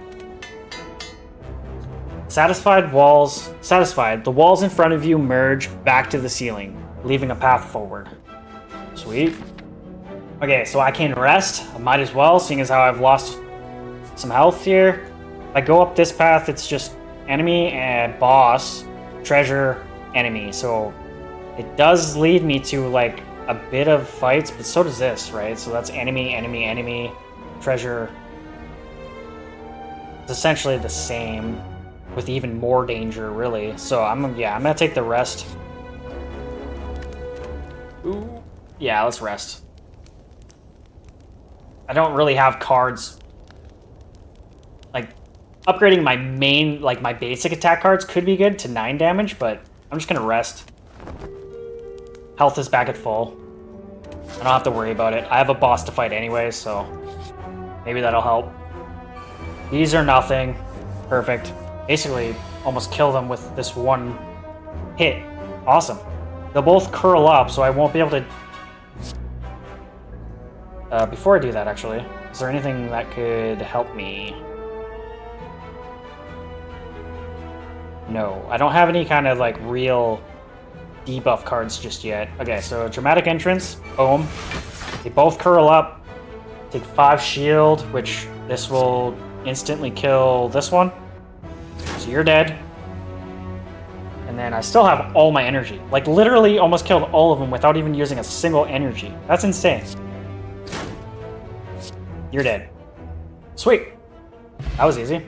Satisfied, the walls in front of you merge back to the ceiling, leaving a path forward. Sweet. Okay, so I can rest. I might as well, seeing as how I've lost some health here. If I go up this path, it's just enemy and boss, treasure, enemy. So it does lead me to like a bit of fights, but so does this, right? So that's enemy, treasure. It's essentially the same. with even more danger, really. So I'm gonna take the rest. Ooh. Yeah, let's rest. I don't really have cards. Like, upgrading my main, like my basic attack cards could be good to 9 damage, but I'm just gonna rest. Health is back at full. I don't have to worry about it. I have a boss to fight anyway, so maybe that'll help. These are nothing. Perfect. Basically, almost kill them with this one hit. Awesome. They'll both curl up, so I won't be able to... before I do that, actually, is there anything that could help me? No, I don't have any kind of, like, real debuff cards just yet. Okay, so Dramatic Entrance, boom. They both curl up. Take 5 shield, which this will instantly kill this one. So you're dead. And then I still have all my energy. Like, literally almost killed all of them without even using a single energy. That's insane. You're dead. Sweet. That was easy.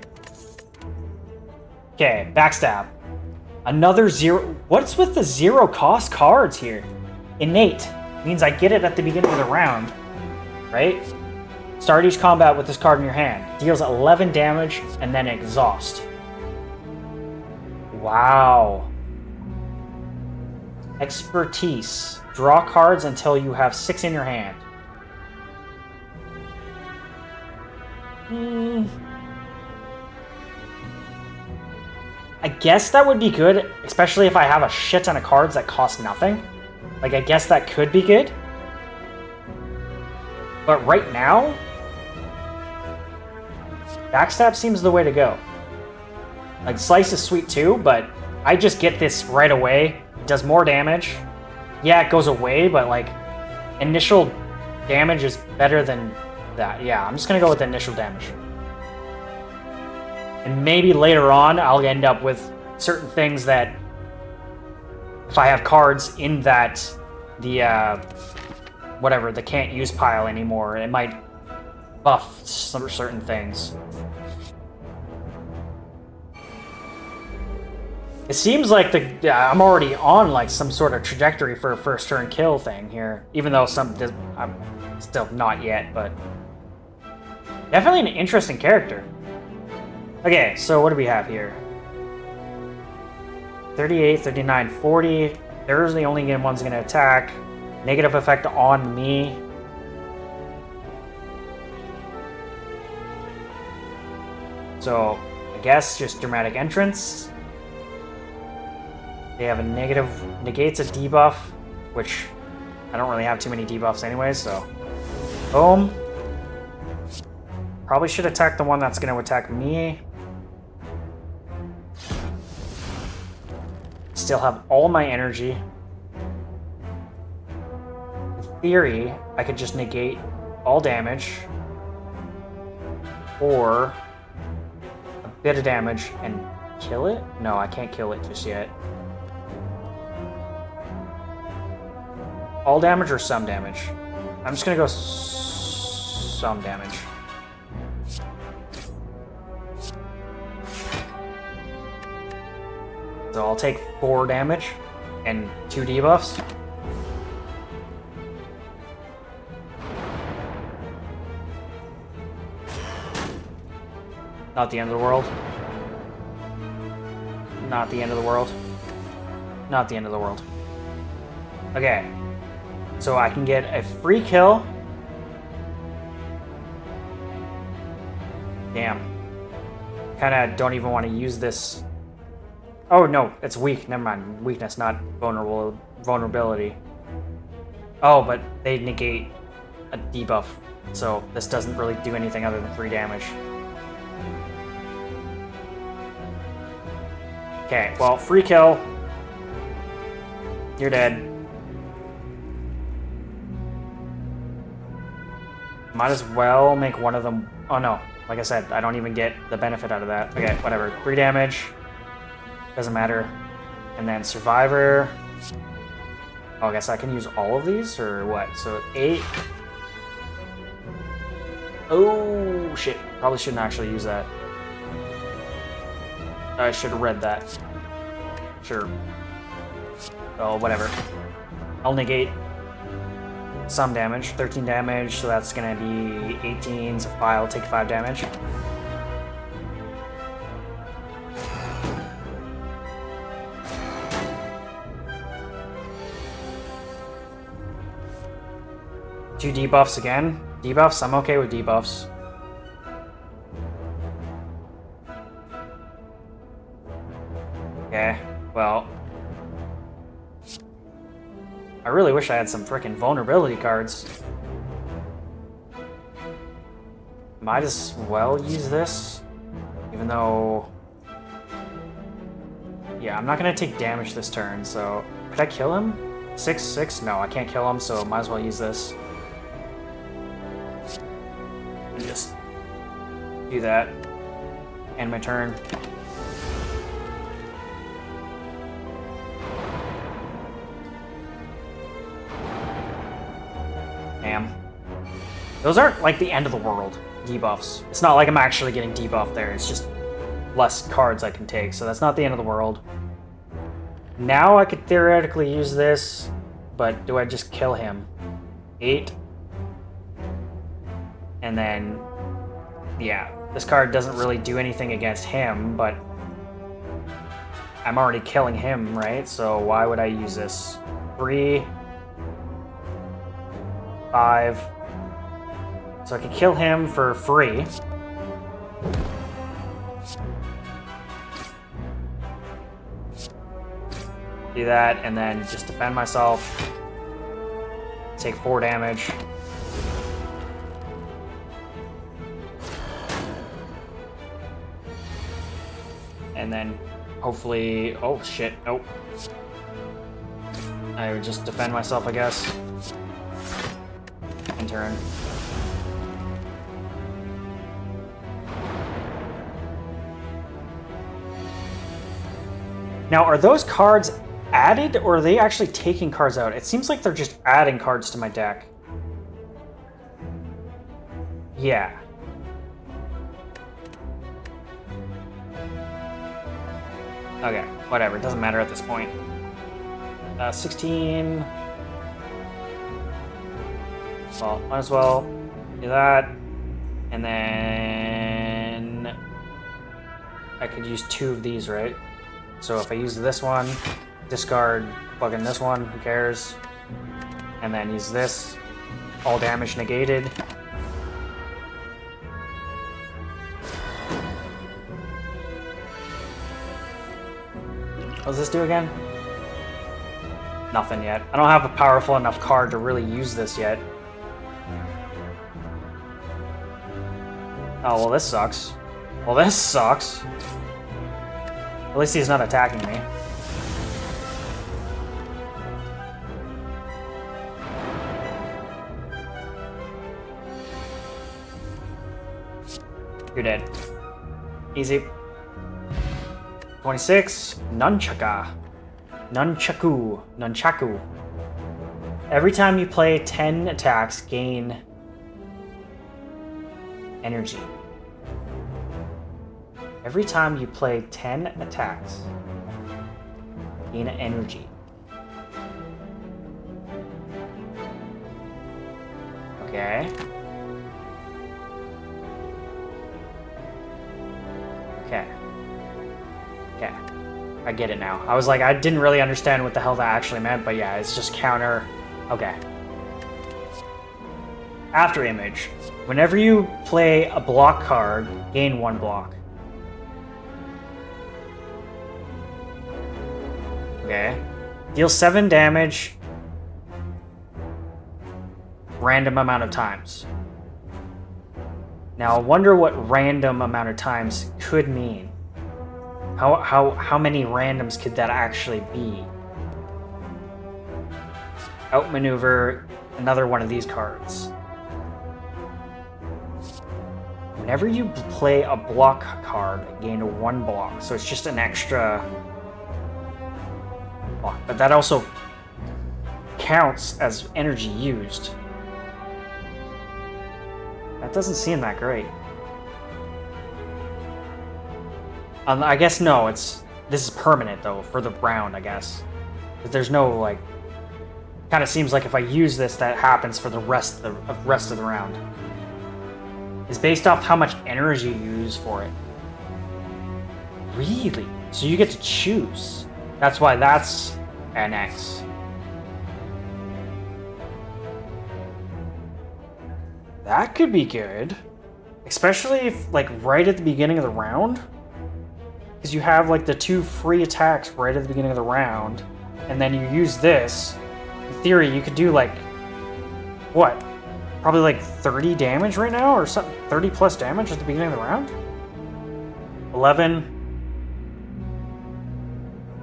Okay, Backstab. Another 0... What's with the 0 cost cards here? Innate. Means I get it at the beginning of the round. Right? Start each combat with this card in your hand. Deals 11 damage and then exhaust. Wow. Expertise. Draw cards until you have 6 in your hand. I guess that would be good, especially if I have a shit ton of cards that cost nothing. Like, I guess that could be good. But right now, Backstab seems the way to go. Like, Slice is sweet too, but I just get this right away. It does more damage. Yeah, it goes away, but, like, initial damage is better than that. Yeah, I'm just gonna go with the initial damage. And maybe later on, I'll end up with certain things that, if I have cards in that, whatever, the can't use pile anymore, it might buff some certain things. It seems like I'm already on like some sort of trajectory for a first turn kill thing here, even though I'm still not yet, but definitely an interesting character. Okay, so what do we have here? 38, 39, 40. There's the only one's going to attack. Negative effect on me. So, I guess just Dramatic Entrance. They have a negative, negates a debuff, which I don't really have too many debuffs anyway, so. Boom. Probably should attack the one that's going to attack me. Still have all my energy. In theory, I could just negate all damage. Or a bit of damage and kill it? No, I can't kill it just yet. All damage or some damage? I'm just gonna go some damage. So I'll take 4 damage and 2 debuffs. Not the end of the world. Not the end of the world. Not the end of the world. Okay. So I can get a free kill. Damn. Kinda don't even want to use this. Oh no, it's weak. Never mind. Weakness, not vulnerability. Oh, but they negate a debuff. So this doesn't really do anything other than 3 damage. Okay, well, free kill. You're dead. Might as well make one of them... Oh no, like I said, I don't even get the benefit out of that. Okay, whatever. 3 damage. Doesn't matter. And then Survivor. Oh, I guess I can use all of these, or what? So 8. Oh, shit. Probably shouldn't actually use that. I should have read that. Sure. Oh, whatever. I'll negate some damage. 13 damage, so that's gonna be 18, so I'll take 5 damage. Two debuffs again. Debuffs? I'm okay with debuffs. Okay, well... I really wish I had some frickin' vulnerability cards. Might as well use this, even though... Yeah, I'm not gonna take damage this turn, so... Could I kill him? 6/6? No, I can't kill him, so might as well use this. And just do that. End my turn. Damn. Those aren't like the end of the world debuffs. It's not like I'm actually getting debuffed there. It's just less cards I can take, so that's not the end of the world. Now I could theoretically use this, but do I just kill him? 8. And then, yeah, this card doesn't really do anything against him, but I'm already killing him, right? So why would I use this? 3, 5. So I could kill him for free. Do that, and then just defend myself. Take 4 damage. And then hopefully... Oh, shit. Nope. I would just defend myself, I guess. In turn. Now, are those cards added, or are they actually taking cards out? It seems like they're just adding cards to my deck. Yeah. Okay, whatever. It doesn't matter at this point. 16. Well, might as well do that. And then I could use 2 of these, right? So if I use this one, discard fucking this one, who cares? And then use this, all damage negated. What does this do again? Nothing yet. I don't have a powerful enough card to really use this yet. Oh, well this sucks. Well this sucks. At least he's not attacking me. You're dead. Easy. 26. Nunchaka. Nunchaku. Every time you play 10 attacks, gain energy. Every time you play 10 attacks, gain energy. Okay. Okay. Okay. I get it now. I was like, I didn't really understand what the hell that actually meant, but yeah, it's just counter. Okay. After image. Whenever you play a block card, gain 1 block. Okay. Deal 7 damage. Random amount of times. Now, I wonder what random amount of times could mean. How many randoms could that actually be? Outmaneuver another one of these cards. Whenever you play a block card, gain 1 block. So it's just an extra block. But that also counts as energy used. That doesn't seem that great. I guess no, this is permanent though for the round, I guess. But there's no like. Kind of seems like if I use this, that happens for the rest of the round. It's based off how much energy you use for it. Really? So you get to choose. That's why that's an X. That could be good. Especially if, like, right at the beginning of the round. Because you have, like, the 2 free attacks right at the beginning of the round. And then you use this. In theory, you could do, like, what? Probably, like, 30 damage right now? Or something? 30 plus damage at the beginning of the round? 11.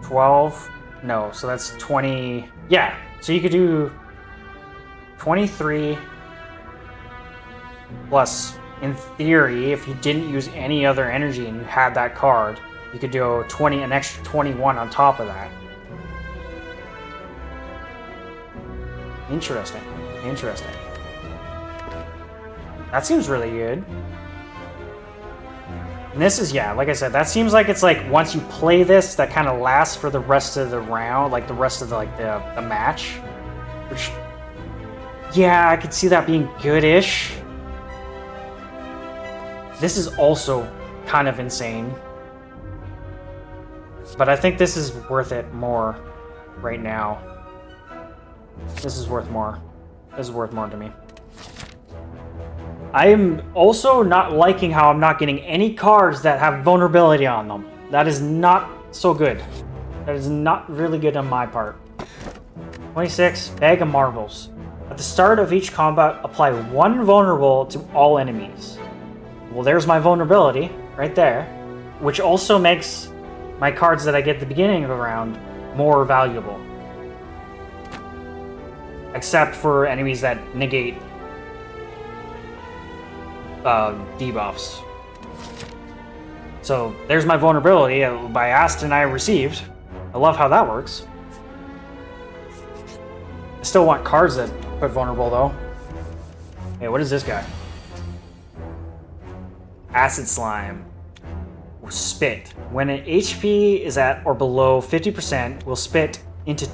12. No, so that's 20. Yeah, so you could do 23 plus, in theory, if you didn't use any other energy and you had that card, you could do an extra 21 on top of that. Interesting. Interesting. That seems really good. And this is, yeah, like I said, that seems like it's like once you play this, that kind of lasts for the rest of the round, like the rest of the, like the match. Which, yeah, I could see that being good-ish. This is also kind of insane. But I think this is worth it more right now. This is worth more. This is worth more to me. I am also not liking how I'm not getting any cards that have vulnerability on them. That is not so good. That is not really good on my part. 26, Bag of Marbles. At the start of each combat, apply 1 vulnerable to all enemies. Well, there's my vulnerability right there, which also makes my cards that I get at the beginning of the round more valuable. Except for enemies that negate debuffs. So there's my vulnerability by asked and I received. I love how that works. I still want cards that put vulnerable though. Hey, what is this guy? Acid Slime. Spit. When an HP is at or below 50%, will split into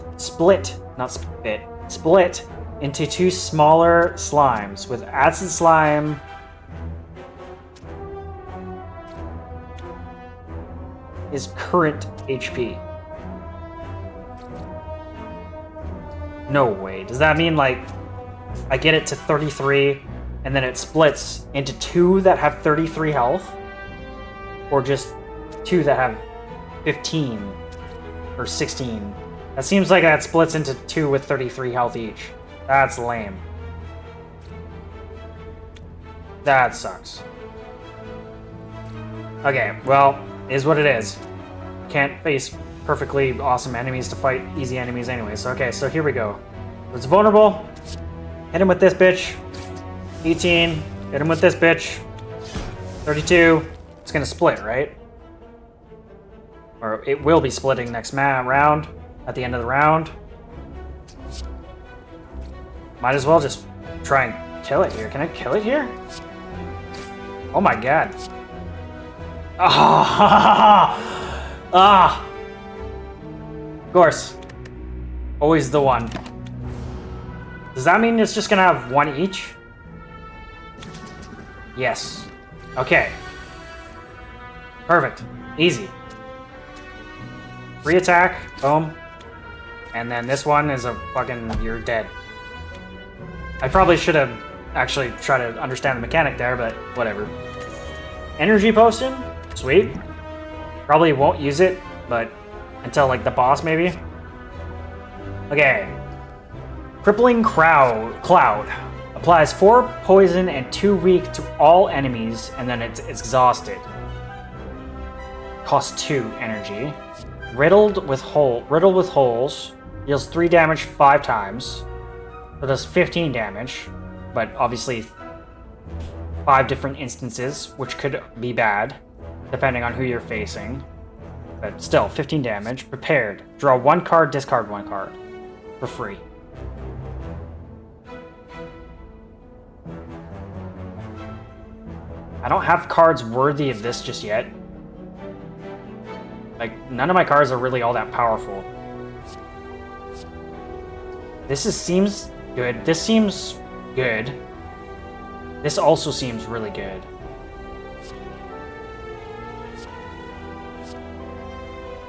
2 smaller slimes. With Acid Slime is current HP. No way. Does that mean like I get it to 33 and then it splits into 2 that have 33 health? Or just 2 that have 15 or 16? That seems like that splits into 2 with 33 health each. That's lame. That sucks. Okay, well, is what it is. Can't face perfectly awesome enemies to fight easy enemies anyways. Okay, so here we go. It's vulnerable. Hit him with this bitch. 18. Hit him with this bitch. 32. It's gonna split, right? Or it will be splitting next round. At the end of the round. Might as well just try and kill it here. Can I kill it here? Oh my god. Ah! Of course. Always the one. Does that mean it's just gonna have 1 each? Yes. Okay. Perfect. Easy. Free attack. Boom. And then this one is a fucking... You're dead. I probably should have actually tried to understand the mechanic there, but whatever. Energy potion. Sweet. Probably won't use it, but until like the boss maybe. Okay. Crippling Cloud. Applies 4 poison and 2 weak to all enemies, and then it's exhausted. Costs 2 energy. Riddled with holes. Deals 3 damage 5 times. So does 15 damage, but obviously 5 different instances, which could be bad, depending on who you're facing. But still, 15 damage. Prepared. Draw 1 card, discard 1 card. For free. I don't have cards worthy of this just yet. Like, none of my cards are really all that powerful. Seems good. This seems good. This also seems really good.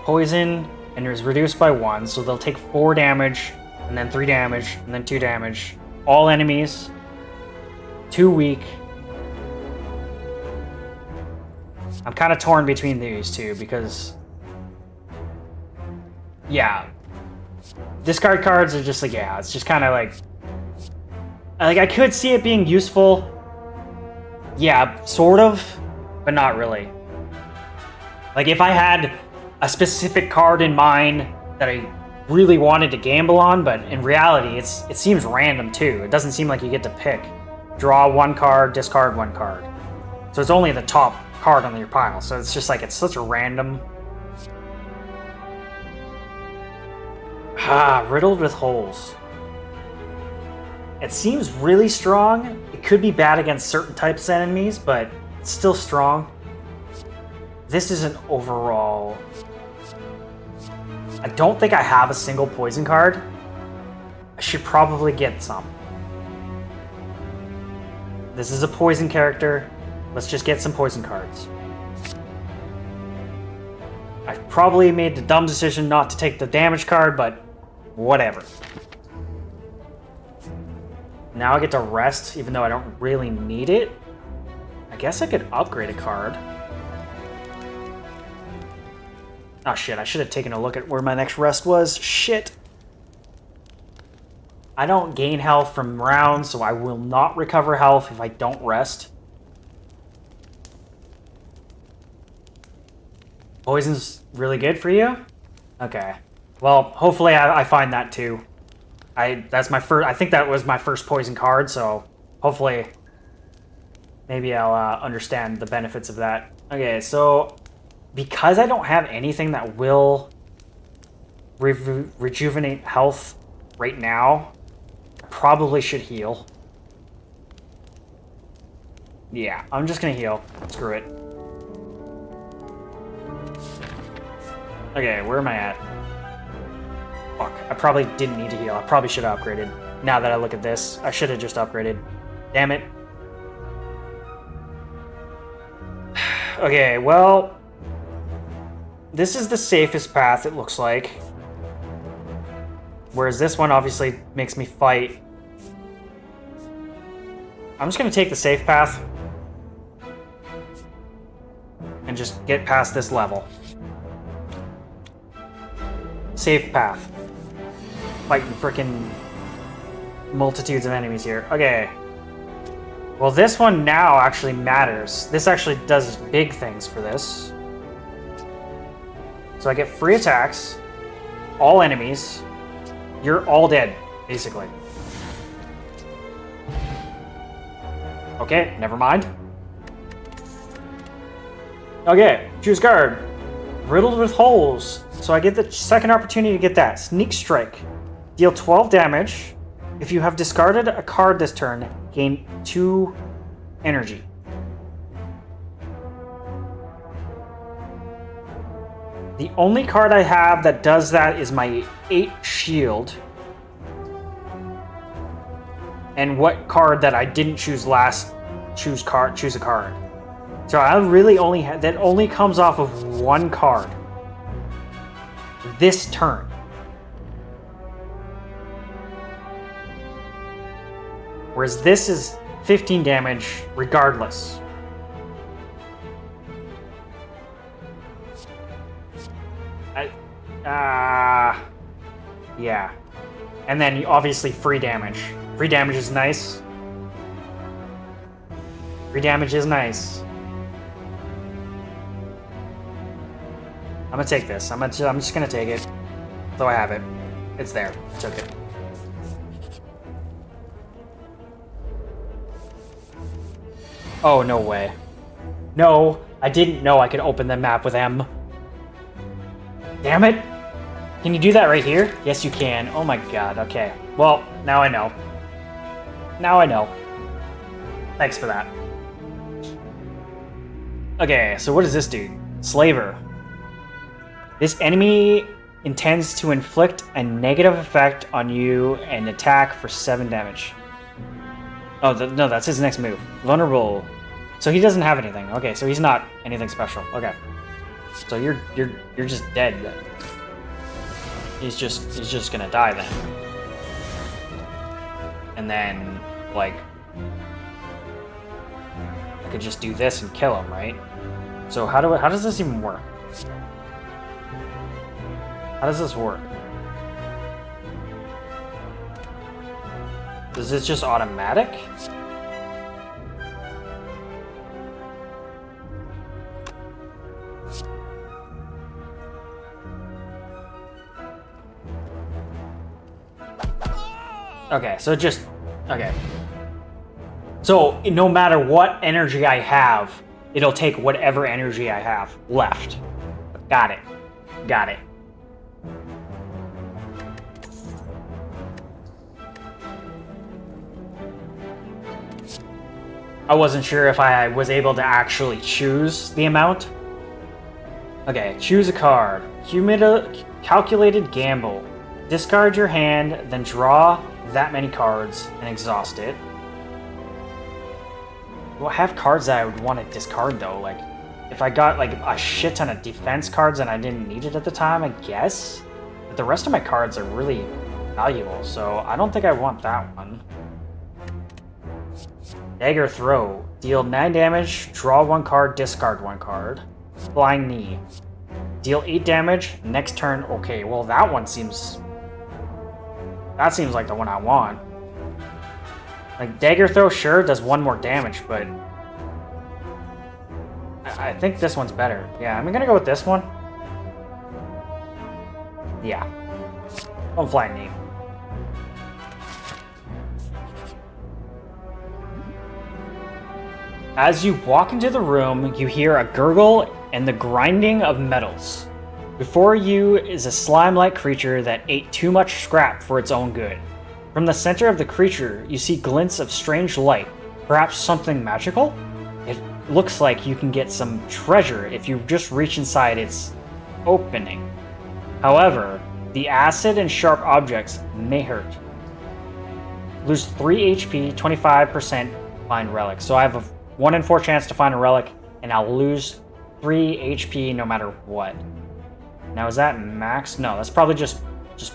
Poison, and it was reduced by 1, so they'll take 4 damage, and then 3 damage, and then 2 damage. All enemies. 2 weak. I'm kind of torn between these two, because... yeah. Discard cards are just like, yeah, it's just kind of like... Like, I could see it being useful. Yeah, sort of, but not really. Like, if I had a specific card in mind that I really wanted to gamble on, but in reality, it seems random too. It doesn't seem like you get to pick. Draw 1 card, discard 1 card. So it's only the top card on your pile, so it's just like, it's such a random... riddled with holes. It seems really strong. It could be bad against certain types of enemies, but it's still strong. This is an overall... I don't think I have a single poison card. I should probably get some. This is a poison character. Let's just get some poison cards. I probably made the dumb decision not to take the damage card, but whatever. Now I get to rest, even though I don't really need it. I guess I could upgrade a card. Oh shit, I should have taken a look at where my next rest was. Shit. I don't gain health from rounds, so I will not recover health if I don't rest. Poison's really good for you? Okay. Well, hopefully I find that too. That's my first. I think that was my first poison card, so hopefully maybe I'll understand the benefits of that. Okay, so because I don't have anything that will rejuvenate health right now, I probably should heal. Yeah, I'm just gonna heal. Screw it. Okay, where am I at? Fuck, I probably didn't need to heal. I probably should have upgraded. Now that I look at this, I should have just upgraded. Damn it. Okay, well... this is the safest path, it looks like. Whereas this one obviously makes me fight. I'm just gonna take the safe path. And just get past this level. Safe path. Fighting frickin' multitudes of enemies here. Okay. Well, this one now actually matters. This actually does big things for this. So I get free attacks. All enemies. You're all dead, basically. Okay, never mind. Okay, choose card. Riddled with holes. So I get the second opportunity to get that. Sneak Strike. Deal 12 damage. If you have discarded a card this turn, gain 2 energy. The only card I have that does that is my 8 shield. And what card that I didn't choose last, choose a card. So I really only have, that only comes off of 1 card. This turn. Whereas this is 15 damage regardless. Yeah. And then obviously free damage. Free damage is nice. Free damage is nice. I'm gonna take this. I'm just gonna take it. Though I have it. It's there. I took it. Oh, no way. No, I didn't know I could open the map with M. Damn it! Can you do that right here? Yes, you can. Oh my god, okay. Well, now I know. Now I know. Thanks for that. Okay, so what does this do? Slaver. This enemy intends to inflict a negative effect on you and attack for 7 damage. Oh, no, that's his next move. Vulnerable. So he doesn't have anything. Okay, so he's not anything special. Okay. So you're just dead then. He's just gonna die then. And then, like, I could just do this and kill him, right? So how does this even work? How does this work? Is this just automatic? Okay, so just... Okay. So, no matter what energy I have, it'll take whatever energy I have left. Got it. Got it. I wasn't sure if I was able to actually choose the amount. Okay, choose a card. Calculated gamble. Discard your hand, then draw that many cards and exhaust it. Well, I have cards that I would want to discard though. Like, if I got like a shit ton of defense cards and I didn't need it at the time, I guess. But the rest of my cards are really valuable, so I don't think I want that one. Dagger Throw. Deal 9 damage, draw 1 card, discard 1 card. Flying Knee. Deal 8 damage, next turn. Okay, well that one seems... That seems like the one I want. Like, Dagger Throw, sure, does 1 more damage, but... I think this one's better. Yeah, I'm gonna go with this one. Yeah. Don't Flying Knee. As you walk into the room, you hear a gurgle and the grinding of metals. Before you is a slime-like creature that ate too much scrap for its own good. From the center of the creature, you see glints of strange light, perhaps something magical? It looks like you can get some treasure if you just reach inside its opening. However, the acid and sharp objects may hurt. Lose 3 HP, 25% find relic. So I have a 1 in 4 chance to find a relic, and I'll lose 3 HP no matter what. Now, is that max? No, that's probably just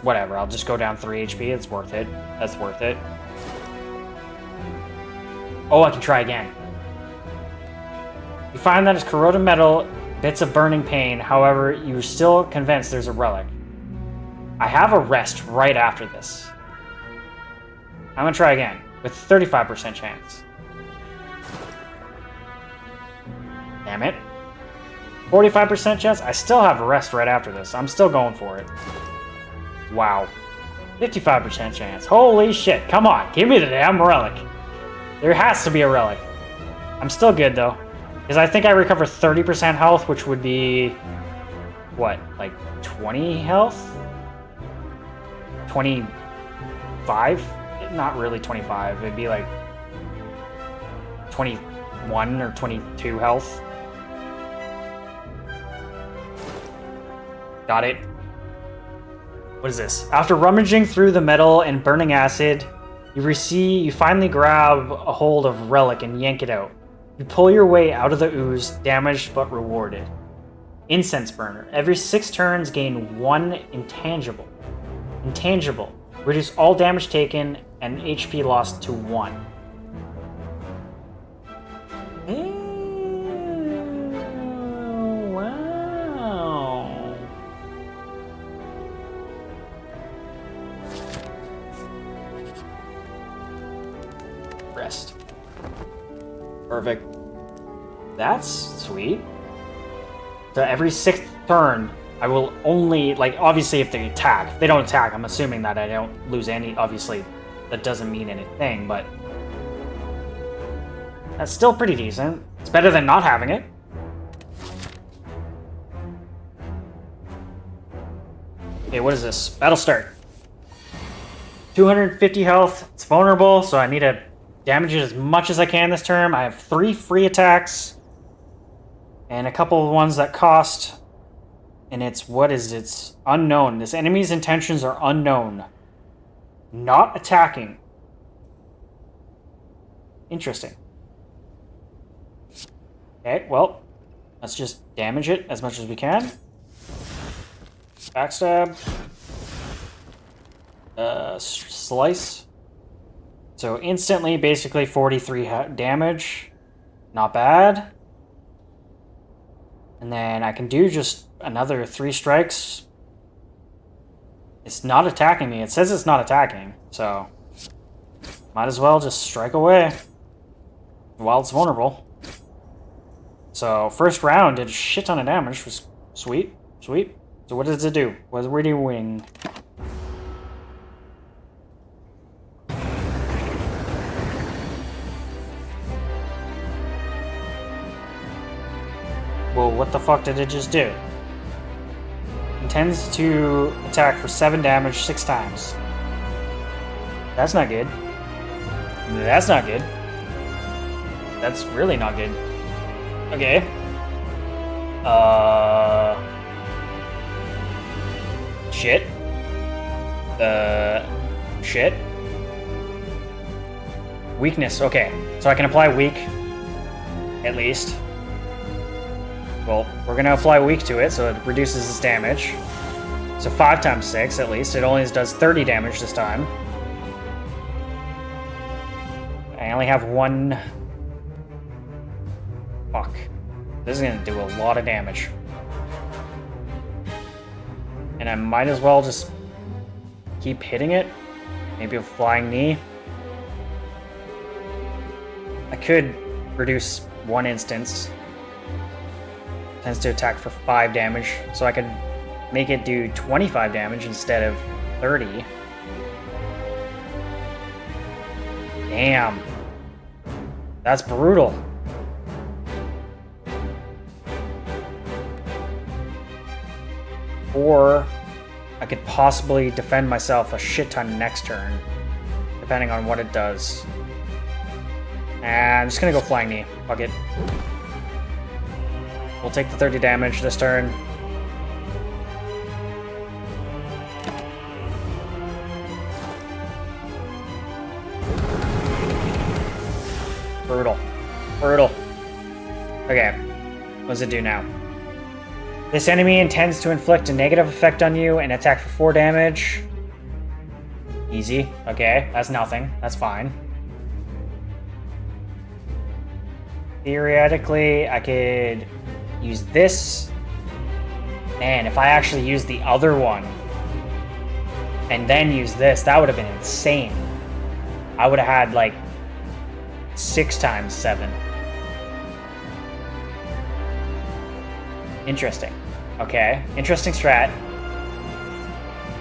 whatever. I'll just go down 3 HP. It's worth it. That's worth it. Oh, I can try again. You find that it's corroded metal, bits of burning pain. However, you're still convinced there's a relic. I have a rest right after this. I'm gonna try again with 35% chance. Damn it. 45% chance? I still have a rest right after this. I'm still going for it. Wow. 55% chance. Holy shit. Come on. Give me the damn relic. There has to be a relic. I'm still good, though. Because I think I recover 30% health, which would be... What? Like 20 health? 25? Not really 25. It'd be like 21 or 22 health. Got it. What is this? After rummaging through the metal and burning acid, you finally grab a hold of relic and yank it out. You pull your way out of the ooze, damaged but rewarded. Incense burner. Every 6 turns, gain 1 intangible. Intangible. Reduce all damage taken and HP lost to 1. Wow. Rest. Perfect. That's sweet. So every 6th turn, I will only, like, obviously if they attack. If they don't attack, I'm assuming that I don't lose any. Obviously, that doesn't mean anything, but that's still pretty decent. It's better than not having it. Okay, what is this? Battle start. 250 health. It's vulnerable, so I need to damage it as much as I can this turn. I have 3 free attacks and a couple of ones that cost And it's, what is it? It's unknown. This enemy's intentions are unknown. Not attacking. Interesting. Okay, well, let's just damage it as much as we can. Backstab. Slice. So instantly, basically 43 damage. Not bad. And then I can do just another 3 strikes. It's not attacking me. It says it's not attacking, so might as well just strike away while it's vulnerable. So first round did a shit ton of damage. Was sweet, sweet. So what does it do? What are we doing? Well, what the fuck did it just do? Intends to attack for 7 damage 6 times. That's not good. That's not good. That's really not good. Okay. Shit. Shit. Weakness, okay. So I can apply weak. At least. Well, we're gonna apply weak to it, so it reduces its damage. So 5 times 6, at least. It only does 30 damage this time. I only have 1... Fuck. This is gonna do a lot of damage. And I might as well just keep hitting it. Maybe a flying knee. I could reduce 1 instance. Tends to attack for 5 damage, so I could make it do 25 damage instead of 30. Damn. That's brutal. Or I could possibly defend myself a shit ton next turn, depending on what it does. And I'm just gonna go flying knee. Fuck it. We'll take the 30 damage this turn. Brutal. Brutal. Okay. What does it do now? This enemy intends to inflict a negative effect on you and attack for 4 damage. Easy. Okay, that's nothing. That's fine. Theoretically, I could use this. Man, if I actually used the other one and then use this, that would have been insane. I would have had like 6 times 7. Interesting. Okay, interesting strat.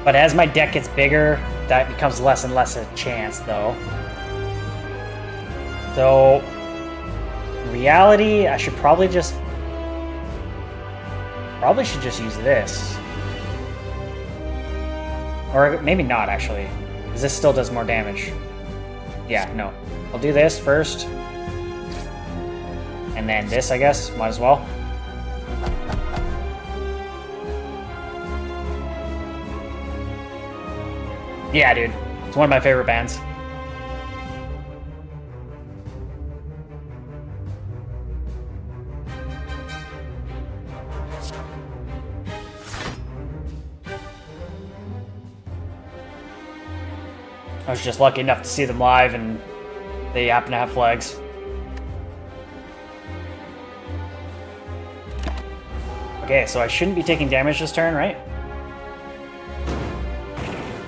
But as my deck gets bigger, that becomes less and less a chance, though. So, in reality, I should probably just... should just use this. Or maybe not, actually. Because this still does more damage. Yeah, no. I'll do this first. And then this, I guess. Might as well. Yeah, dude. It's one of my favorite bands. I was just lucky enough to see them live, and they happen to have flags. Okay, so I shouldn't be taking damage this turn, right?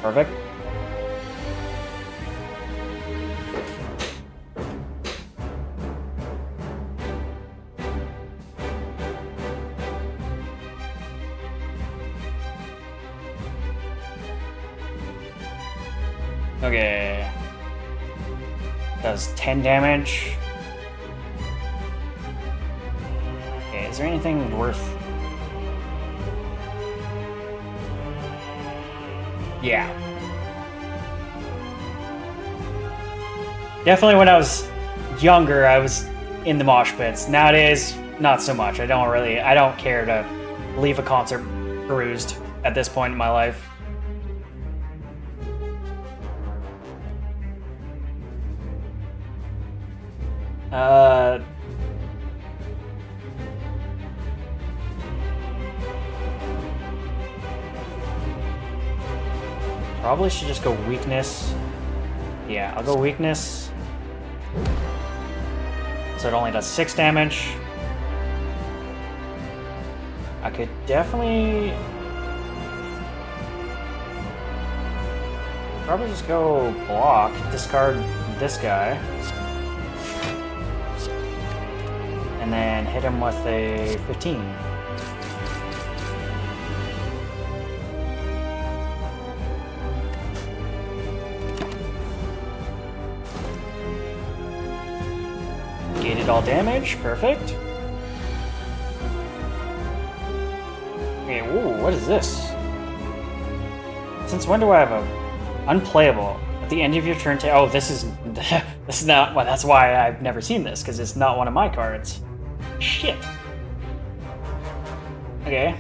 Perfect. Okay. Does 10 damage. Okay, is there anything worth... Yeah. Definitely when I was younger, I was in the mosh pits. Nowadays, not so much. I don't care to leave a concert bruised at this point in my life. Probably should just go weakness. Yeah, I'll go weakness. So it only does 6 damage. I could definitely... probably just go block, discard this guy. And then hit him with a 15. Gated all damage, perfect. Okay, ooh, what is this? Since when do I have a unplayable? At the end of your turn, oh, this is this is not. Well, that's why I've never seen this, because it's not one of my cards. Shit. Okay.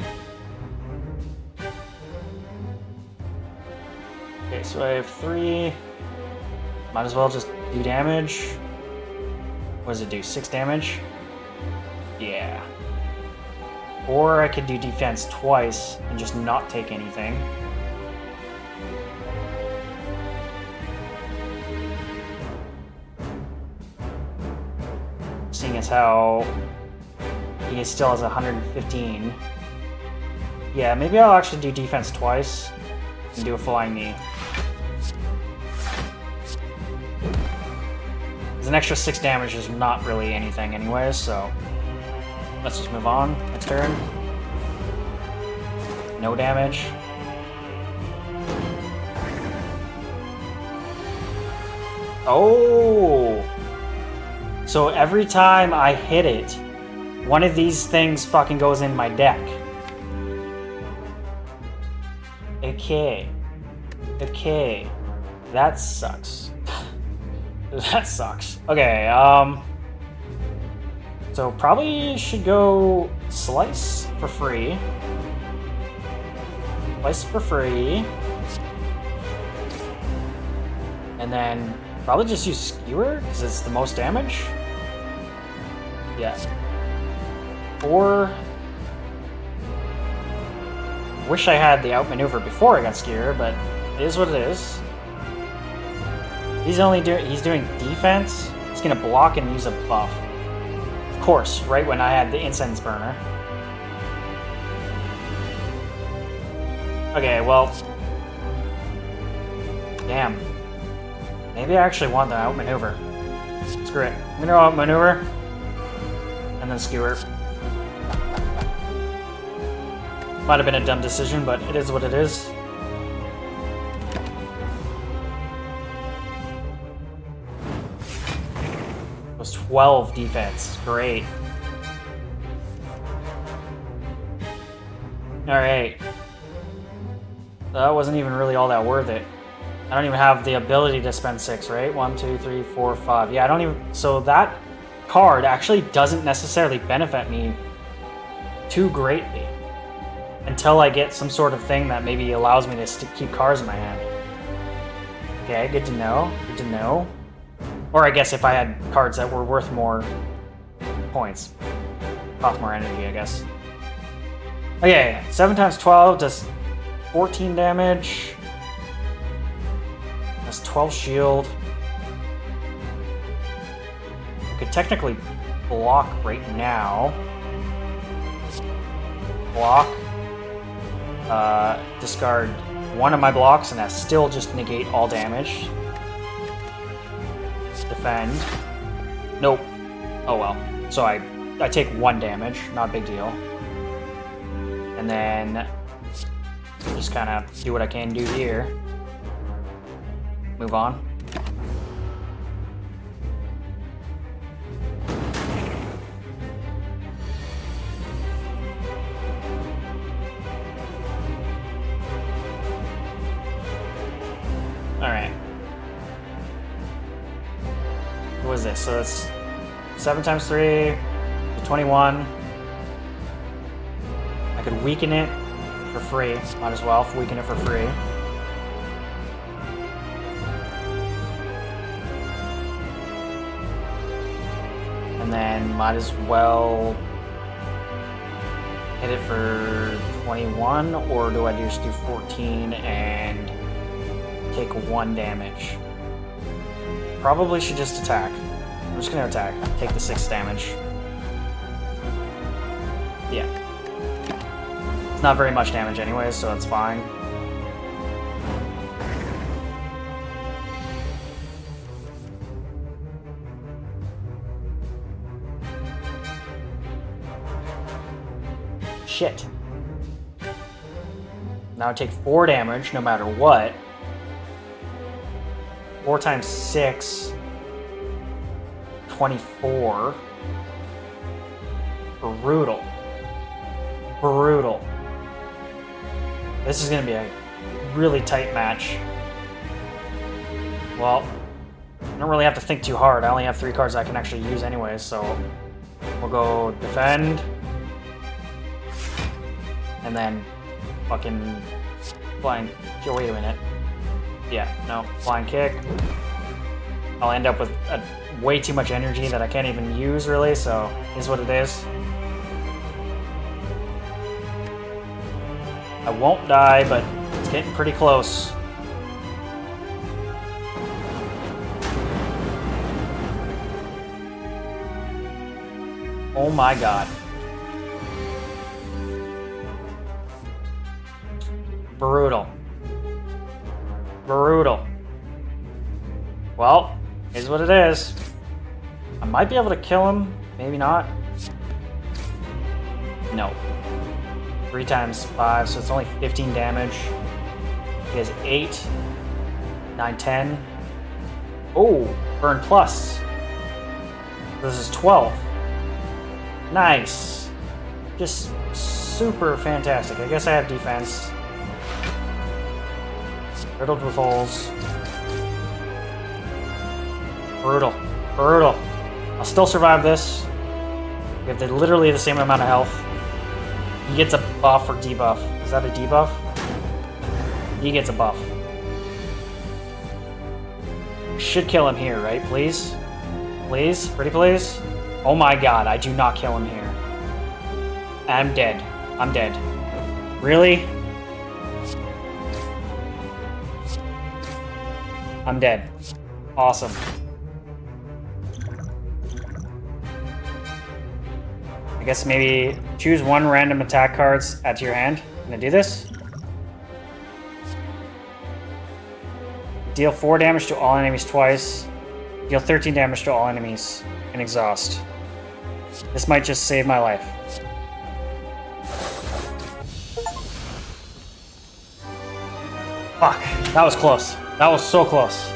Okay, so I have 3. Might as well just do damage. What does it do? 6 damage? Yeah. Or I could do defense twice and just not take anything. Seeing as how he still has 115. Yeah, maybe I'll actually do defense twice and do a flying knee. An extra 6 damage is not really anything anyways, so let's just move on. Next turn. No damage. Oh! So every time I hit it, one of these things fucking goes in my deck. Okay. Okay. That sucks. That sucks. Okay, so probably should go Slice for free. Slice for free. And then probably just use Skewer, because it's the most damage. Yeah. Or... wish I had the outmaneuver before I got Skewer, but it is what it is. He's doing defense. He's gonna block and use a buff. Of course, right when I had the incense burner. Okay, well, damn. Maybe I actually want the outmaneuver. Screw it. I'm gonna outmaneuver and then skewer. Might have been a dumb decision, but it is what it is. It was 12 defense. Great. Alright. That wasn't even really all that worth it. I don't even have the ability to spend 6, right? 1, 2, 3, 4, 5. Yeah, I don't even... So that card actually doesn't necessarily benefit me too greatly until I get some sort of thing that maybe allows me to keep cards in my hand. Okay, good to know. Good to know. Or I guess if I had cards that were worth more points. Cost more energy, I guess. Okay, 7 times 12 does 14 damage. That's 12 shield. I could technically block right now. Block. Discard one of my blocks, and that still just negate all damage. Defend. Nope. Oh well. So I take 1 damage, not a big deal. And then just kind of do what I can do here. Move on. Alright. What was this? So it's 7 times 3, 21. I could weaken it for free. Might as well weaken it for free. And then might as well hit it for 21, or do I just do 14 and take 1 damage? Probably should just attack. I'm just gonna attack. Take the 6 damage. Yeah. It's not very much damage anyway, so that's fine. Shit. Now I take 4 damage no matter what. 4 times 6. 24. Brutal. Brutal. This is going to be a really tight match. Well, I don't really have to think too hard. I only have 3 cards I can actually use anyway, so we'll go defend. And then fucking flying. Wait a minute. Yeah, no, flying kick. I'll end up with way too much energy that I can't even use, really, so is what it is. I won't die, but it's getting pretty close. Oh my god. Brutal. Brutal. Well, is what it is. I might be able to kill him. Maybe not. No. 3 times 5, so it's only 15 damage. He has 8. 9, 10. Oh, burn plus. This is 12. Nice. Just super fantastic. I guess I have defense. Riddled with holes. Brutal. Brutal. I'll still survive this. We have literally the same amount of health. He gets a buff or debuff. Is that a debuff? He gets a buff. Should kill him here, right? Please? Please? Pretty please? Oh my god, I do not kill him here. I'm dead. I'm dead. Really? I'm dead. Awesome. I guess maybe choose 1 random attack cards add to your hand. I'm gonna do this. Deal 4 damage to all enemies twice. Deal 13 damage to all enemies and exhaust. This might just save my life. Fuck, that was close. That was so close.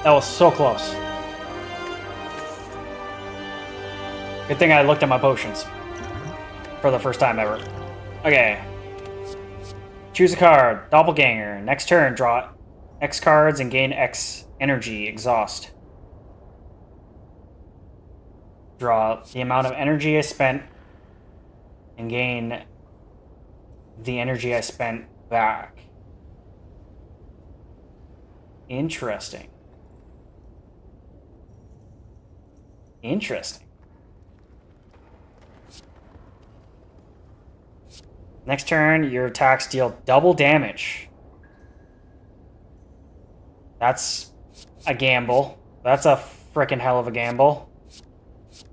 That was so close. Good thing I looked at my potions. For the first time ever. Okay. Choose a card. Doppelganger. Next turn, draw X cards and gain X energy. Exhaust. Draw the amount of energy I spent and gain the energy I spent back. Interesting. Interesting. Next turn, your attacks deal double damage. That's a gamble. That's a frickin' hell of a gamble.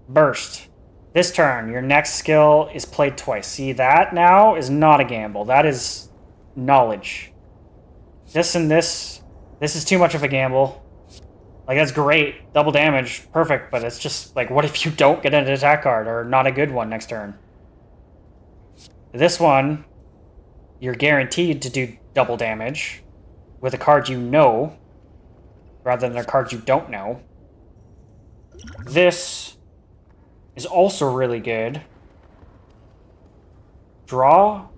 Burst. This turn, your next skill is played twice. See, that now is not a gamble. That is knowledge. This and this is too much of a gamble. Like, that's great. Double damage. Perfect. But it's just, like, what if you don't get an attack card or not a good one next turn? This one, you're guaranteed to do double damage with a card you know rather than a card you don't know. This is also really good. Draw.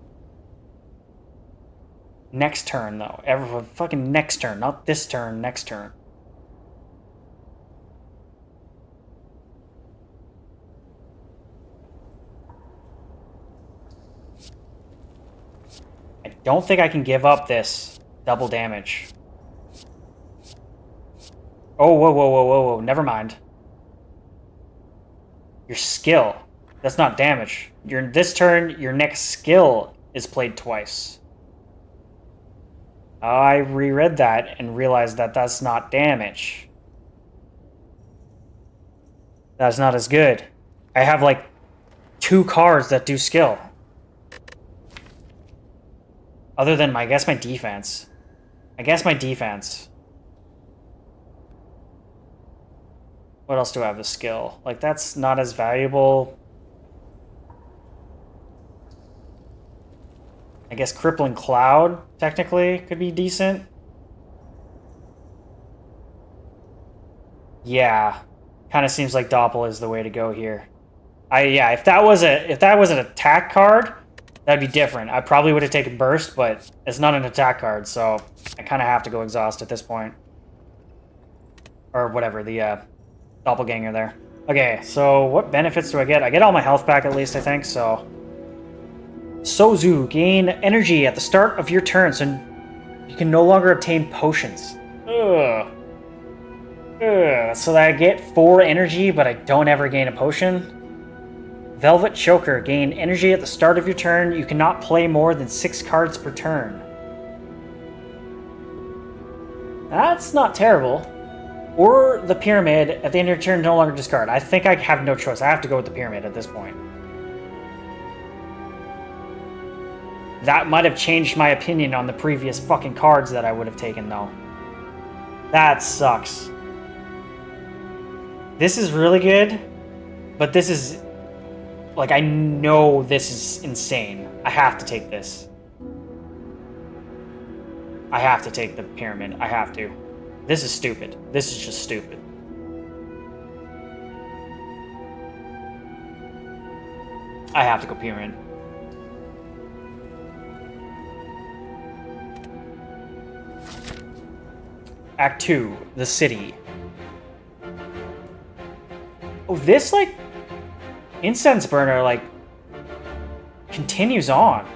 Next turn, though. Fucking next turn. Not this turn, next turn. I don't think I can give up this double damage. Oh, whoa, whoa, whoa, whoa, whoa. Never mind. Your skill. That's not damage. This turn, your next skill is played twice. I reread that and realized that that's not damage. That's not as good. I have like 2 cards that do skill. Other than, I guess, my defense. What else do I have as skill? Like, that's not as valuable. I guess Crippling Cloud, technically, could be decent. Yeah. Kind of seems like Doppel is the way to go here. Yeah, if that was an attack card, that'd be different. I probably would have taken Burst, but it's not an attack card, so I kind of have to go Exhaust at this point. Or whatever, the Doppelganger there. Okay, so what benefits do I get? I get all my health back at least, I think, so... Sozu, gain energy at the start of your turn, so you can no longer obtain potions. Ugh. So that I get 4 energy, but I don't ever gain a potion. Velvet Choker, gain energy at the start of your turn. You cannot play more than 6 cards per turn. That's not terrible. Or the Pyramid, at the end of your turn, no longer discard. I think I have no choice. I have to go with the Pyramid at this point. That might have changed my opinion on the previous fucking cards that I would have taken, though. That sucks. This is really good, but this is... Like, I know this is insane. I have to take this. I have to take the Pyramid. I have to. This is stupid. This is just stupid. I have to go Pyramid. Act 2, the city. Oh, this, like, incense burner, like, continues on.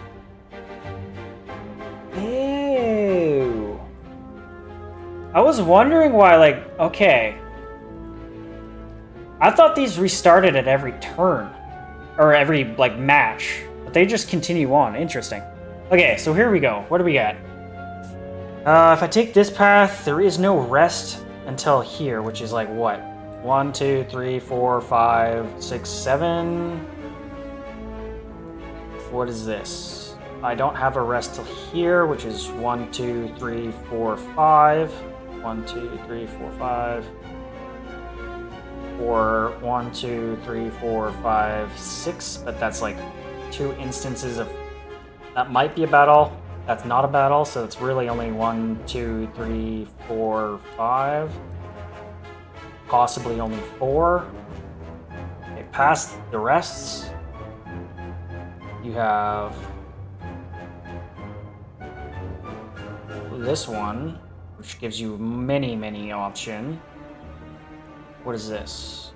Ew. I was wondering why, like, okay. I thought these restarted at every turn. Or every, like, match. But they just continue on. Interesting. Okay, so here we go. What do we got? If I take this path, there is no rest until here, which is like what? 1, 2, 3, 4, 5, 6, 7. What is this? I don't have a rest till here, which is 1, 2, 3, 4, 5. 1, 2, 3, 4, 5. Or 1, 2, 3, 4, 5, 6. But that's like 2 instances of... That might be a battle. That's not a battle, so it's really only 1, 2, 3, 4, 5. Possibly only 4. Okay, past the rests, you have this one, which gives you many options. What is this?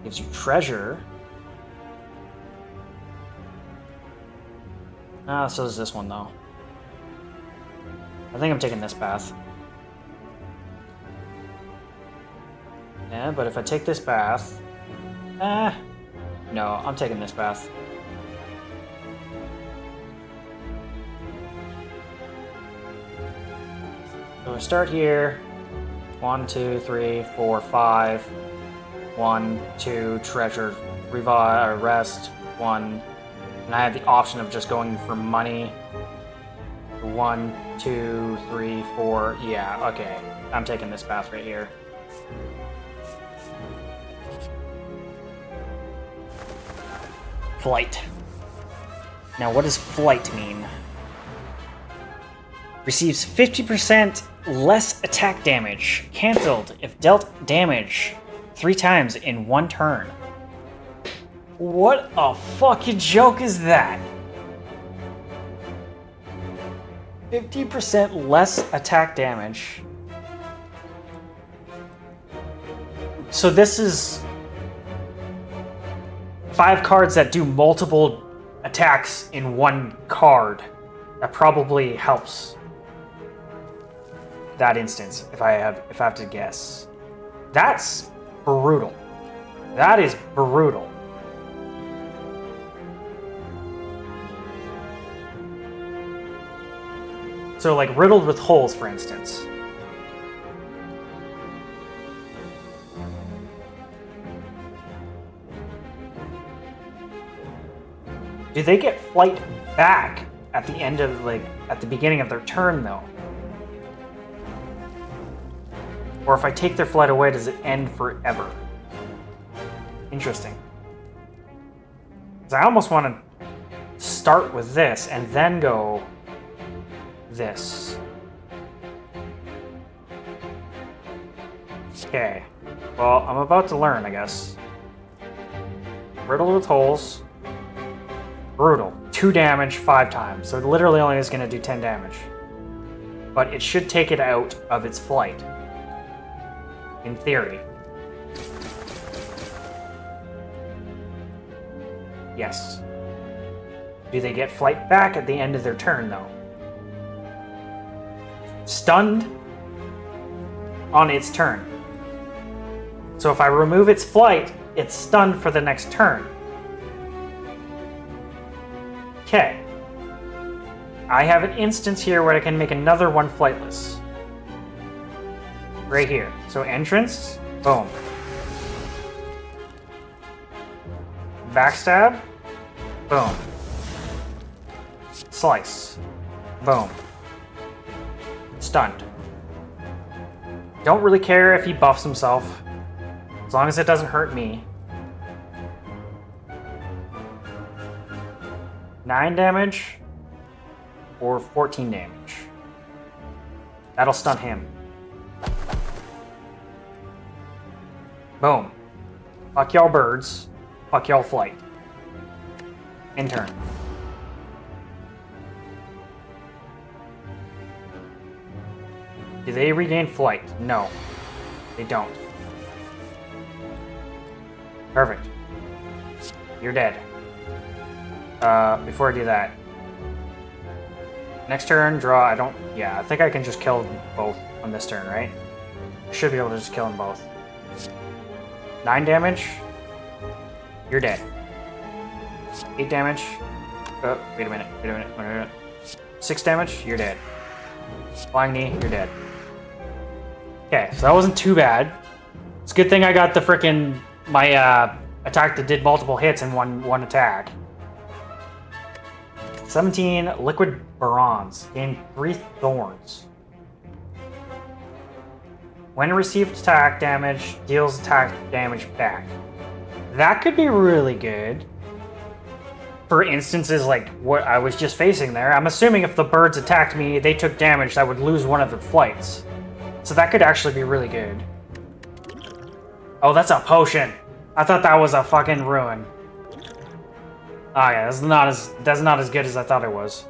Gives you treasure. So does this one, though. I think I'm taking this path. Yeah, but if I take this path... no, I'm taking this path. So I start here. 1, 2, 3, 4, 5. 1, 2, treasure, revive, rest, 1. And I have the option of just going for money. 1, 2, 3, 4. Yeah, okay. I'm taking this path right here. Flight. Now, what does flight mean? Receives 50% less attack damage. Cancelled if dealt damage 3 times in 1 turn. What a fucking joke is that? 50% less attack damage. So this is 5 cards that do multiple attacks in 1 card. That probably helps that instance, if I have to guess. That's brutal. That is brutal. So, like, riddled with holes, for instance. Do they get flight back at the end of, like, at the beginning of their turn, though? Or if I take their flight away, does it end forever? Interesting. Because I almost want to start with this and then go this. Okay. Well, I'm about to learn, I guess. Riddled with holes. Brutal. 2 damage 5 times. So it literally only is going to do 10 damage. But it should take it out of its flight. In theory. Yes. Do they get flight back at the end of their turn, though? Stunned on its turn. So if I remove its flight, it's stunned for the next turn. Okay. I have an instance here where I can make another one flightless. Right here. So entrance, boom. Backstab, boom. Slice, boom. Stunned. Don't really care if he buffs himself, as long as it doesn't hurt me. 9 damage or 14 damage. That'll stun him. Boom. Fuck y'all birds. Fuck y'all flight. In turn. Do they regain flight? No. They don't. Perfect. You're dead. Before I do that. Next turn, draw, I think I can just kill both on this turn, right? I should be able to just kill them both. 9 damage. You're dead. 8 damage. Oh, wait a minute. 6 damage. You're dead. Flying knee. You're dead. Okay, so that wasn't too bad. It's a good thing I got the frickin' my attack that did multiple hits in one attack. 17 liquid bronze. Gain 3 thorns. When received attack damage, deals attack damage back. That could be really good. For instances like what I was just facing there. I'm assuming if the birds attacked me, they took damage, I would lose one of their flights. So that could actually be really good. Oh, that's a potion. I thought that was a fucking ruin. Oh yeah, that's not as good as I thought it was.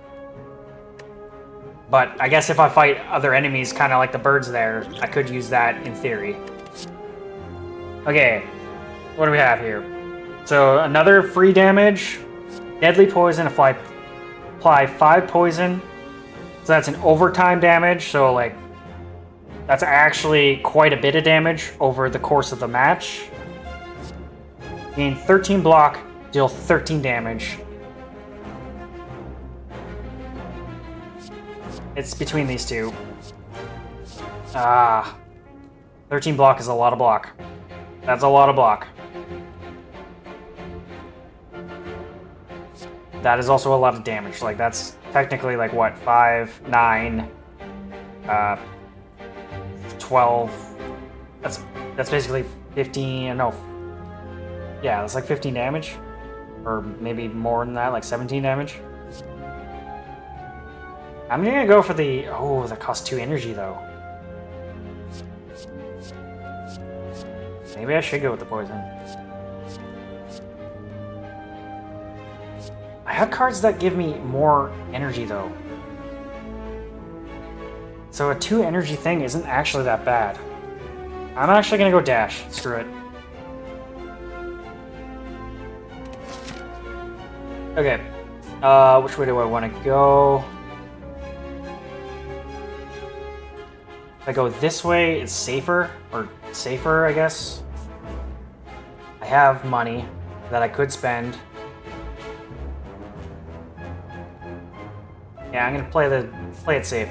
But I guess if I fight other enemies, kind of like the birds there, I could use that in theory. Okay, what do we have here? So another free damage, deadly poison. Apply 5 poison. So that's an overtime damage. So like, that's actually quite a bit of damage over the course of the match. Gain 13 block, deal 13 damage. It's between these two. 13 block is a lot of block. That's a lot of block. That is also a lot of damage. Like, that's technically like what? 5, 9, 12. That's basically 15. No. Yeah, that's like 15 damage. Or maybe more than that, like 17 damage. I'm gonna go for the... Oh, that costs 2 energy, though. Maybe I should go with the poison. I have cards that give me more energy, though. So a 2 energy thing isn't actually that bad. I'm actually gonna go dash. Screw it. Okay. Which way do I want to go? If I go this way, it's safer, I guess. I have money that I could spend. Yeah, I'm gonna play it safe.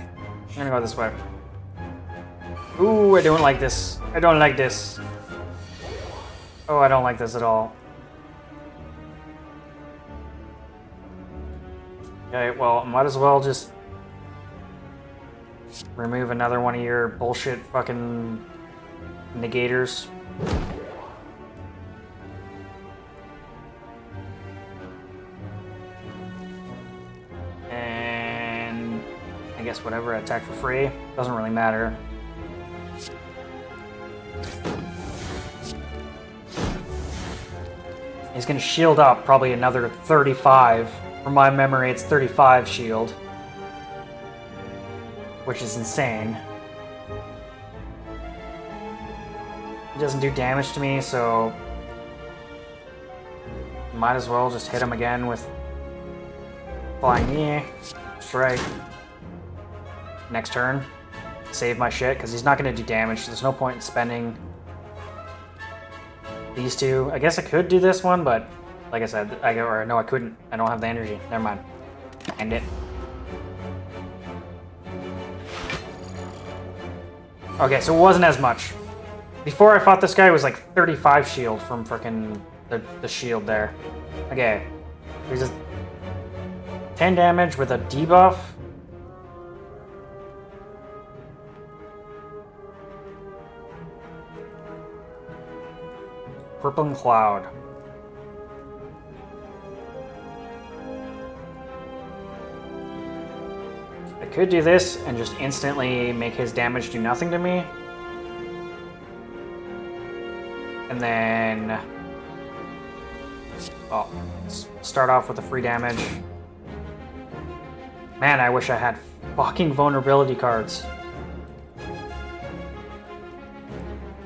I'm gonna go this way. Ooh, I don't like this. I don't like this. Oh, I don't like this at all. Okay, well, I might as well just remove another one of your bullshit fucking negators. And I guess whatever, attack for free. Doesn't really matter. He's gonna shield up probably another 35. From my memory, it's 35 shield. Which is insane. He doesn't do damage to me, so might as well just hit him again with Flying Knee. Strike. Next turn. Save my shit, because he's not going to do damage. There's no point in spending these two. I guess I could do this one, but like I said, no, I couldn't. I don't have the energy. Never mind. End it. Okay, so it wasn't as much. Before I fought this guy, it was like 35 shield from frickin' the shield there. Okay. There's just 10 damage with a debuff. Purple Cloud. I could do this and just instantly make his damage do nothing to me. And then... well, let's start off with the free damage. Man, I wish I had fucking vulnerability cards.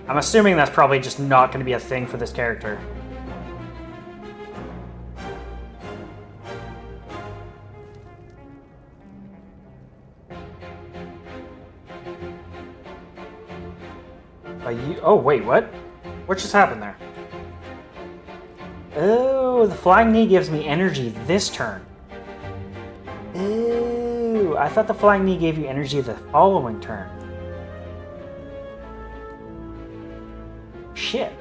I'm assuming that's probably just not going to be a thing for this character. Oh, wait, what? What just happened there? Oh, the Flying Knee gives me energy this turn. Ooh, I thought the Flying Knee gave you energy the following turn. Shit.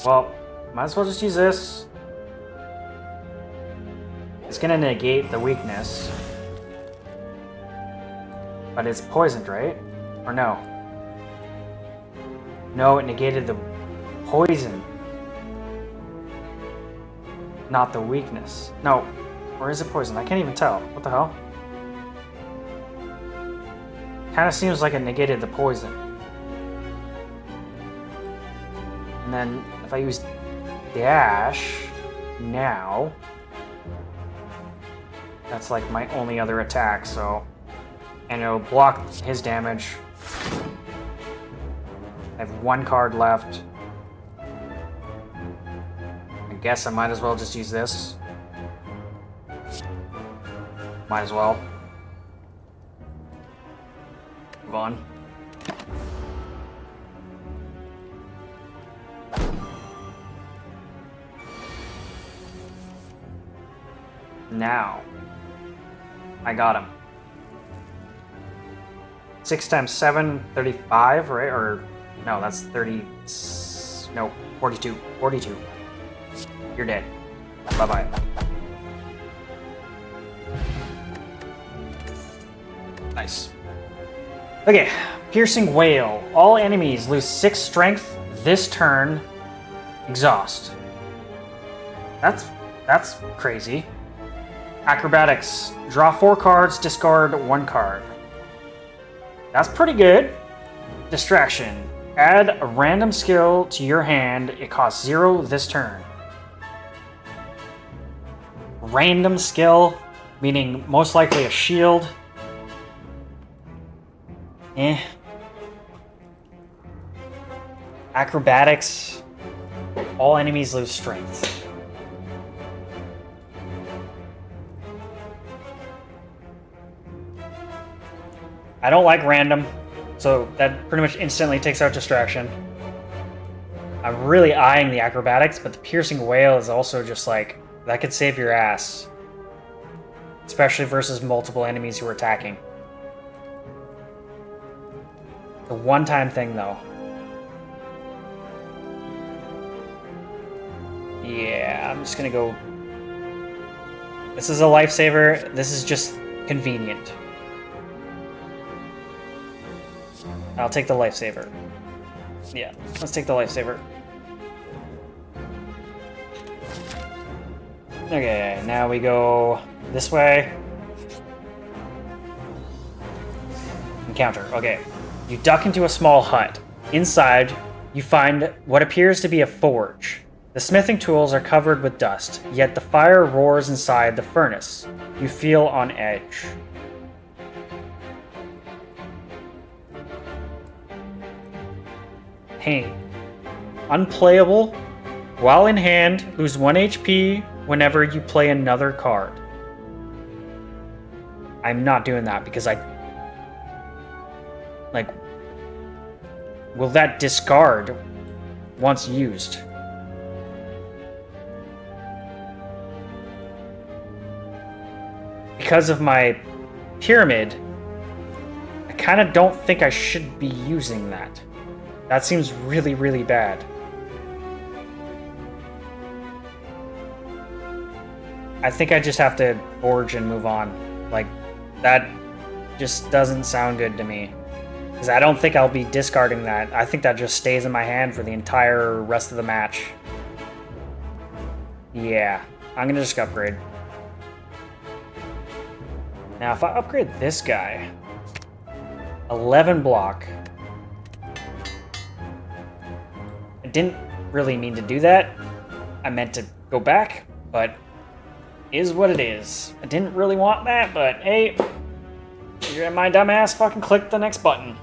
Well, might as well just use this. It's gonna negate the weakness. But it's poisoned, right? Or no? No, it negated the poison. Not the weakness. No. Or is it poison? I can't even tell. What the hell? Kinda seems like it negated the poison. And then if I use dash now, that's like my only other attack, so... and it'll block his damage. I have one card left. I guess I might as well just use this. Might as well. Move on. Now. I got him. 6 times 7, 35, right? Or, no, that's 30, no, 42. 42. You're dead. Bye-bye. Nice. Okay, Piercing Wail. All enemies lose 6 strength this turn. Exhaust. That's crazy. Acrobatics. Draw 4 cards, discard 1 card. That's pretty good. Distraction. Add a random skill to your hand. It costs 0 this turn. Random skill, meaning most likely a shield. Eh. Acrobatics. All enemies lose strength. I don't like random, so that pretty much instantly takes out distraction. I'm really eyeing the acrobatics, but the piercing wail is also just like, that could save your ass. Especially versus multiple enemies who are attacking. The one-time thing, though. Yeah, I'm just gonna go... This is a lifesaver. This is just convenient. I'll take the lifesaver. Yeah, let's take the lifesaver. Okay, now we go this way. Encounter. Okay. You duck into a small hut. Inside, you find what appears to be a forge. The smithing tools are covered with dust, yet the fire roars inside the furnace. You feel on edge. Pain. Unplayable. While in hand, lose 1 HP whenever you play another card. I'm not doing that because like, will that discard once used? Because of my pyramid, I kind of don't think I should be using that. That seems really, really bad. I think I just have to forge and move on. Like, that just doesn't sound good to me. Because I don't think I'll be discarding that. I think that just stays in my hand for the entire rest of the match. Yeah, I'm gonna just upgrade. Now, if I upgrade this guy, 11 block. I didn't really mean to do that. I meant to go back, but is what it is. I didn't really want that, but hey, my dumbass fucking clicked the next button.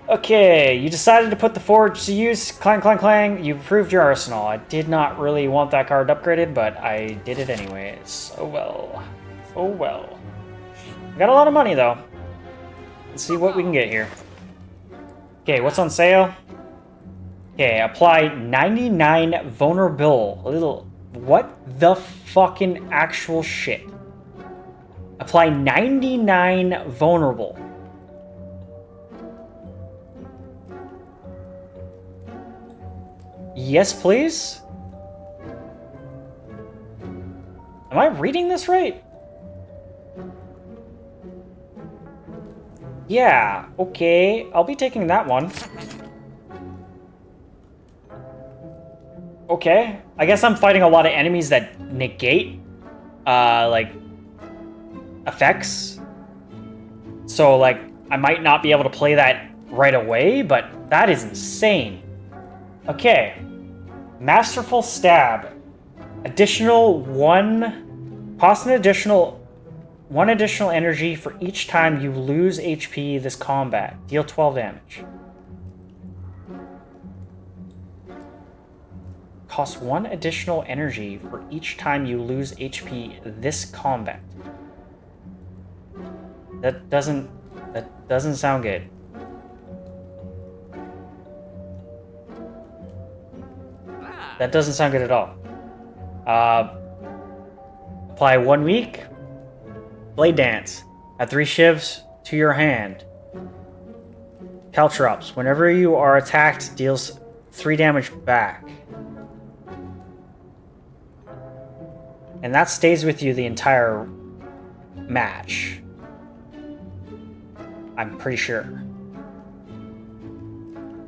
Okay, you decided to put the forge to use. Clang, clang, clang. You improved your arsenal. I did not really want that card upgraded, but I did it anyways. Oh well. Oh well. Got a lot of money, though. Let's see what we can get here. Okay, what's on sale? Okay, apply 99 vulnerable. A little... What the fucking actual shit? Apply 99 vulnerable. Yes, please? Am I reading this right? Yeah, okay. I'll be taking that one. Okay. I guess I'm fighting a lot of enemies that negate, like, effects. So, like, I might not be able to play that right away, but that is insane. Okay. Masterful Stab. Additional one... Cost an additional... 1 additional energy for each time you lose HP this combat. Deal 12 damage. Costs 1 additional energy for each time you lose HP this combat. That doesn't sound good. That doesn't sound good at all. Apply 1 week. Blade Dance. Add 3 shivs to your hand. Caltrops. Whenever you are attacked, deals 3 damage back. And that stays with you the entire match. I'm pretty sure.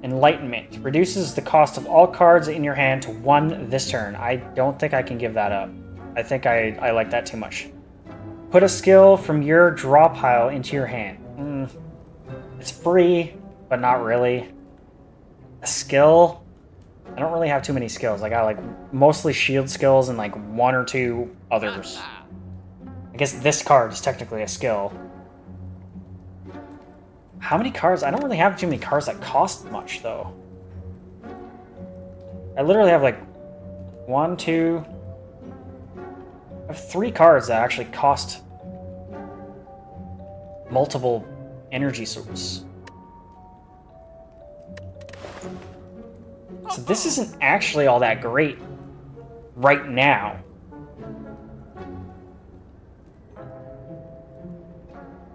Enlightenment. Reduces the cost of all cards in your hand to 1 this turn. I don't think I can give that up. I think I like that too much. Put a skill from your draw pile into your hand. It's free, but not really. A skill? I don't really have too many skills. I got like mostly shield skills and like 1 or 2 others. I guess this card is technically a skill. How many cards? I don't really have too many cards that cost much though. I literally have like 1, 2... I have 3 cards that actually cost multiple energy source. So this isn't actually all that great right now.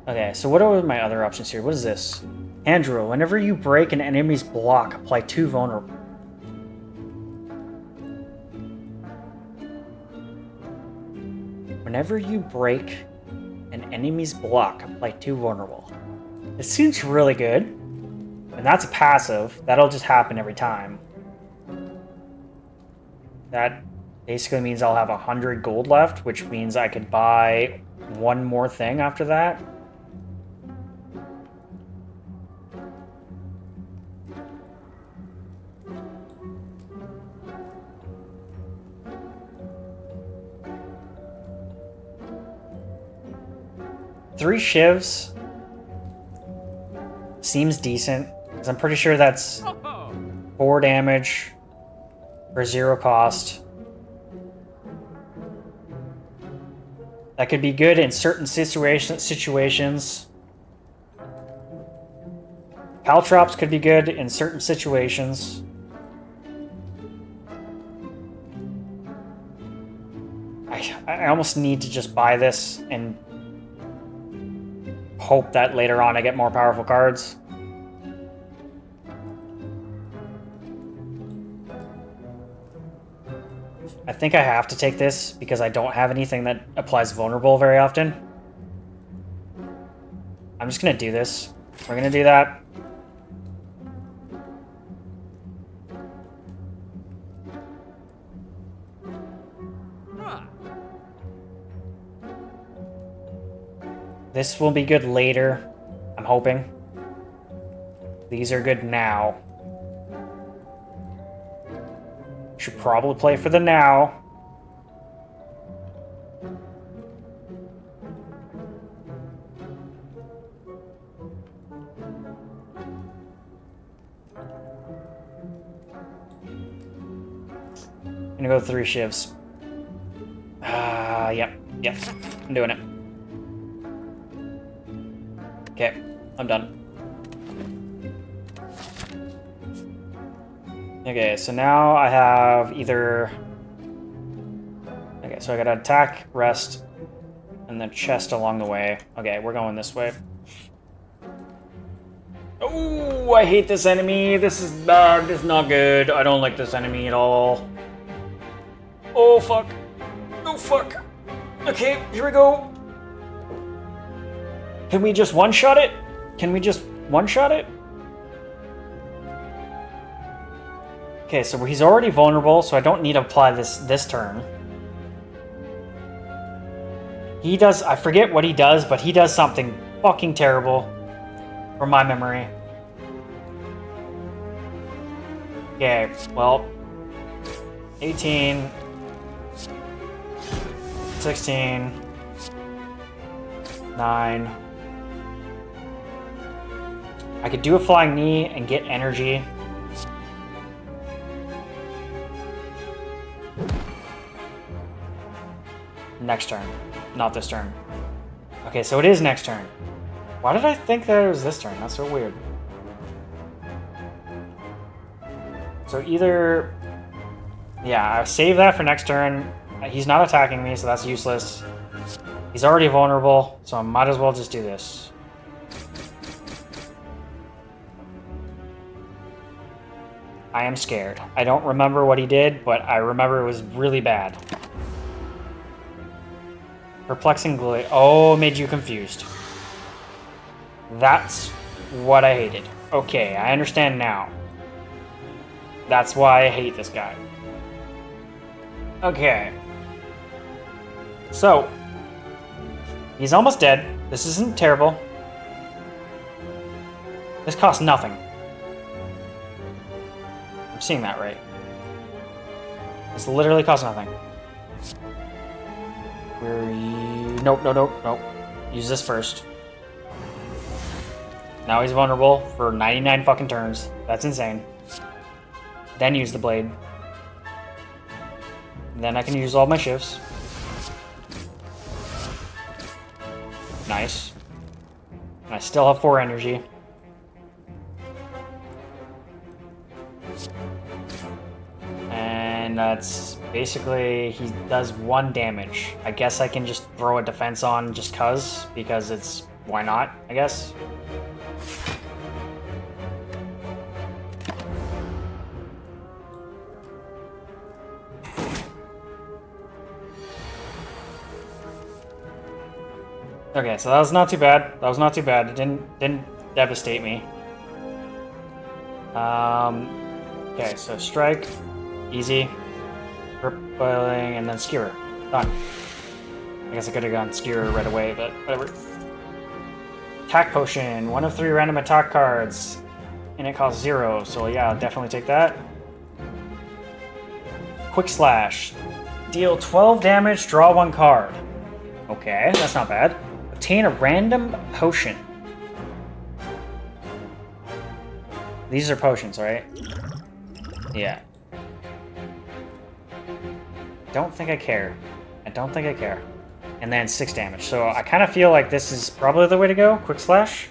Okay, so what are my other options here? What is this? Hand rule. Whenever you break an enemy's block, apply 2 vulnerable. Whenever you break an enemy's block, apply 2 vulnerable. It seems really good. And that's a passive. That'll just happen every time. That basically means I'll have 100 gold left, which means I could buy one more thing after that. Three shivs seems decent, because I'm pretty sure that's 4 damage for 0 cost. That could be good in certain situations. Caltrops could be good in certain situations. I almost need to just buy this and hope that later on I get more powerful cards. I think I have to take this because I don't have anything that applies vulnerable very often. I'm just gonna do this. We're gonna do that. This will be good later, I'm hoping. These are good now. Should probably play for the now. I'm gonna go 3 shivs. Yep, I'm doing it. Okay, I'm done. Okay, so now I have either... Okay, so I gotta attack, rest, and then chest along the way. Okay, we're going this way. Oh, I hate this enemy. This is bad. This is not good. I don't like this enemy at all. Oh, fuck. Oh, fuck. Okay, here we go. Can we just one-shot it? Can we just one-shot it? Okay, so he's already vulnerable, so I don't need to apply this turn. He does... I forget what he does, but he does something fucking terrible. From my memory. Okay, well... 18... 16... 9... I could do a flying knee and get energy. Next turn. Not this turn. Okay, so it is next turn. Why did I think that it was this turn? That's so weird. So either... Yeah, I save that for next turn. He's not attacking me, so that's useless. He's already vulnerable, so I might as well just do this. I am scared. I don't remember what he did, but I remember it was really bad. Perplexing glue. Oh, made you confused. That's what I hated. Okay, I understand now. That's why I hate this guy. Okay. So, he's almost dead. This isn't terrible. This costs nothing. I'm seeing that right. This literally costs nothing. Nope. Use this first. Now he's vulnerable for 99 fucking turns. That's insane. Then use the blade. Then I can use all my shifts. Nice. I still have 4 energy. And that's basically, he does 1 damage. I guess I can just throw a defense on just because it's, why not, I guess? Okay, so that was not too bad. That was not too bad. It didn't devastate me. Okay, so strike, easy, boiling, and then skewer. Done. I guess I could have gone skewer right away, but whatever. Attack potion, 1 of 3 random attack cards, and it costs 0. So yeah, I'll definitely take that. Quick slash, deal 12 damage, draw 1 card. Okay, that's not bad. Obtain a random potion. These are potions, right? Yeah. Don't think I care. I don't think I care. And then 6 damage. So I kind of feel like this is probably the way to go. Quick slash.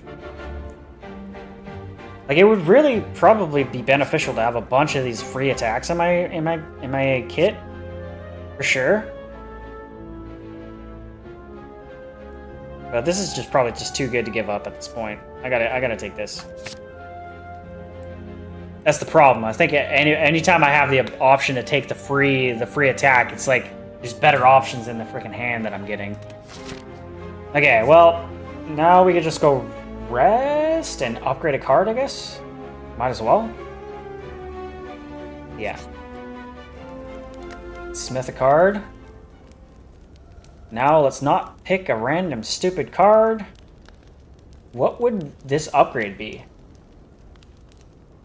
Like, it would really probably be beneficial to have a bunch of these free attacks in my kit, for sure. But this is just probably just too good to give up at this point. I gotta take this. That's the problem. I think anytime I have the option to take the free attack, it's like there's better options in the freaking hand that I'm getting. Okay, well, now we can just go rest and upgrade a card, I guess. Might as well. Yeah. Smith a card. Now let's not pick a random stupid card. What would this upgrade be?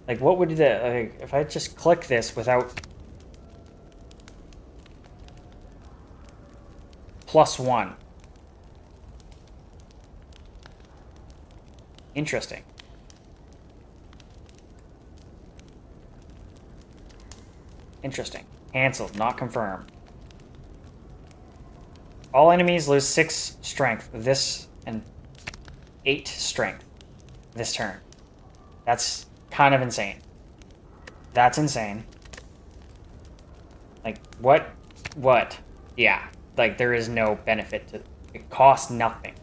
Like, what would like, if I just click this without +1? Interesting. Interesting. Cancelled, not confirmed. All enemies lose 6 strength this and 8 strength this turn. That's kind of insane. That's insane. Like, what? Yeah, like, there is no benefit to it. Costs nothing.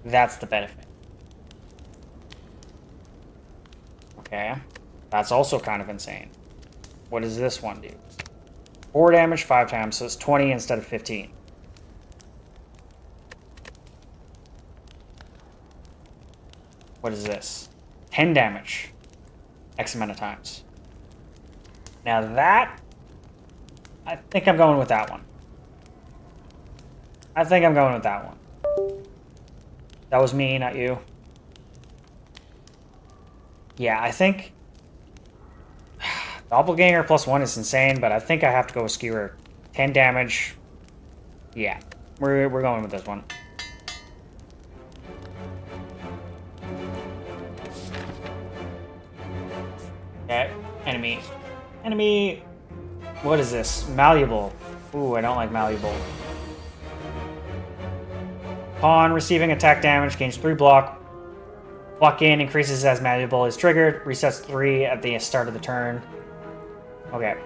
That's the benefit. Okay. That's also kind of insane. What does this one do? 4 damage 5 times, so it's 20 instead of 15. What is this? 10 damage. X amount of times. Now that... I think I'm going with that one. I think I'm going with that one. That was me, not you. Yeah, I think... Doppelganger +1 is insane, but I think I have to go with Skewer. 10 damage. Yeah, we're going with this one. Okay, enemy. Enemy... What is this? Malleable. Ooh, I don't like malleable. Upon receiving attack damage, gains 3 block. Block gain increases as malleable is triggered. Resets 3 at the start of the turn. Okay.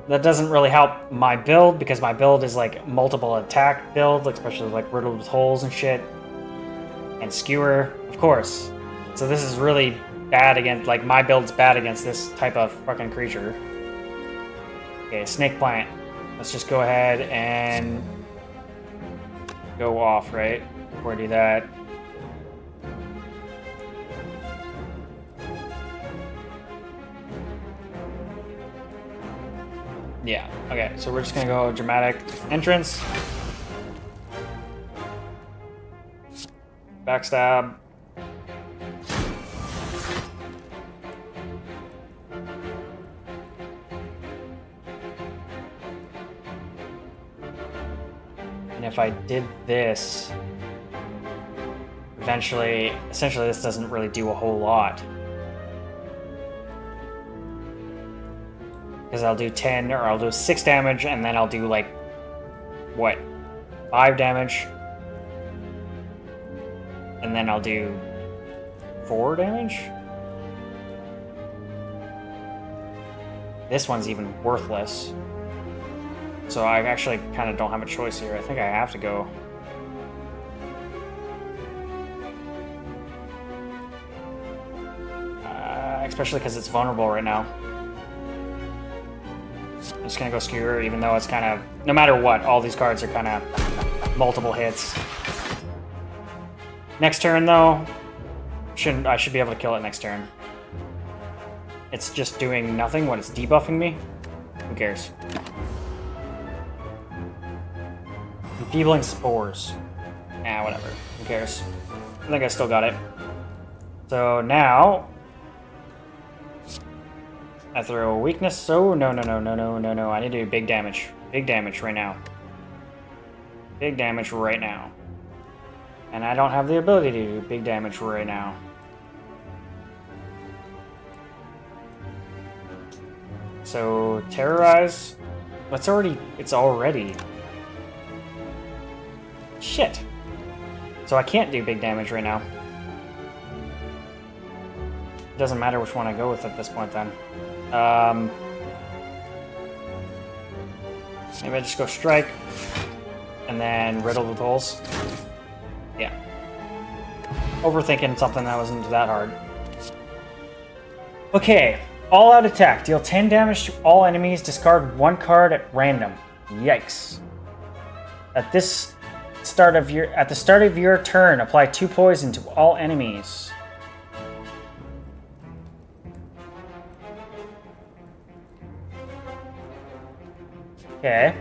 That doesn't really help my build, because my build is like multiple attack build, especially like riddled with holes and shit. And Skewer, of course. So this is really bad against, like, my build's bad against this type of fucking creature. Okay, Snake Plant. Let's just go ahead and go off, right? Before I do that. Yeah, okay, so we're just gonna go dramatic entrance. Backstab. And if I did this, essentially this doesn't really do a whole lot. Because I'll do 10, or I'll do 6 damage, and then I'll do, like, what? 5 damage? And then I'll do 4 damage. This one's even worthless. So I actually kind of don't have a choice here. I think I have to go. Especially because it's vulnerable right now. I'm just gonna go Skewer, even though it's kind of... No matter what, all these cards are kind of multiple hits. Next turn, though, I should be able to kill it next turn. It's just doing nothing when it's debuffing me. Who cares? Enfeebling Spores. Ah, whatever. Who cares? I think I still got it. So now... I throw a weakness. Oh, no. I need to do big damage. Big damage right now. Big damage right now. And I don't have the ability to do big damage right now. So, Terrorize. It's already. Shit. So I can't do big damage right now. It doesn't matter which one I go with at this point then. Maybe I just go Strike. And then Riddle with Holes. Yeah. Overthinking something that wasn't that hard. Okay. All-out attack. Deal 10 damage to all enemies. Discard 1 card at random. Yikes. At the start of your turn, apply 2 poison to all enemies. Okay.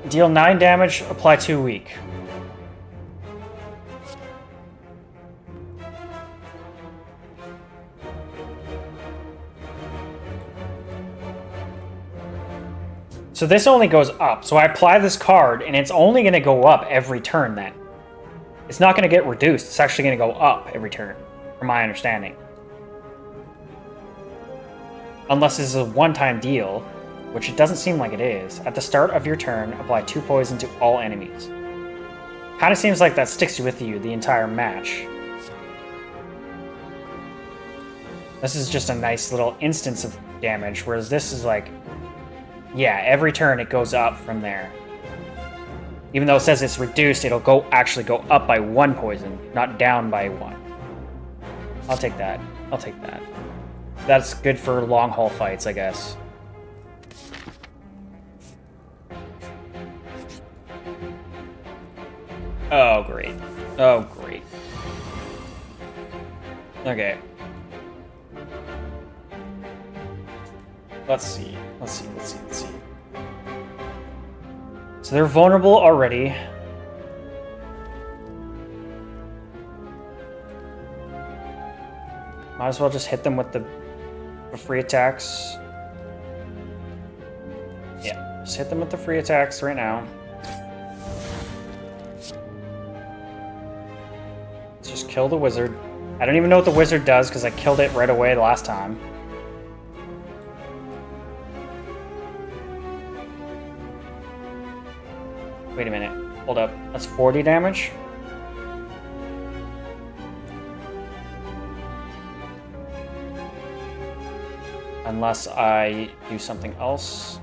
Deal 9 damage, apply 2 weak. So this only goes up. So I apply this card, and it's only going to go up every turn then. It's not going to get reduced. It's actually going to go up every turn, from my understanding. Unless this is a one-time deal, which it doesn't seem like it is. At the start of your turn, apply 2 poison to all enemies. Kind of seems like that sticks with you the entire match. This is just a nice little instance of damage, whereas this is like... Yeah, every turn it goes up from there. Even though it says it's reduced, it'll actually go up by 1 poison, not down by 1. I'll take that. I'll take that. That's good for long haul fights, I guess. Oh, great. Oh, great. Okay. Let's see. So they're vulnerable already. Might as well just hit them with the free attacks. Yeah, just hit them with the free attacks right now. Let's just kill the wizard. I don't even know what the wizard does because I killed it right away the last time. Wait a minute. Hold up. That's 40 damage? Unless I do something else.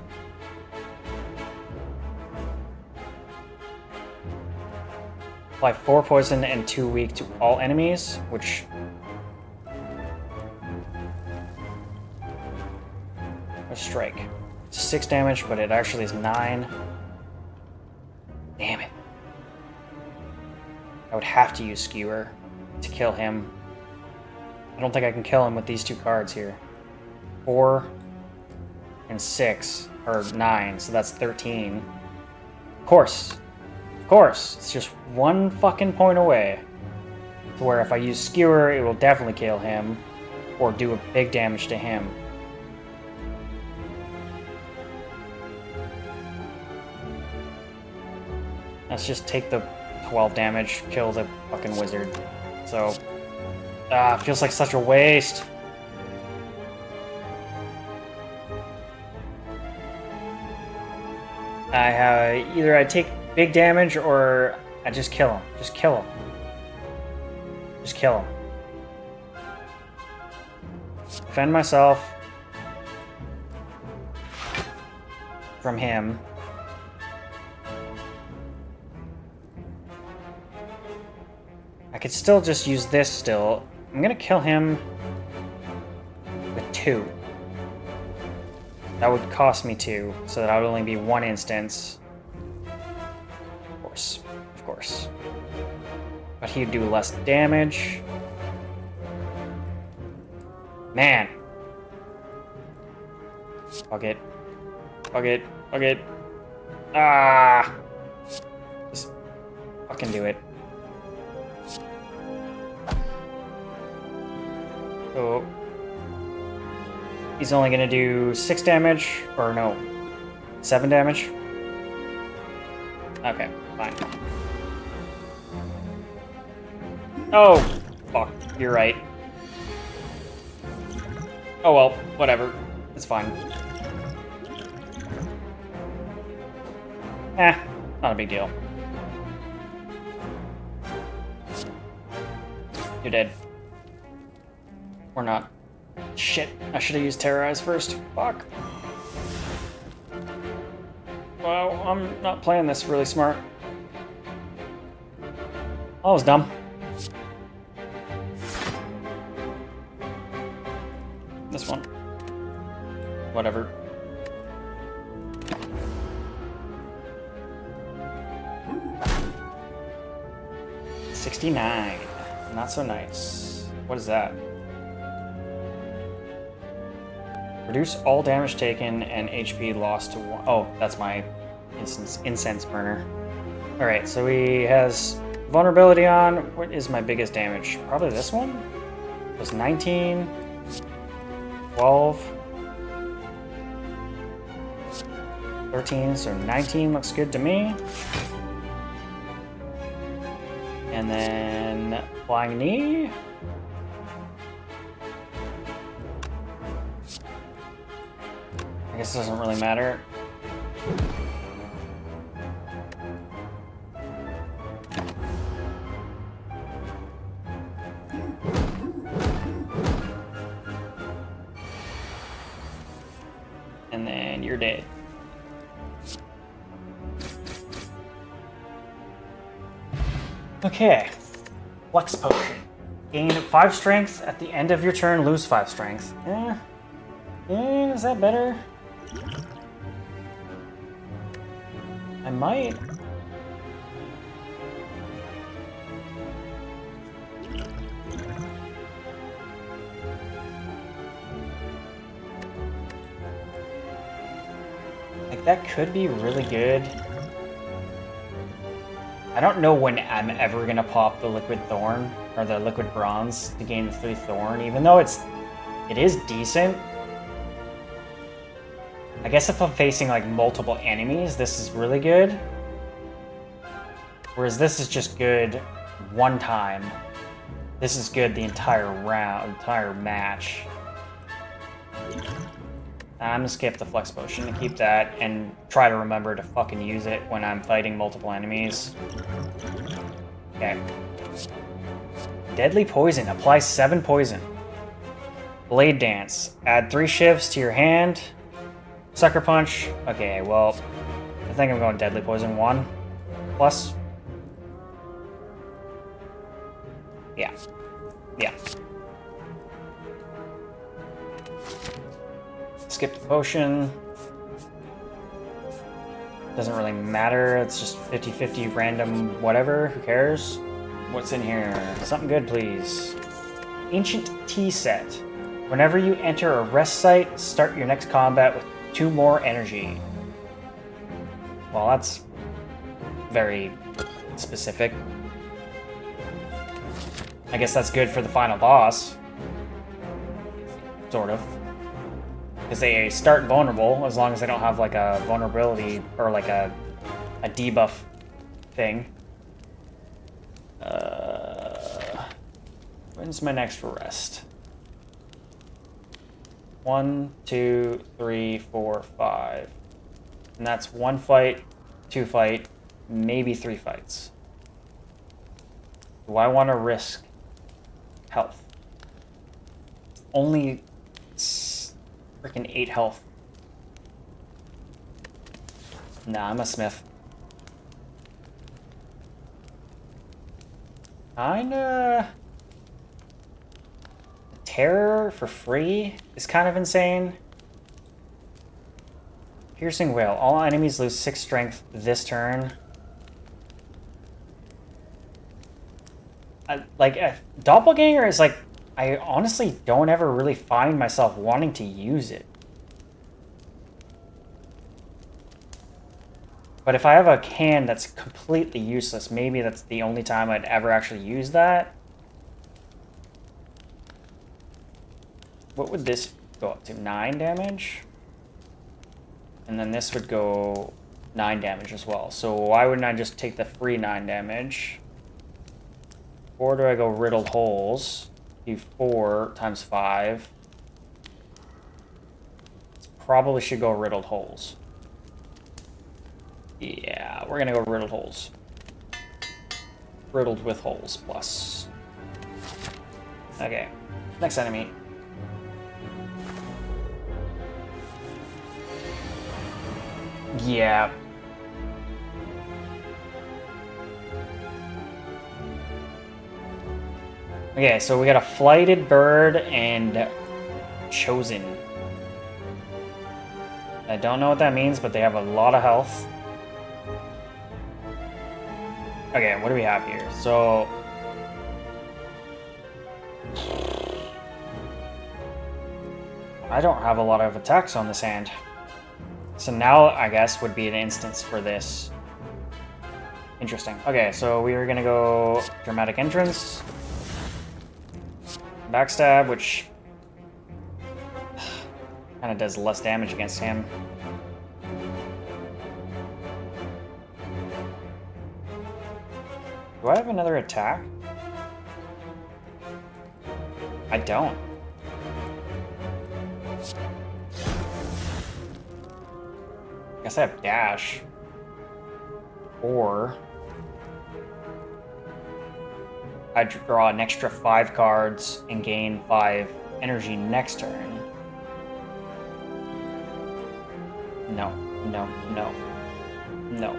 Apply 4 poison and 2 weak to all enemies, which... A strike. 6 damage, but it actually is 9. Damn it. I would have to use Skewer to kill him. I don't think I can kill him with these 2 cards here. 4 and 6, or 9, so that's 13. Of course. It's just 1 fucking point away. To where if I use Skewer, it will definitely kill him, or do a big damage to him. Let's just take the 12 damage, kill the fucking wizard. So, feels like such a waste. Either I take big damage or I just kill him. Just kill him. Just kill him. Defend myself from him. I could still just use this still. I'm gonna kill him with 2. That would cost me 2, so that would only be 1 instance. Of course. Of course. But he'd do less damage. Man. Fuck it. Fuck it. Fuck it. Ah! Just fucking do it. So he's only gonna do 6 damage, or no, 7 damage. Okay, fine. Oh, fuck, you're right. Oh well, whatever, it's fine. Not a big deal. You're dead. Or not. Shit, I should have used Terrorize first. Fuck. Well, I'm not playing this really smart. That was dumb. This one. Whatever. $69. Not so nice. What is that? Reduce all damage taken and HP lost to 1. Oh, that's my incense burner. Alright, so he has vulnerability on. What is my biggest damage? Probably this one? It was 19, 12, 13, so 19 looks good to me. And then Flying Knee. I guess it doesn't really matter. And then you're dead. Okay. Flex Potion. Gain 5 strength at the end of your turn, lose 5 strength. Is that better? I might. Like, that could be really good. I don't know when I'm ever gonna pop the Liquid Thorn, or the Liquid Bronze, to gain the 3 Thorn, even though it is decent. I guess if I'm facing like multiple enemies, this is really good. Whereas this is just good one time. This is good the entire round, entire match. I'm gonna skip the Flex Potion and keep that and try to remember to fucking use it when I'm fighting multiple enemies. Okay. Deadly Poison. Apply 7 poison. Blade Dance. Add 3 shifts to your hand. Sucker Punch. Okay, well, I think I'm going Deadly Poison 1 plus. Yeah. Yeah. Skip the potion. Doesn't really matter. It's just 50-50 random whatever. Who cares? What's in here? Something good, please. Ancient Tea Set. Whenever you enter a rest site, start your next combat with 2 more energy. Well, that's very specific. I guess that's good for the final boss. Sort of. Because they start vulnerable as long as they don't have like a vulnerability or like a debuff thing. When's my next rest? 1, 2, 3, 4, 5. And that's 1 fight, 2 fight, maybe 3 fights. Do I want to risk health. Only freaking 8 health. Nah, I'm a smith. Kinda... Terror for free is kind of insane. Piercing Wail. All enemies lose 6 strength this turn. Doppelganger is like... I honestly don't ever really find myself wanting to use it. But if I have a can that's completely useless, maybe that's the only time I'd ever actually use that. What would this go up to? 9 damage? And then this would go 9 damage as well. So why wouldn't I just take the free 9 damage? Or do I go Riddled Holes? Do 4 times 5. Probably should go Riddled Holes. Yeah, we're gonna go Riddled Holes. Riddled with holes plus. Okay, next enemy. Yeah. Okay, so we got a Flighted Bird and Chosen. I don't know what that means, but they have a lot of health. Okay, what do we have here? So... I don't have a lot of attacks on this hand. So now, I guess, would be an instance for this. Interesting. Okay, so we are gonna go Dramatic Entrance. Backstab, which kind of does less damage against him. Do I have another attack? I don't. Guess I have dash. Or I draw an extra 5 cards and gain 5 energy next turn. No, no, no, no.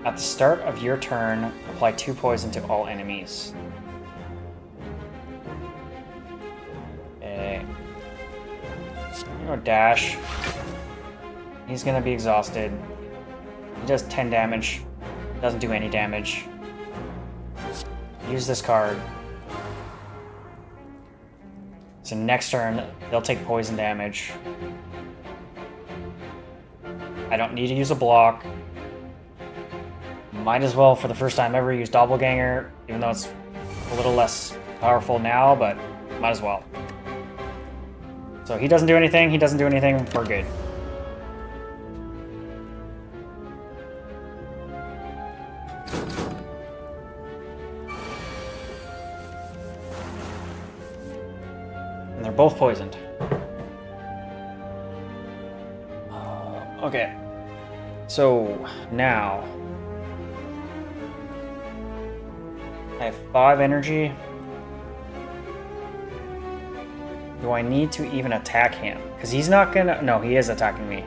At the start of your turn, apply 2 poison to all enemies. Okay. You know, dash. He's gonna be exhausted. He does 10 damage. Doesn't do any damage. Use this card. So next turn, they'll take poison damage. I don't need to use a block. Might as well, for the first time ever, use Doppelganger, even though it's a little less powerful now, but might as well. So he doesn't do anything, we're good. And they're both poisoned. Okay. So, now... I have 5 energy. Do I need to even attack him? Because he's not gonna... No, he is attacking me.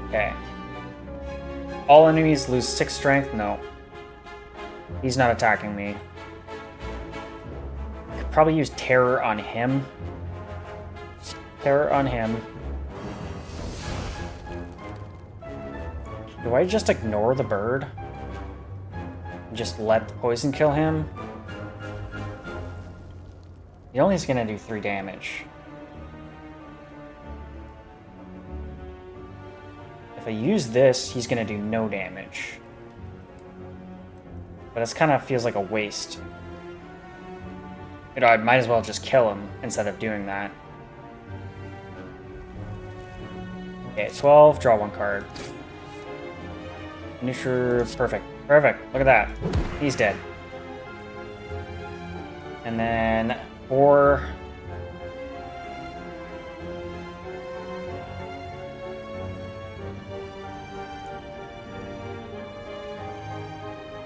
Okay. All enemies lose 6 strength? No. He's not attacking me. I could probably use Terror on him. Terror on him. Do I just ignore the bird? And just let the poison kill him? He only is gonna do 3 damage. If I use this, he's gonna do no damage. But this kind of feels like a waste. You know, I might as well just kill him instead of doing that. Okay, 12, draw 1 card. Neutral, perfect. Perfect. Look at that. He's dead. And then 4.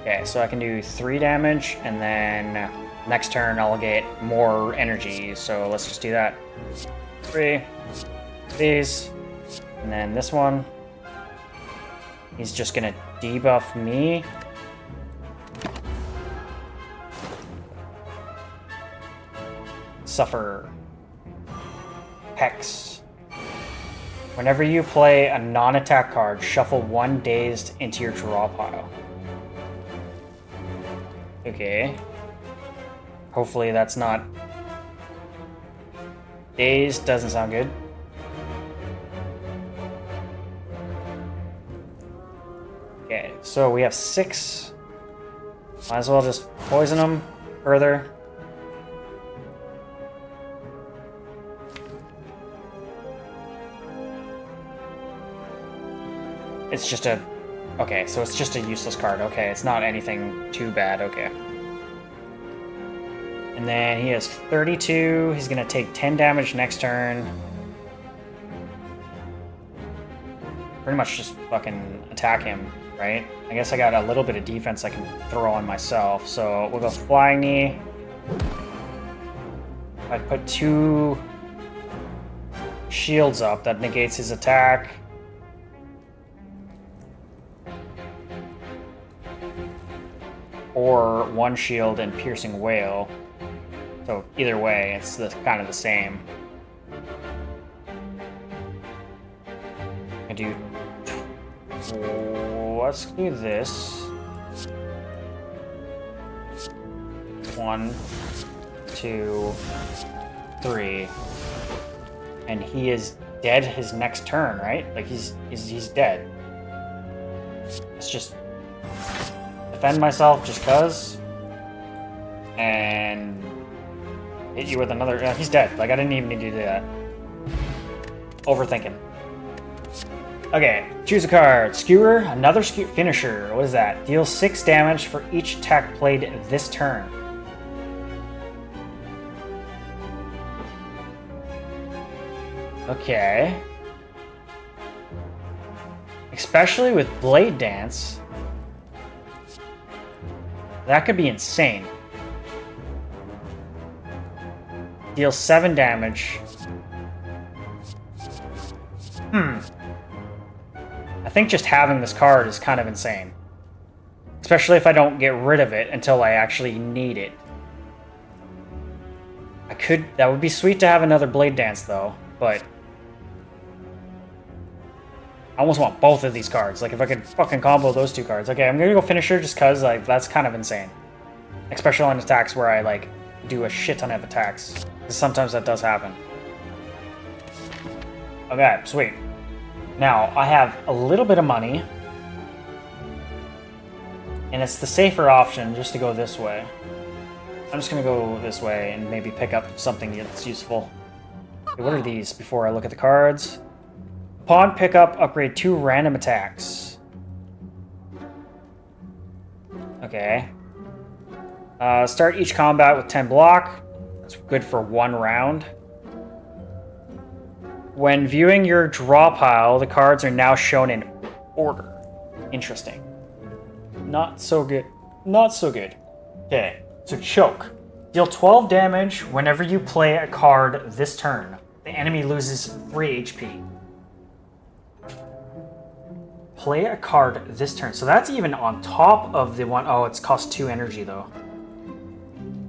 Okay, so I can do 3 damage, and then next turn I'll get more energy, so let's just do that. 3. These. And then this one. He's just gonna debuff me. Suffer. Hex. Whenever you play a non-attack card, shuffle 1 dazed into your draw pile. Okay. Hopefully that's not... Dazed doesn't sound good. Okay, so we have 6. Might as well just poison them further. It's just a... Okay, so it's just a useless card. Okay, it's not anything too bad. Okay. And then he has 32. He's going to take 10 damage next turn. Pretty much just fucking attack him, right? I guess I got a little bit of defense I can throw on myself. So we'll go Flying Knee. I'd put 2 shields up. That negates his attack. Or 1 shield and Piercing Wail. So either way, it's kind of the same. I do... Let's do this. 1, 2, 3. And he is dead his next turn, right? Like he's dead. Let's just defend myself just cuz. And hit you with another... he's dead. Like, I didn't even need to do that. Overthinking. Okay, choose a card. Skewer, another finisher. What is that? Deal 6 damage for each attack played this turn. Okay. Especially with Blade Dance. That could be insane. Deal 7 damage. I think just having this card is kind of insane. Especially if I don't get rid of it until I actually need it. That would be sweet to have another Blade Dance though, but I almost want both of these cards. Like if I could fucking combo those 2 cards. Okay, I'm gonna go Finisher just cause like that's kind of insane. Especially on attacks where I like do a shit ton of attacks. Sometimes that does happen. Okay, sweet. Now, I have a little bit of money. And it's the safer option just to go this way. I'm just going to go this way and maybe pick up something that's useful. Okay, what are these before I look at the cards? Upon pickup, upgrade 2 random attacks. Okay. Start each combat with 10 block. That's good for 1 round. When viewing your draw pile, the cards are now shown in order. Interesting. Not so good. Not so good. Okay, so Choke. Deal 12 damage whenever you play a card this turn. The enemy loses 3 HP. Play a card this turn. So that's even on top of the one... Oh, it's cost 2 energy though.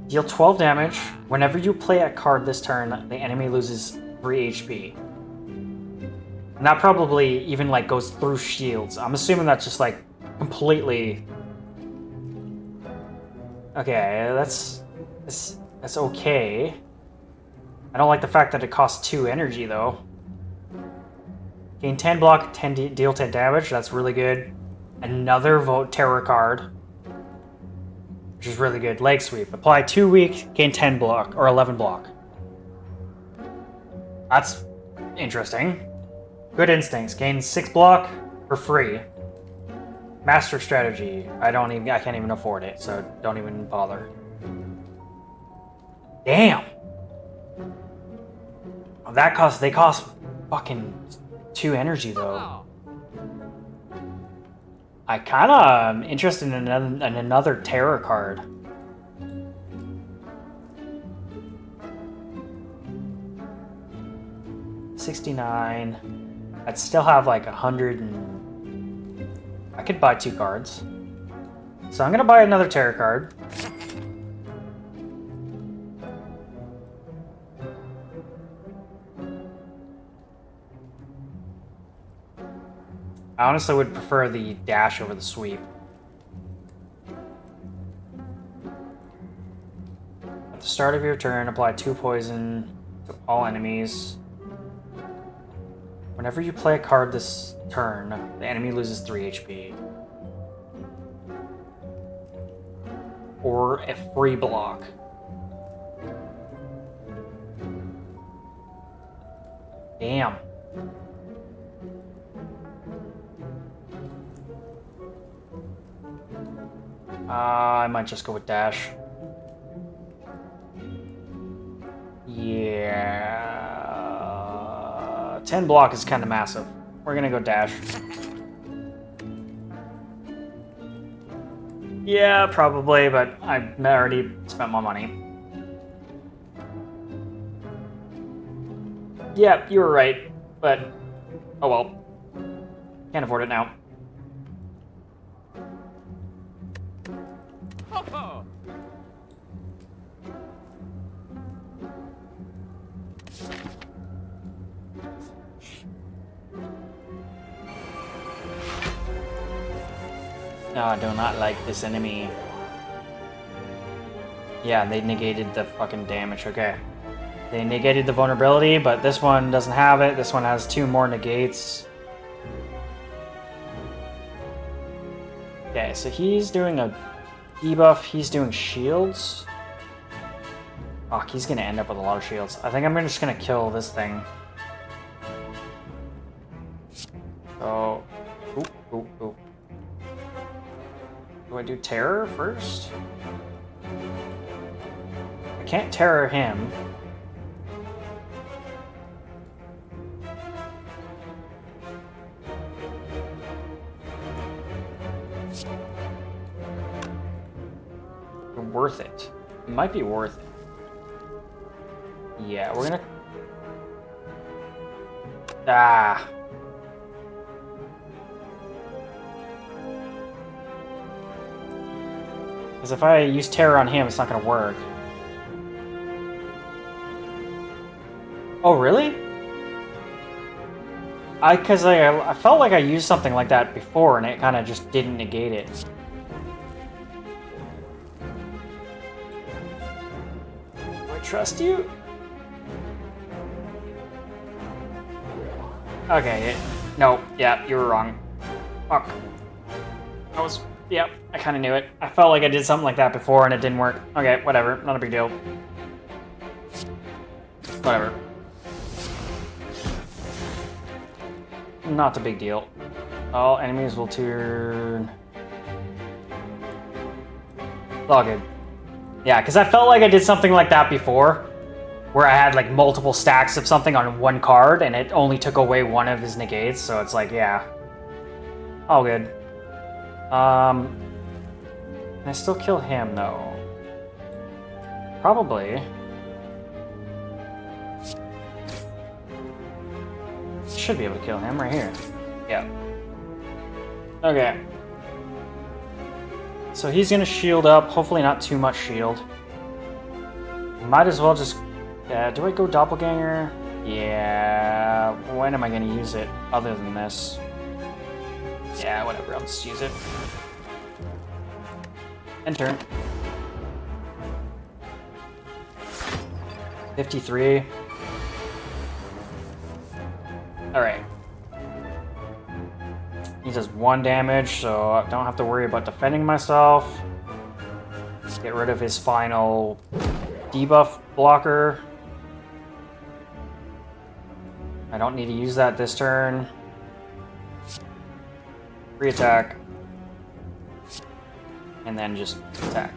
Deal 12 damage. Whenever you play a card this turn, the enemy loses 3 HP. And that probably even like goes through shields. I'm assuming that's just like completely... Okay, that's okay. I don't like the fact that it costs 2 energy though. Gain 10 block, deal 10 damage. That's really good. Another Vote Terror card, which is really good. Leg Sweep. Apply 2 weak, gain 10 block, or 11 block. That's interesting. Good Instincts. Gain 6 block for free. Master Strategy. I can't even afford it, so don't even bother. Damn! They cost fucking 2 energy though. I kind of am interested in another terror card. $69. I'd still have like 100 and... I could buy 2 cards. So I'm gonna buy another terror card. I honestly would prefer the dash over the sweep. At the start of your turn, apply 2 poison to all enemies. Whenever you play a card this turn, the enemy loses 3 HP. Or a free block. Damn. I might just go with dash. Yeah. 10 block is kind of massive. We're gonna go dash. Yeah, probably, but I've already spent my money. Yeah, you were right, but oh well. Can't afford it now. No, I do not like this enemy. Yeah, they negated the fucking damage, okay. They negated the vulnerability, but this one doesn't have it. This one has 2 more negates. Okay, so he's doing a debuff. He's doing shields. Oh, he's gonna end up with a lot of shields. I think I'm just gonna kill this thing. So, oop, oop, oop. Do I do terror first? I can't terror him. Worth it. It might be worth it. Yeah, we're gonna... Ah. Because if I use terror on him, it's not gonna work. Oh, really? Because I felt like I used something like that before, and it kind of just didn't negate it. Do I trust you? Okay, no, yeah, you were wrong. Fuck. I was... Yep, I kind of knew it. I felt like I did something like that before and it didn't work. Okay, whatever. Not a big deal. Whatever. Not a big deal. All enemies will turn... It's all good. Yeah, because I felt like I did something like that before, where I had like multiple stacks of something on one card and it only took away one of his negates, so it's like, yeah. All good. Can I still kill him, though? Probably. Should be able to kill him right here. Yeah. Okay. So he's gonna shield up. Hopefully not too much shield. Might as well just... do I go doppelganger? Yeah. When am I gonna use it other than this? Yeah, whatever. I'll just use it. End turn. 53. Alright. He does 1 damage, so I don't have to worry about defending myself. Get rid of his final debuff blocker. I don't need to use that this turn. Free attack. And then just attack.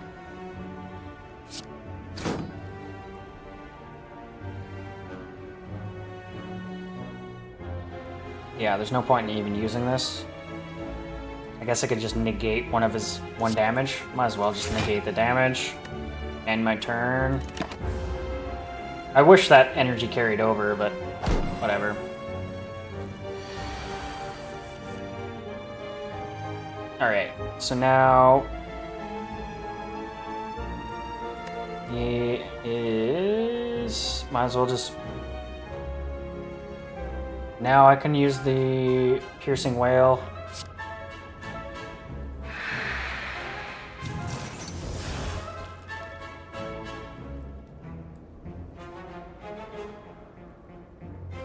Yeah, there's no point in even using this. I guess I could just negate one of his 1 damage. Might as well just negate the damage. End my turn. I wish that energy carried over, but whatever. Alright, so now he is... Might as well just... Now I can use the Piercing Wail.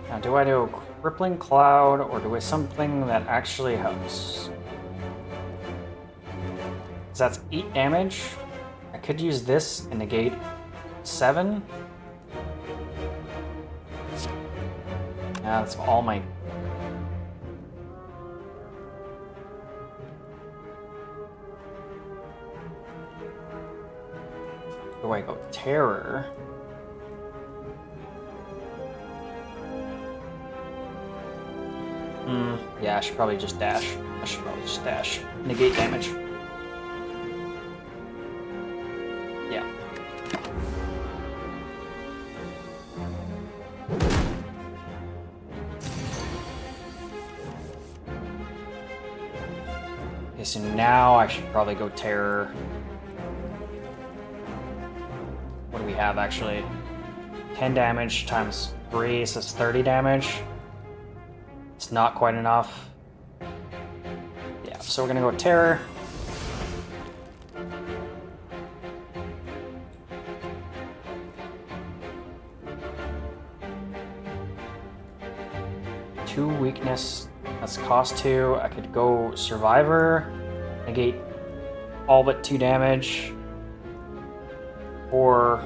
Now, do I do a Crippling Cloud, or do I something that actually helps? Because that's 8 damage. I could use this and negate 7. Yeah, that's all my... Do I go Terror? Yeah, I should probably just dash. Negate damage. Yeah. Okay, so now I should probably go Terror. What do we have, actually? 10 damage times 3, so it's 30 damage. It's not quite enough. Yeah, so we're gonna go Terror. Two weakness. That's cost 2. I could go Survivor. Negate all but 2 damage. Or...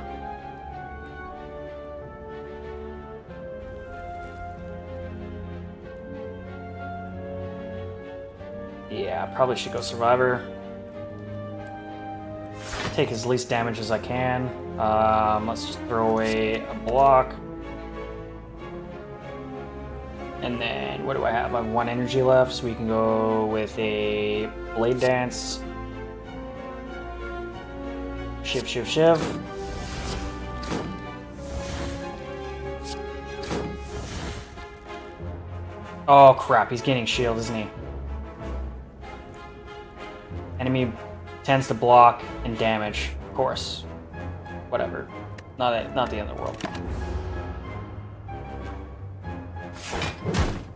Yeah, I probably should go Survivor. Take as least damage as I can. Let's just throw away a block. And then, what do I have? I have 1 energy left, so we can go with a Blade Dance. Shiv. Oh crap, he's gaining shield, isn't he? Enemy tends to block and damage, of course. Whatever. Not the end of the world.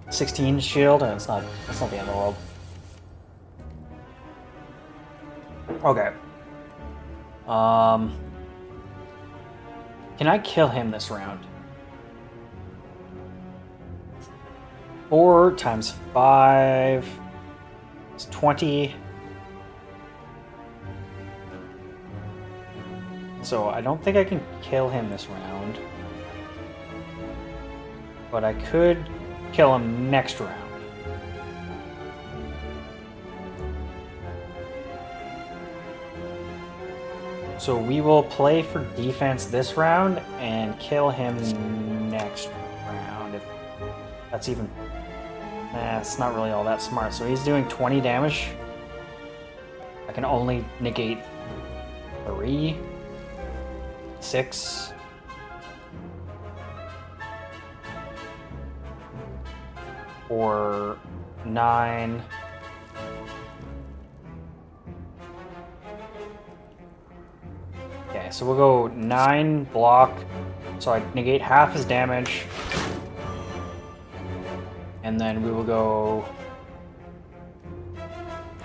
16 shield, and that's not the end of the world. Okay. Can I kill him this round? 4 times 5 is 20. So I don't think I can kill him this round. But I could kill him next round. So we will play for defense this round and kill him next round. If that's even... it's not really all that smart. So he's doing 20 damage. I can only negate 3. 6. Or 9. Okay, so we'll go 9 block. So I negate half his damage. And then we will go...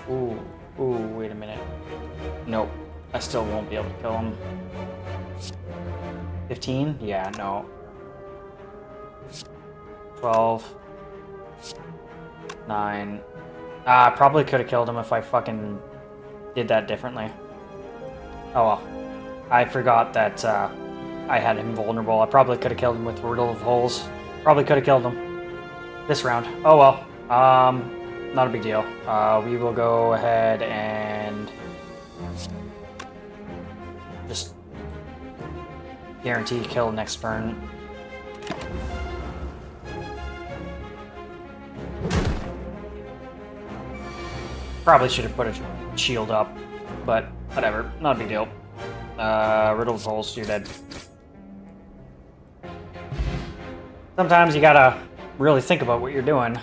Ooh, wait a minute. Nope, I still won't be able to kill him. 15? Yeah, no. 12. 9. I probably could have killed him if I fucking did that differently. Oh well. I forgot that I had him vulnerable. I probably could have killed him with Riddle of Holes. Probably could have killed him this round. Oh well. Not a big deal. We will go ahead and just guarantee kill next turn. Probably should have put a shield up, but whatever, not a big deal. Riddle of holes, you're dead. Sometimes you gotta really think about what you're doing.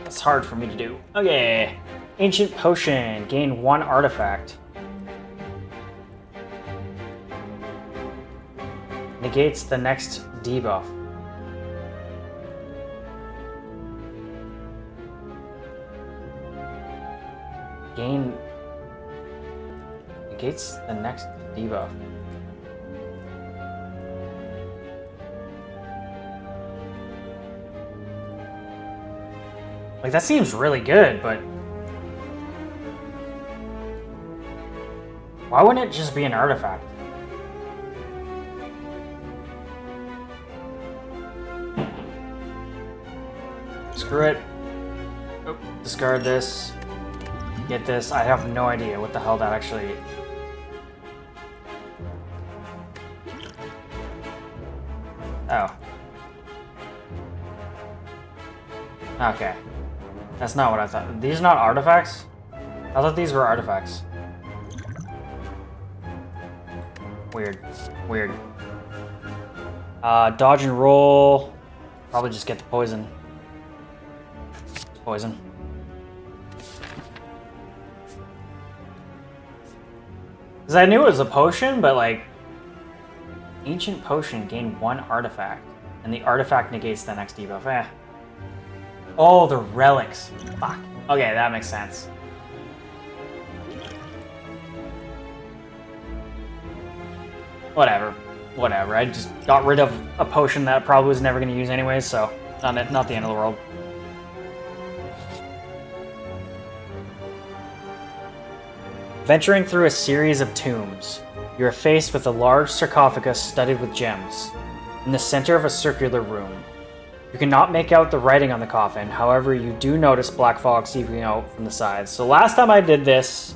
It's hard for me to do. Okay, Ancient Potion, gain 1 artifact. Negates the next debuff. Gain... Negates the next debuff. Like, that seems really good, but... Why wouldn't it just be an artifact? Screw it. Oh, discard this. Get this. I have no idea what the hell that actually... Oh. Okay. That's not what I thought. These are not artifacts? I thought these were artifacts. Weird. Weird. Dodge and roll. Probably just get the poison. Poison. Because I knew it was a potion, but like... Ancient Potion, gain 1 artifact. And the artifact negates the next debuff. Eh. Oh, the relics. Fuck. Okay, that makes sense. Whatever. Whatever. I just got rid of a potion that I probably was never going to use anyways, so not the end of the world. Venturing through a series of tombs, you are faced with a large sarcophagus studded with gems, in the center of a circular room. You cannot make out the writing on the coffin, however, you do notice black fog seeping out from the sides. So last time I did this...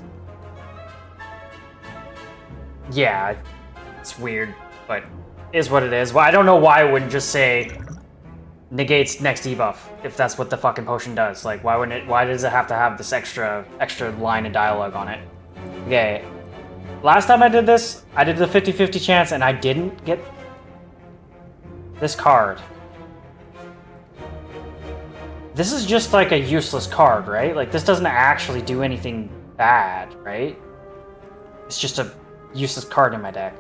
Yeah, it's weird, but it is what it is. Well, I don't know why it wouldn't just say negates next debuff, if that's what the fucking potion does. Like, why wouldn't it? Why does it have to have this extra line of dialogue on it? Okay, last time I did this, I did the 50-50 chance, and I didn't get this card. This is just like a useless card, right? Like, this doesn't actually do anything bad, right? It's just a useless card in my deck.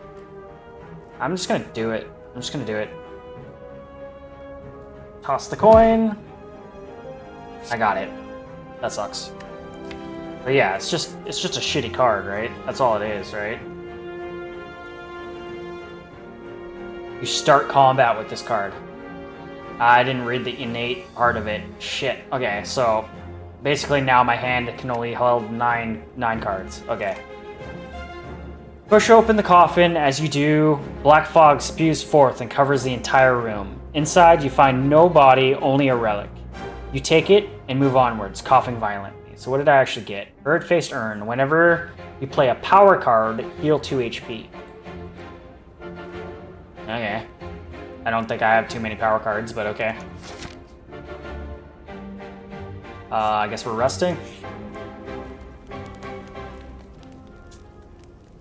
I'm just gonna do it. I'm just gonna do it. Toss the coin. I got it. That sucks. But yeah, it's just a shitty card, right? That's all it is, right? You start combat with this card. I didn't read the innate part of it. Shit. Okay, so basically now my hand can only hold nine cards. Okay. Push open the coffin. As you do, black fog spews forth and covers the entire room. Inside, you find no body, only a relic. You take it and move onwards, coughing violently. So what did I actually get? Bird-faced urn. Whenever you play a power card, heal 2 HP. Okay. I don't think I have too many power cards, but okay. I guess we're resting.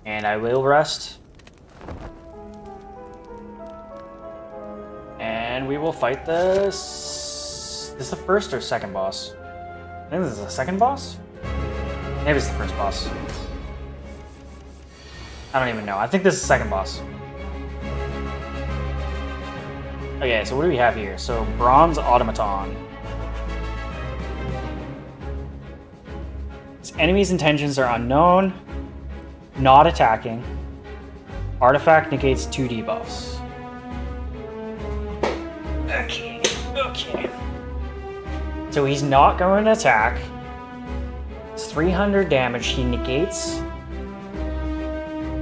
And I will rest. And we will fight this... Is this the first or second boss? I think this is the second boss? Maybe it's the first boss. I don't even know. I think this is the second boss. Okay, so what do we have here? So, Bronze Automaton. His enemy's intentions are unknown, not attacking. Artifact negates 2 debuffs. Okay, okay. So he's not going to attack. It's 300 damage. He negates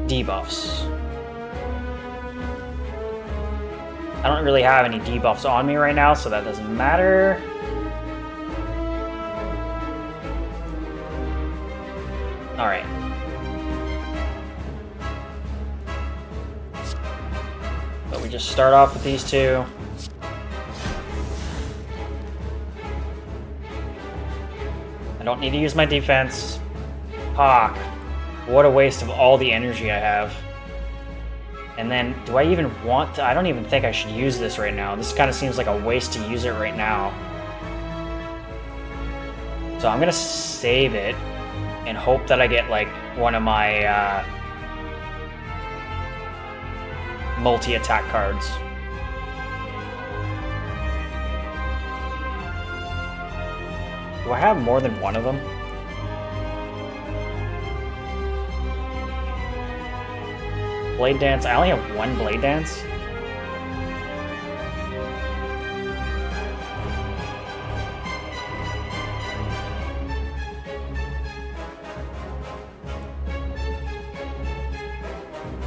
debuffs. I don't really have any debuffs on me right now, so that doesn't matter. Alright. So we just start off with these two. I don't need to use my defense. Fuck. What a waste of all the energy I have. And then, do I even want to? I don't even think I should use this right now. This kind of seems like a waste to use it right now. So I'm gonna save it and hope that I get like one of my multi-attack cards. Do I have more than one of them? Blade Dance. I only have one Blade Dance.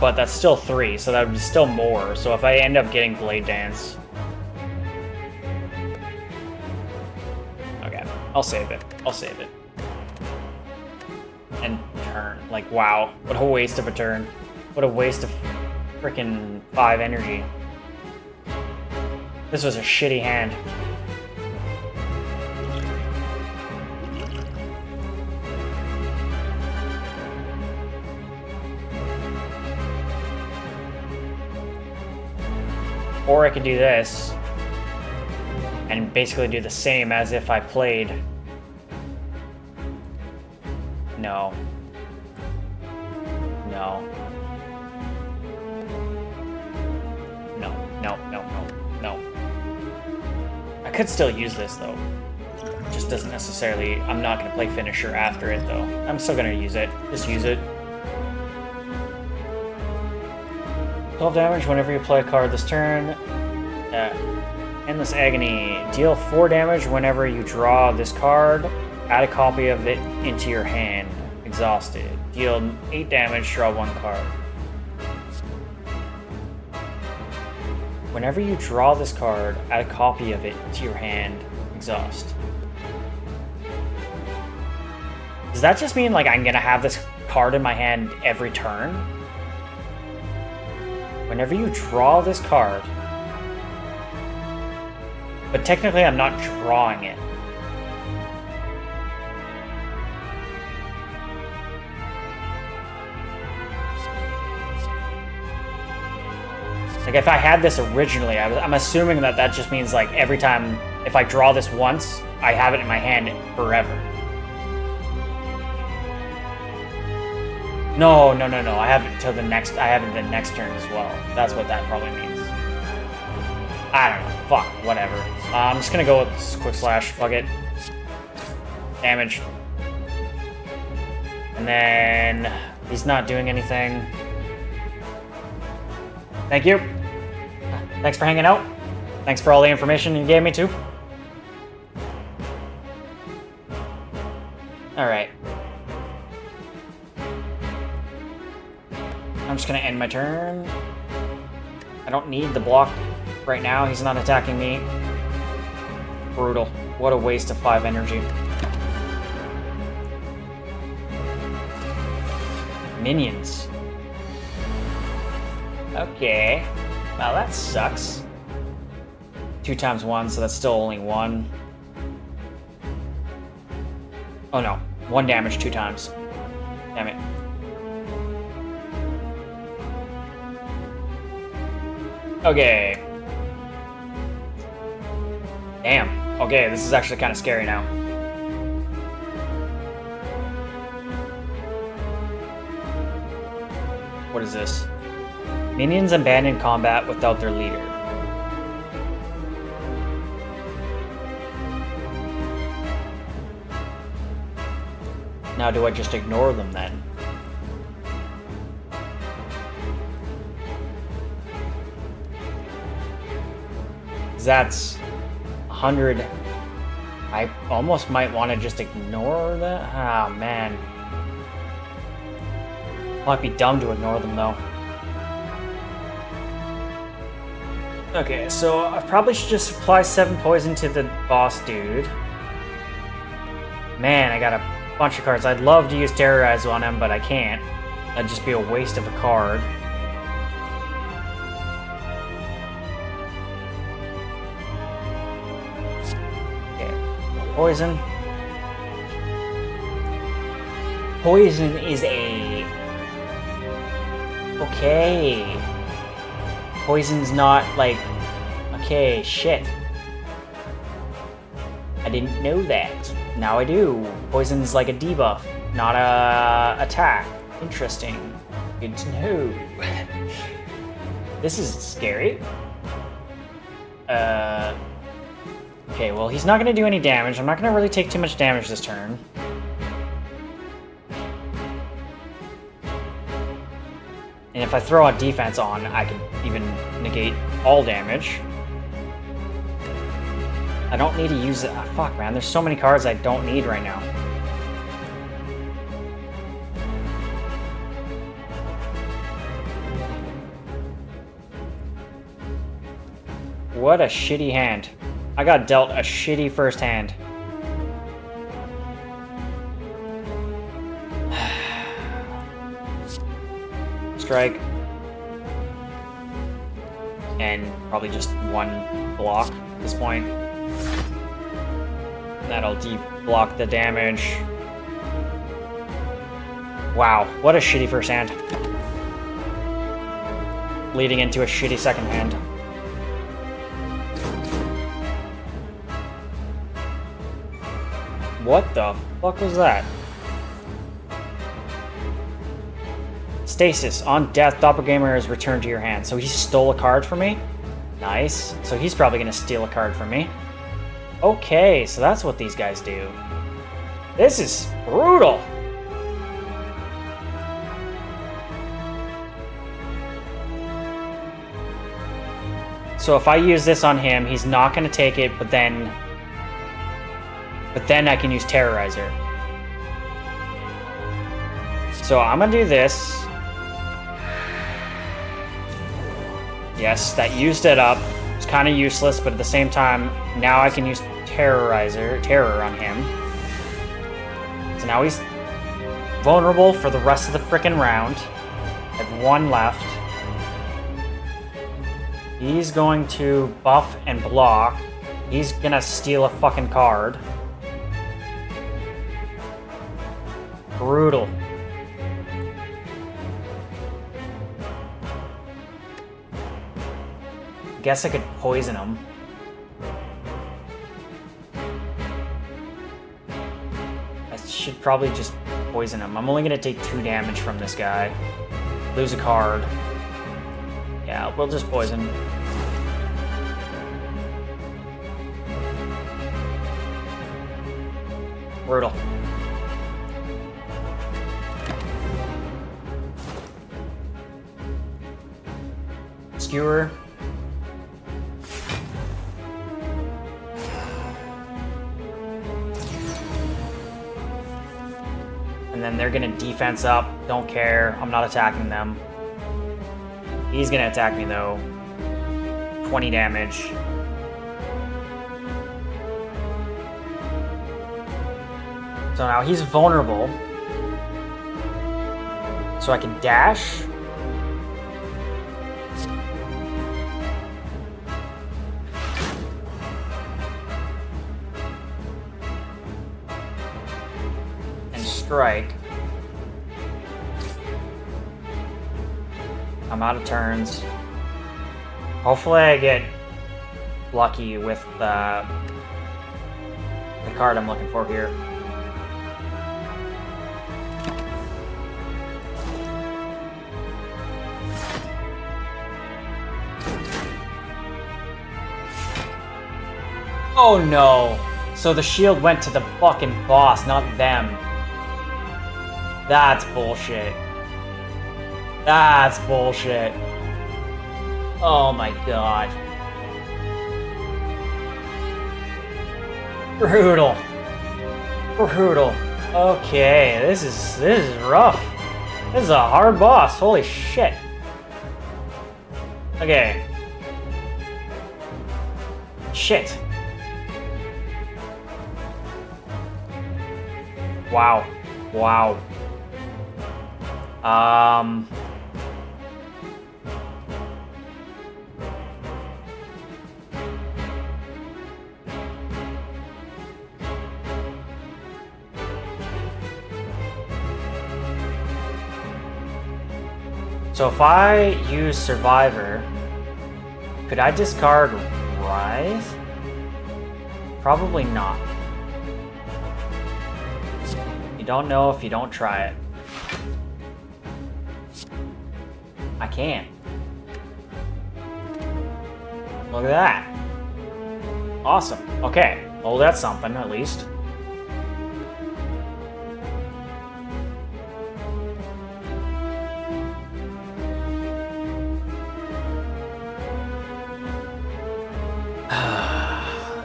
But that's still 3, so that would be still more. So if I end up getting Blade Dance... Okay, I'll save it. I'll save it. And turn. Like, wow. What a waste of a turn. What a waste of freaking 5 energy. This was a shitty hand. Or I could do this and basically do the same as if I played. No. No. No, no, no, no, no. I could still use this though. It just doesn't necessarily... I'm not going to play finisher after it though. I'm still going to use it. Just use it. 12 damage whenever you play a card this turn. Endless Agony. Deal 4 damage whenever you draw this card. Add a copy of it into your hand. Exhausted. Deal 8 damage, draw 1 card. Whenever you draw this card, add a copy of it to your hand. Exhaust. Does that just mean like I'm gonna have this card in my hand every turn? Whenever you draw this card, but technically I'm not drawing it. Like if I had this originally, I'm assuming that that just means like every time, if I draw this once, I have it in my hand forever. No, no, no, no. I have it until the next. I have it the next turn as well. That's what that probably means. I don't know. Fuck. Whatever. I'm just gonna go with quick slash. Fuck it. Damage. And then he's not doing anything. Thank you. Thanks for hanging out. Thanks for all the information you gave me too. All right. I'm just gonna end my turn. I don't need the block right now. He's not attacking me. Brutal. What a waste of 5 energy. Minions. Okay. Well, that sucks. 2 times 1, so that's still only 1. Oh no. 1 damage 2 times. Damn it. Okay. Damn. Okay, this is actually kind of scary now. What is this? Minions abandon combat without their leader. Now, do I just ignore them then? That's 100. I almost might want to just ignore that. Ah, man. Might be dumb to ignore them, though. Okay, so I probably should just apply 7 poison to the boss dude. Man, I got a bunch of cards. I'd love to use Terrorize on him, but I can't. That'd just be a waste of a card. Okay, poison. poison is a... Okay. Poison's not, like... Okay, shit. I didn't know that. Now I do. Poison's like a debuff, not a attack. Interesting. Good to know. This is scary. Okay, well, he's not gonna do any damage. I'm not gonna really take too much damage this turn. And if I throw a defense on, I can even negate all damage. I don't need to use it. Oh, fuck, man. There's so many cards I don't need right now. What a shitty hand. I got dealt a shitty first hand. Strike. And probably just one block at this point. That'll de-block the damage. Wow, what a shitty first hand. Leading into a shitty second hand. What the fuck was that? Stasis. On death, Doppelganger is returned to your hand. So he stole a card from me? Nice. So he's probably going to steal a card from me. Okay, so that's what these guys do. This is brutal. So if I use this on him, he's not going to take it, but then I can use Terrorizer. So I'm going to do this. Yes, that used it up. It's kind of useless, but at the same time, now I can use Terror on him. So now he's vulnerable for the rest of the frickin' round. I have one left. He's going to buff and block. He's gonna steal a fucking card. Brutal. Guess I could poison him. I should probably just poison him. I'm only gonna take 2 damage from this guy. Lose a card. Yeah, we'll just poison. Brutal. Skewer. And then they're gonna defense up. Don't care. I'm not attacking them. He's gonna attack me though. 20 damage. So now he's vulnerable. So I can dash. And strike. I'm out of turns. Hopefully I get lucky with the card I'm looking for here. Oh no! So the shield went to the fucking boss, not them. That's bullshit. That's bullshit. Oh my god. Brutal. Brutal. Okay, this is rough. This is a hard boss. Holy shit. Okay. Shit. Wow. Wow. So if I use Survivor, could I discard Writhe? Probably not. You don't know if you don't try it. I can't. Look at that. Awesome. Okay. Well, that's something, at least.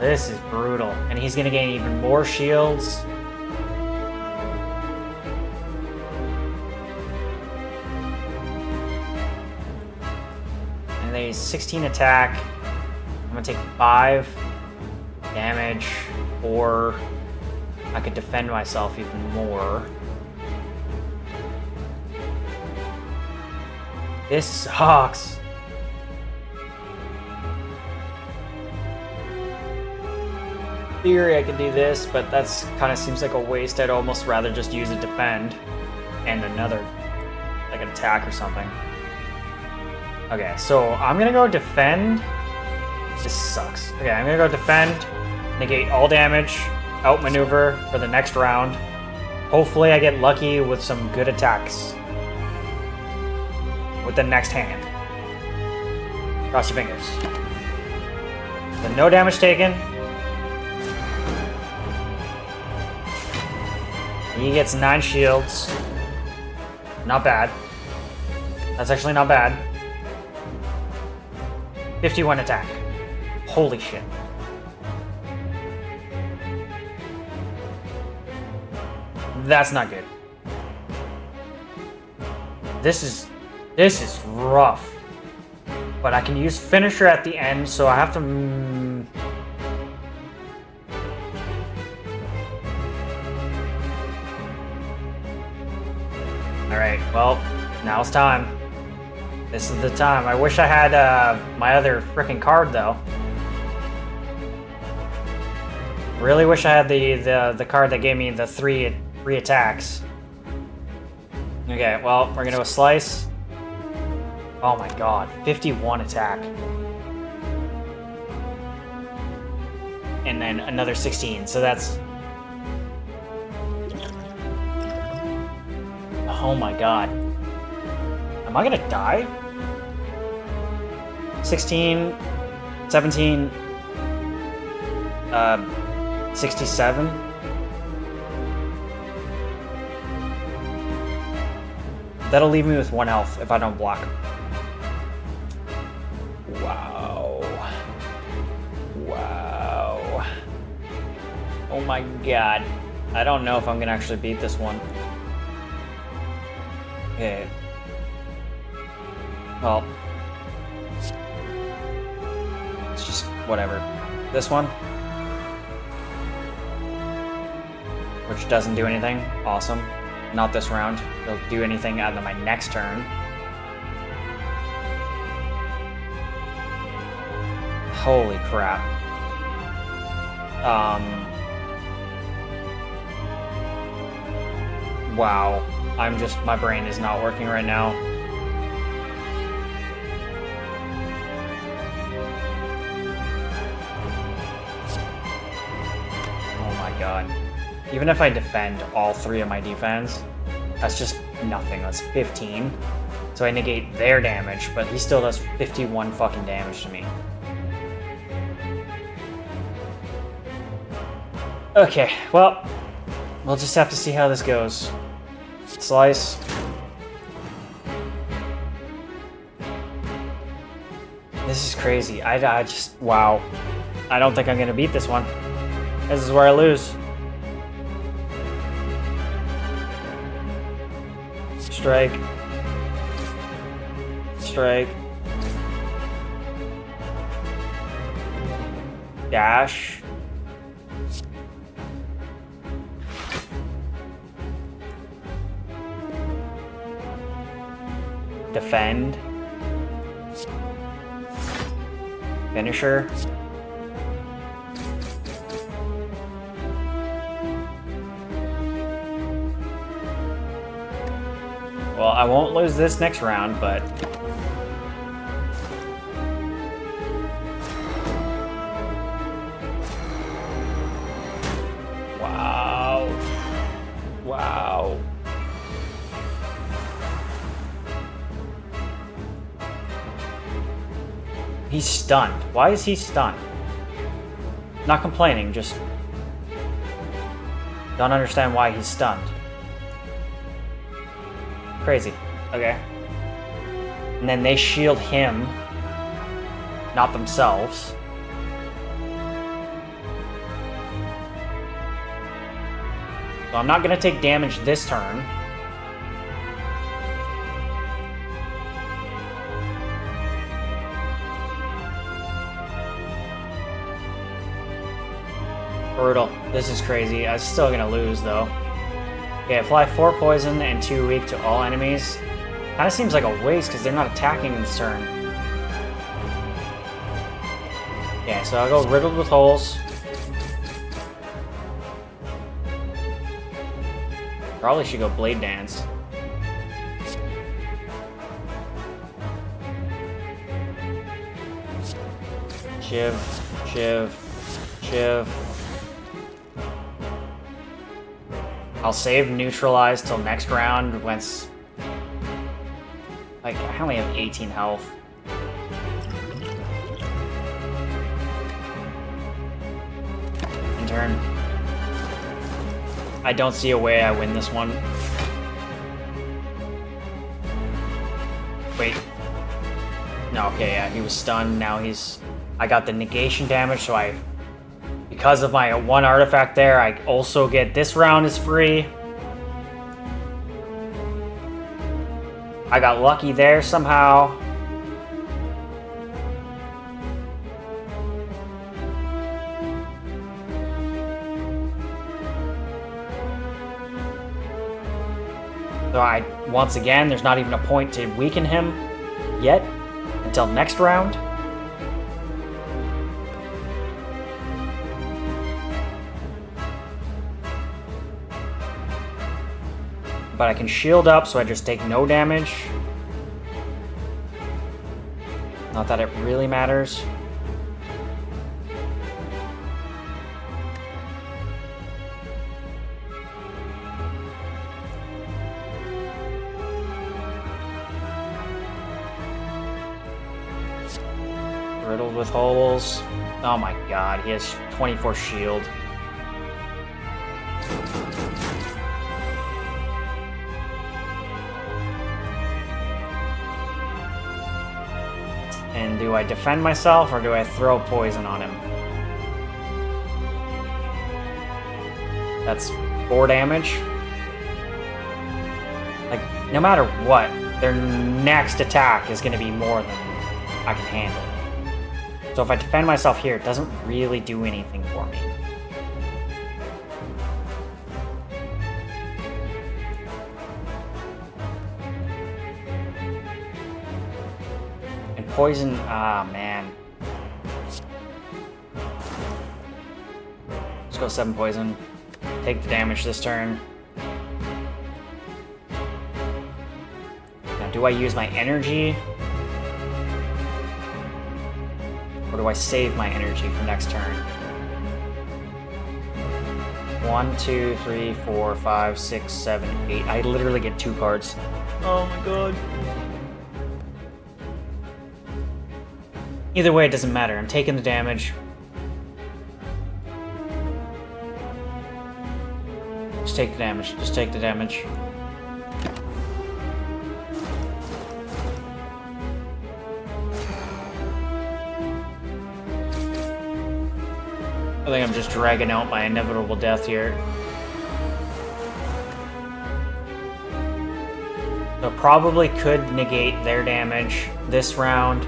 This is brutal. And he's gonna gain even more shields. And then he's 16 attack. I'm gonna take 5 damage, or I could defend myself even more. This sucks. In theory, I could do this, but that's kind of seems like a waste. I'd almost rather just use a defend and another, like an attack or something. Okay, so I'm gonna go defend. This sucks. Okay, I'm gonna go defend, negate all damage, outmaneuver for the next round. Hopefully I get lucky with some good attacks with the next hand. Cross your fingers. So no damage taken. He gets 9 shields. Not bad. That's actually not bad. 51 attack. Holy shit. That's not good. This is rough. But I can use finisher at the end, so I have to... Alright, well, now it's time. This is the time. I wish I had my other frickin' card, though. Really wish I had the card that gave me the three attacks. Okay, well, we're gonna go slice. Oh my god, 51 attack. And then another 16, so that's... Oh my god. Am I gonna die? 16, 17, 67. That'll leave me with 1 health if I don't block. Wow. Wow. Oh my god. I don't know if I'm gonna actually beat this one. Okay. Well. It's just whatever. This one. Which doesn't do anything. Awesome. Not this round. It'll do anything out of my next turn. Holy crap. Wow. My brain is not working right now. Oh my god. Even if I defend all 3 of my defense, that's just nothing. That's 15. So I negate their damage, but he still does 51 fucking damage to me. Okay, well, we'll just have to see how this goes. Slice. This is crazy. I just, wow. I don't think I'm gonna beat this one. This is where I lose. Strike. Strike. Dash. Defend. Finisher. well, I won't lose this next round, but... Wow. Wow. He's stunned. Why is he stunned? Not complaining, just... Don't understand why he's stunned. Crazy. Okay. And then they shield him, not themselves. So I'm not going to take damage this turn. Brutal. This is crazy. I'm still going to lose, though. Okay, apply 4 poison and 2 weak to all enemies. Kind of seems like a waste because they're not attacking this turn. Okay, so I'll go riddled with holes. Probably should go blade dance. Shiv, shiv, shiv. I'll save neutralize till next round once... Like, I only have 18 health. In turn. I don't see a way I win this one. Wait. No, okay, yeah, he was stunned. Now he's... I got the negation damage, so I... Because of my 1 artifact there, I also get this round is free. I got lucky there somehow. So once again, there's not even a point to weaken him yet until next round. But I can shield up, so I just take no damage. Not that it really matters. Riddled with holes. Oh my god, he has 24 shield. And do I defend myself or do I throw poison on him? That's 4 damage. Like, no matter what, their next attack is going to be more than I can handle. So if I defend myself here, it doesn't really do anything for me. And poison, ah man. Let's go 7 poison. Take the damage this turn. Now, do I use my energy? Or do I save my energy for next turn? 1, 2, 3, 4, 5, 6, 7, 8. I literally get 2 cards. Oh my god. Either way, it doesn't matter. I'm taking the damage. Just take the damage. Just take the damage. I think I'm just dragging out my inevitable death here. So probably could negate their damage this round.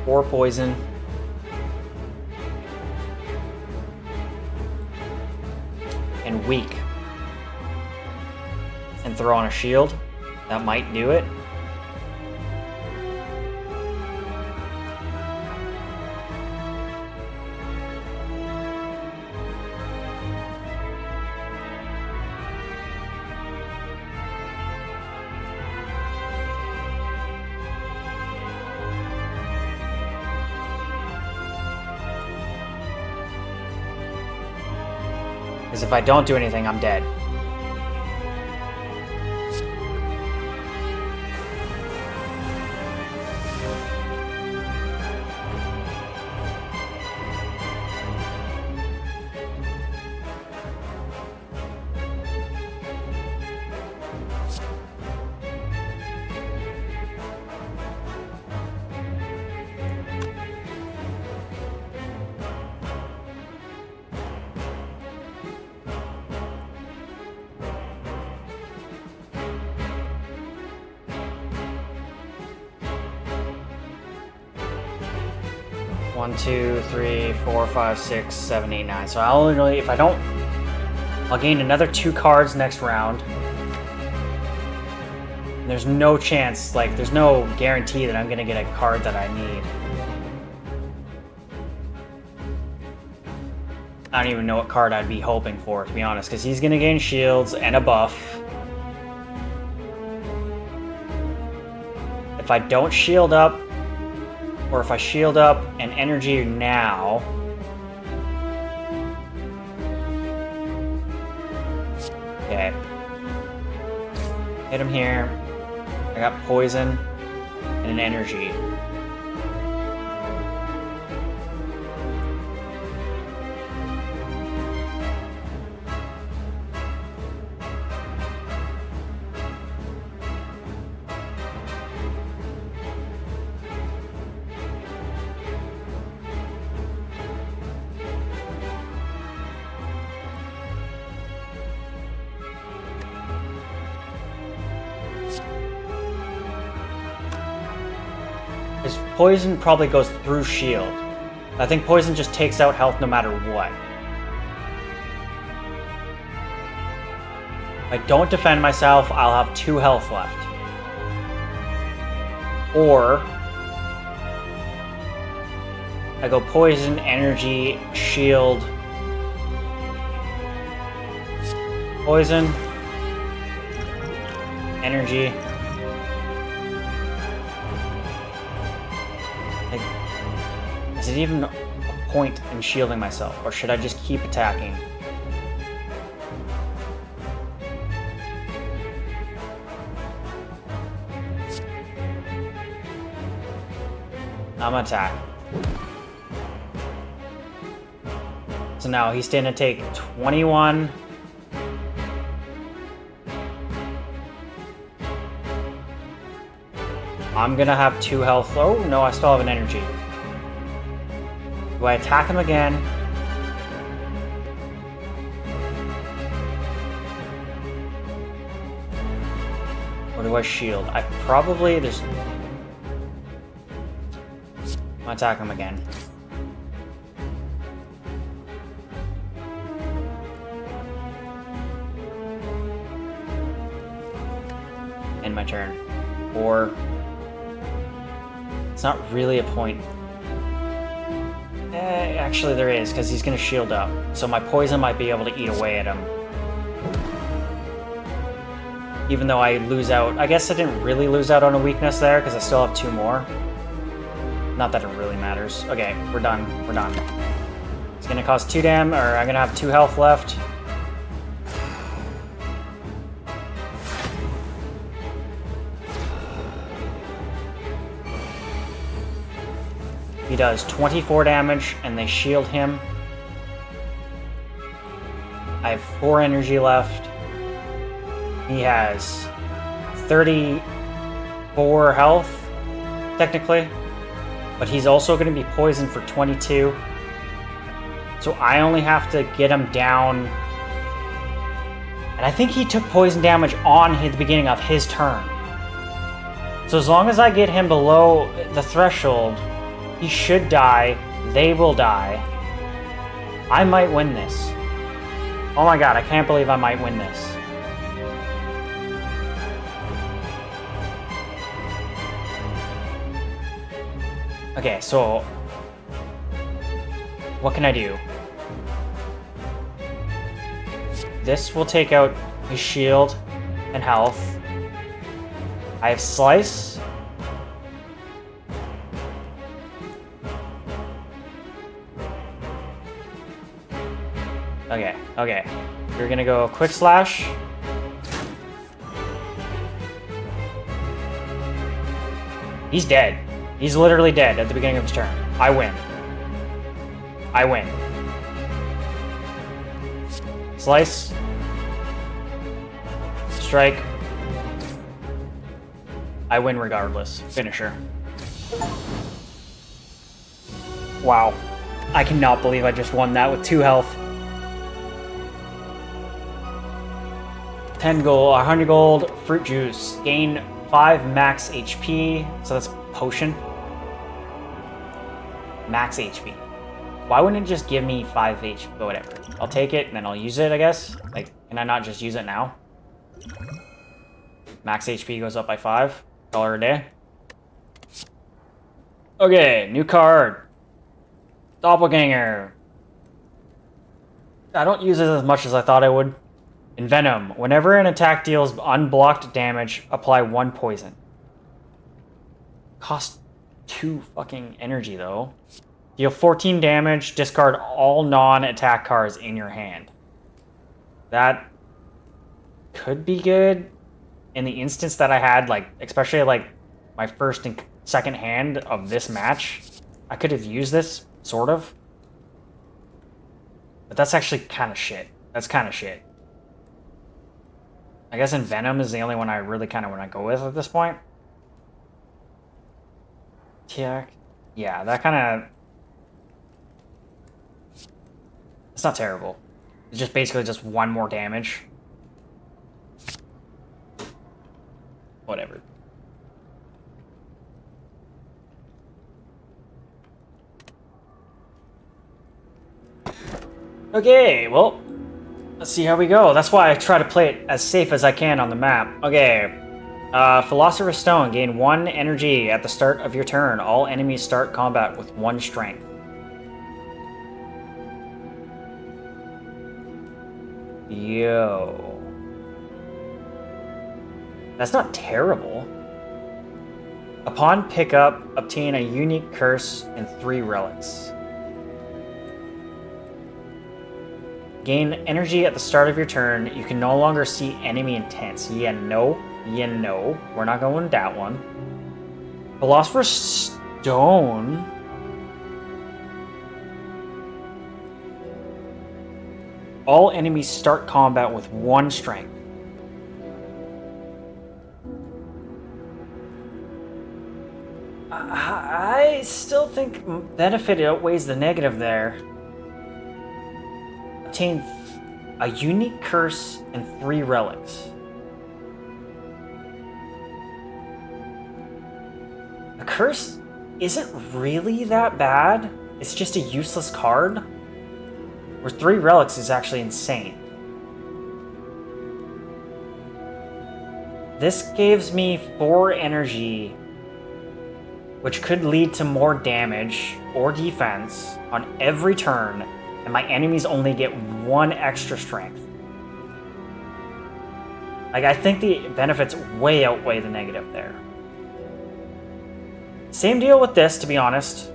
Or poison. And weak. And throw on a shield. That might do it. Because if I don't do anything, I'm dead. One, two, three, 4, 5, 6, 7, 8, 9. So I'll only, if I don't, I'll gain another 2 cards next round. And there's no chance, like, there's no guarantee that I'm gonna get a card that I need. I don't even know what card I'd be hoping for, to be honest, because he's gonna gain shields and a buff. If I don't shield up, or if I shield up and energy now, okay, hit him here. I got poison and an energy. His poison probably goes through shield. I think poison just takes out health no matter what. If I don't defend myself, I'll have 2 health left. Or I go poison, energy, shield, poison, energy. Is it even a point in shielding myself, or should I just keep attacking? I'm gonna attack. So now he's going to take 21. I'm gonna have 2 health. Oh no, I still have an energy. Do I attack him again? Or do I shield? I probably... there's... I'll attack him again. End my turn. Or... it's not really a point. Actually there is, because he's going to shield up. So my poison might be able to eat away at him. Even though I lose out... I guess I didn't really lose out on a weakness there, because I still have 2 more. Not that it really matters. Okay, we're done. We're done. It's going to cost 2 damage, or I'm going to have 2 health left. He does 24 damage, and they shield him. I have 4 energy left. He has 34 health, technically. But he's also going to be poisoned for 22. So I only have to get him down. And I think he took poison damage on the beginning of his turn. So as long as I get him below the threshold... he should die. They will die. I might win this. Oh my god, I can't believe I might win this. Okay, so... what can I do? This will take out his shield and health. I have Slice. Okay, okay. We're gonna go quick slash. He's dead. He's literally dead at the beginning of his turn. I win. I win. Slice. Strike. I win regardless. Finisher. Wow. I cannot believe I just won that with 2 health. 10 gold, 100 gold, fruit juice. Gain 5 max HP. So that's potion. Max HP. Why wouldn't it just give me 5 HP? But whatever. I'll take it and then I'll use it, I guess. Like, can I not just use it now? Max HP goes up by 5. $1 a day. Okay, new card. Doppelganger. I don't use it as much as I thought I would. Envenom. Whenever an attack deals unblocked damage, apply 1 poison. Cost 2 fucking energy, though. Deal 14 damage, discard all non-attack cards in your hand. That could be good in the instance that I had, like, especially, like, my first and second hand of this match. I could have used this, sort of. But that's actually kind of shit. That's kind of shit. I guess Envenom is the only one I really kind of want to go with at this point. Yeah, that kind of... It's not terrible. It's just basically just 1 more damage. Whatever. Okay, well, let's see how we go. That's why I try to play it as safe as I can on the map. Okay. Philosopher's Stone. Gain 1 energy at the start of your turn. All enemies start combat with 1 strength. Yo. That's not terrible. Upon pickup, obtain a unique curse and 3 relics. Gain energy at the start of your turn. You can no longer see enemy intents. Yeah, no. We're not going with that one. Philosopher's Stone. All enemies start combat with 1 strength. I still think benefit outweighs the negative there. Obtain a unique curse and 3 relics. A curse isn't really that bad. It's just a useless card. Where 3 relics is actually insane. This gives me 4 energy, which could lead to more damage or defense on every turn, and my enemies only get 1 extra strength. Like, I think the benefits way outweigh the negative there. Same deal with this, to be honest.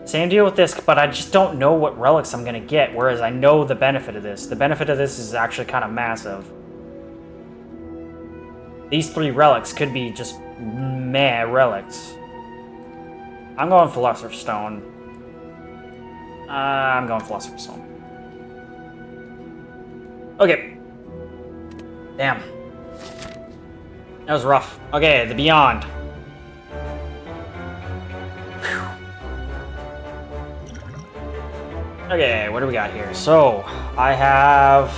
Same deal with this, but I just don't know what relics I'm gonna get, whereas I know the benefit of this. The benefit of this is actually kind of massive. These 3 relics could be just meh relics. I'm going Philosopher's Stone. I'm going Philosopher's Stone. Okay. Damn. That was rough. Okay, the Beyond. Okay, what do we got here? So, I have...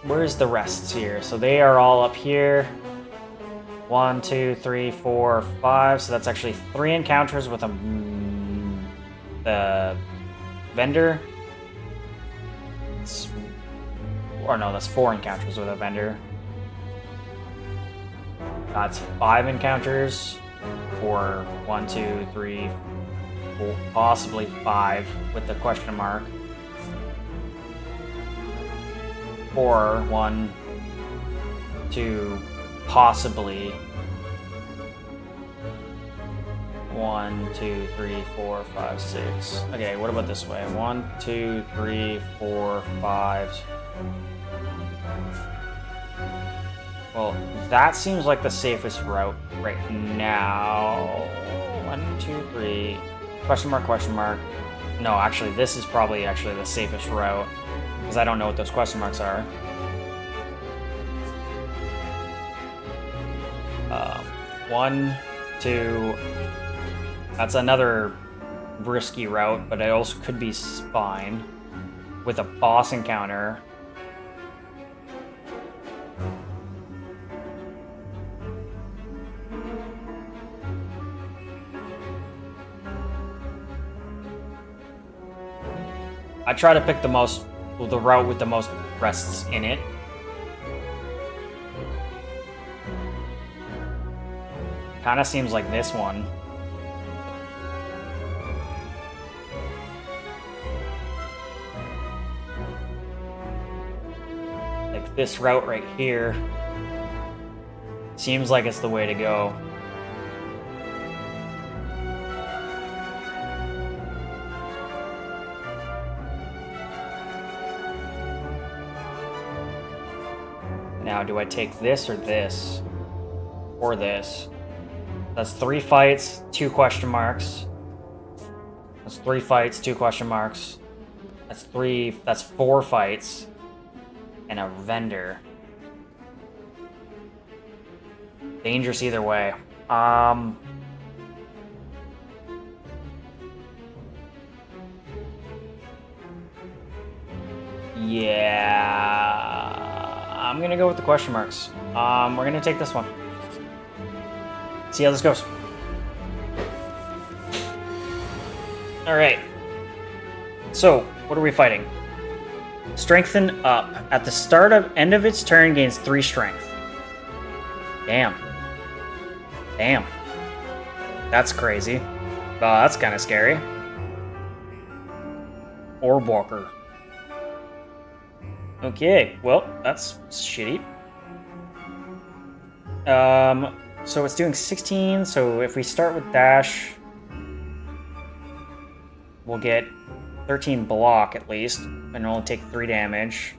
Where's the rests here? So they are all up here. 1, 2, 3, 4, 5. So that's actually 3 encounters with the vendor. Or no, that's 4 encounters with a vendor. That's 5 encounters. Or 1, 2, 3, 4, possibly 5 with the question mark. Or 1, 2, possibly 1, 2, 3, 4, 5, 6. Okay, what about this way? 1, 2, 3, 4, 5. Well, that seems like the safest route right now. 1, 2, 3. Question mark, question mark. No, actually, this is probably actually the safest route, because I don't know what those question marks are. 1, 2. That's another risky route, but it also could be fine with a boss encounter. I try to pick the route with the most rests in it. Kind of seems like this one. Like this route right here. Seems like it's the way to go. Now, do I take this or this? Or this? That's 3 fights, 2 question marks. That's 3 fights, 2 question marks. That's 4 fights. And a vendor. Dangerous either way. Yeah. I'm gonna go with the question marks. We're gonna take this one. See how this goes. Alright. So, what are we fighting? Strengthen up. At the end of its turn, gains 3 strength. Damn. Damn. That's crazy. That's kind of scary. Orb Walker. Okay, well, that's shitty. So it's doing 16, so if we start with dash, we'll get 13 block at least, and only take 3 damage.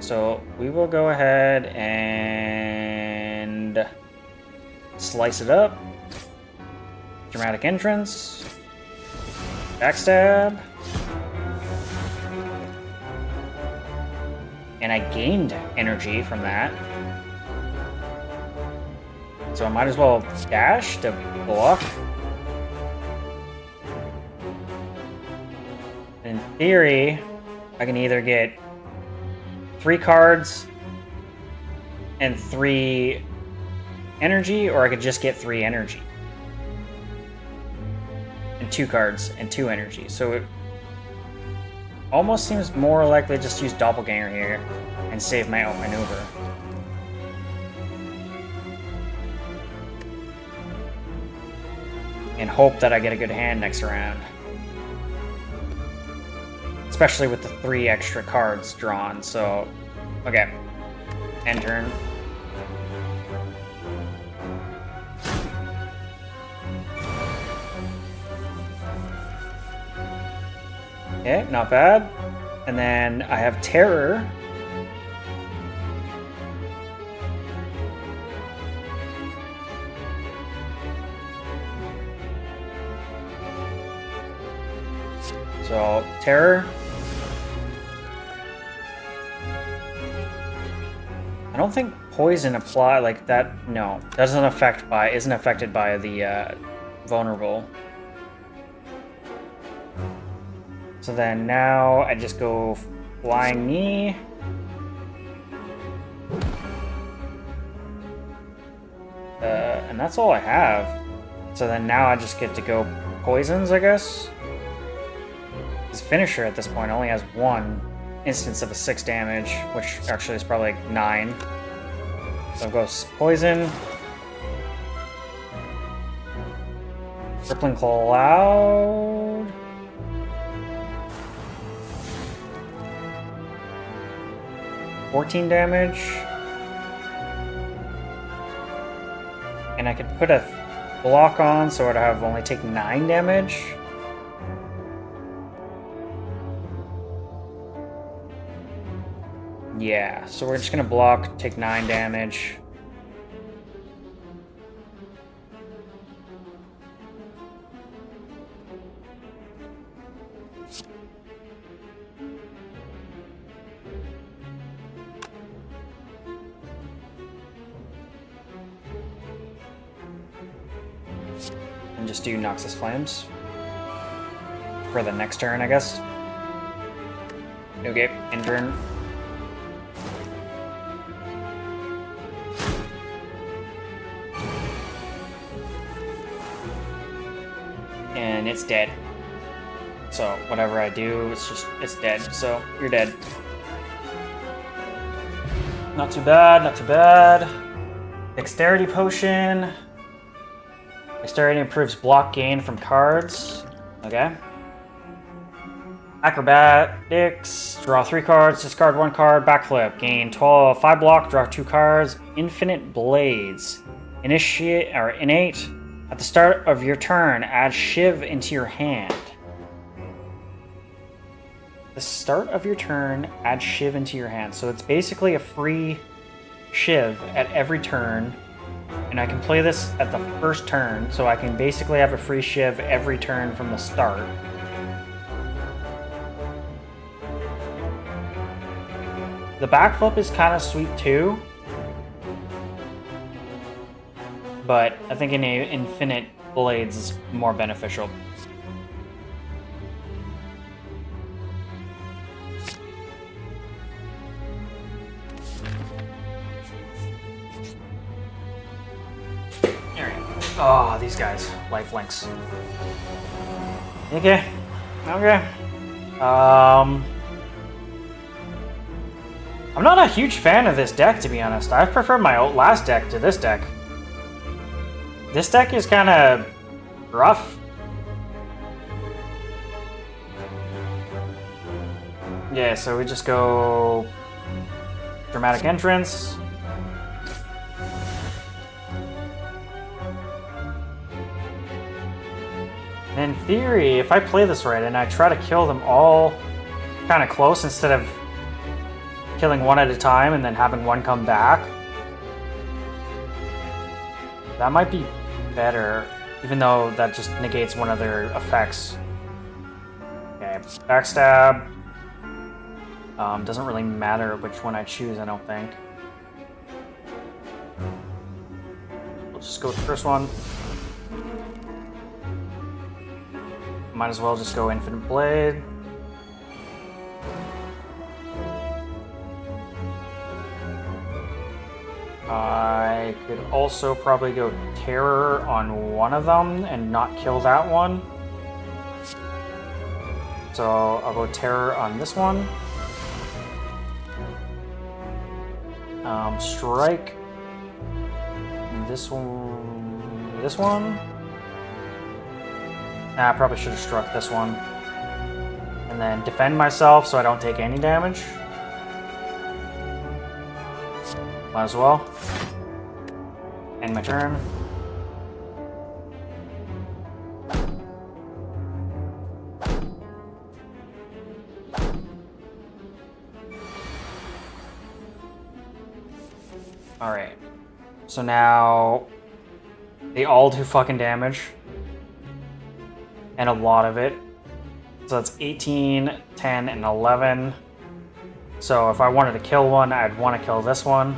So we will go ahead and slice it up. Dramatic entrance. Backstab. And I gained energy from that. So I might as well dash to block. In theory, I can either get 3 cards and 3 energy, or I could just get 3 energy. And 2 cards and 2 energy. So it almost seems more likely to just use Doppelganger here and save my outmaneuver. And hope that I get a good hand next round. Especially with the 3 extra cards drawn, so... Okay. End turn. Okay, not bad. And then I have Terror. So, Terror. I don't think poison apply like that. No, isn't affected by the vulnerable. So then now I just go Flying Knee. And that's all I have. So then now I just get to go poisons, I guess. His finisher at this point only has 1 instance of a 6 damage, which actually is probably like 9. So I'll go poison. Crippling Cloud. $14 damage. And I could put a block on, so I'd have only take 9 damage. Yeah, so we're just gonna block, take 9 damage. And just do Noxus Flames for the next turn, I guess. Okay, end turn. And it's dead. So whatever I do, it's dead. So you're dead. Not too bad, not too bad. Dexterity potion. Dexterity improves block gain from cards. Okay. Acrobatics. Draw 3 cards, discard 1 card, backflip. Gain 5 block, draw 2 cards. Infinite Blades. Innate. At the start of your turn, add Shiv into your hand. The start of your turn, add Shiv into your hand. So it's basically a free Shiv at every turn. And I can play this at the first turn, so I can basically have a free Shiv every turn from the start. The backflip is kind of sweet too. But I think Infinite Blades is more beneficial. Oh, these guys. Lifelinks. Okay. Okay. I'm not a huge fan of this deck, to be honest. I prefer my last deck to this deck. This deck is kind of rough. Yeah, so we just go Dramatic Entrance. And in theory, if I play this right and I try to kill them all kind of close instead of killing one at a time and then having one come back, that might be better, even though that just negates one of their effects. Okay, Backstab. Doesn't really matter which one I choose, I don't think. We'll just go with the first one. Might as well just go Infinite Blade. I could also probably go Terror on one of them and not kill that one. So I'll go Terror on this one. Strike this one. This one. Nah, I probably should have struck this one. And then defend myself so I don't take any damage. Might as well. End my turn. Alright. So now they all do fucking damage. And a lot of it. So that's 18, 10, and 11. So if I wanted to kill one, I'd want to kill this one.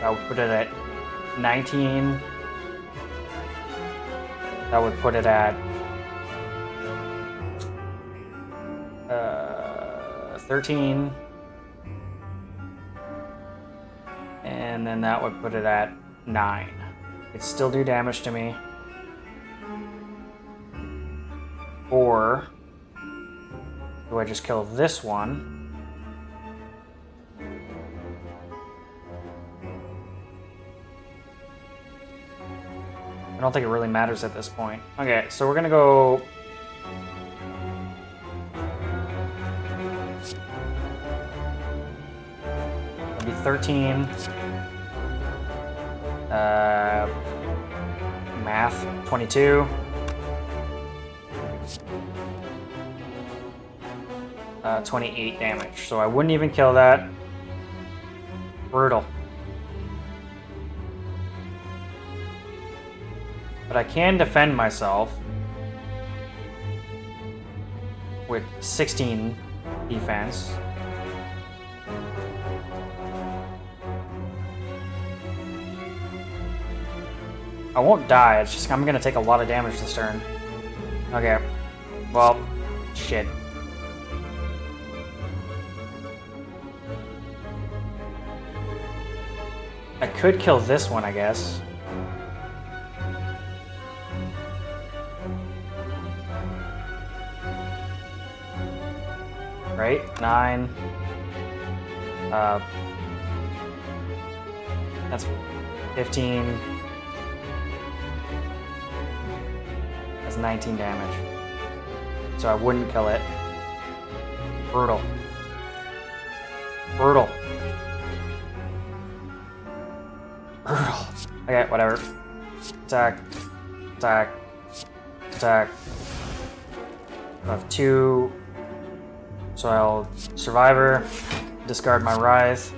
That would put it at 19. That would put it at 13. And then that would put it at 9. It'd still do damage to me. Or do I just kill this one? I don't think it really matters at this point. Okay, so we're gonna go... It'll be 13. Math, 22. 28 damage. So I wouldn't even kill that. Brutal. But I can defend myself with 16 defense. I won't die, it's just I'm gonna take a lot of damage this turn. Okay. Well, shit. I could kill this one, I guess. Right? 9. That's 15. That's 19 damage. So I wouldn't kill it. Brutal. Brutal. Brutal. Okay, whatever. Attack. Attack. Attack. I have 2. So I'll Survivor. Discard my Writhe.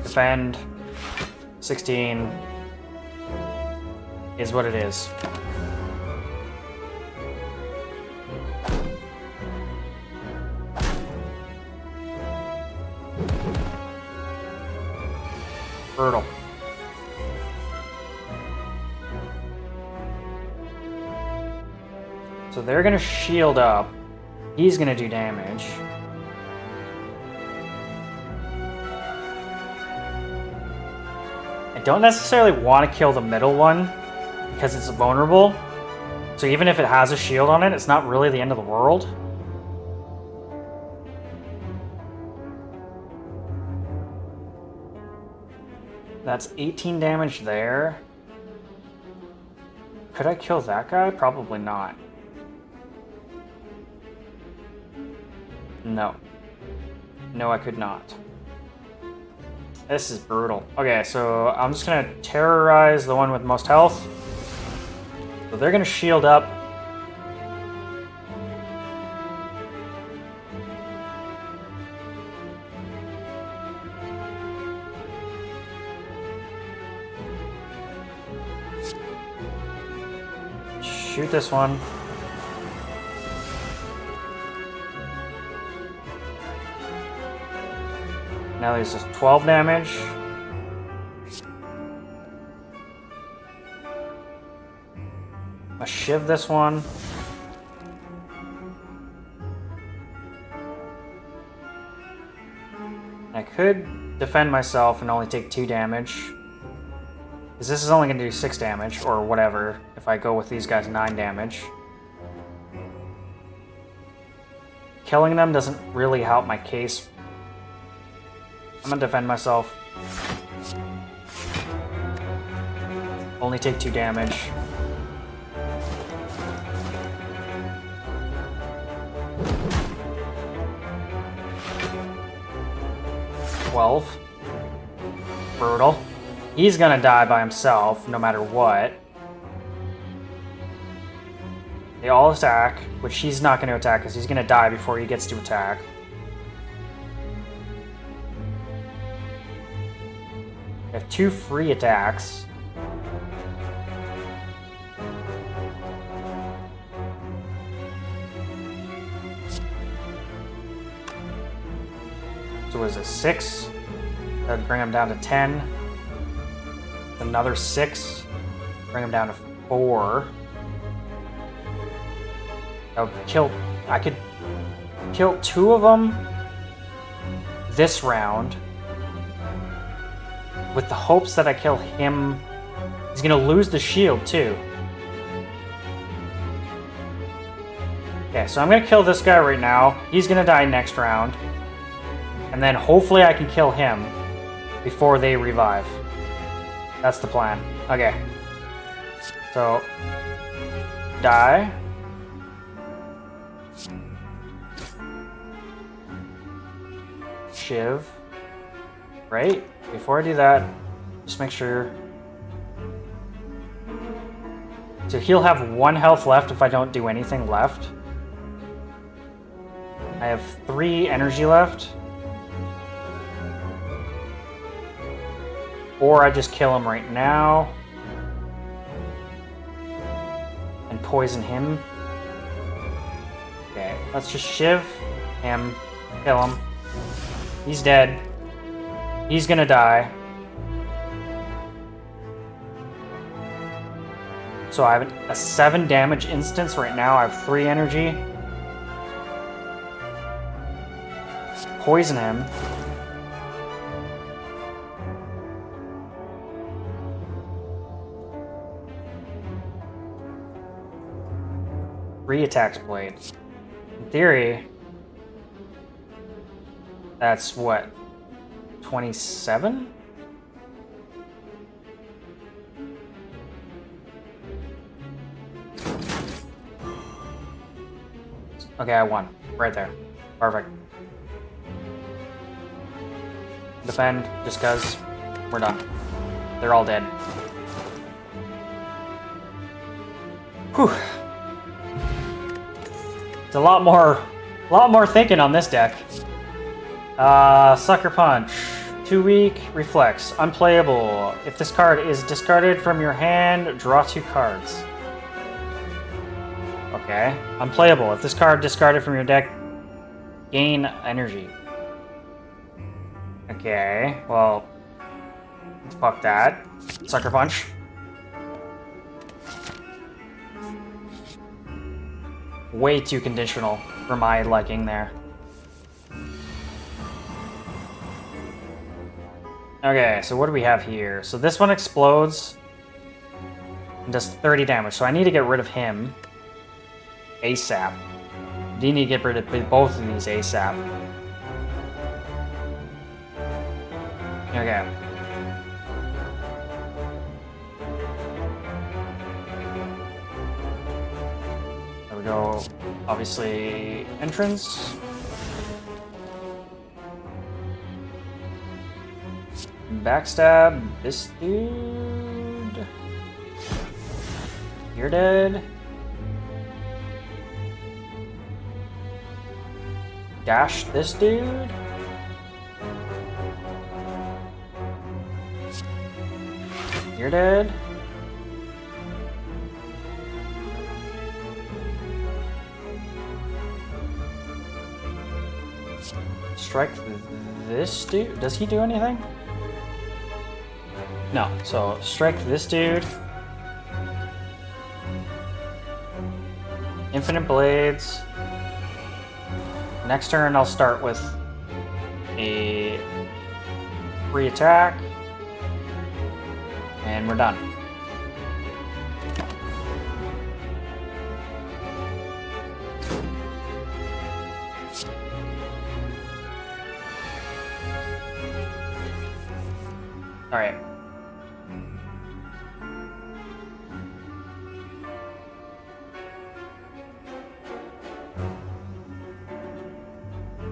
Defend. 16. Is what it is. Brutal. So they're gonna shield up. He's gonna do damage. I don't necessarily want to kill the middle one because it's vulnerable. So even if it has a shield on it, it's not really the end of the world. That's 18 damage there. Could I kill that guy? Probably not. No. No, I could not. This is brutal. Okay, so I'm just gonna terrorize the one with most health. So they're gonna shield up. Shoot this one. Now there's just 12 damage. I'll shiv this one. I could defend myself and only take 2 damage. Because this is only going to do 6 damage, or whatever, if I go with these guys 9 damage. Killing them doesn't really help my case. I'm going to defend myself. Only take 2 damage. Brutal. He's gonna die by himself, no matter what. They all attack, which he's not gonna attack because he's gonna die before he gets to attack. I have 2 free attacks. So what is it, 6? That'd bring him down to 10. Another 6. Bring him down to 4. I could kill 2 of them this round with the hopes that I kill him. He's gonna lose the shield too. Okay, so I'm gonna kill this guy right now. He's gonna die next round. And then hopefully I can kill him before they revive. That's the plan. Okay. So, die. Shiv. Right? Before I do that, just make sure. So he'll have 1 health left if I don't do anything left. I have 3 energy left. Or I just kill him right now. And poison him. Okay, let's just shiv him. Kill him. He's dead. He's gonna die. So I have a 7 damage instance right now. I have 3 energy. Poison him. Re-attacks blade. In theory, that's what? 27? Okay, I won. Right there. Perfect. Defend, just cause. We're done. They're all dead. Whew. It's a lot more thinking on this deck. Sucker Punch. 2 weak, reflex, unplayable. If this card is discarded from your hand, draw 2 cards. Okay. Unplayable. If this card discarded from your deck, gain energy. Okay, well, fuck that. Sucker Punch. Way too conditional for my liking there. Okay, so what do we have here? So this one explodes and does 30 damage. So I need to get rid of him ASAP. You need to get rid of both of these ASAP. Okay. There we go. Obviously, entrance. Backstab this dude. You're dead. Dash this dude. You're dead. Strike this dude. Does he do anything? No. So strike this dude. Infinite blades. Next turn, I'll start with a free attack. And we're done. All right.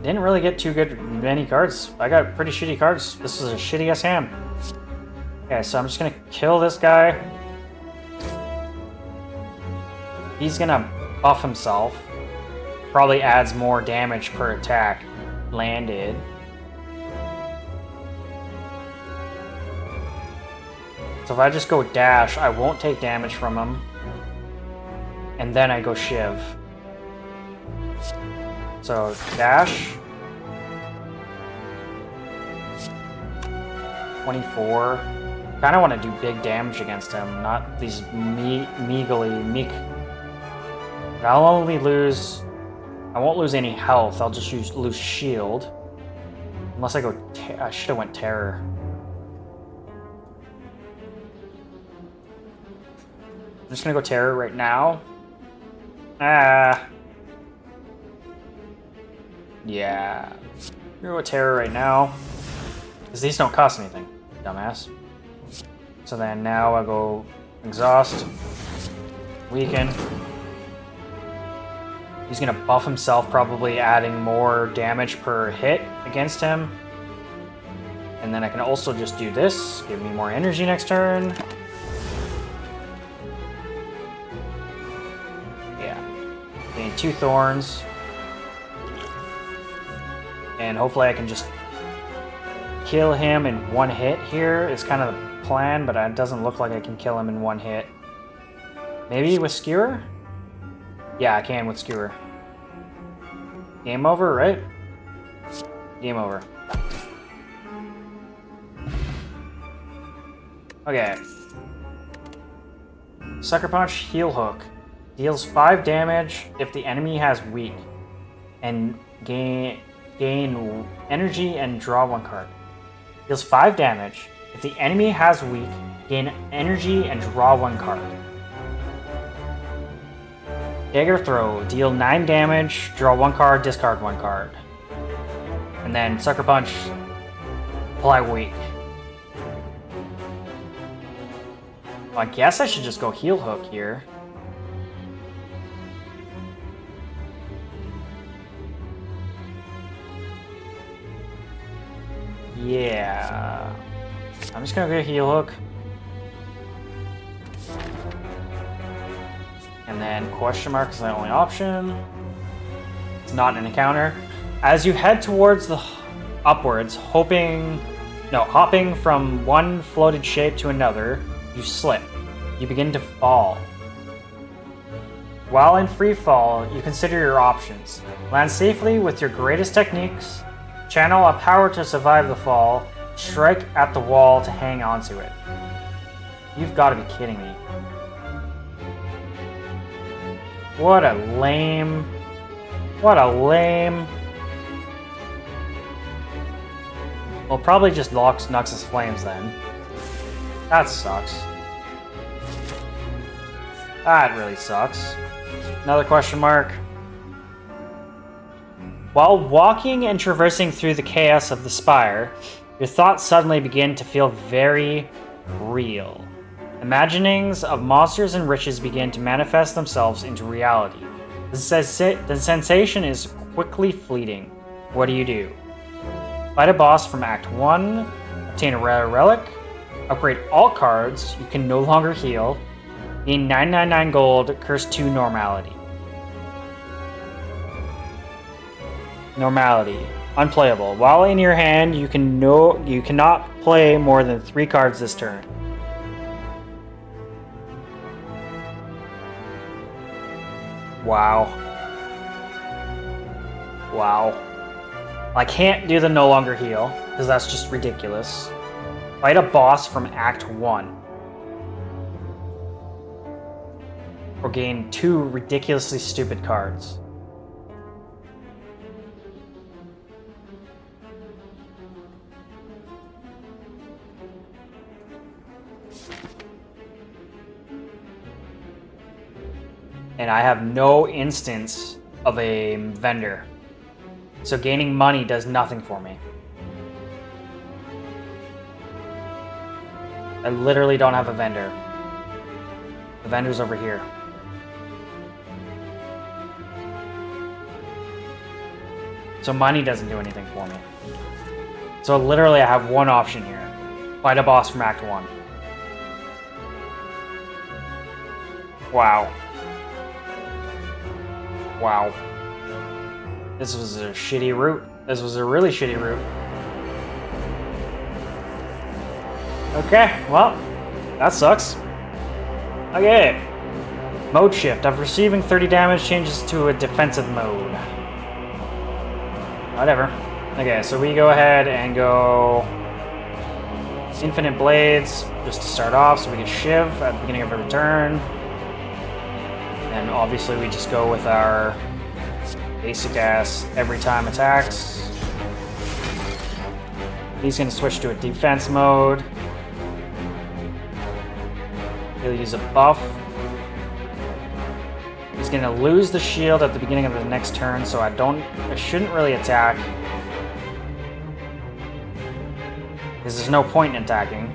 Didn't really get too good many cards. I got pretty shitty cards. This is a shitty ass hand. Okay, so I'm just gonna kill this guy. He's gonna buff himself. Probably adds more damage per attack landed. So if I just go dash, I won't take damage from him. And then I go shiv. So dash. 24. Kind of want to do big damage against him, not these meek. I'll only lose. I won't lose any health. I'll just lose shield. Unless I go. I should have went terror. I'm just gonna go terror right now. Yeah. I'm gonna go terror right now. Because these don't cost anything, dumbass. So then now I go exhaust. Weaken. He's gonna buff himself, probably adding more damage per hit against him. And then I can also just do this, give me more energy next turn. Yeah. Gain 2 thorns. And hopefully I can just kill him in 1 hit here is kind of the plan, but it doesn't look like I can kill him in 1 hit. Maybe with Skewer? Yeah, I can with Skewer. Game over, right? Game over. Okay. Sucker Punch, Heal Hook. Deals 5 damage if the enemy has weak. And gain energy and draw 1 card. Deals 5 damage. If the enemy has weak, gain energy and draw 1 card. Dagger Throw. Deal 9 damage, draw 1 card, discard 1 card. And then Sucker Punch, apply weak. Well, I guess I should just go Heal Hook here. Yeah. I'm just gonna go Heal Hook. And then question mark is the only option. It's not an encounter. As you head towards the upwards, hopping from one floated shape to another, you slip. You begin to fall. While in free fall, you consider your options. Land safely with your greatest techniques, channel a power to survive the fall, strike at the wall to hang onto it. You've got to be kidding me. What a lame... What a lame... Well, probably just locks Nux's Flames then. That sucks. That really sucks. Another question mark. While walking and traversing through the chaos of the spire, your thoughts suddenly begin to feel very real. Imaginings of monsters and riches begin to manifest themselves into reality. The sensation is quickly fleeting. What do? Fight a boss from Act 1, obtain a rare relic, upgrade all cards, you can no longer heal, gain 999 gold, curse 2 normality. Normality. Unplayable. While in your hand, you cannot play more than 3 cards this turn. Wow. Wow. I can't do the no longer heal, because that's just ridiculous. Fight a boss from Act 1. Or gain 2 ridiculously stupid cards. And I have no instance of a vendor. So gaining money does nothing for me. I literally don't have a vendor. The vendor's over here. So money doesn't do anything for me. So literally I have one option here. Fight a boss from Act 1. Wow. Wow. This was a shitty route. This was a really shitty route. Okay, well, that sucks. Okay. Mode shift. After receiving 30 damage, changes to a defensive mode. Whatever. Okay, so we go ahead and go Infinite Blades just to start off so we can Shiv at the beginning of every turn. And obviously we just go with our basic ass every time attacks. He's going to switch to a defense mode. He'll use a buff. He's going to lose the shield at the beginning of the next turn, so I shouldn't really attack. Because there's no point in attacking.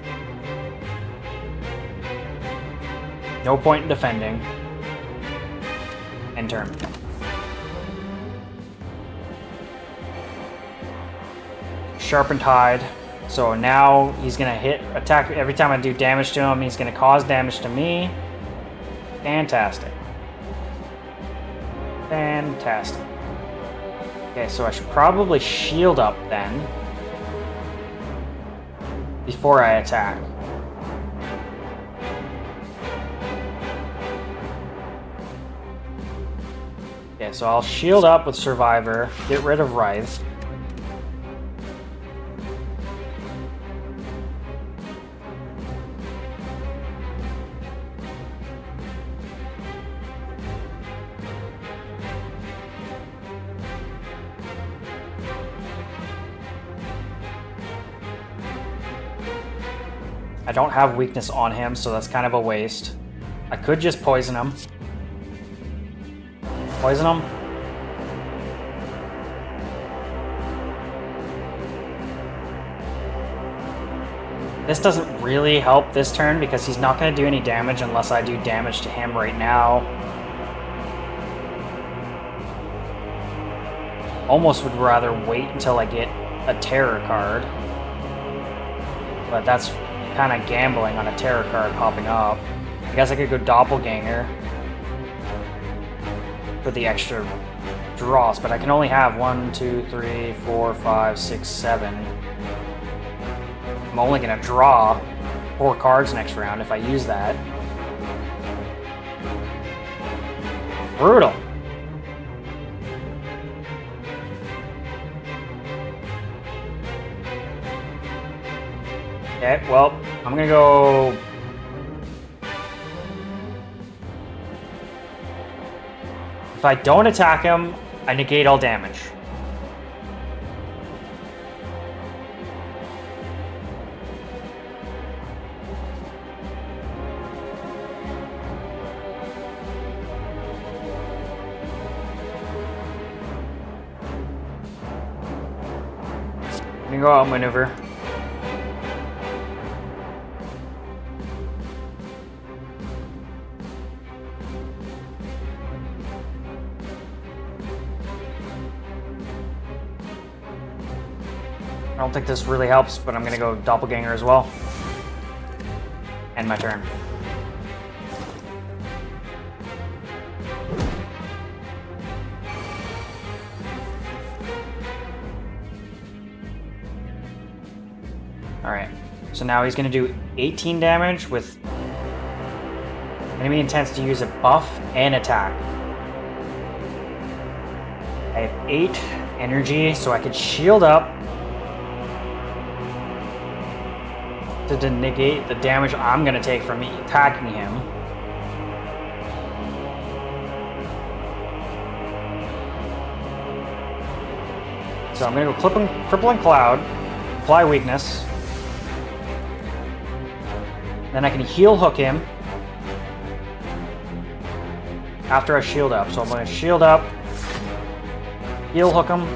No point in defending. End turn. Sharpened Hide. So now he's gonna attack every time I do damage to him. He's gonna cause damage to me. Fantastic. Fantastic. Okay, so I should probably shield up then before I attack. Okay, so I'll shield up with Survivor, get rid of Writhe. I don't have weakness on him, so that's kind of a waste. I could just poison him. Poison him. This doesn't really help this turn because he's not going to do any damage unless I do damage to him right now. Almost would rather wait until I get a terror card. But that's kind of gambling on a terror card popping up. I guess I could go Doppelganger for the extra draws, but I can only have 1, 2, 3, 4, 5, 6, 7. I'm only going to draw 4 cards next round if I use that. Brutal. Okay, well, I'm gonna go... If I don't attack him, I negate all damage. I'm gonna go outmaneuver. I don't think this really helps, but I'm gonna go Doppelganger as well. End my turn. Alright, so now he's gonna do 18 damage with enemy intends to use a buff and attack. I have 8 energy, so I could shield up to negate the damage I'm going to take from me attacking him. So I'm going to go Crippling Cloud, apply weakness. Then I can heal hook him after I shield up. So I'm going to shield up, heal hook him.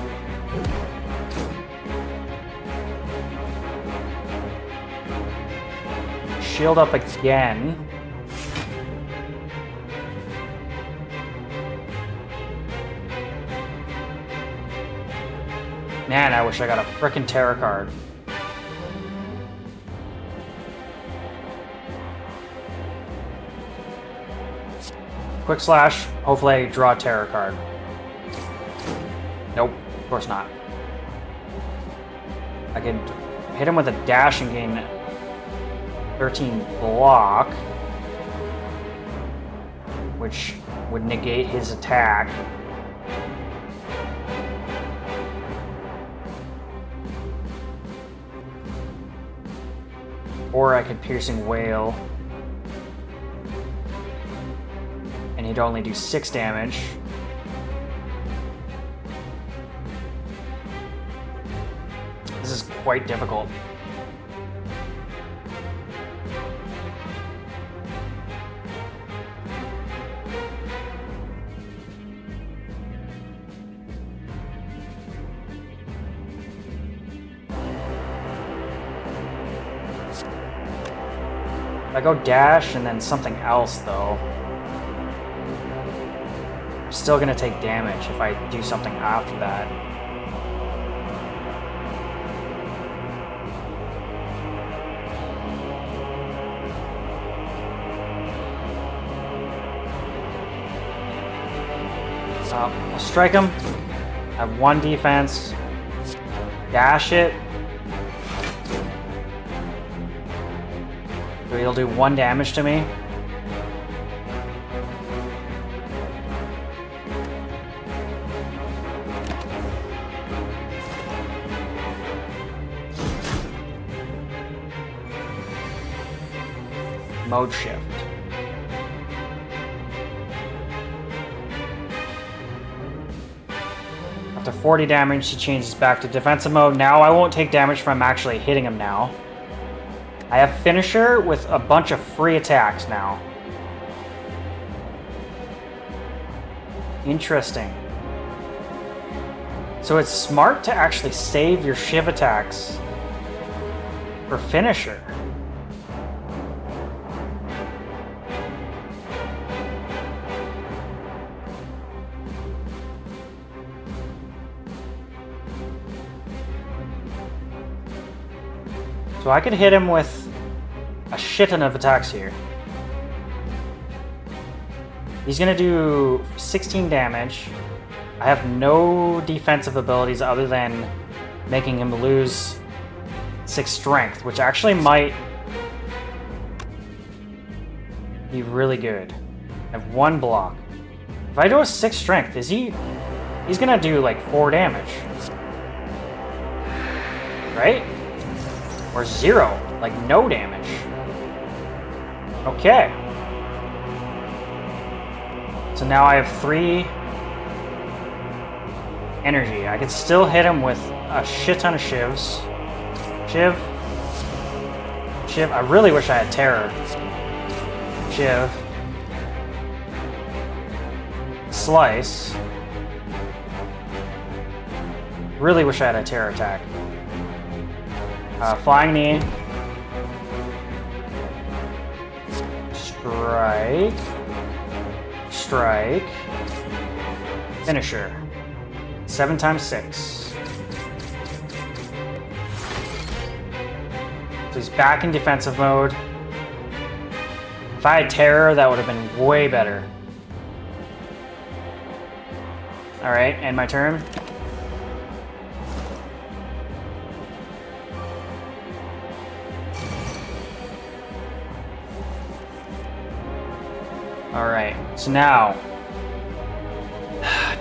Shield up again. Man, I wish I got a frickin' terror card. Quick slash. Hopefully I draw a terror card. Nope, of course not. I can hit him with a dash and gain 13 block, which would negate his attack. Or I could Piercing Wail, and he'd only do 6 damage. This is quite difficult. I go dash and then something else, though. I'm still gonna take damage if I do something after that. I'll strike him. Have 1 defense. Dash it. So he'll do 1 damage to me. Mode shift. After 40 damage, he changes back to defensive mode. Now I won't take damage from actually hitting him now. I have finisher with a bunch of free attacks now. Interesting. So it's smart to actually save your shiv attacks for finisher. So I could hit him with a shit ton of attacks here. He's gonna do 16 damage. I have no defensive abilities other than making him lose 6 strength, which actually might be really good. I have 1 block. If I do a 6 strength, he's gonna do like 4 damage. Right? Or 0, like no damage. Okay. So now I have 3 energy. I could still hit him with a shit ton of shivs. Shiv. Shiv. I really wish I had terror. Shiv. Slice. Really wish I had a terror attack. Flying knee. Strike. Strike. Finisher. 7 times 6. So he's back in defensive mode. If I had terror, that would have been way better. Alright, end my turn. Alright, so now,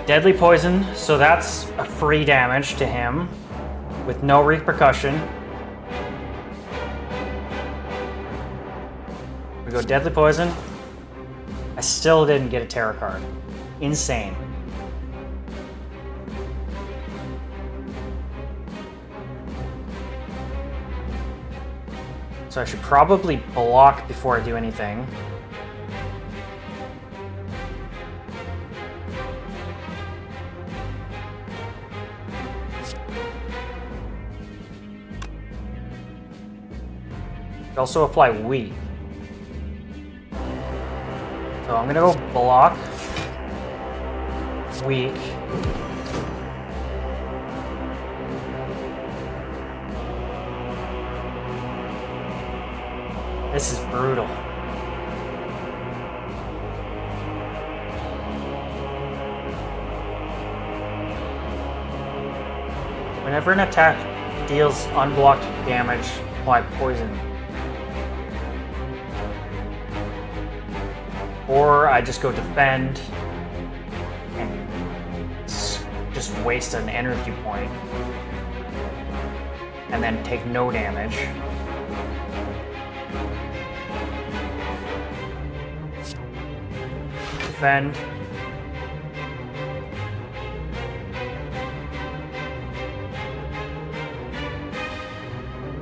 deadly poison, so that's a free damage to him with no repercussion. We go deadly poison. I still didn't get a terror card. Insane. So I should probably block before I do anything. Also apply weak. So I'm gonna go block, weak. This is brutal. Whenever an attack deals unblocked damage, apply poison. Or I just go defend and just waste an energy point and then take no damage. Defend.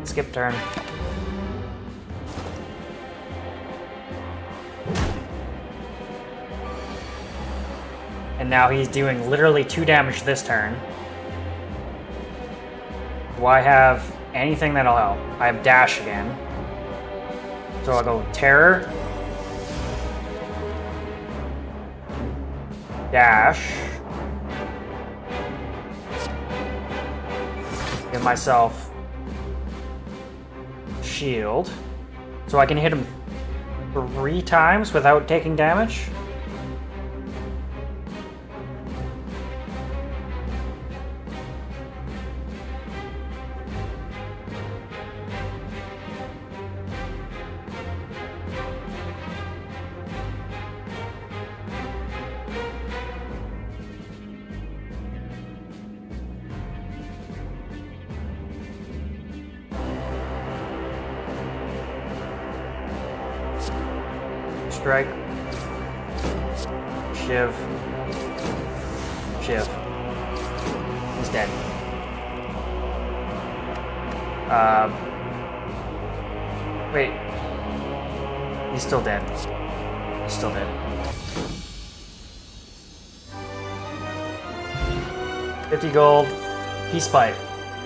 Skip turn. And now he's doing literally 2 damage this turn. Do I have anything that'll help? I have dash again. So I'll go terror. dash. Give myself shield. So I can hit him 3 times without taking damage. Strike. Shiv. Shiv. He's dead. Wait. He's still dead. He's still dead. 50 gold. Peace Pipe.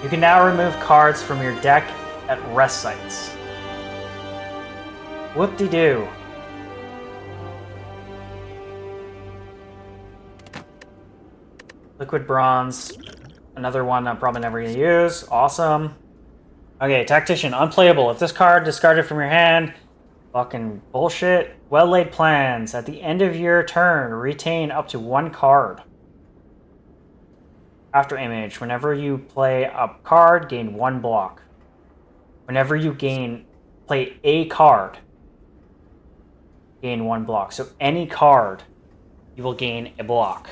You can now remove cards from your deck at rest sites. Whoop-de-doo. Liquid Bronze. Another one I'm probably never going to use. Awesome. Okay, Tactician. Unplayable. If this card discarded from your hand... Fucking bullshit. Well-laid plans. At the end of your turn, retain up to 1 card. After image. Whenever you play a card, gain 1 block. Whenever you play a card, gain 1 block. So any card, you will gain a block.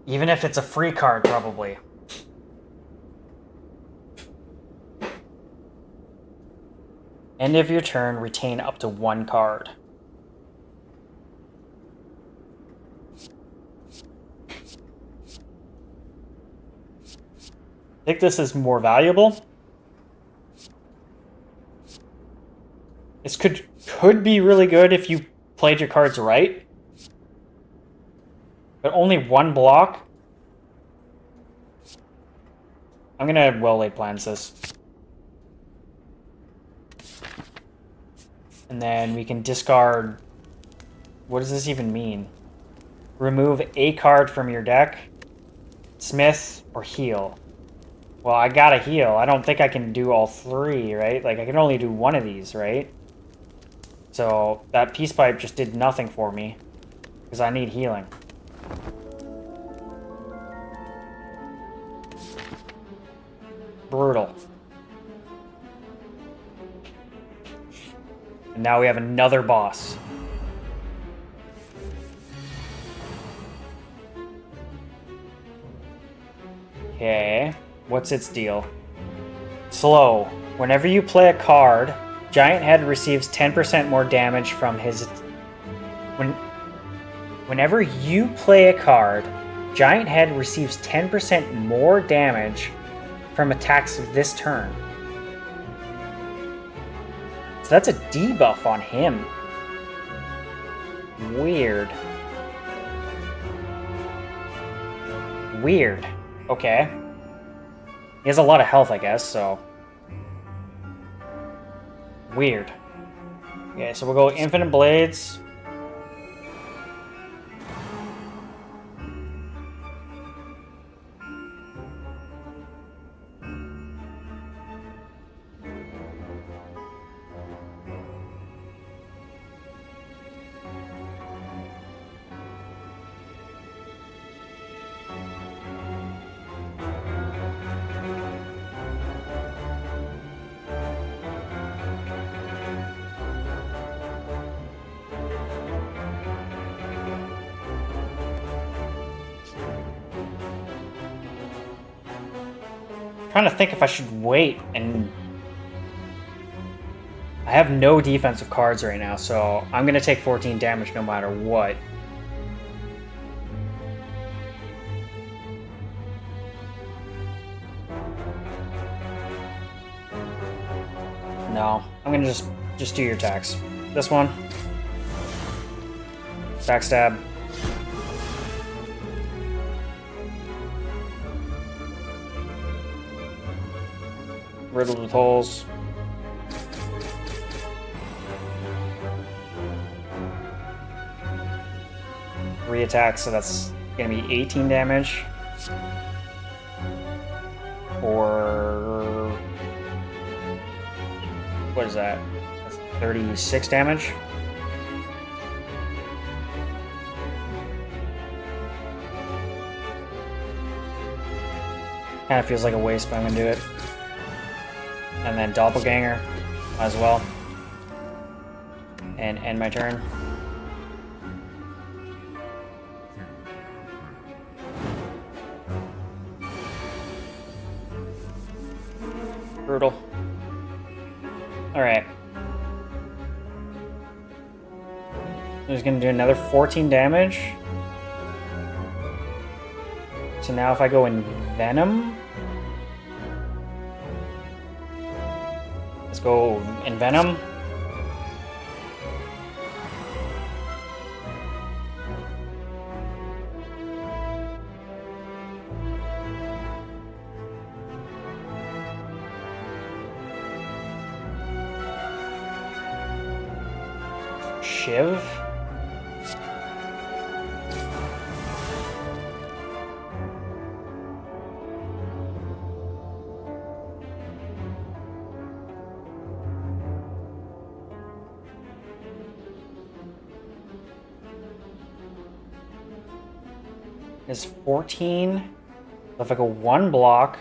Even if it's a free card, probably. End of your turn, retain up to 1 card. I think this is more valuable. This could be really good if you played your cards right. But only 1 block? I'm gonna well-laid plans this. And then we can discard... What does this even mean? Remove a card from your deck. Smith or heal. Well, I gotta heal. I don't think I can do all 3, right? Like, I can only do 1 of these, right? So, that Peace Pipe just did nothing for me. Because I need healing. Brutal. And now we have another boss. Okay. What's its deal? Slow. Whenever you play a card, Giant Head receives 10% more damage from his... Whenever you play a card, Giant Head receives 10% more damage from attacks this turn. So that's a debuff on him. Weird. Weird. Okay. He has a lot of health, I guess, so... Weird. Okay, so we'll go Infinite Blades. Trying to think if I should wait, and I have no defensive cards right now, so I'm gonna take 14 damage no matter what. No, I'm gonna just do your attacks. This one, backstab. Riddled with holes. 3 attacks, so that's gonna be 18 damage. Or what is that? That's 36 damage. Kind of feels like a waste, but I'm gonna do it. And then Doppelganger as well. And end my turn. Brutal. Alright. He's gonna do another 14 damage. So now if I go in Venom... Let's go in Venom. Shiv. Is 14. So if I go 1 block.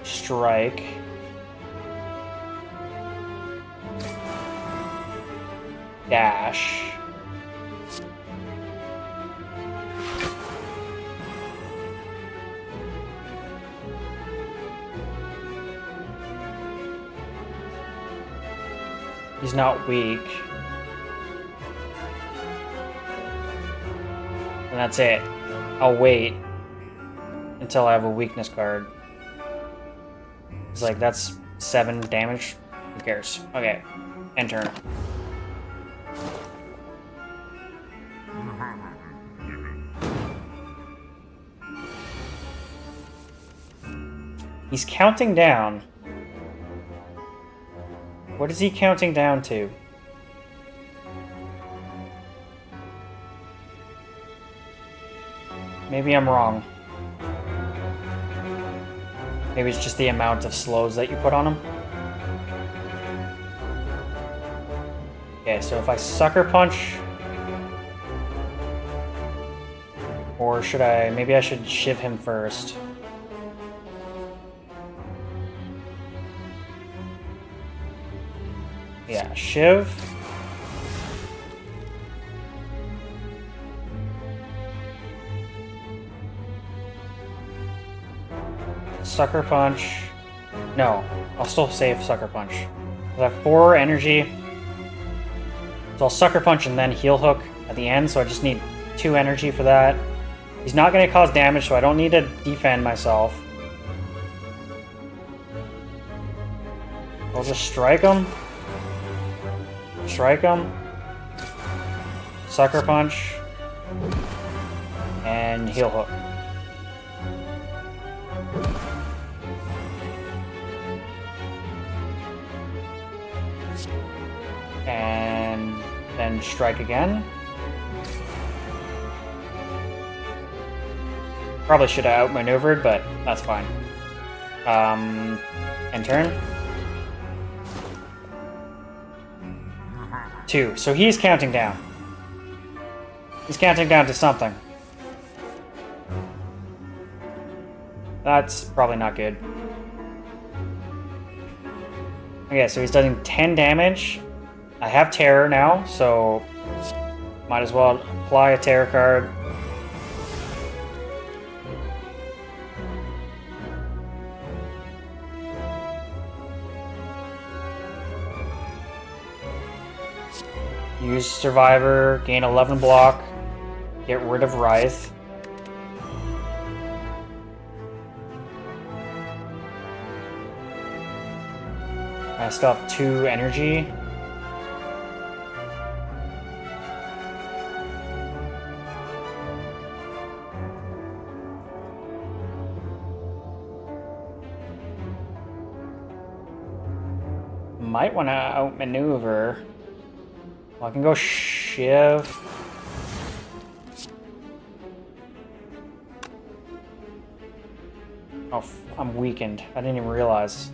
Strike. Dash. He's not weak. And that's it. I'll wait until I have a weakness card. It's like, that's 7 damage. Who cares? Okay. End turn. He's counting down. What is he counting down to? Maybe I'm wrong. Maybe it's just the amount of slows that you put on him. Okay, so if I Sucker Punch... Or should I... Maybe I should Shiv him first. Yeah, Shiv. Sucker Punch. No, I'll still save Sucker Punch. I have 4 energy. So I'll Sucker Punch and then Heal Hook at the end, so I just need 2 energy for that. He's not going to cause damage, so I don't need to defend myself. I'll just strike him. Strike him. Sucker Punch. And Heal Hook. And then strike again. Probably should have outmaneuvered, but that's fine. End turn. 2. So he's counting down. He's counting down to something. That's probably not good. Okay, so he's doing 10 damage. I have Terror now, so might as well apply a Terror card. Use Survivor, gain 11 block, get rid of Writhe. I still have 2 energy. might want to outmaneuver. Well, I can go Shiv. Oh, I'm weakened. I didn't even realize.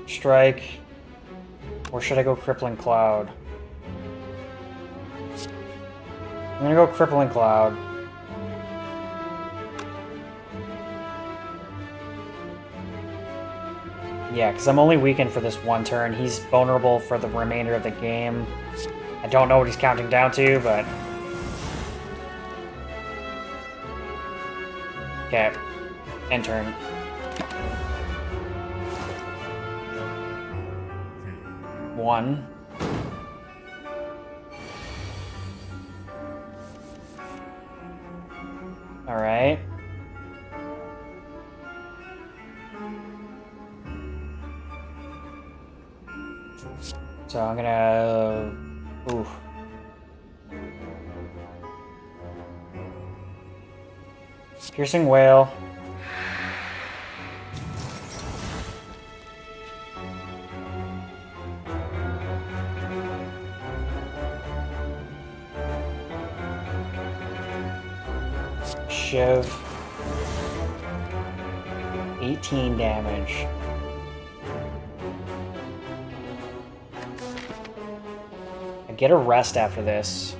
Strike. Or should I go Crippling Cloud? I'm gonna go Crippling Cloud. Yeah, because I'm only weakened for this one turn. He's vulnerable for the remainder of the game. I don't know what he's counting down to, but... Okay. End turn. One. Alright. So I'm gonna... Ooh. Piercing Whale. Shiv. 18 damage. I get a rest after this.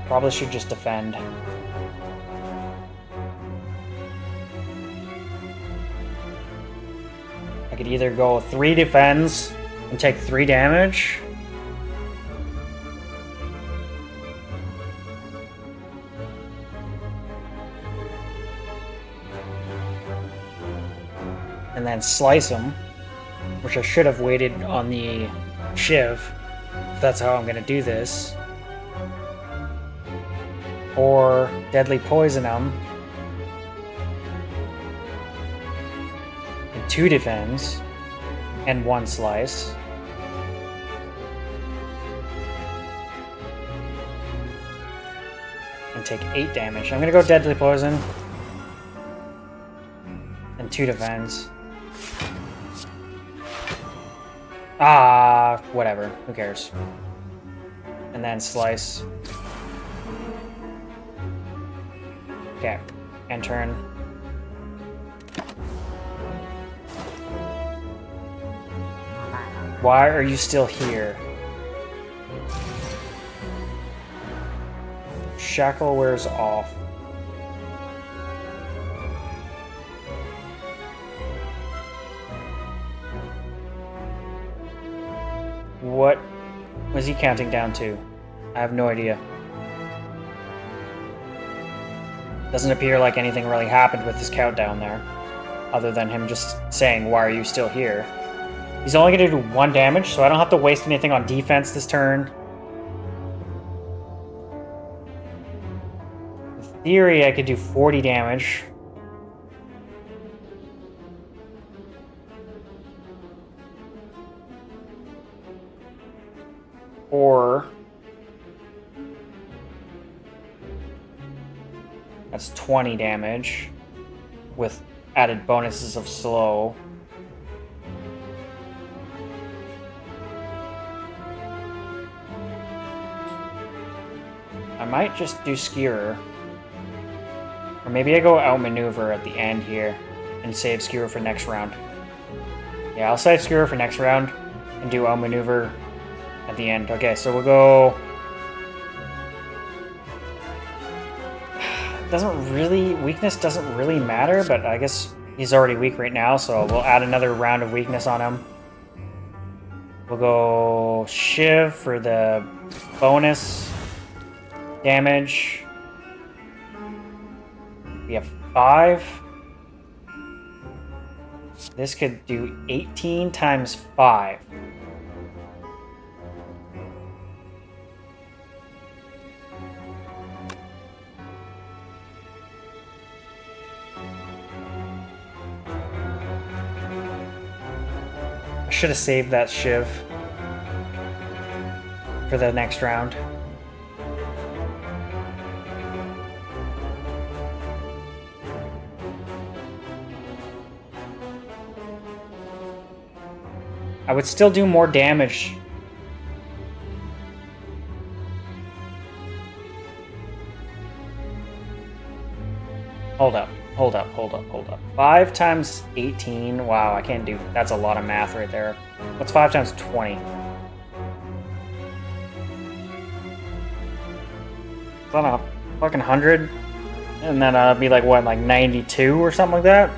Probably should just defend. I could either go 3 defends and take 3 damage. And then slice him, which I should have waited on the Shiv, if that's how I'm going to do this. Or Deadly Poison him. 2 defends and 1 slice. And take 8 damage. I'm gonna go Deadly Poison. And 2 defends. Ah, whatever. Who cares? And then slice. Okay. End turn. Why are you still here? Shackle wears off. What was he counting down to? I have no idea. Doesn't appear like anything really happened with his countdown there, other than him just saying, "Why are you still here?" He's only going to do 1 damage, so I don't have to waste anything on defense this turn. In theory, I could do 40 damage. Or... that's 20 damage, with added bonuses of slow. I might just do Skewer. Or maybe I go outmaneuver at the end here and save Skewer for next round. Yeah, I'll save Skewer for next round and do outmaneuver at the end. Okay, so we'll go... Weakness doesn't really matter, but I guess he's already weak right now, so we'll add another round of weakness on him. We'll go Shiv for the bonus damage. We have 5. This could do 18 times 5. I should have saved that Shiv. for the next round. I would still do more damage. Hold up. 5 times 18. Wow, I can't do. That's a lot of math right there. What's 5 times 20? Is that a fucking 100? And then it'd be like what, like 92 or something like that?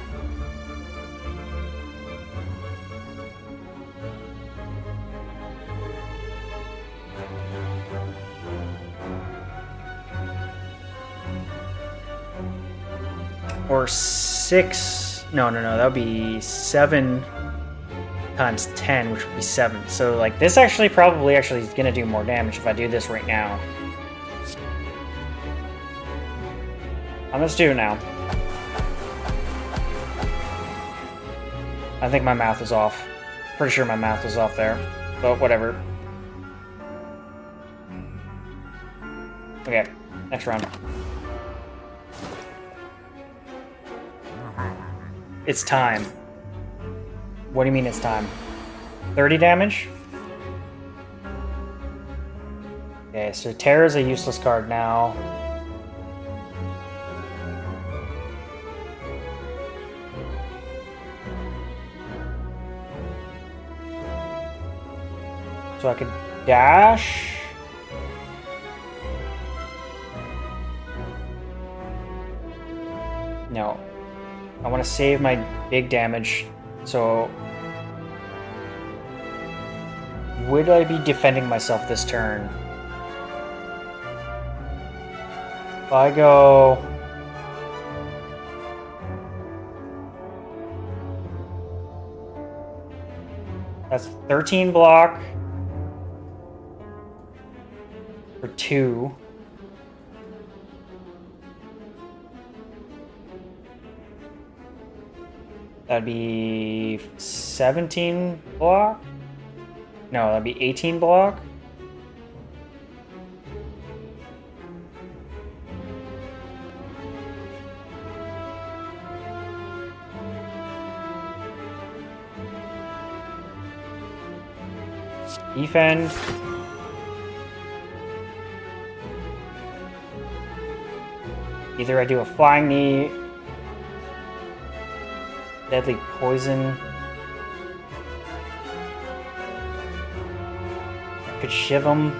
Or 6, no, that would be 7 times 10, which would be 7. So, like, this probably is going to do more damage if I do this right now. Let's do it now. I think my math was off. Pretty sure my math was off there, but whatever. Okay, next round. It's time. What do you mean it's time? 30 damage? Okay, so Terra's a useless card now. So I could dash. No. I want to save my big damage, so would I be defending myself this turn? If I go... That's 13 block for 2. That'd be 17 block? No, that'd be 18 block. Defend. Either I do a flying knee, deadly poison. I could shiv him.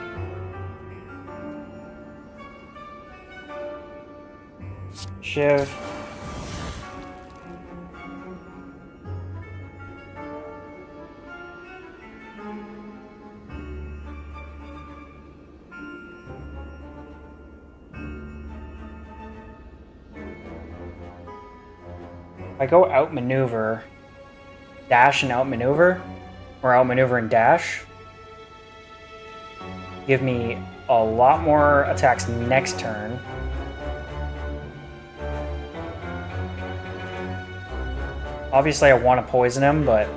Shiv. I go outmaneuver, dash and outmaneuver, or outmaneuver and dash. Give me a lot more attacks next turn. Obviously I want to poison him, but...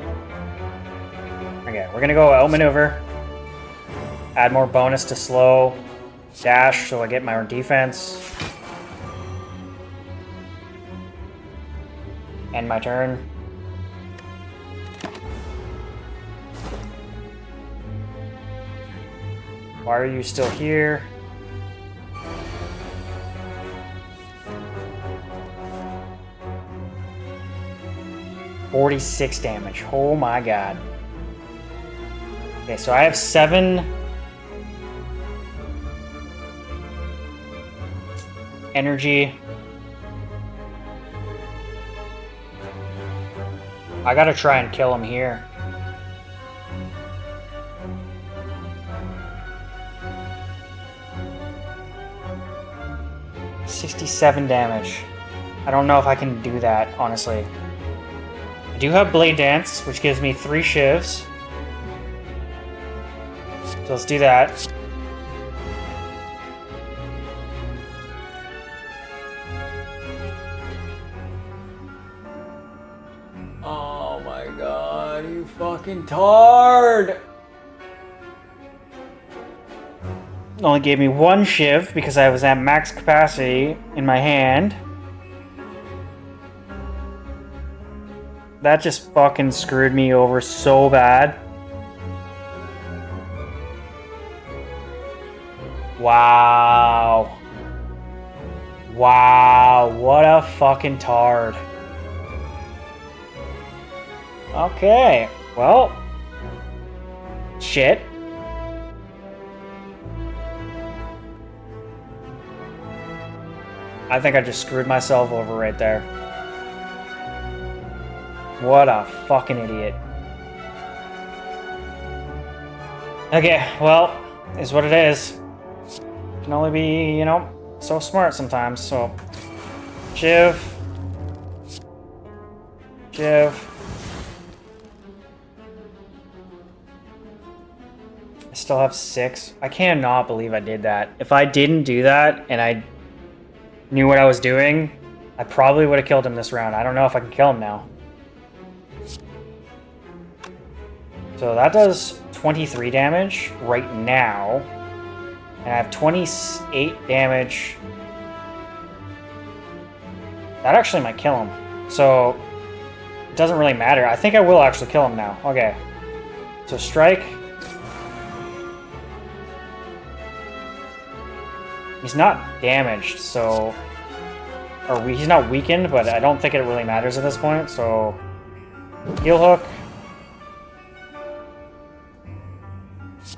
Okay, we're gonna go outmaneuver. Add more bonus to slow. Dash so I get my defense. End my turn. Why are you still here? $46 damage. Oh my god. Okay, so I have 7 energy. I gotta try and kill him here. $67 damage. I don't know if I can do that, honestly. I do have Blade Dance, which gives me 3 shivs. So let's do that. Oh my god, you fucking tard! only gave me one shiv because I was at max capacity in my hand. That just fucking screwed me over so bad. Wow. Wow, what a fucking tard. Okay, well. Shit. I think I just screwed myself over right there. What a fucking idiot. Okay, well, is what it is. Can only be, you know, so smart sometimes, so. Shiv. I still have 6. I cannot believe I did that. If I didn't do that and I knew what I was doing, I probably would have killed him this round. I don't know if I can kill him now. So that does 23 damage right now. And I have 28 damage. That actually might kill him. So it doesn't really matter. I think I will actually kill him now. Okay. So strike. He's not damaged, so... Or he's not weakened, but I don't think it really matters at this point, so... Heal hook.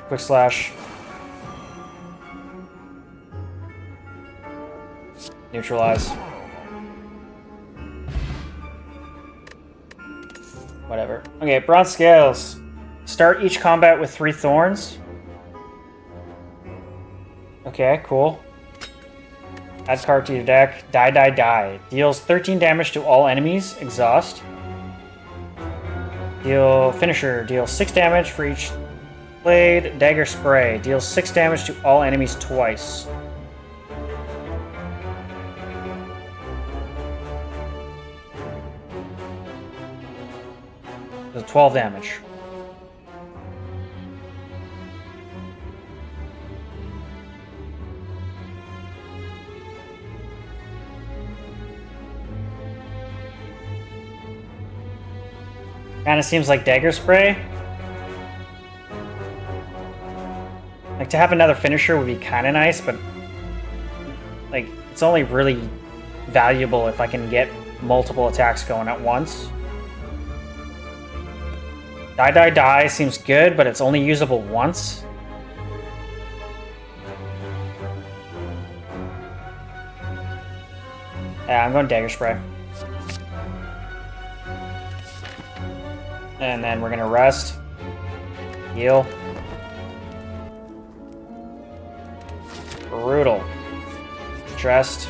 Quick slash. Neutralize. Whatever. Okay, bronze scales. Start each combat with 3 thorns. Okay, cool. Add card to your deck. Die. Deals 13 damage to all enemies. Exhaust. Finisher. Deals 6 damage for each blade. Dagger spray. Deals 6 damage to all enemies twice. Does 12 damage. Kind of seems like dagger spray. Like, to have another finisher would be kind of nice, but like, it's only really valuable if I can get multiple attacks going at once. Die seems good, but it's only usable once. Yeah, I'm going dagger spray. And then we're gonna rest. Heal. Brutal. Dressed.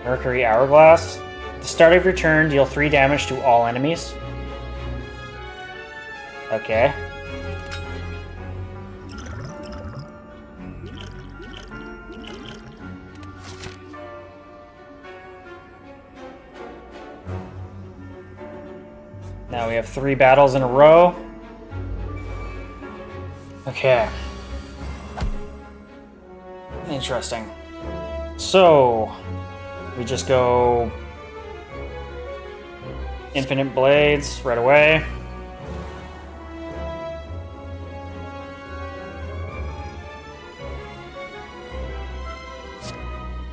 Mercury Hourglass. At the start of your turn, deal 3 damage to all enemies. Okay. Now we have 3 battles in a row. Okay. Interesting. So, we just go infinite blades right away.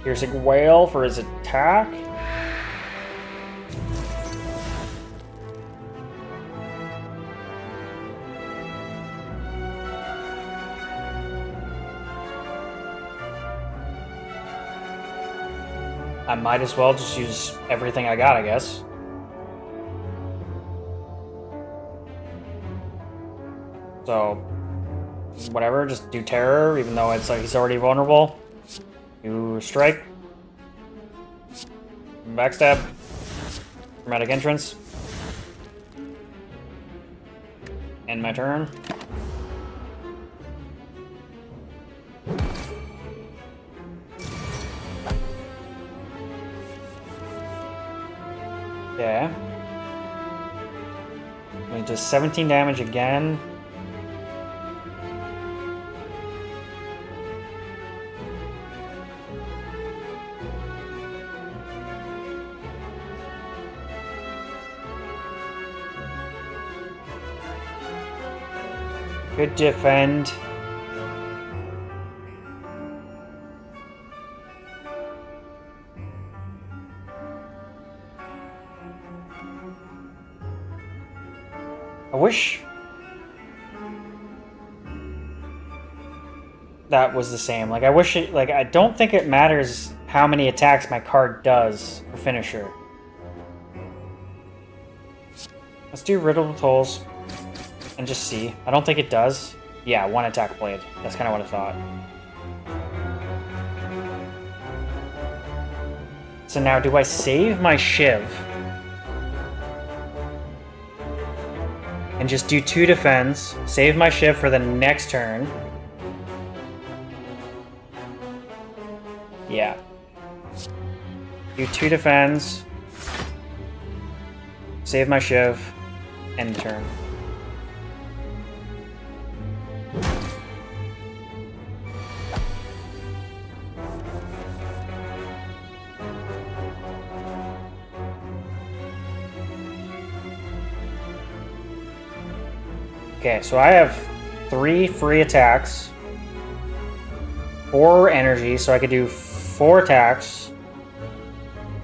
Piercing Whale for his attack. I might as well just use everything I got, I guess. So, whatever, just do terror, even though it's like he's already vulnerable. Do strike. Backstab. Dramatic entrance. End my turn. Okay. We just 17 damage again. Good defend. I wish that was the same. Like, I wish it, like, I don't think it matters how many attacks my card does for finisher. Let's do Riddle Tolls and just see. I don't think it does. Yeah, 1 attack blade. That's kind of what I thought. So now, do I save my Shiv and just do 2 defense, save my Shiv for the next turn? Yeah. Do 2 defense, save my Shiv, end turn. Okay, so I have 3 free attacks, 4 energy, so I could do 4 attacks,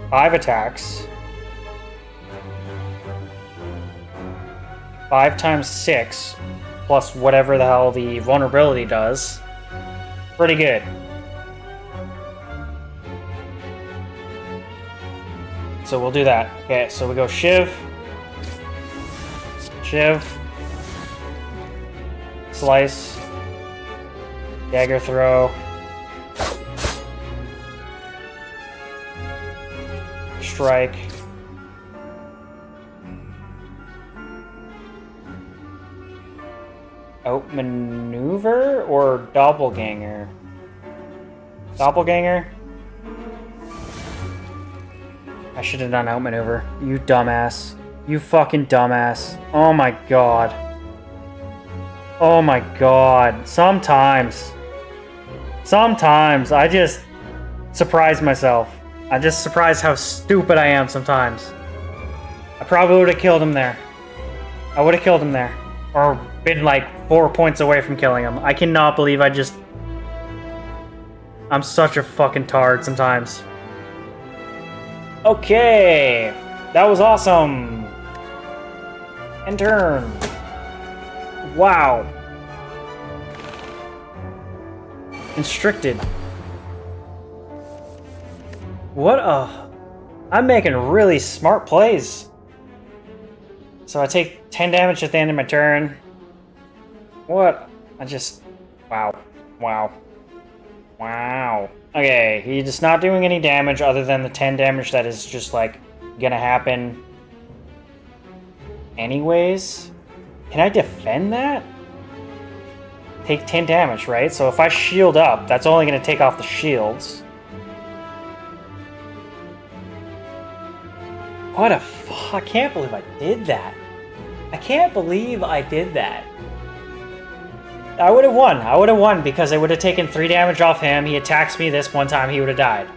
5 attacks, 5 times 6, plus whatever the hell the vulnerability does. Pretty good. So we'll do that. Okay, so we go Shiv, Slice, Dagger Throw, Strike, Outmaneuver or Doppelganger? Doppelganger? I should have done Outmaneuver. You dumbass. You fucking dumbass. Oh my god. Oh my god. Sometimes I just surprise myself. I just surprise how stupid I am sometimes. I probably would have killed him there. I would have killed him there. Or been like 4 points away from killing him. I cannot believe I'm such a fucking tard sometimes. Okay. That was awesome. End turn. Wow. Constricted. What a... I'm making really smart plays. So I take 10 damage at the end of my turn. What? Wow. Wow. Wow. Okay, he's just not doing any damage other than the 10 damage that is just, like, gonna happen anyways. Can I defend that? Take 10 damage, right? So if I shield up, that's only gonna take off the shields. What a I can't believe I did that. I can't believe I did that. I would have won. I would have won because I would have taken 3 damage off him. He attacks me this one time, he would have died.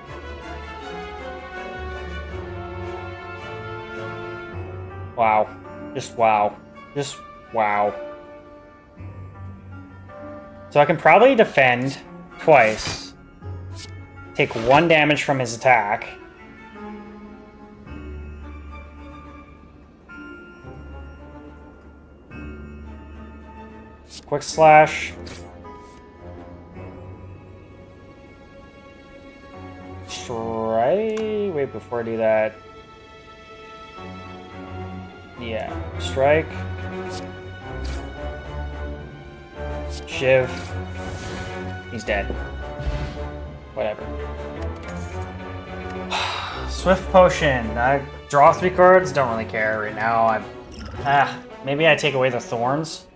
Wow. Just wow. Just wow. So I can probably defend twice. Take 1 damage from his attack. Quick slash. Strike. Wait, before I do that. Yeah. Strike. Shiv. He's dead. Whatever. Swift Potion. I draw 3 cards. Don't really care right now. Maybe I take away the thorns.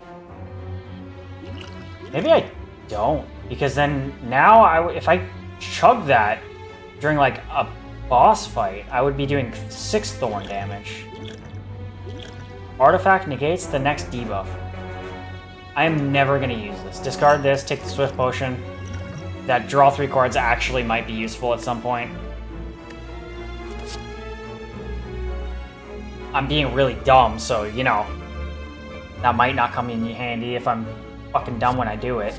Maybe I don't, because then now if I chug that during like a boss fight, I would be doing 6 thorn damage. Artifact negates the next debuff. I am never going to use this. Discard this, take the Swift Potion. That draw 3 cards actually might be useful at some point. I'm being really dumb, so, you know, that might not come in handy if I'm fucking dumb when I do it.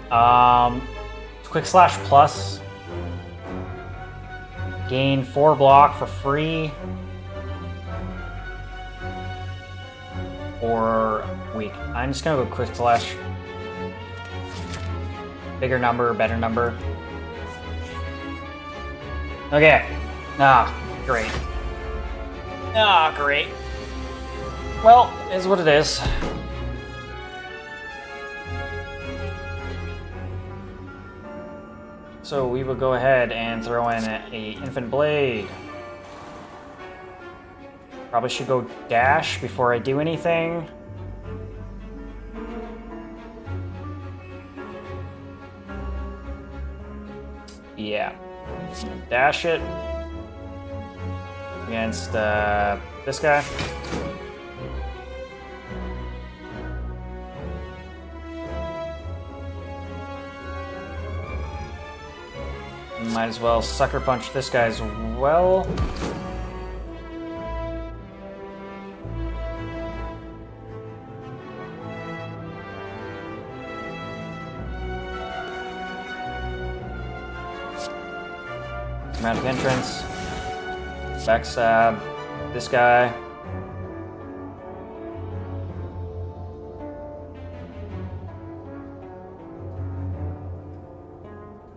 Quick slash plus. Gain 4 block for free. Or weak. I'm just gonna go quick slash. Bigger number, better number. Okay. Ah, great. Ah, great. Well, it is what it is. So we will go ahead and throw in a Infant Blade. Probably should go dash before I do anything. Yeah. Dash it against this guy. Might as well sucker punch this guy as well. Dramatic entrance. Backstab this guy.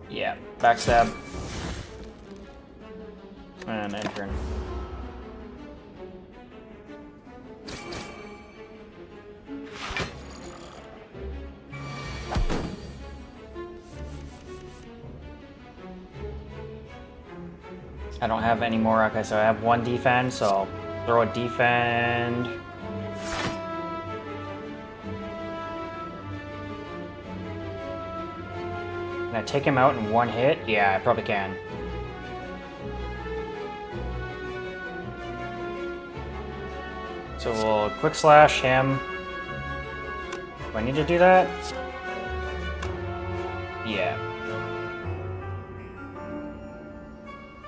Yeah, backstab. And enter. I don't have any more. Okay, so I have 1 defend, so I'll throw a defend. Can I take him out in 1 hit? Yeah, I probably can. So we'll quick slash him. Do I need to do that? Yeah.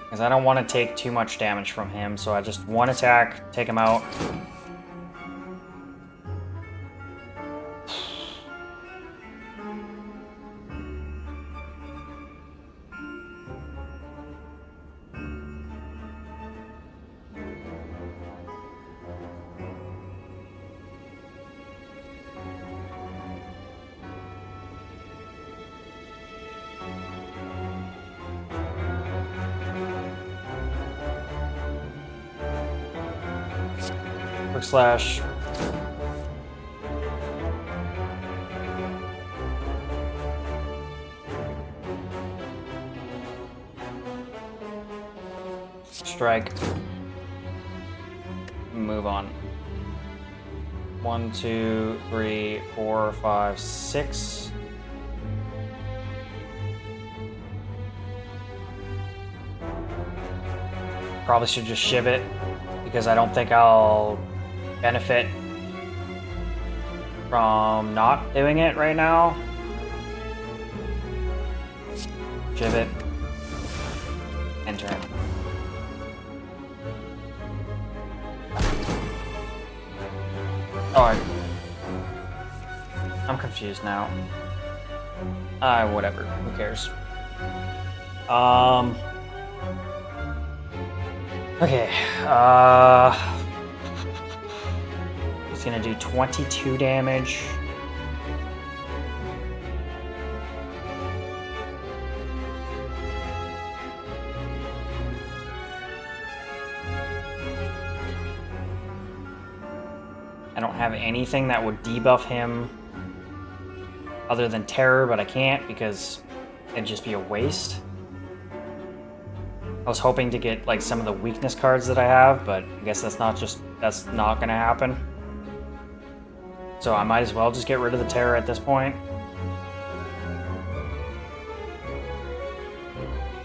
Because I don't want to take too much damage from him, so I just 1 attack, take him out. Quick slash. Strike. Move on. 1, 2, 3, 4, 5, 6. Probably should just shiv it because I don't think I'll benefit from not doing it right now. Shiv it. Enter. Oh, I'm confused now. Whatever. Who cares? Okay. It's gonna do 22 damage. I don't have anything that would debuff him other than terror, but I can't because it'd just be a waste. I was hoping to get like some of the weakness cards that I have, but I guess that's not gonna happen. So I might as well just get rid of the terror at this point.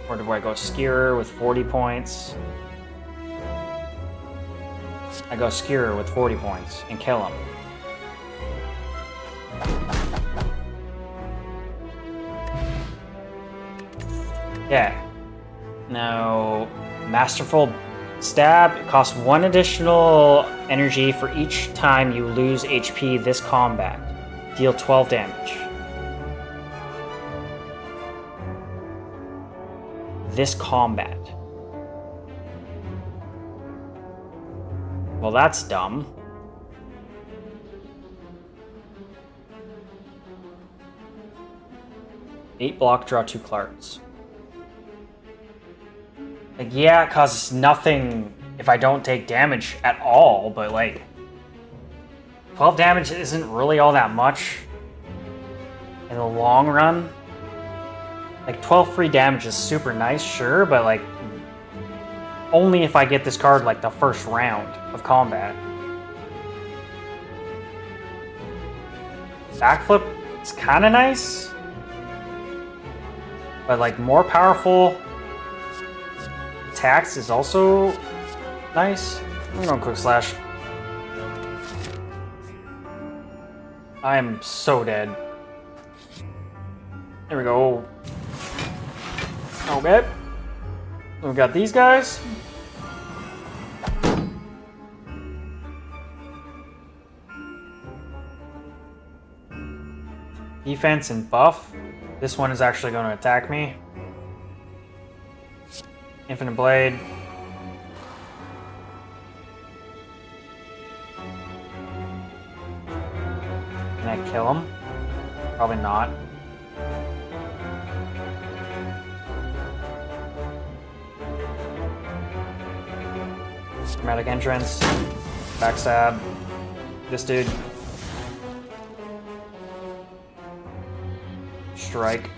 Or do I go Skewer with 40 points? I go Skewer with 40 points and kill him. Yeah. Now, Masterful Stab, it costs 1 additional energy for each time you lose HP this combat. Deal 12 damage. this combat. Well, that's dumb. Eight block, draw 2 cards. Like, yeah, it causes nothing if I don't take damage at all, but like 12 damage isn't really all that much in the long run. Like 12 free damage is super nice, sure, but like only if I get this card like the first round of combat. Backflip, it's kind of nice, but like more powerful attacks is also nice. I'm going Quick Slash. I am so dead. There we go. Okay. We got these guys. Defense and buff. This one is actually going to attack me. Infinite Blade. Can I kill him? Probably not. Dramatic Entrance. Backstab. This dude. Strike.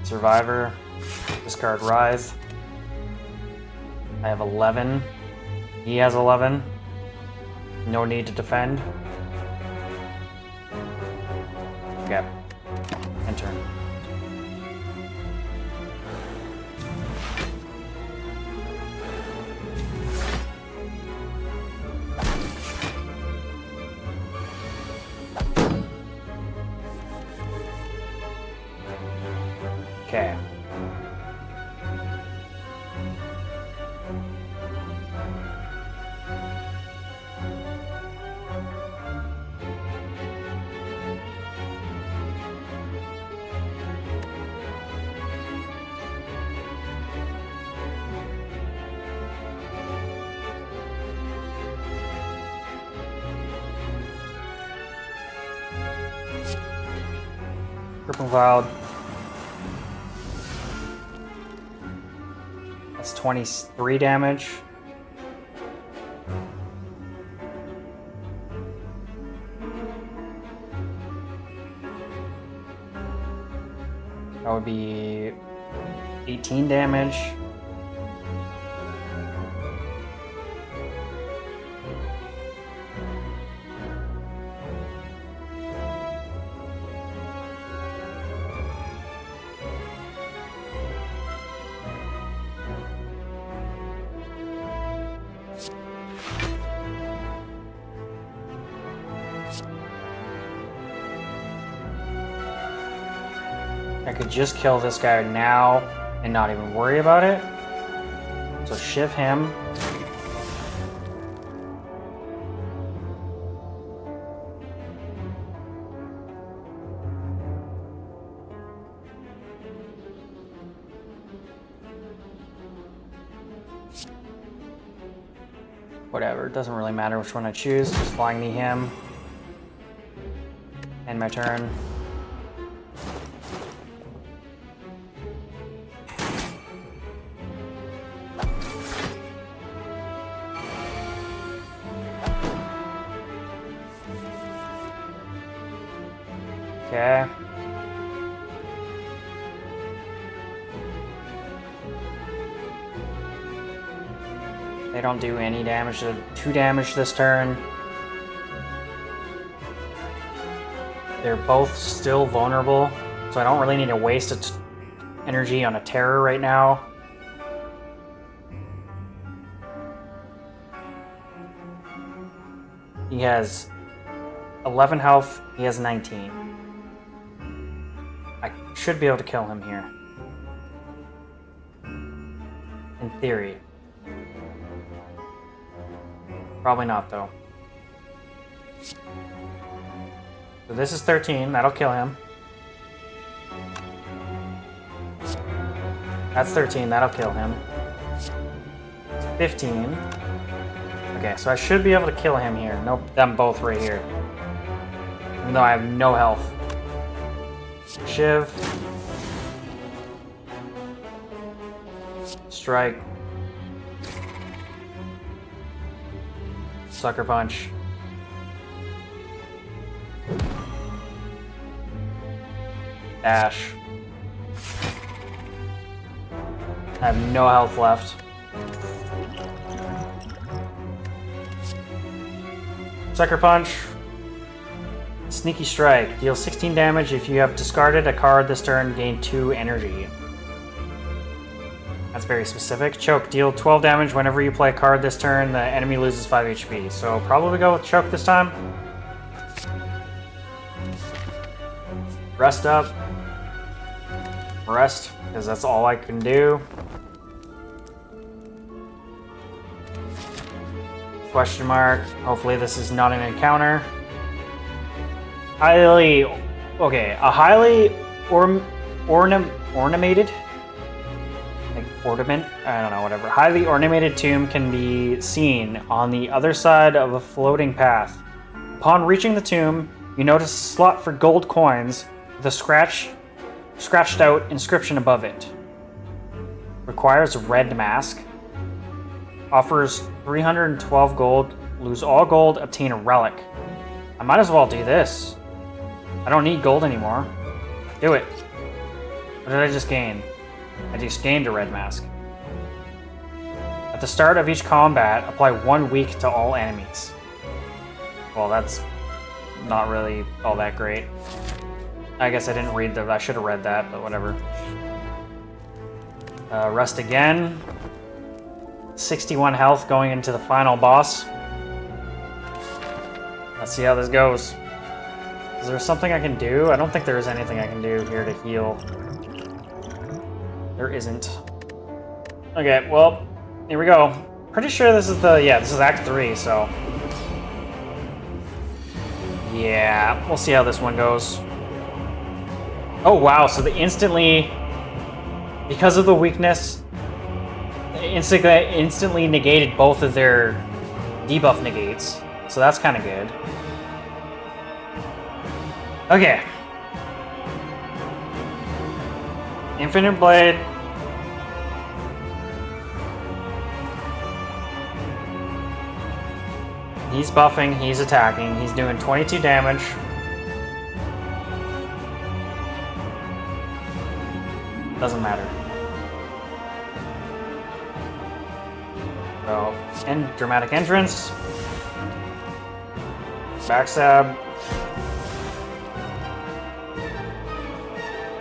Survivor. Discard Writhe. I have 11. He has 11. No need to defend. Okay. End turn. Okay. Gripping Cloud. That's 23 damage. That would be 18 damage. I could just kill this guy now and not even worry about it. So shiv him. Whatever, it doesn't really matter which one I choose. Just flying me him. End my turn. Okay. They don't do any damage. 2 damage this turn. They're both still vulnerable, so I don't really need to waste energy on a terror right now. He has 11 health. He has 19. I should be able to kill him here. In theory. Probably not, though. So this is 13. That'll kill him. That's 13. That'll kill him. 15. Okay, so I should be able to kill him here. Nope, them both right here. Even though I have no health. Shiv. Strike. Sucker Punch. Dash. I have no health left. Sucker Punch. Sneaky Strike. Deal 16 damage if you have discarded a card this turn, gain 2 energy. That's very specific. Choke. Deal 12 damage whenever you play a card this turn, the enemy loses 5 HP. So probably go with Choke this time. Rest up. Rest, because that's all I can do. Question mark. Hopefully this is not an encounter. Okay, a highly ornamented, like ornament, I don't know, whatever. Highly ornamented tomb can be seen on the other side of a floating path. Upon reaching the tomb, you notice a slot for gold coins with a scratched out inscription above it. Requires a red mask. Offers 312 gold. Lose all gold, obtain a relic. I might as well do this. I don't need gold anymore. Do it. What did I just gain? I just gained a red mask. At the start of each combat, apply 1 week to all enemies. Well, that's not really all that great. I guess I didn't read I should have read that, but whatever. Rest again. 61 health going into the final boss. Let's see how this goes. Is there something I can do? I don't think there is anything I can do here to heal. There isn't. Okay, well, here we go. Pretty sure this is this is Act 3, so. Yeah, we'll see how this one goes. Oh wow, so they instantly, because of the weakness, instantly negated both of their debuff negates. So that's kind of good. Okay. Infinite Blade. He's buffing, he's attacking, he's doing 22 damage. Doesn't matter. So, dramatic entrance. Backstab.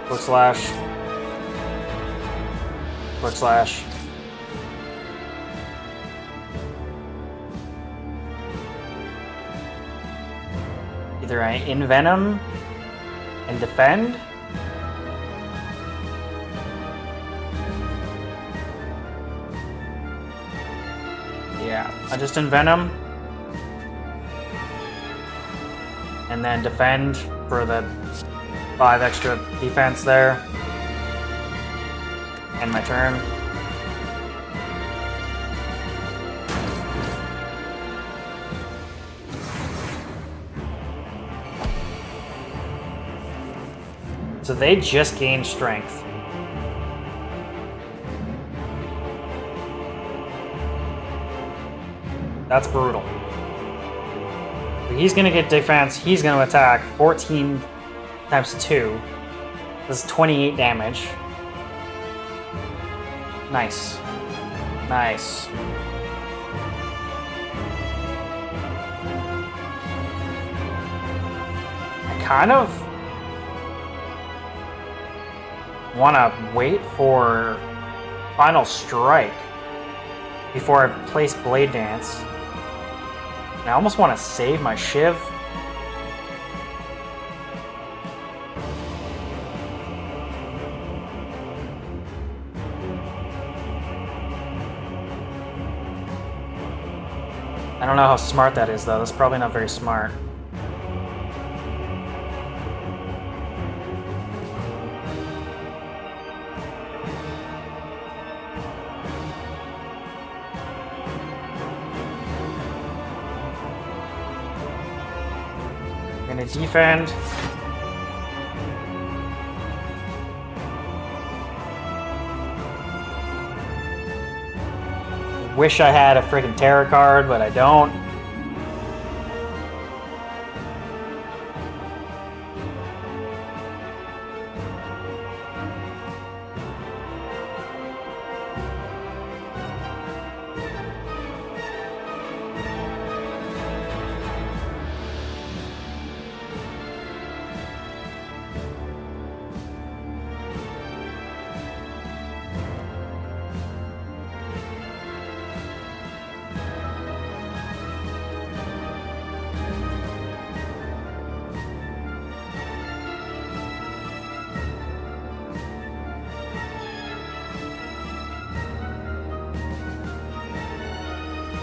Quick slash. Quick slash. Either I envenom and defend. Yeah, I just envenom. And then defend for the 5 extra defense there. End my turn. So they just gained strength. That's brutal. He's gonna get defense, he's gonna attack. 14 times 2. This is 28 damage. Nice. Nice. I kind of want to wait for Final Strike before I place Blade Dance. I almost want to save my Shiv. I don't know how smart that is, though. That's probably not very smart. gonna defend. Wish I had a freaking Terror card, but I don't.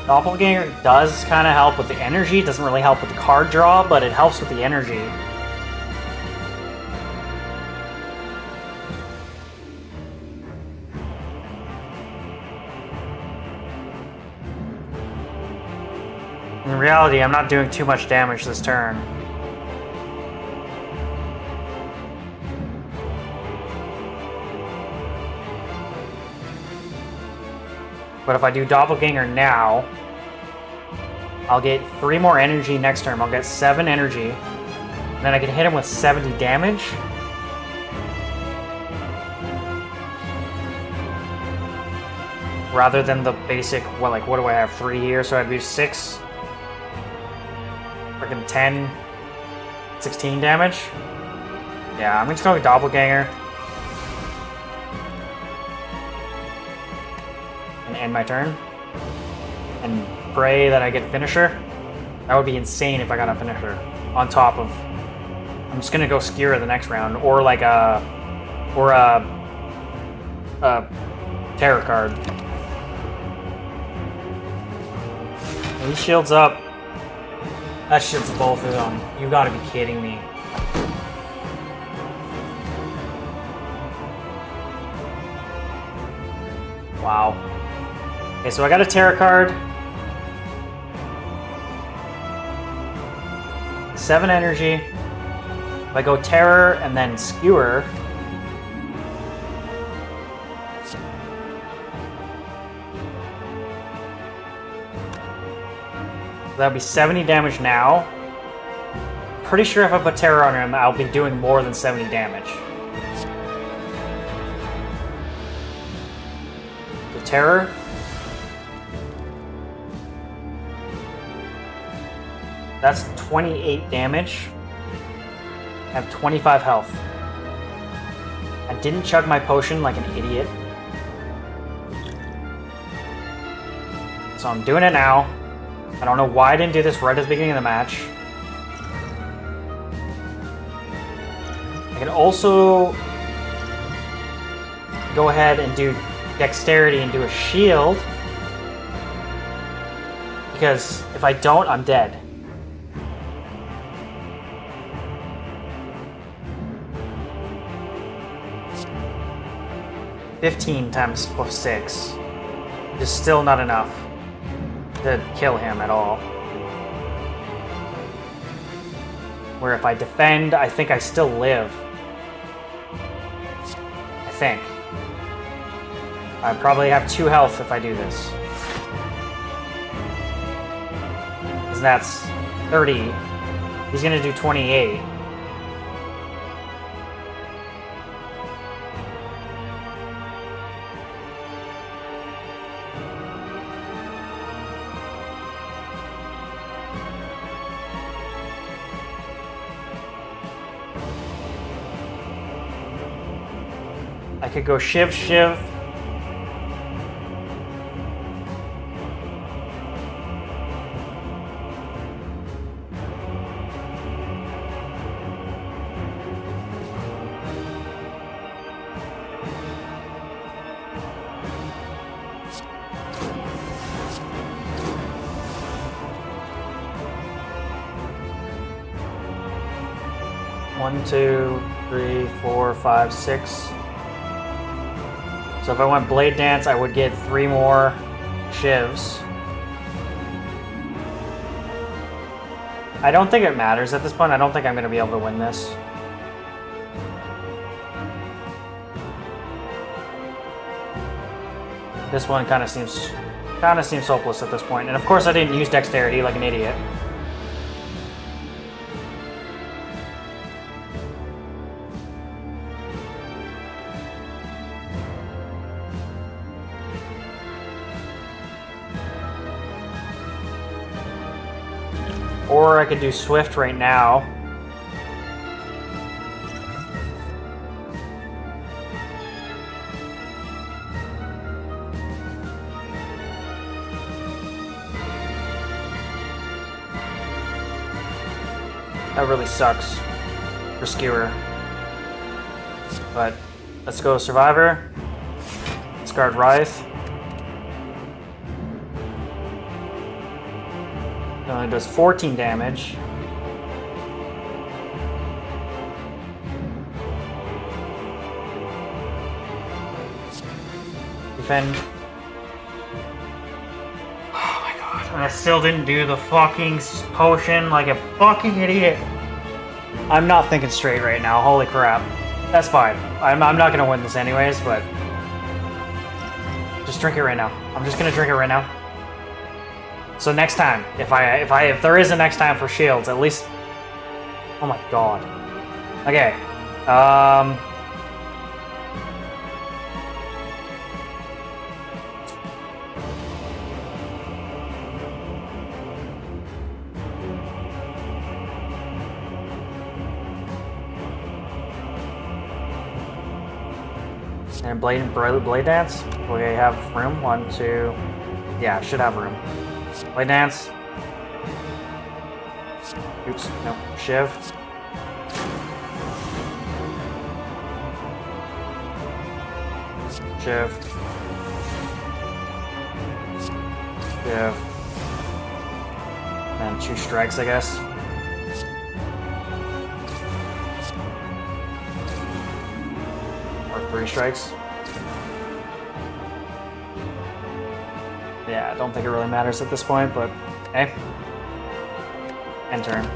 Doppelganger does kind of help with the energy. It doesn't really help with the card draw, but it helps with the energy. In reality, I'm not doing too much damage this turn. But if I do Doppelganger now, I'll get 3 more energy next turn. I'll get 7 energy. And then I can hit him with 70 damage. Rather than the basic, well, like, what do I have? 3 here, so I'd do 6. Freaking 10, 16 damage. Yeah, I'm just going with Doppelganger. And end my turn. And pray that I get finisher. That would be insane if I got a finisher. On top of... I'm just gonna go Skira the next round. Or like a... Or a Terror card. He shields up. That shields both of them. You gotta be kidding me. Wow. Okay, so I got a Terror card. 7 energy. If I go Terror and then Skewer... that would be 70 damage now. Pretty sure if I put Terror on him, I'll be doing more than 70 damage. The Terror. That's 28 damage. I have 25 health. I didn't chug my potion like an idiot. So I'm doing it now. I don't know why I didn't do this right at the beginning of the match. I can also go ahead and do Dexterity and do a shield. Because if I don't, I'm dead. $15 times plus 6 is still not enough to kill him at all. Where if I defend, I think I still live. I think. I probably have 2 health if I do this. Because that's 30. He's gonna do 28. I could go Shiv. 1, 2, 3, 4, 5, 6. So if I went Blade Dance, I would get 3 more Shivs. I don't think it matters at this point. I don't think I'm going to be able to win this. This one kind of seems hopeless at this point. And of course I didn't use dexterity like an idiot. Or I could do Swift right now. That really sucks for Skewer. But let's go Survivor. Discard Wraith. It only does 14 damage. Defend. Oh my god. And I still didn't do the fucking potion like a fucking idiot. I'm not thinking straight right now. Holy crap. That's fine. I'm not gonna win this anyways, but just drink it right now. I'm just gonna drink it right now. So next time, if there is a next time for shields, at least. Oh my god. Okay. And blade dance. We have room. 1, 2. Yeah, should have room. Blade dance. Oops, nope. Shiv. Shiv. Shiv. And 2 strikes, I guess. Or 3 strikes. Yeah, I don't think it really matters at this point, but hey. End turn.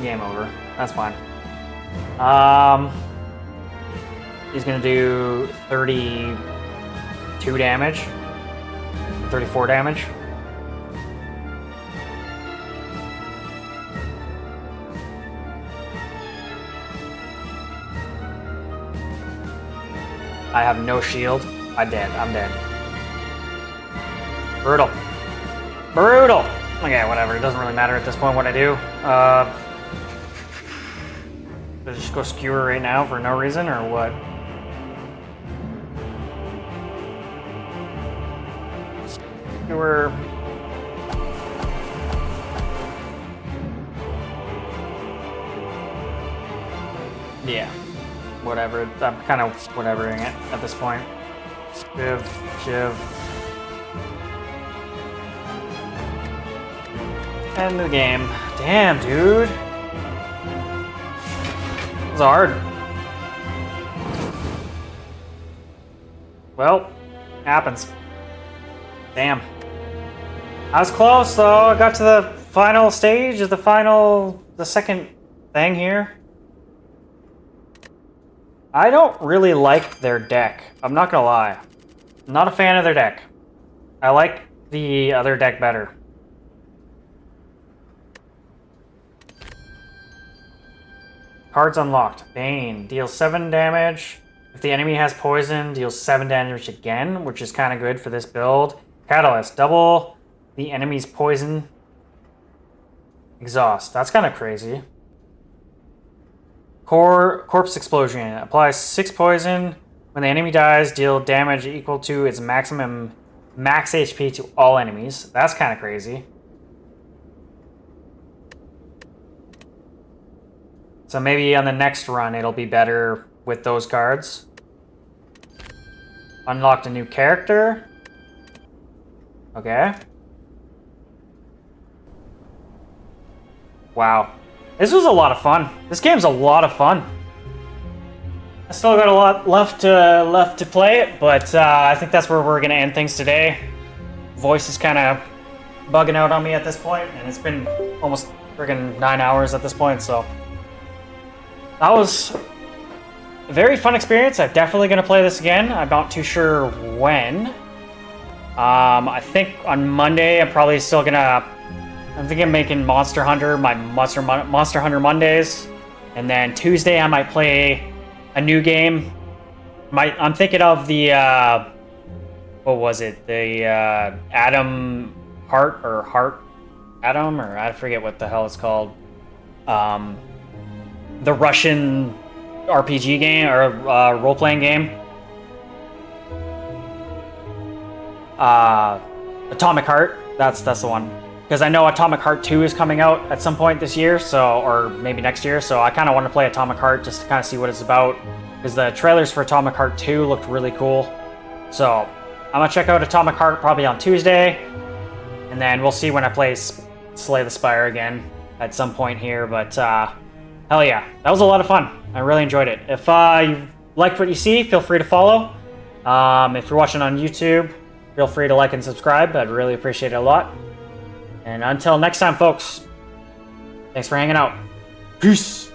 Game over. That's fine. He's gonna do 32 damage. 34 damage. I have no shield. I'm dead. Brutal. Brutal! Okay, whatever. It doesn't really matter at this point what I do. Should I just go Skewer right now for no reason, or what? Skewer. Yeah. Whatever. I'm kind of whatevering it at this point. Shiv. End the game. Damn, dude. It was hard. Well, happens. Damn. I was close though. I got to the final stage of the second thing here. I don't really like their deck. I'm not gonna lie. I'm not a fan of their deck. I like the other deck better. Cards unlocked. Bane. Deals 7 damage. If the enemy has poison, deals 7 damage again, which is kind of good for this build. Catalyst. Double the enemy's poison. Exhaust. That's kind of crazy. Corpse Explosion. Applies 6 poison. When the enemy dies, deal damage equal to its maximum max HP to all enemies. That's kind of crazy. So maybe on the next run, it'll be better with those cards. Unlocked a new character. Okay. Wow. This was a lot of fun. This game's a lot of fun. I still got a lot left to play it, but I think that's where we're gonna end things today. Voice is kind of bugging out on me at this point, and it's been almost friggin' 9 hours at this point, so that was a very fun experience. I'm definitely gonna play this again. I'm not too sure when. I think on Monday I'm probably still gonna. I'm thinking of making Monster Hunter my Monster Hunter Mondays, and then Tuesday I might play a new game. I'm thinking of the what was it? The Adam Heart or Heart Adam, or I forget what the hell it's called. The Russian RPG game or role-playing game. Atomic Heart. That's the one. Because I know Atomic Heart 2 is coming out at some point this year, so or maybe next year. So I kind of want to play Atomic Heart just to kind of see what it's about. Because the trailers for Atomic Heart 2 looked really cool. So I'm gonna check out Atomic Heart probably on Tuesday, and then we'll see when I play Slay the Spire again at some point here. But hell yeah, that was a lot of fun. I really enjoyed it. If you liked what you see, feel free to follow. If you're watching on YouTube, feel free to like and subscribe. I'd really appreciate it a lot. And until next time, folks, thanks for hanging out. Peace.